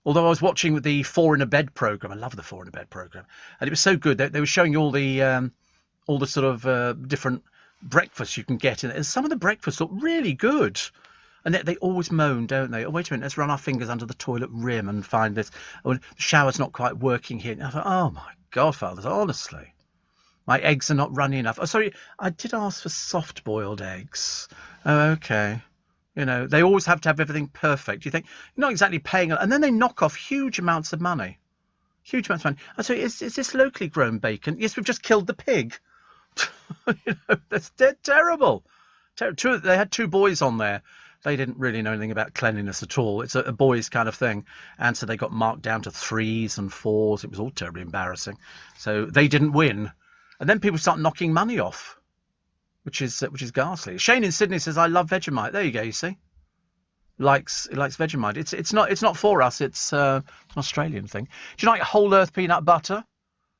Although I was watching the 4 in a Bed programme. I love the 4 in a Bed programme. And it was so good. They were showing you all the sort of different breakfasts you can get. And some of the breakfasts look really good. And they always moan, don't they? Oh, wait a minute, let's run our fingers under the toilet rim and find this. Oh, the shower's not quite working here. And I thought, oh, my God, fathers, honestly. My eggs are not runny enough. Oh, sorry, I did ask for soft-boiled eggs. Oh, OK. You know, they always have to have everything perfect. You think, you're not exactly paying. And then they knock off huge amounts of money. Huge amounts of money. I say, is this locally grown bacon? Yes, we've just killed the pig. You know, they're terrible. They had 2 boys on there. They didn't really know anything about cleanliness at all. It's a boys' kind of thing. And so they got marked down to 3s and 4s. It was all terribly embarrassing. So they didn't win. And then people start knocking money off, which is ghastly. Shane in Sydney says, I love Vegemite. There you go, you see. Likes Vegemite. It's not for us. It's an Australian thing. Do you like whole earth peanut butter?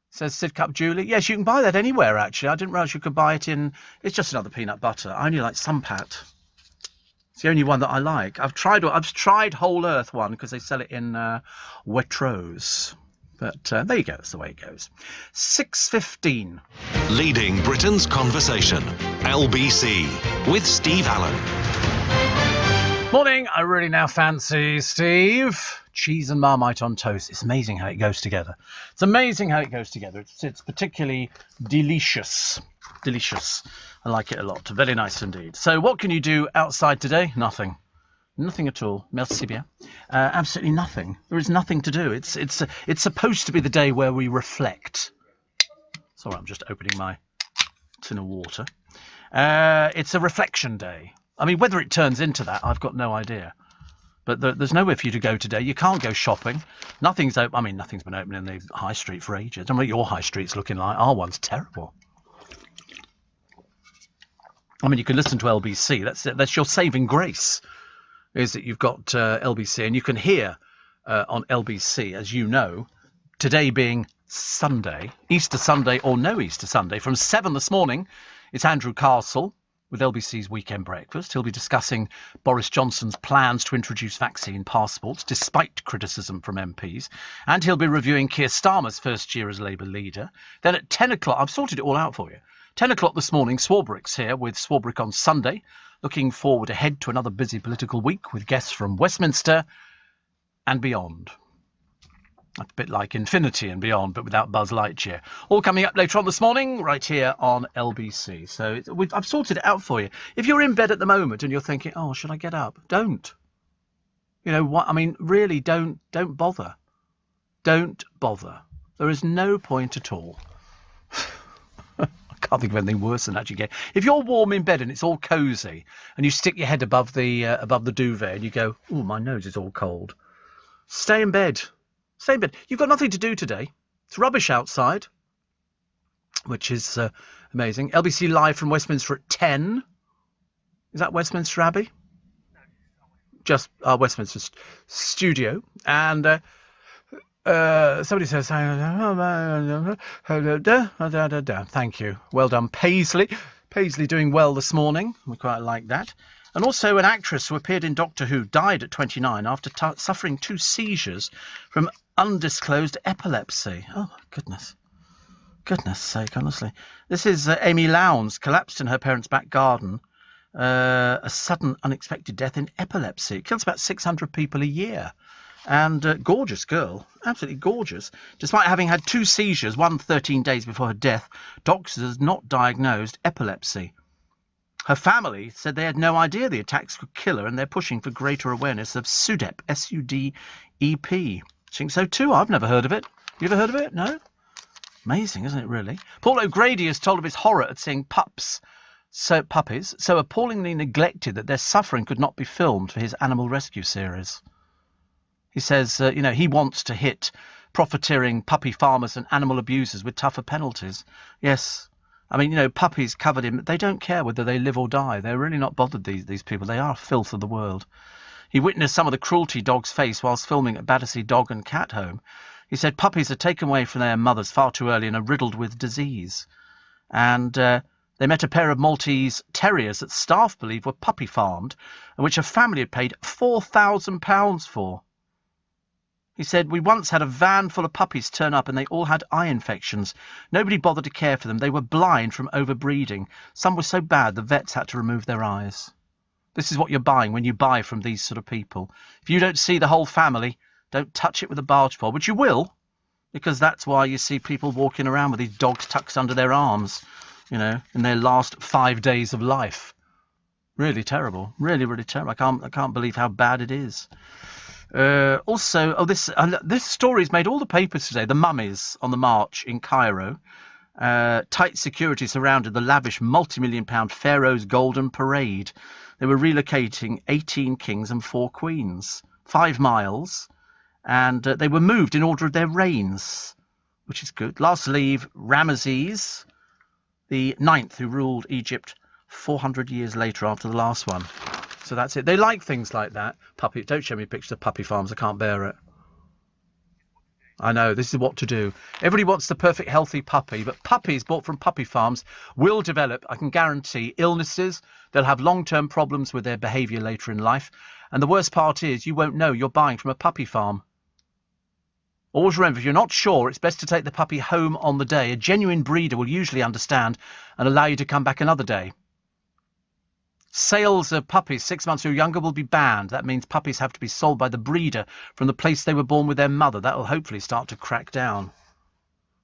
Says Sidcup Julie. Yes, you can buy that anywhere, actually. I didn't realise you could buy it in... It's just another peanut butter. I only like Sunpat. It's the only one that I like. I've tried Whole Earth one because they sell it in Waitrose. But there you go. That's the way it goes. 6:15. Leading Britain's conversation. LBC with Steve Allen. Morning. I really now fancy, Steve, cheese and Marmite on toast. It's amazing how it goes together. It's amazing how it goes together. It's particularly delicious. Delicious. I like it a lot. Very nice indeed. So what can you do outside today? Nothing. Nothing at all. Merci bien. Absolutely nothing. There is nothing to do. It's supposed to be the day where we reflect. Sorry, I'm just opening my tin of water. It's a reflection day. I mean, whether it turns into that, I've got no idea. But there's nowhere for you to go today. You can't go shopping. Nothing's open. I mean, nothing's been open in the high street for ages. I don't know what your high street's looking like. Our one's terrible. I mean, you can listen to LBC. That's your saving grace, is that you've got LBC, and you can hear on LBC, as you know, today being Sunday, Easter Sunday or no Easter Sunday, from 7 this morning, it's Andrew Castle with LBC's Weekend Breakfast. He'll be discussing Boris Johnson's plans to introduce vaccine passports, despite criticism from MPs. And he'll be reviewing Keir Starmer's first year as Labour leader. Then at 10 o'clock, I've sorted it all out for you. 10 o'clock this morning, Swarbrick's here with Swarbrick on Sunday. Looking forward ahead to another busy political week with guests from Westminster and beyond. That's a bit like Infinity and Beyond, but without Buzz Lightyear. All coming up later on this morning, right here on LBC. So I've sorted it out for you. If you're in bed at the moment and you're thinking, oh, should I get up? Don't. You know what? I mean, really, don't bother. Don't bother. There is no point at all. I can't think of anything worse than actually if you're warm in bed and it's all cosy and you stick your head above the duvet and you go, oh, my nose is all cold. Stay in bed. Stay in bed. You've got nothing to do today. It's rubbish outside, which is amazing. LBC Live from Westminster at 10. Is that Westminster Abbey? Just our Westminster studio. And somebody says, thank you. Well done, Paisley. Paisley doing well this morning. We quite like that. And also an actress who appeared in Doctor Who died at 29 after suffering 2 seizures from undisclosed epilepsy. Oh, my goodness. Goodness sake, honestly. This is Amy Lowndes, collapsed in her parents' back garden. A sudden, unexpected death in epilepsy. It kills about 600 people a year. And gorgeous girl, absolutely gorgeous. Despite having had 2 seizures, one 13 days before her death, doctors not diagnosed epilepsy. Her family said they had no idea the attacks could kill her, and they're pushing for greater awareness of SUDEP, S-U-D-E-P. I think so too. I've never heard of it. You ever heard of it? No? Amazing, isn't it, really? Paul O'Grady has told of his horror at seeing puppies so appallingly neglected that their suffering could not be filmed for his animal rescue series. He says, he wants to hit profiteering puppy farmers and animal abusers with tougher penalties. Yes. I mean, puppies covered in... They don't care whether they live or die. They're really not bothered, these people. They are filth of the world. He witnessed some of the cruelty dogs face whilst filming at Battersea Dog and Cat Home. He said puppies are taken away from their mothers far too early and are riddled with disease. And they met a pair of Maltese terriers that staff believe were puppy farmed, and which a family had paid £4,000 for. He said, we once had a van full of puppies turn up and they all had eye infections. Nobody bothered to care for them. They were blind from overbreeding. Some were so bad the vets had to remove their eyes. This is what you're buying when you buy from these sort of people. If you don't see the whole family, don't touch it with a barge pole, which you will, because that's why you see people walking around with these dogs tucked under their arms, in their last 5 days of life. Really terrible. Really, really terrible. I can't believe how bad it is. This story's made all the papers today. The mummies on the march in Cairo. Tight security surrounded the lavish multi-million-pound Pharaoh's Golden Parade. They were relocating 18 kings and 4 queens, 5 miles, and they were moved in order of their reigns, which is good. Last leave, Ramesses the 9th, who ruled Egypt 400 years later after the last one. So that's it. They like things like that. Puppy, don't show me pictures of puppy farms. I can't bear it. I know, this is what to do. Everybody wants the perfect healthy puppy, but puppies bought from puppy farms will develop, I can guarantee, illnesses. They'll have long-term problems with their behaviour later in life. And the worst part is you won't know you're buying from a puppy farm. Always remember, if you're not sure, it's best to take the puppy home on the day. A genuine breeder will usually understand and allow you to come back another day. Sales of puppies 6 months or younger will be banned. That means puppies have to be sold by the breeder from the place they were born with their mother. That will hopefully start to crack down.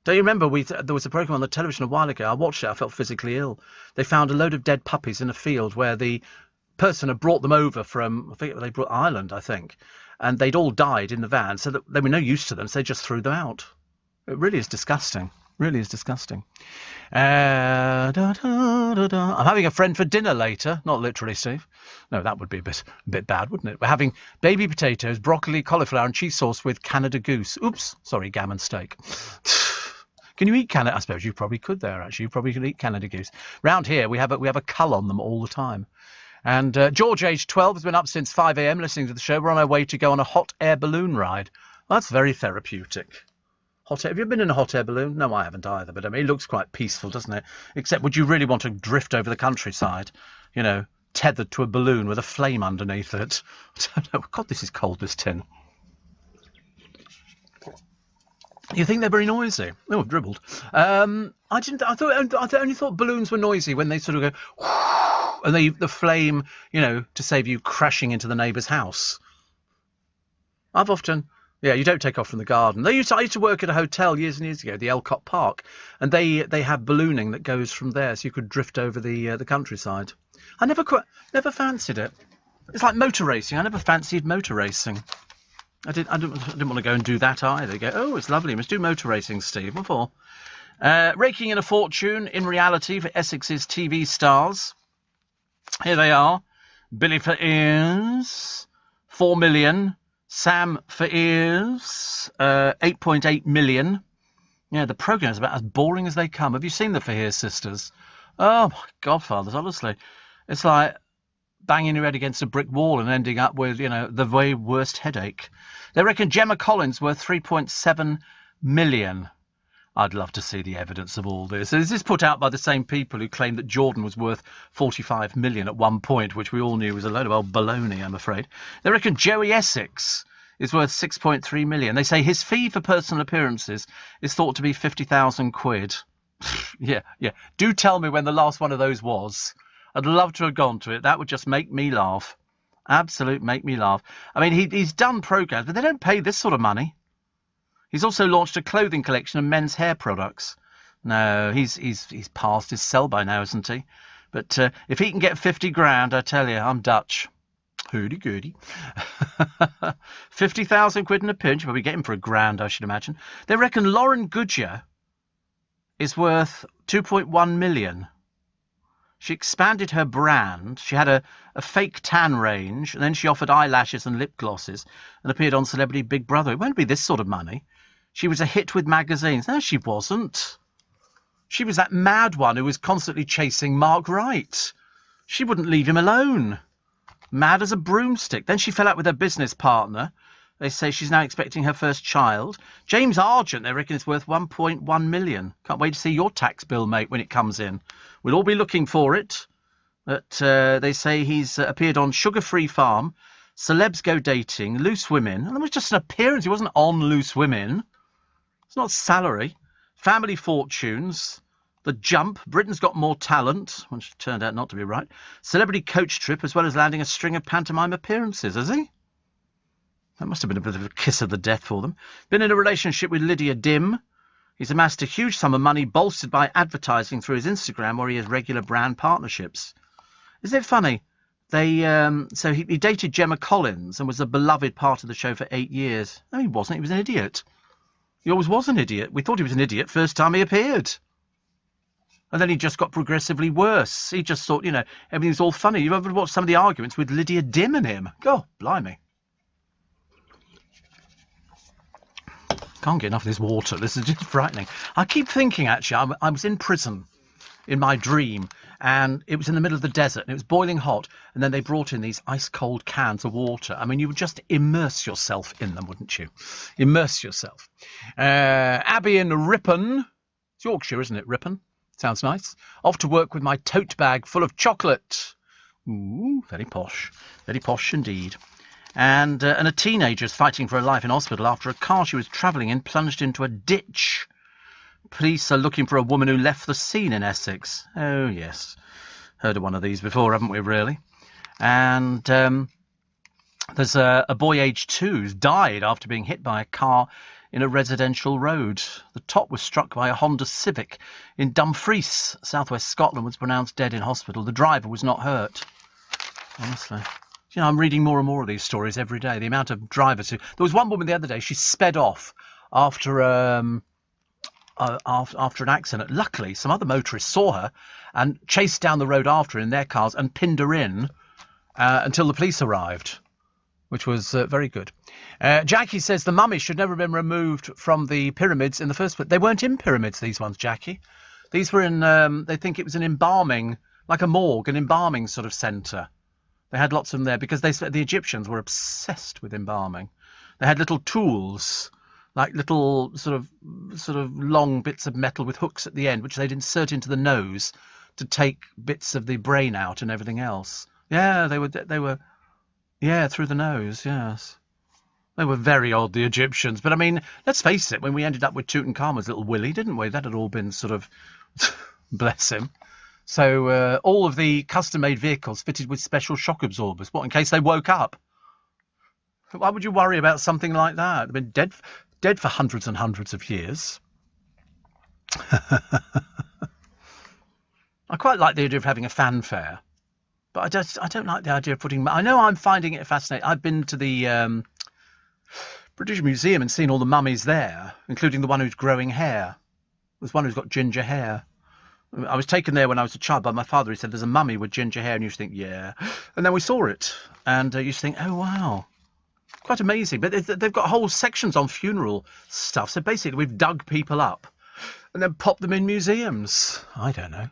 Don't you remember there was a programme on the television a while ago? I watched it. I felt physically ill. They found a load of dead puppies in a field where the person had brought them over from, they brought Ireland, I think. And they'd all died in the van, so that they were no use to them, so they just threw them out. It really is disgusting. Really is disgusting. I'm having a friend for dinner later. Not literally, Steve. No, that would be a bit bad, wouldn't it? We're having baby potatoes, broccoli, cauliflower and cheese sauce with Canada goose. Oops, sorry, gammon steak. Can you eat Canada? I suppose you probably could there, actually. You probably could eat Canada goose. Round here, we have a cull on them all the time. And George, aged 12, has been up since 5 a.m. listening to the show. We're on our way to go on a hot air balloon ride. Well, that's very therapeutic. Hot air. Have you ever been in a hot air balloon? No, I haven't either, but I mean, it looks quite peaceful, doesn't it? Except, would you really want to drift over the countryside, tethered to a balloon with a flame underneath it? I don't know. God, this is cold, this tin. You think they're very noisy? Oh, I've dribbled. I only thought balloons were noisy when they sort of go, and the flame, to save you crashing into the neighbour's house. I've often... Yeah, you don't take off from the garden. I used to work at a hotel years and years ago, the Elcott Park, and they have ballooning that goes from there, so you could drift over the countryside. I never fancied it. It's like motor racing. I never fancied motor racing. I didn't want to go and do that either. Go, oh, it's lovely. You must do motor racing, Steve. What for? Raking in a fortune in reality for Essex's TV stars. Here they are. Billy Faiers, 4 million. Sam Faiers, 8.8 million. Yeah, the programme's about as boring as they come. Have you seen the Faiers sisters? Oh, my godfathers, honestly. It's like banging your head against a brick wall and ending up with, the very worst headache. They reckon Gemma Collins worth 3.7 million. I'd love to see the evidence of all this. Is this put out by the same people who claimed that Jordan was worth 45 million at one point, which we all knew was a load of old baloney, I'm afraid? They reckon Joey Essex is worth 6.3 million. They say his fee for personal appearances is thought to be 50,000 quid. Yeah. Do tell me when the last one of those was. I'd love to have gone to it. That would just make me laugh. Absolute make me laugh. I mean, he's done programmes, but they don't pay this sort of money. He's also launched a clothing collection of men's hair products. No, he's past his sell by now, isn't he? But if he can get 50 grand, I tell you, I'm Dutch. Hooty-goody. 50,000 quid an appearance. You'll probably get him for £1,000, I should imagine. They reckon Lauren Goodyear is worth 2.1 million. She expanded her brand. She had a fake tan range, and then she offered eyelashes and lip glosses and appeared on Celebrity Big Brother. It won't be this sort of money. She was a hit with magazines. No, she wasn't. She was that mad one who was constantly chasing Mark Wright. She wouldn't leave him alone. Mad as a broomstick. Then she fell out with her business partner. They say she's now expecting her first child. James Argent, they reckon, is worth 1.1 million. Can't wait to see your tax bill, mate, when it comes in. We'll all be looking for it. But they say he's appeared on Sugar Free Farm, Celebs Go Dating, Loose Women. And it was just an appearance. He wasn't on Loose Women. It's not salary. Family Fortunes, The Jump, Britain's Got More Talent, which turned out not to be right, Celebrity Coach Trip, as well as landing a string of pantomime appearances, has he? That must have been a bit of a kiss of the death for them. Been in a relationship with Lydia Dim. He's amassed a huge sum of money bolstered by advertising through his Instagram, where he has regular brand partnerships. Isn't it funny? So he dated Gemma Collins and was a beloved part of the show for 8 years. No, he wasn't. He was an idiot. He always was an idiot. We thought he was an idiot first time he appeared. And then he just got progressively worse. He just thought, everything's all funny. You ever watched some of the arguments with Lydia Dim and him? God, blimey. Can't get enough of this water. This is just frightening. I keep thinking, actually, I was in prison in my dream, and it was in the middle of the desert, and it was boiling hot, and then they brought in these ice-cold cans of water. I mean, you would just immerse yourself in them, wouldn't you? Immerse yourself. Abby in Ripon. It's Yorkshire, isn't it, Ripon? Sounds nice. Off to work with my tote bag full of chocolate. Ooh, very posh. Very posh indeed. And a teenager's fighting for her life in hospital after a car she was travelling in plunged into a ditch. Police are looking for a woman who left the scene in Essex. Oh, yes. Heard of one of these before, haven't we, really? And there's a boy aged 2 who's died after being hit by a car in a residential road. The top was struck by a Honda Civic in Dumfries, southwest Scotland, was pronounced dead in hospital. The driver was not hurt. Honestly. I'm reading more and more of these stories every day. The amount of drivers who... There was one woman the other day, she sped off after an accident. Luckily, some other motorists saw her and chased down the road after her in their cars and pinned her in until the police arrived, which was very good. Jackie says the mummies should never have been removed from the pyramids in the first place. They weren't in pyramids, these ones, Jackie. These were in... they think it was an embalming, like a morgue, an embalming sort of centre. They had lots of them there because the Egyptians were obsessed with embalming. They had little tools, like little sort of long bits of metal with hooks at the end, which they'd insert into the nose to take bits of the brain out and everything else. Yeah, they were, yeah, through the nose, yes. They were very odd, the Egyptians. But I mean, let's face it, when we ended up with Tutankhamun's little Willie, didn't we? That had all been sort of, bless him. So all of the custom-made vehicles fitted with special shock absorbers. What, in case they woke up? Why would you worry about something like that? They've been dead for hundreds and hundreds of years. I quite like the idea of having a fanfare, but I don't like the idea of putting... I know I'm finding it fascinating. I've been to the British Museum and seen all the mummies there, including the one who's growing hair. There's one who's got ginger hair. I was taken there when I was a child by my father. He said, there's a mummy with ginger hair, and you used to think, yeah. And then we saw it, and you used to think, oh, wow. Quite amazing. But they've got whole sections on funeral stuff. So basically, we've dug people up and then popped them in museums. I don't know.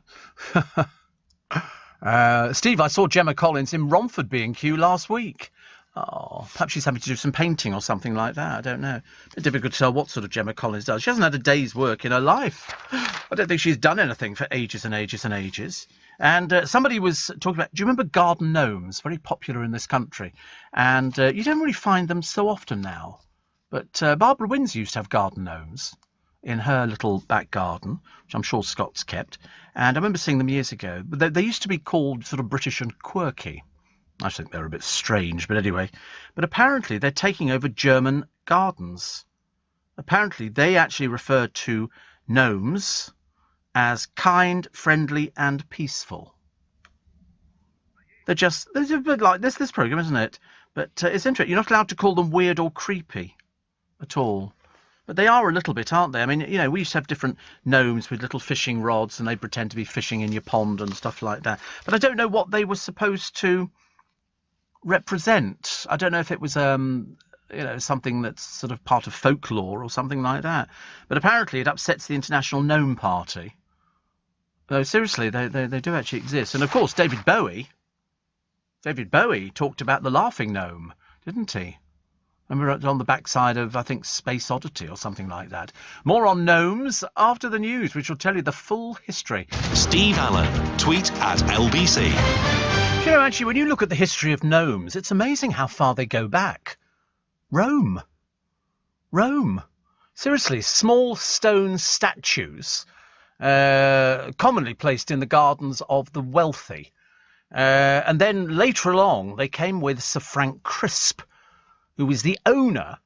Steve, I saw Gemma Collins in Romford B&Q last week. Oh, perhaps she's having to do some painting or something like that. I don't know. It's difficult to tell what sort of Gemma Collins does. She hasn't had a day's work in her life. I don't think she's done anything for ages and ages and ages. And somebody was talking about, do you remember garden gnomes? Very popular in this country. And you don't really find them so often now. But Barbara Windsor used to have garden gnomes in her little back garden, which I'm sure Scott's kept. And I remember seeing them years ago. But they used to be called sort of British and quirky. I think they're a bit strange, but anyway. But apparently they're taking over German gardens. Apparently they actually refer to gnomes as kind, friendly and peaceful. They're a bit like this programme, isn't it? But it's interesting. You're not allowed to call them weird or creepy at all. But they are a little bit, aren't they? I mean, you know, we used to have different gnomes with little fishing rods and they pretend to be fishing in your pond and stuff like that. But I don't know what they were supposed to represent. I don't know if it was something that's sort of part of folklore or something like that. But apparently it upsets the International Gnome Party. No, seriously, they do actually exist. And of course David Bowie talked about the laughing gnome, didn't he? Remember, on the backside of, I think, Space Oddity or something like that. More on gnomes after the news, which will tell you the full history. Steve Allen, tweet at LBC. You know, actually, when you look at the history of gnomes, it's amazing how far they go back. Rome. Seriously, small stone statues, commonly placed in the gardens of the wealthy. And then later along, they came with Sir Frank Crisp, who was the owner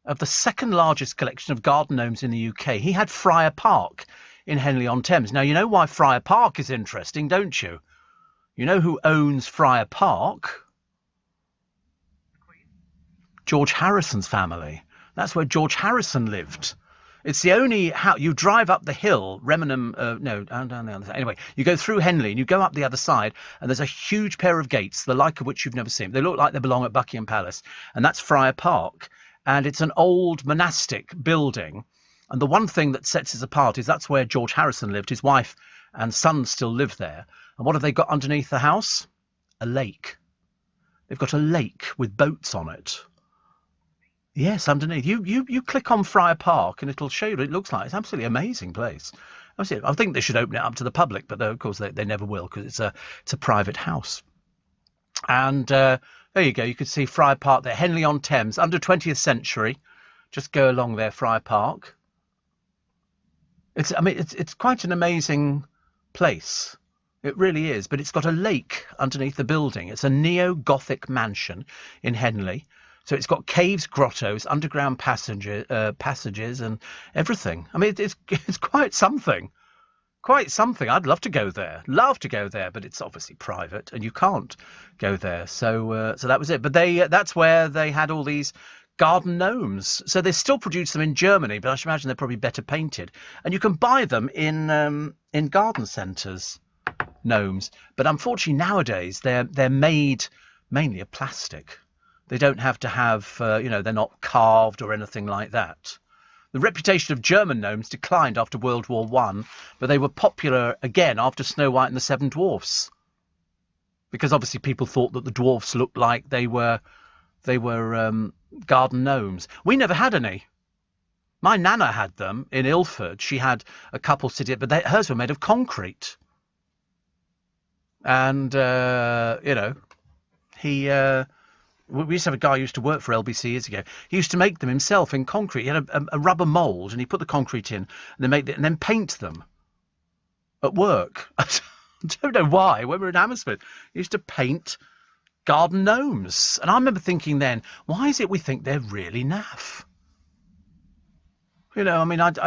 of the second largest collection of garden gnomes in the UK. He had Friar Park in Henley-on-Thames. Now, you know why Friar Park is interesting, don't you? You know who owns Friar Park? George Harrison's family. That's where George Harrison lived. It's the only house. You drive up the hill, down the other side. Anyway, you go through Henley and you go up the other side, and there's a huge pair of gates, the like of which you've never seen. They look like they belong at Buckingham Palace, and that's Friar Park. And it's an old monastic building. And the one thing that sets it apart is that's where George Harrison lived. His wife and son still live there. And what have they got underneath the house? A lake. They've got a lake with boats on it. Yes, underneath. You click on Friar Park and it'll show you what it looks like. It's an absolutely amazing place. I think they should open it up to the public, but of course they never will because it's a private house. And there you go. You could see Friar Park there, Henley-on-Thames, under 20th century. Just go along there, Friar Park. It's quite an amazing place. It really is. But it's got a lake underneath the building. It's a neo-Gothic mansion in Henley. So it's got caves, grottos, underground passages and everything. I mean, it's quite something. Quite something. I'd love to go there. But it's obviously private and you can't go there. So that was it. But that's where they had all these garden gnomes. So they still produce them in Germany, but I should imagine they're probably better painted. And you can buy them in garden centres, gnomes. But unfortunately nowadays they're made mainly of plastic. They don't have to have, they're not carved or anything like that. The reputation of German gnomes declined after World War I, but they were popular again after Snow White and the Seven Dwarfs. Because obviously people thought that the dwarfs looked like they were garden gnomes. We never had any. My nana had them in Ilford. She had a couple sitting, but hers were made of concrete. And, we used to have a guy who used to work for LBC years ago. He used to make them himself in concrete. He had a rubber mould, and he put the concrete in, and then paint them at work. I don't know why. When we were in Hammersmith, he used to paint garden gnomes, and I remember thinking then, why is it we think they're really naff? I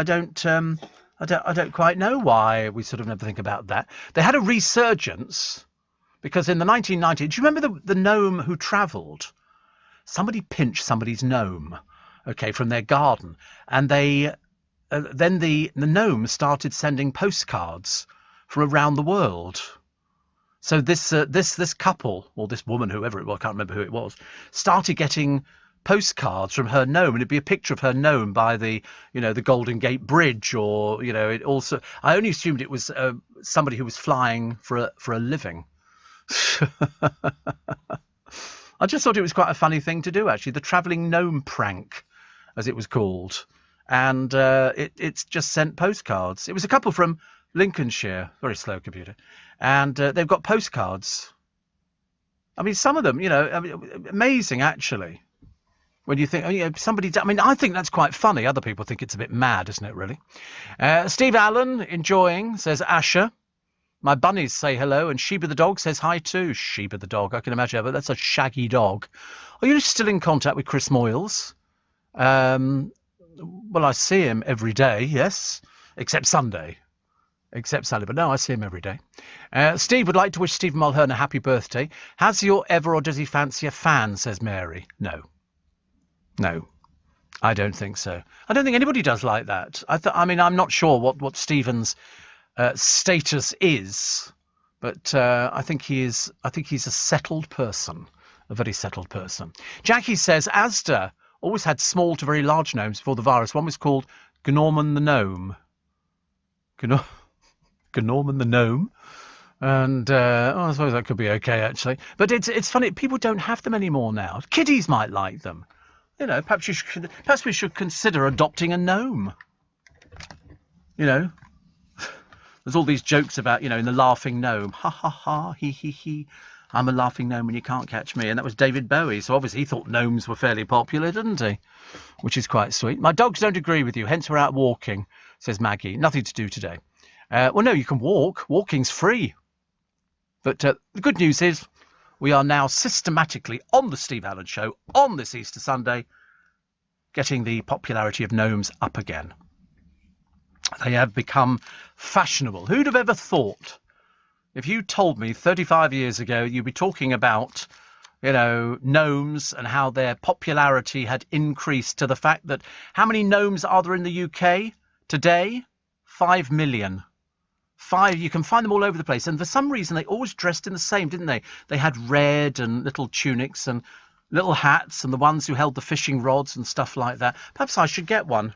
don't quite know why we sort of never think about that. They had a resurgence. Because in the 1990s, do you remember the gnome who travelled? Somebody pinched somebody's gnome, from their garden, and then the gnome started sending postcards from around the world. So this couple, or this woman, whoever it was, I can't remember who it was, started getting postcards from her gnome, and it'd be a picture of her gnome by the Golden Gate Bridge, or it also. I only assumed it was somebody who was flying for a living. I just thought it was quite a funny thing to do, actually, the travelling gnome prank, as it was called. And it's just sent postcards. It was a couple from Lincolnshire, very slow computer, and they've got postcards. I mean, some of them, amazing, actually. When you think, I think that's quite funny. Other people think it's a bit mad, isn't it, really? Steve Allen, enjoying, says Asher. My bunnies say hello, and Sheba the dog says hi too. Sheba the dog, I can imagine, but that's a shaggy dog. Are you still in contact with Chris Moyles? Well, I see him every day, yes, except Sunday. But no, I see him every day. Steve would like to wish Stephen Mulhern a happy birthday. Has he ever, or does he fancy a fan, says Mary? No, I don't think so. I don't think anybody does like that. I'm not sure what Stephen's status is, but I think he's a settled person, a very settled person. Jackie says Asda always had small to very large gnomes before the virus. One was called Gnorman the Gnome. Gnorman the Gnome. And I suppose that could be okay, actually. But it's funny, people don't have them anymore now. Kiddies might like them. Perhaps we should consider adopting a gnome. There's all these jokes about, in the laughing gnome. Ha, ha, ha, he, he. I'm a laughing gnome and you can't catch me. And that was David Bowie. So obviously he thought gnomes were fairly popular, didn't he? Which is quite sweet. My dogs don't agree with you, hence we're out walking, says Maggie. Nothing to do today. Well, no, you can walk. Walking's free. But the good news is we are now systematically on the Steve Allen Show on this Easter Sunday, getting the popularity of gnomes up again. They have become fashionable. Who'd have ever thought? If you told me 35 years ago you'd be talking about, gnomes and how their popularity had increased to the fact that how many gnomes are there in the UK today? 5 million. You can find them all over the place. And for some reason, they always dressed in the same, didn't they? They had red and little tunics and little hats and the ones who held the fishing rods and stuff like that. Perhaps I should get one.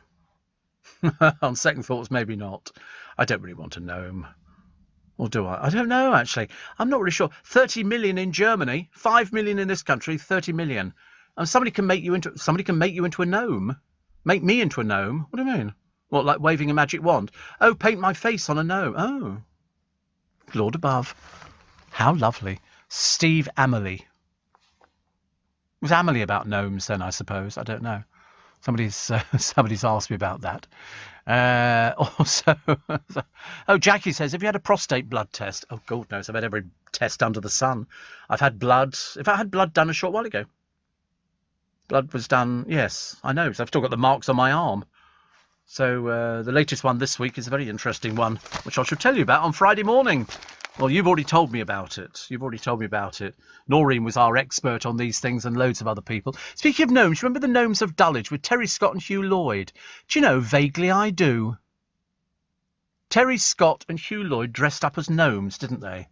On second thoughts, maybe not. I don't really want a gnome. Or do I? I don't know, actually. I'm not really sure. 30 million in Germany, 5 million in this country, 30 million. And somebody can make you into a gnome. Make me into a gnome? What do you mean? What, like waving a magic wand? Oh, paint my face on a gnome. Oh. Lord above. How lovely. Steve Amelie. Was Amelie about gnomes then, I suppose? I don't know. Somebody's asked me about that. Also, Jackie says, have you had a prostate blood test? Oh, God knows. I've had every test under the sun. I've had blood. If I had blood done a short while ago. Blood was done, yes, I know. So I've still got the marks on my arm. So the latest one this week is a very interesting one, which I shall tell you about on Friday morning. Well, you've already told me about it. Noreen was our expert on these things and loads of other people. Speaking of gnomes, remember the Gnomes of Dulwich with Terry Scott and Hugh Lloyd? Do you know, vaguely I do. Terry Scott and Hugh Lloyd dressed up as gnomes, didn't they?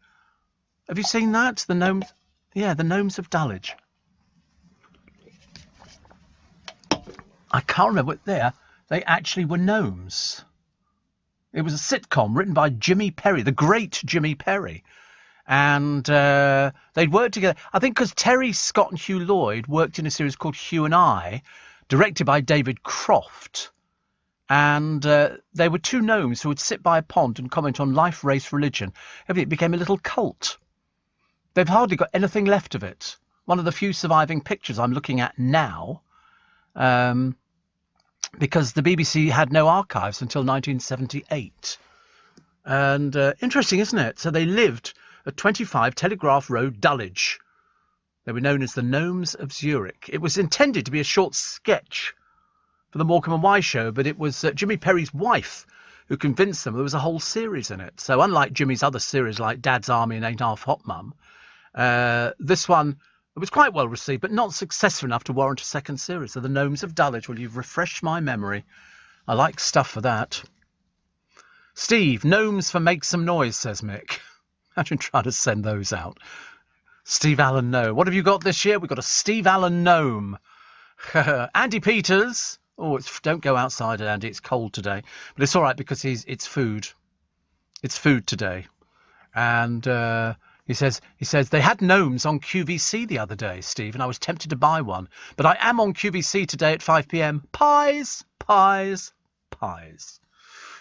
Have you seen that? The gnomes? Yeah, the Gnomes of Dulwich. I can't remember what they actually were gnomes. It was a sitcom written by Jimmy Perry, the great Jimmy Perry. And they'd worked together. I think because Terry Scott and Hugh Lloyd worked in a series called Hugh and I, directed by David Croft. And they were two gnomes who would sit by a pond and comment on life, race, religion. It became a little cult. They've hardly got anything left of it. One of the few surviving pictures I'm looking at now. Because the BBC had no archives until 1978. And interesting, isn't it? So they lived at 25 Telegraph Road, Dulwich. They were known as the Gnomes of Zurich. It was intended to be a short sketch for the Morecambe and Wise show, but it was Jimmy Perry's wife who convinced them there was a whole series in it. So unlike Jimmy's other series like Dad's Army and Ain't Half Hot Mum, this one... It was quite well received, but not successful enough to warrant a second series. So the Gnomes of Dulwich. Well, you've refreshed my memory. I like stuff for that. Steve, gnomes for make some noise, says Mick. Imagine trying to send those out. Steve Allen gnome. What have you got this year? We've got a Steve Allen gnome. Andy Peters. Oh, don't go outside, Andy. It's cold today. But it's all right because it's food. It's food today. And... He says they had gnomes on QVC the other day, Steve, and I was tempted to buy one. But I am on QVC today at 5 p.m. Pies, pies, pies.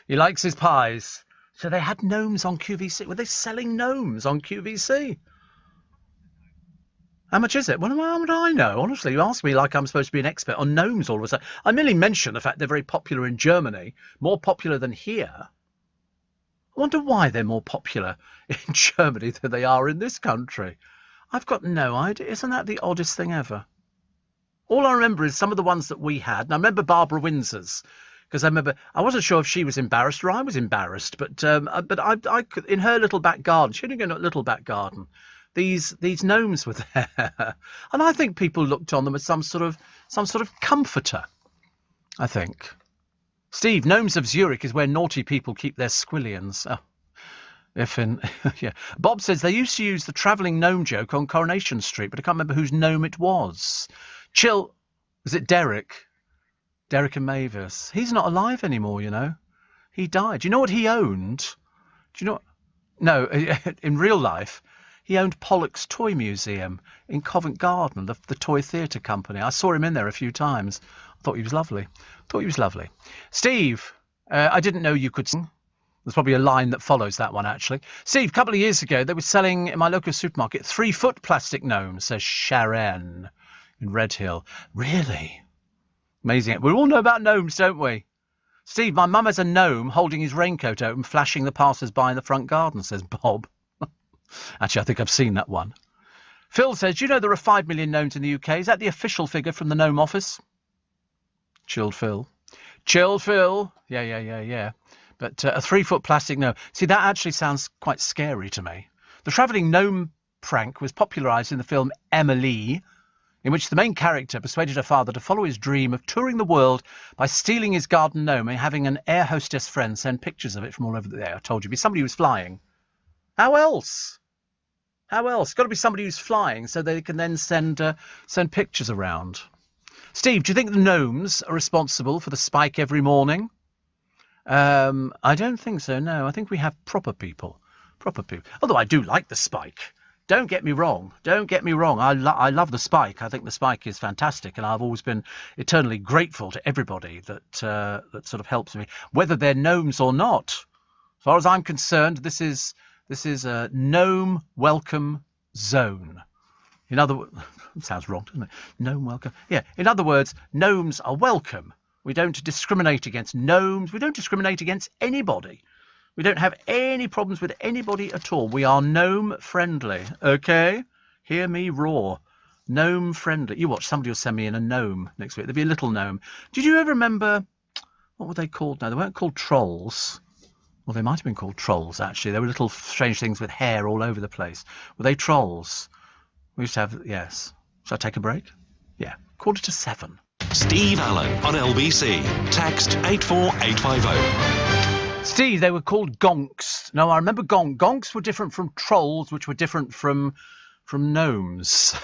He likes his pies. So they had gnomes on QVC. Were they selling gnomes on QVC? How much is it? Well, how would I know? Honestly, you ask me like I'm supposed to be an expert on gnomes all of a sudden. I merely mention the fact they're very popular in Germany, more popular than here. I wonder why they're more popular in Germany than they are in this country. I've got no idea. Isn't that the oddest thing ever? All I remember is some of the ones that we had. And I remember Barbara Windsor's, because I wasn't sure if she was embarrassed or I was embarrassed, but I could, in her little back garden, she didn't go to a little back garden. These gnomes were there, and I think people looked on them as some sort of comforter. I think. Steve, Gnomes of Zurich is where naughty people keep their squillions. Oh, yeah. Bob says they used to use the travelling gnome joke on Coronation Street, but I can't remember whose gnome it was. Chill, was it Derek? Derek and Mavis. He's not alive anymore, you know. He died. Do you know what he owned? Do you know? No, in real life. He owned Pollock's Toy Museum in Covent Garden, the toy theatre company. I saw him in there a few times. I thought he was lovely. Steve, I didn't know you could sing. There's probably a line that follows that one, actually. Steve, a couple of years ago, they were selling in my local supermarket 3-foot plastic gnomes, says Sharon in Redhill. Really? Amazing. We all know about gnomes, don't we? Steve, my mum has a gnome holding his raincoat open, flashing the passers-by in the front garden, says Bob. Actually, I think I've seen that one. Phil says, do you know there are 5 million gnomes in the UK? Is that the official figure from the Gnome Office? Chilled Phil. Yeah. But a 3-foot plastic gnome. See, that actually sounds quite scary to me. The travelling gnome prank was popularised in the film Emily, in which the main character persuaded her father to follow his dream of touring the world by stealing his garden gnome and having an air hostess friend send pictures of it from all over the air. I told you, it'd be somebody who was flying. How else? Got to be somebody who's flying so they can then send pictures around. Steve, do you think the gnomes are responsible for the spike every morning? I don't think so, no. I think we have proper people. Although I do like the spike. Don't get me wrong. I love the spike. I think the spike is fantastic, and I've always been eternally grateful to everybody that sort of helps me, whether they're gnomes or not. As far as I'm concerned, this is a gnome welcome zone. In other words, sounds wrong, doesn't it? Gnome welcome. Yeah. In other words, gnomes are welcome. We don't discriminate against gnomes. We don't discriminate against anybody. We don't have any problems with anybody at all. We are gnome friendly. Okay? Hear me roar. Gnome friendly. You watch, somebody will send me in a gnome next week. There'll be a little gnome. Did you ever remember, what were they called now? They weren't called trolls. Well, they might have been called trolls, actually. They were little strange things with hair all over the place. Were they trolls? We used to have, yes. Shall I take a break? Yeah. 6:45. Steve Allen on LBC. Text 84850. Steve, they were called gonks. No, I remember gonks were different from trolls, which were different from gnomes.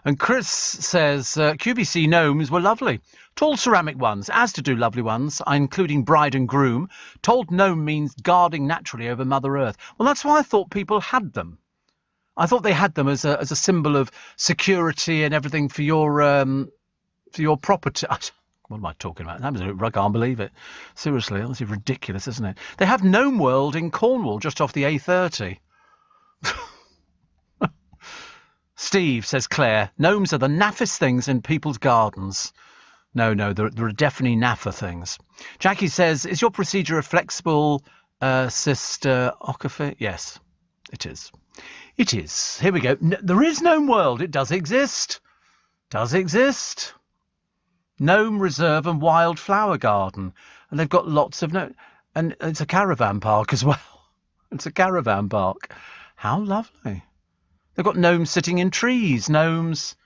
And Chris says, QVC gnomes were lovely. Tall ceramic ones, as to do lovely ones, including bride and groom. Told gnome means guarding naturally over Mother Earth. Well, that's why I thought people had them. I thought they had them as a symbol of security and everything for your property. What am I talking about? I can't believe it. Seriously, that's ridiculous, isn't it? They have Gnome World in Cornwall, just off the A30. Steve, says Claire, gnomes are the naffest things in people's gardens. No, there are definitely naffer things. Jackie says, is your procedure a flexible cystoscopy? Yes, it is. It is. Here we go. There is Gnome World. It does exist. Gnome Reserve and Wildflower Garden. And they've got lots of... And it's a caravan park as well. It's a caravan park. How lovely. They've got gnomes sitting in trees. Gnomes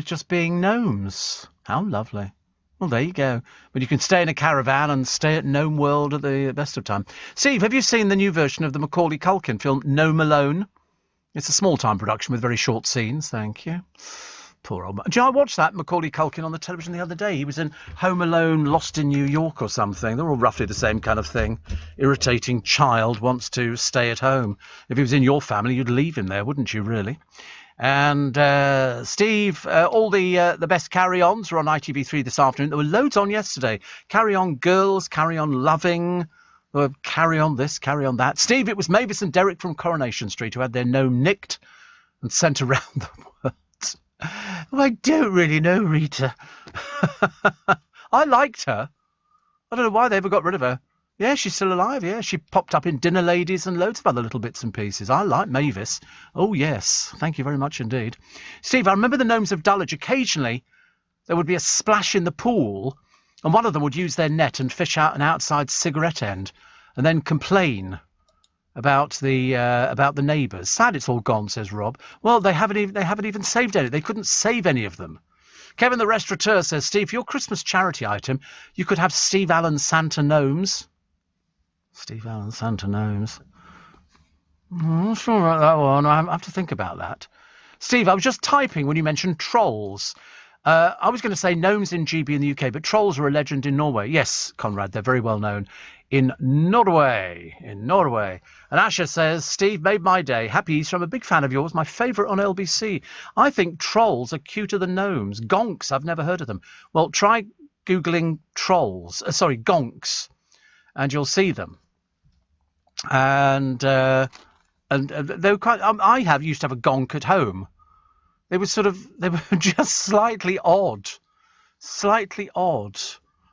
just being gnomes. How lovely. Well, there you go. But you can stay in a caravan and stay at Gnome World at the best of time. Steve, have you seen the new version of the Macaulay Culkin film, Gnome Alone? It's a small-time production with very short scenes. Thank you. Poor old man. Do you know, I watched that Macaulay Culkin on the television the other day. He was in Home Alone, Lost in New York or something. They're all roughly the same kind of thing. Irritating child wants to stay at home. If he was in your family, you'd leave him there, wouldn't you, really? And Steve, all the best carry-ons are on ITV3 this afternoon. There were loads on yesterday. Carry On Girls, Carry On Loving, Carry On This, Carry On That. Steve, it was Mavis and Derek from Coronation Street who had their gnome nicked and sent around the world. Oh, I don't really know Rita. I liked her. I don't know why they ever got rid of her. Yeah, she's still alive, yeah. She popped up in Dinner Ladies and loads of other little bits and pieces. I like Mavis. Oh, yes. Thank you very much indeed. Steve, I remember the Gnomes of Dulwich. Occasionally, there would be a splash in the pool, and one of them would use their net and fish out an outside cigarette end, and then complain about the neighbours. Sad it's all gone, says Rob. Well, they haven't even saved any. They couldn't save any of them. Kevin the Restaurateur says, Steve, for your Christmas charity item, you could have Steve Allen Santa Gnomes. Steve Allen Santa Gnomes. I'm not sure about that one. I have to think about that. Steve, I was just typing when you mentioned trolls. I was going to say gnomes in GB in the UK, but trolls are a legend in Norway. Yes, Conrad, they're very well known in Norway. And Asher says, Steve made my day. Happy Easter. I'm a big fan of yours. My favourite on LBC. I think trolls are cuter than gnomes. Gonks, I've never heard of them. Well, try Googling trolls. Gonks, and you'll see them. And they were quite. I used to have a gonk at home. They were just slightly odd.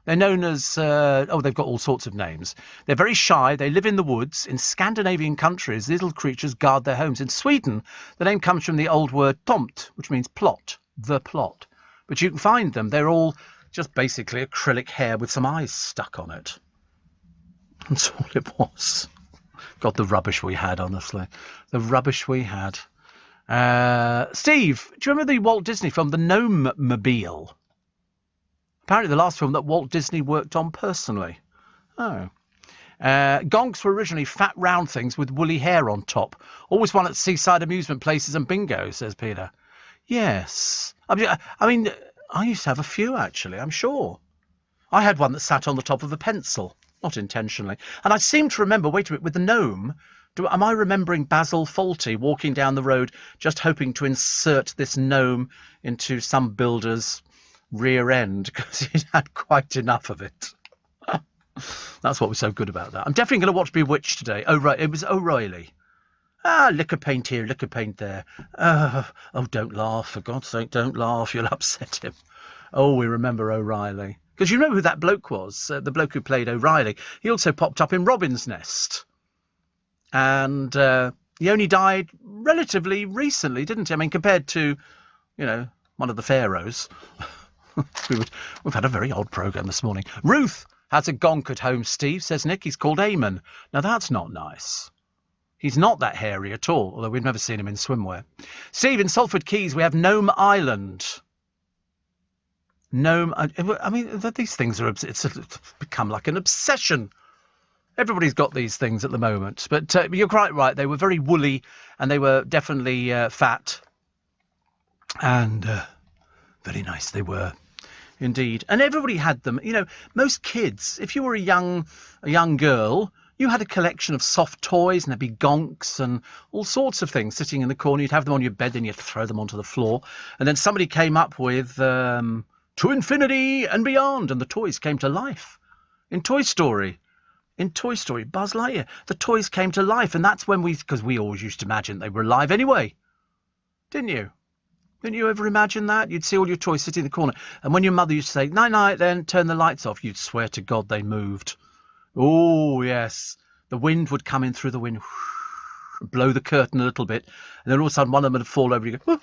They're known as, they've got all sorts of names. They're very shy. They live in the woods. In Scandinavian countries, little creatures guard their homes. In Sweden, the name comes from the old word tomt, which means plot, the plot. But you can find them. They're all just basically acrylic hair with some eyes stuck on it. That's all it was. God, the rubbish we had, honestly. The rubbish we had. Steve, do you remember the Walt Disney film, The Gnome-Mobile? Apparently the last film that Walt Disney worked on personally. Oh. Gonks were originally fat round things with woolly hair on top. Always one at seaside amusement places and bingo, says Peter. Yes. I mean, I used to have a few, actually, I'm sure. I had one that sat on the top of a pencil. Not intentionally. And I seem to remember, wait a minute, with the gnome, am I remembering Basil Fawlty walking down the road just hoping to insert this gnome into some builder's rear end because he'd had quite enough of it? That's what was so good about that. I'm definitely going to watch Bewitched today. Oh, right, it was O'Reilly. Liquor paint here, liquor paint there. Oh, don't laugh, for God's sake, don't laugh, you'll upset him. Oh, we remember O'Reilly. Because you remember who that bloke was, the bloke who played O'Reilly. He also popped up in Robin's Nest. And he only died relatively recently, didn't he? I mean, compared to, one of the pharaohs. We've had a very odd programme this morning. Ruth has a gonk at home, Steve, says Nick. He's called Eamon. Now, that's not nice. He's not that hairy at all, although we've never seen him in swimwear. Steve, in Salford Keys, we have Gnome Island. Gnome, I mean, these things it's become like an obsession. Everybody's got these things at the moment. But you're quite right. They were very woolly and they were definitely fat. And very nice they were. Indeed. And everybody had them. Most kids, if you were a young girl, you had a collection of soft toys, and there'd be gonks and all sorts of things sitting in the corner. You'd have them on your bed, then you'd throw them onto the floor. And then somebody came up with To Infinity and Beyond, and the toys came to life. In Toy Story, Buzz Lightyear, the toys came to life, and that's when because we always used to imagine they were alive anyway. Didn't you? Didn't you ever imagine that? You'd see all your toys sitting in the corner, and when your mother used to say, night-night, then turn the lights off, you'd swear to God they moved. Oh, yes. The wind would come in through the window, blow the curtain a little bit, and then all of a sudden one of them would fall over, and you'd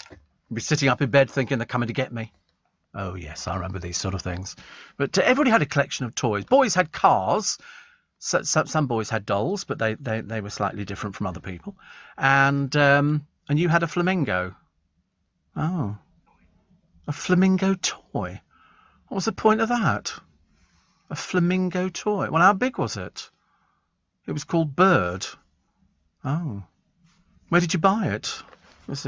be sitting up in bed thinking they're coming to get me. Oh, yes, I remember these sort of things. But everybody had a collection of toys. Boys had cars. Some boys had dolls, but they were slightly different from other people. And you had a flamingo. Oh, a flamingo toy. What was the point of that? A flamingo toy. Well, how big was it? It was called Bird. Oh. Where did you buy it? Was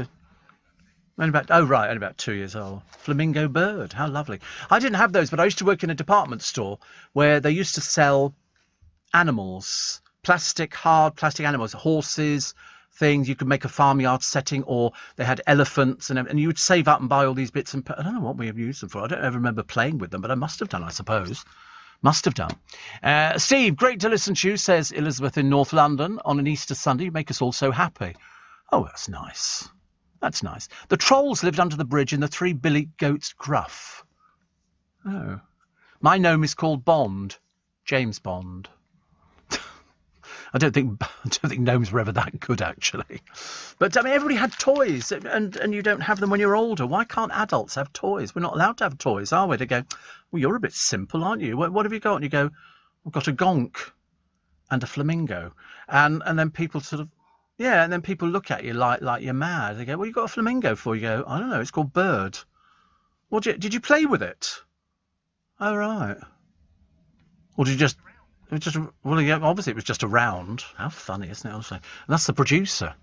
Only about 2 years old. Flamingo bird, how lovely. I didn't have those, but I used to work in a department store where they used to sell animals, hard plastic animals, horses, things. You could make a farmyard setting, or they had elephants, and you would save up and buy all these bits. I don't know what we have used them for. I don't ever remember playing with them, but I must have done, I suppose. Must have done. Steve, great to listen to you, says Elizabeth in North London. On an Easter Sunday, you make us all so happy. Oh, that's nice. That's nice. The trolls lived under the bridge in the Three Billy Goats Gruff. Oh. My gnome is called Bond. James Bond. I don't think gnomes were ever that good, actually. But, I mean, everybody had toys, and you don't have them when you're older. Why can't adults have toys? We're not allowed to have toys, are we? They go, well, you're a bit simple, aren't you? What have you got? And you go, I've got a gonk and a flamingo. And then people sort of, yeah, and then people look at you like you're mad. They go, what you got a flamingo for? You go, I don't know, it's called Bird. Well, did you play with it? Oh, right. Or did you just... Well, yeah, obviously it was just a round. How funny, isn't it? Also, and that's the producer.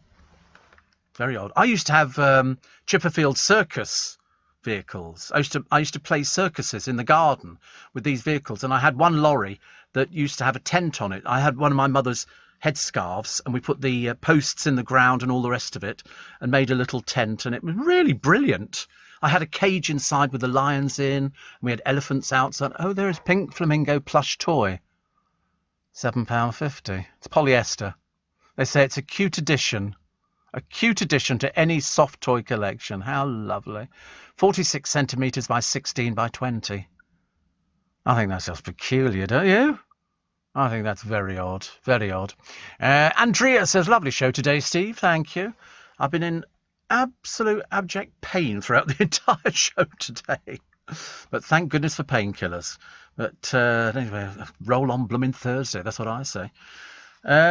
Very odd. I used to have Chipperfield Circus vehicles. I used to play circuses in the garden with these vehicles, and I had one lorry that used to have a tent on it. I had one of my mother's headscarves, and we put the posts in the ground and all the rest of it, and made a little tent, and it was really brilliant. I had a cage inside with the lions in, and we had elephants outside. Oh, there is Pink Flamingo plush toy. £7.50. It's polyester. They say it's a cute addition to any soft toy collection. How lovely. 46 centimetres by 16 by 20. I think that's just peculiar, don't you? I think that's very odd. Very odd. Andrea says, lovely show today, Steve. Thank you. I've been in absolute abject pain throughout the entire show today. But thank goodness for painkillers. But anyway, roll on blooming Thursday, that's what I say.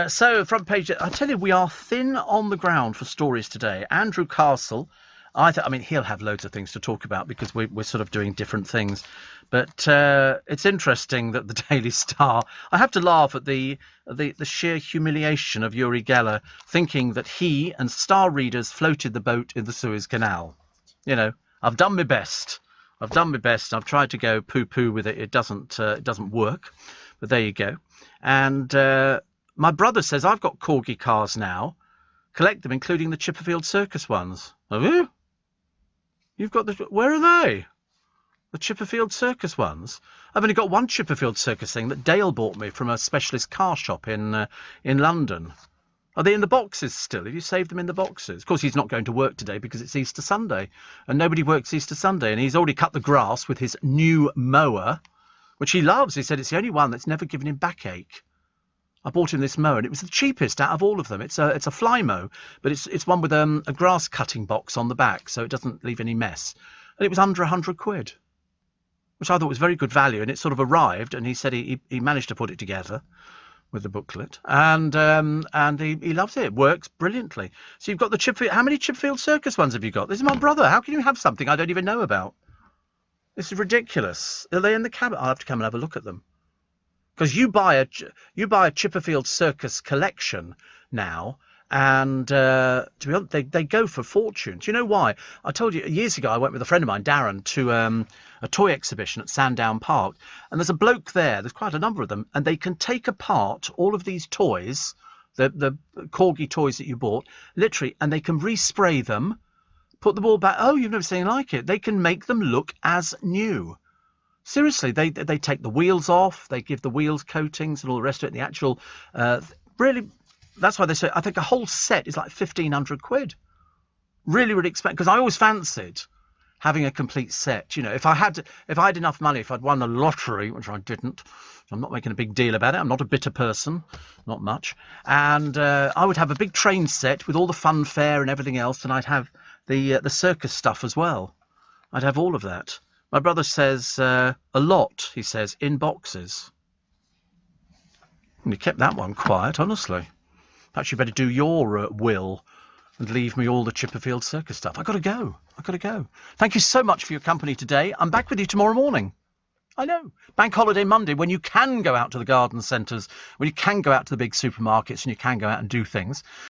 So, front page, I tell you, we are thin on the ground for stories today. Andrew Castle, I mean, he'll have loads of things to talk about because we're sort of doing different things. But it's interesting that the Daily Star, I have to laugh at the sheer humiliation of Uri Geller, thinking that he and Star readers floated the boat in the Suez Canal. You know, I've done my best. I've tried to go poo-poo with it. It doesn't work. But there you go. And my brother says, I've got corgi cars now. Collect them, including the Chipperfield Circus ones. Have you? You've got where are they? The Chipperfield Circus ones? I've only got one Chipperfield Circus thing that Dale bought me from a specialist car shop in London. Are they in the boxes still? Have you saved them in the boxes? Of course, he's not going to work today because it's Easter Sunday. And nobody works Easter Sunday. And he's already cut the grass with his new mower, which he loves. He said it's the only one that's never given him backache. I bought him this mower, and it was the cheapest out of all of them. It's a Flymo, but it's one with a grass cutting box on the back, so it doesn't leave any mess. And it was under £100, which I thought was very good value. And it sort of arrived, and he said he managed to put it together with the booklet, and he loves it. It works brilliantly. So you've got the Chipperfield. How many Chipperfield Circus ones have you got? This is my brother. How can you have something I don't even know about? This is ridiculous. Are they in the cabinet? I'll have to come and have a look at them. Because you buy a Chipperfield Circus collection now, and to be honest, they go for fortunes. Do you know why? I told you years ago I went with a friend of mine, Darren, to a toy exhibition at Sandown Park, and there's a bloke there. There's quite a number of them, and they can take apart all of these toys, the corgi toys that you bought, literally, and they can respray them, put them all back. Oh, you've never seen anything like it. They can make them look as new. Seriously, they take the wheels off, they give the wheels coatings and all the rest of it. The actual, really, that's why they say, I think a whole set is like £1,500. Really, really expensive. Because I always fancied having a complete set. You know, if I had enough money, if I'd won the lottery, which I didn't, I'm not making a big deal about it. I'm not a bitter person, not much. And I would have a big train set with all the funfair and everything else, and I'd have the circus stuff as well. I'd have all of that. My brother says a lot, he says, in boxes. And you kept that one quiet, honestly. Perhaps you better do your will and leave me all the Chipperfield Circus stuff. I've got to go. Thank you so much for your company today. I'm back with you tomorrow morning. I know. Bank holiday Monday, when you can go out to the garden centres, when you can go out to the big supermarkets and you can go out and do things.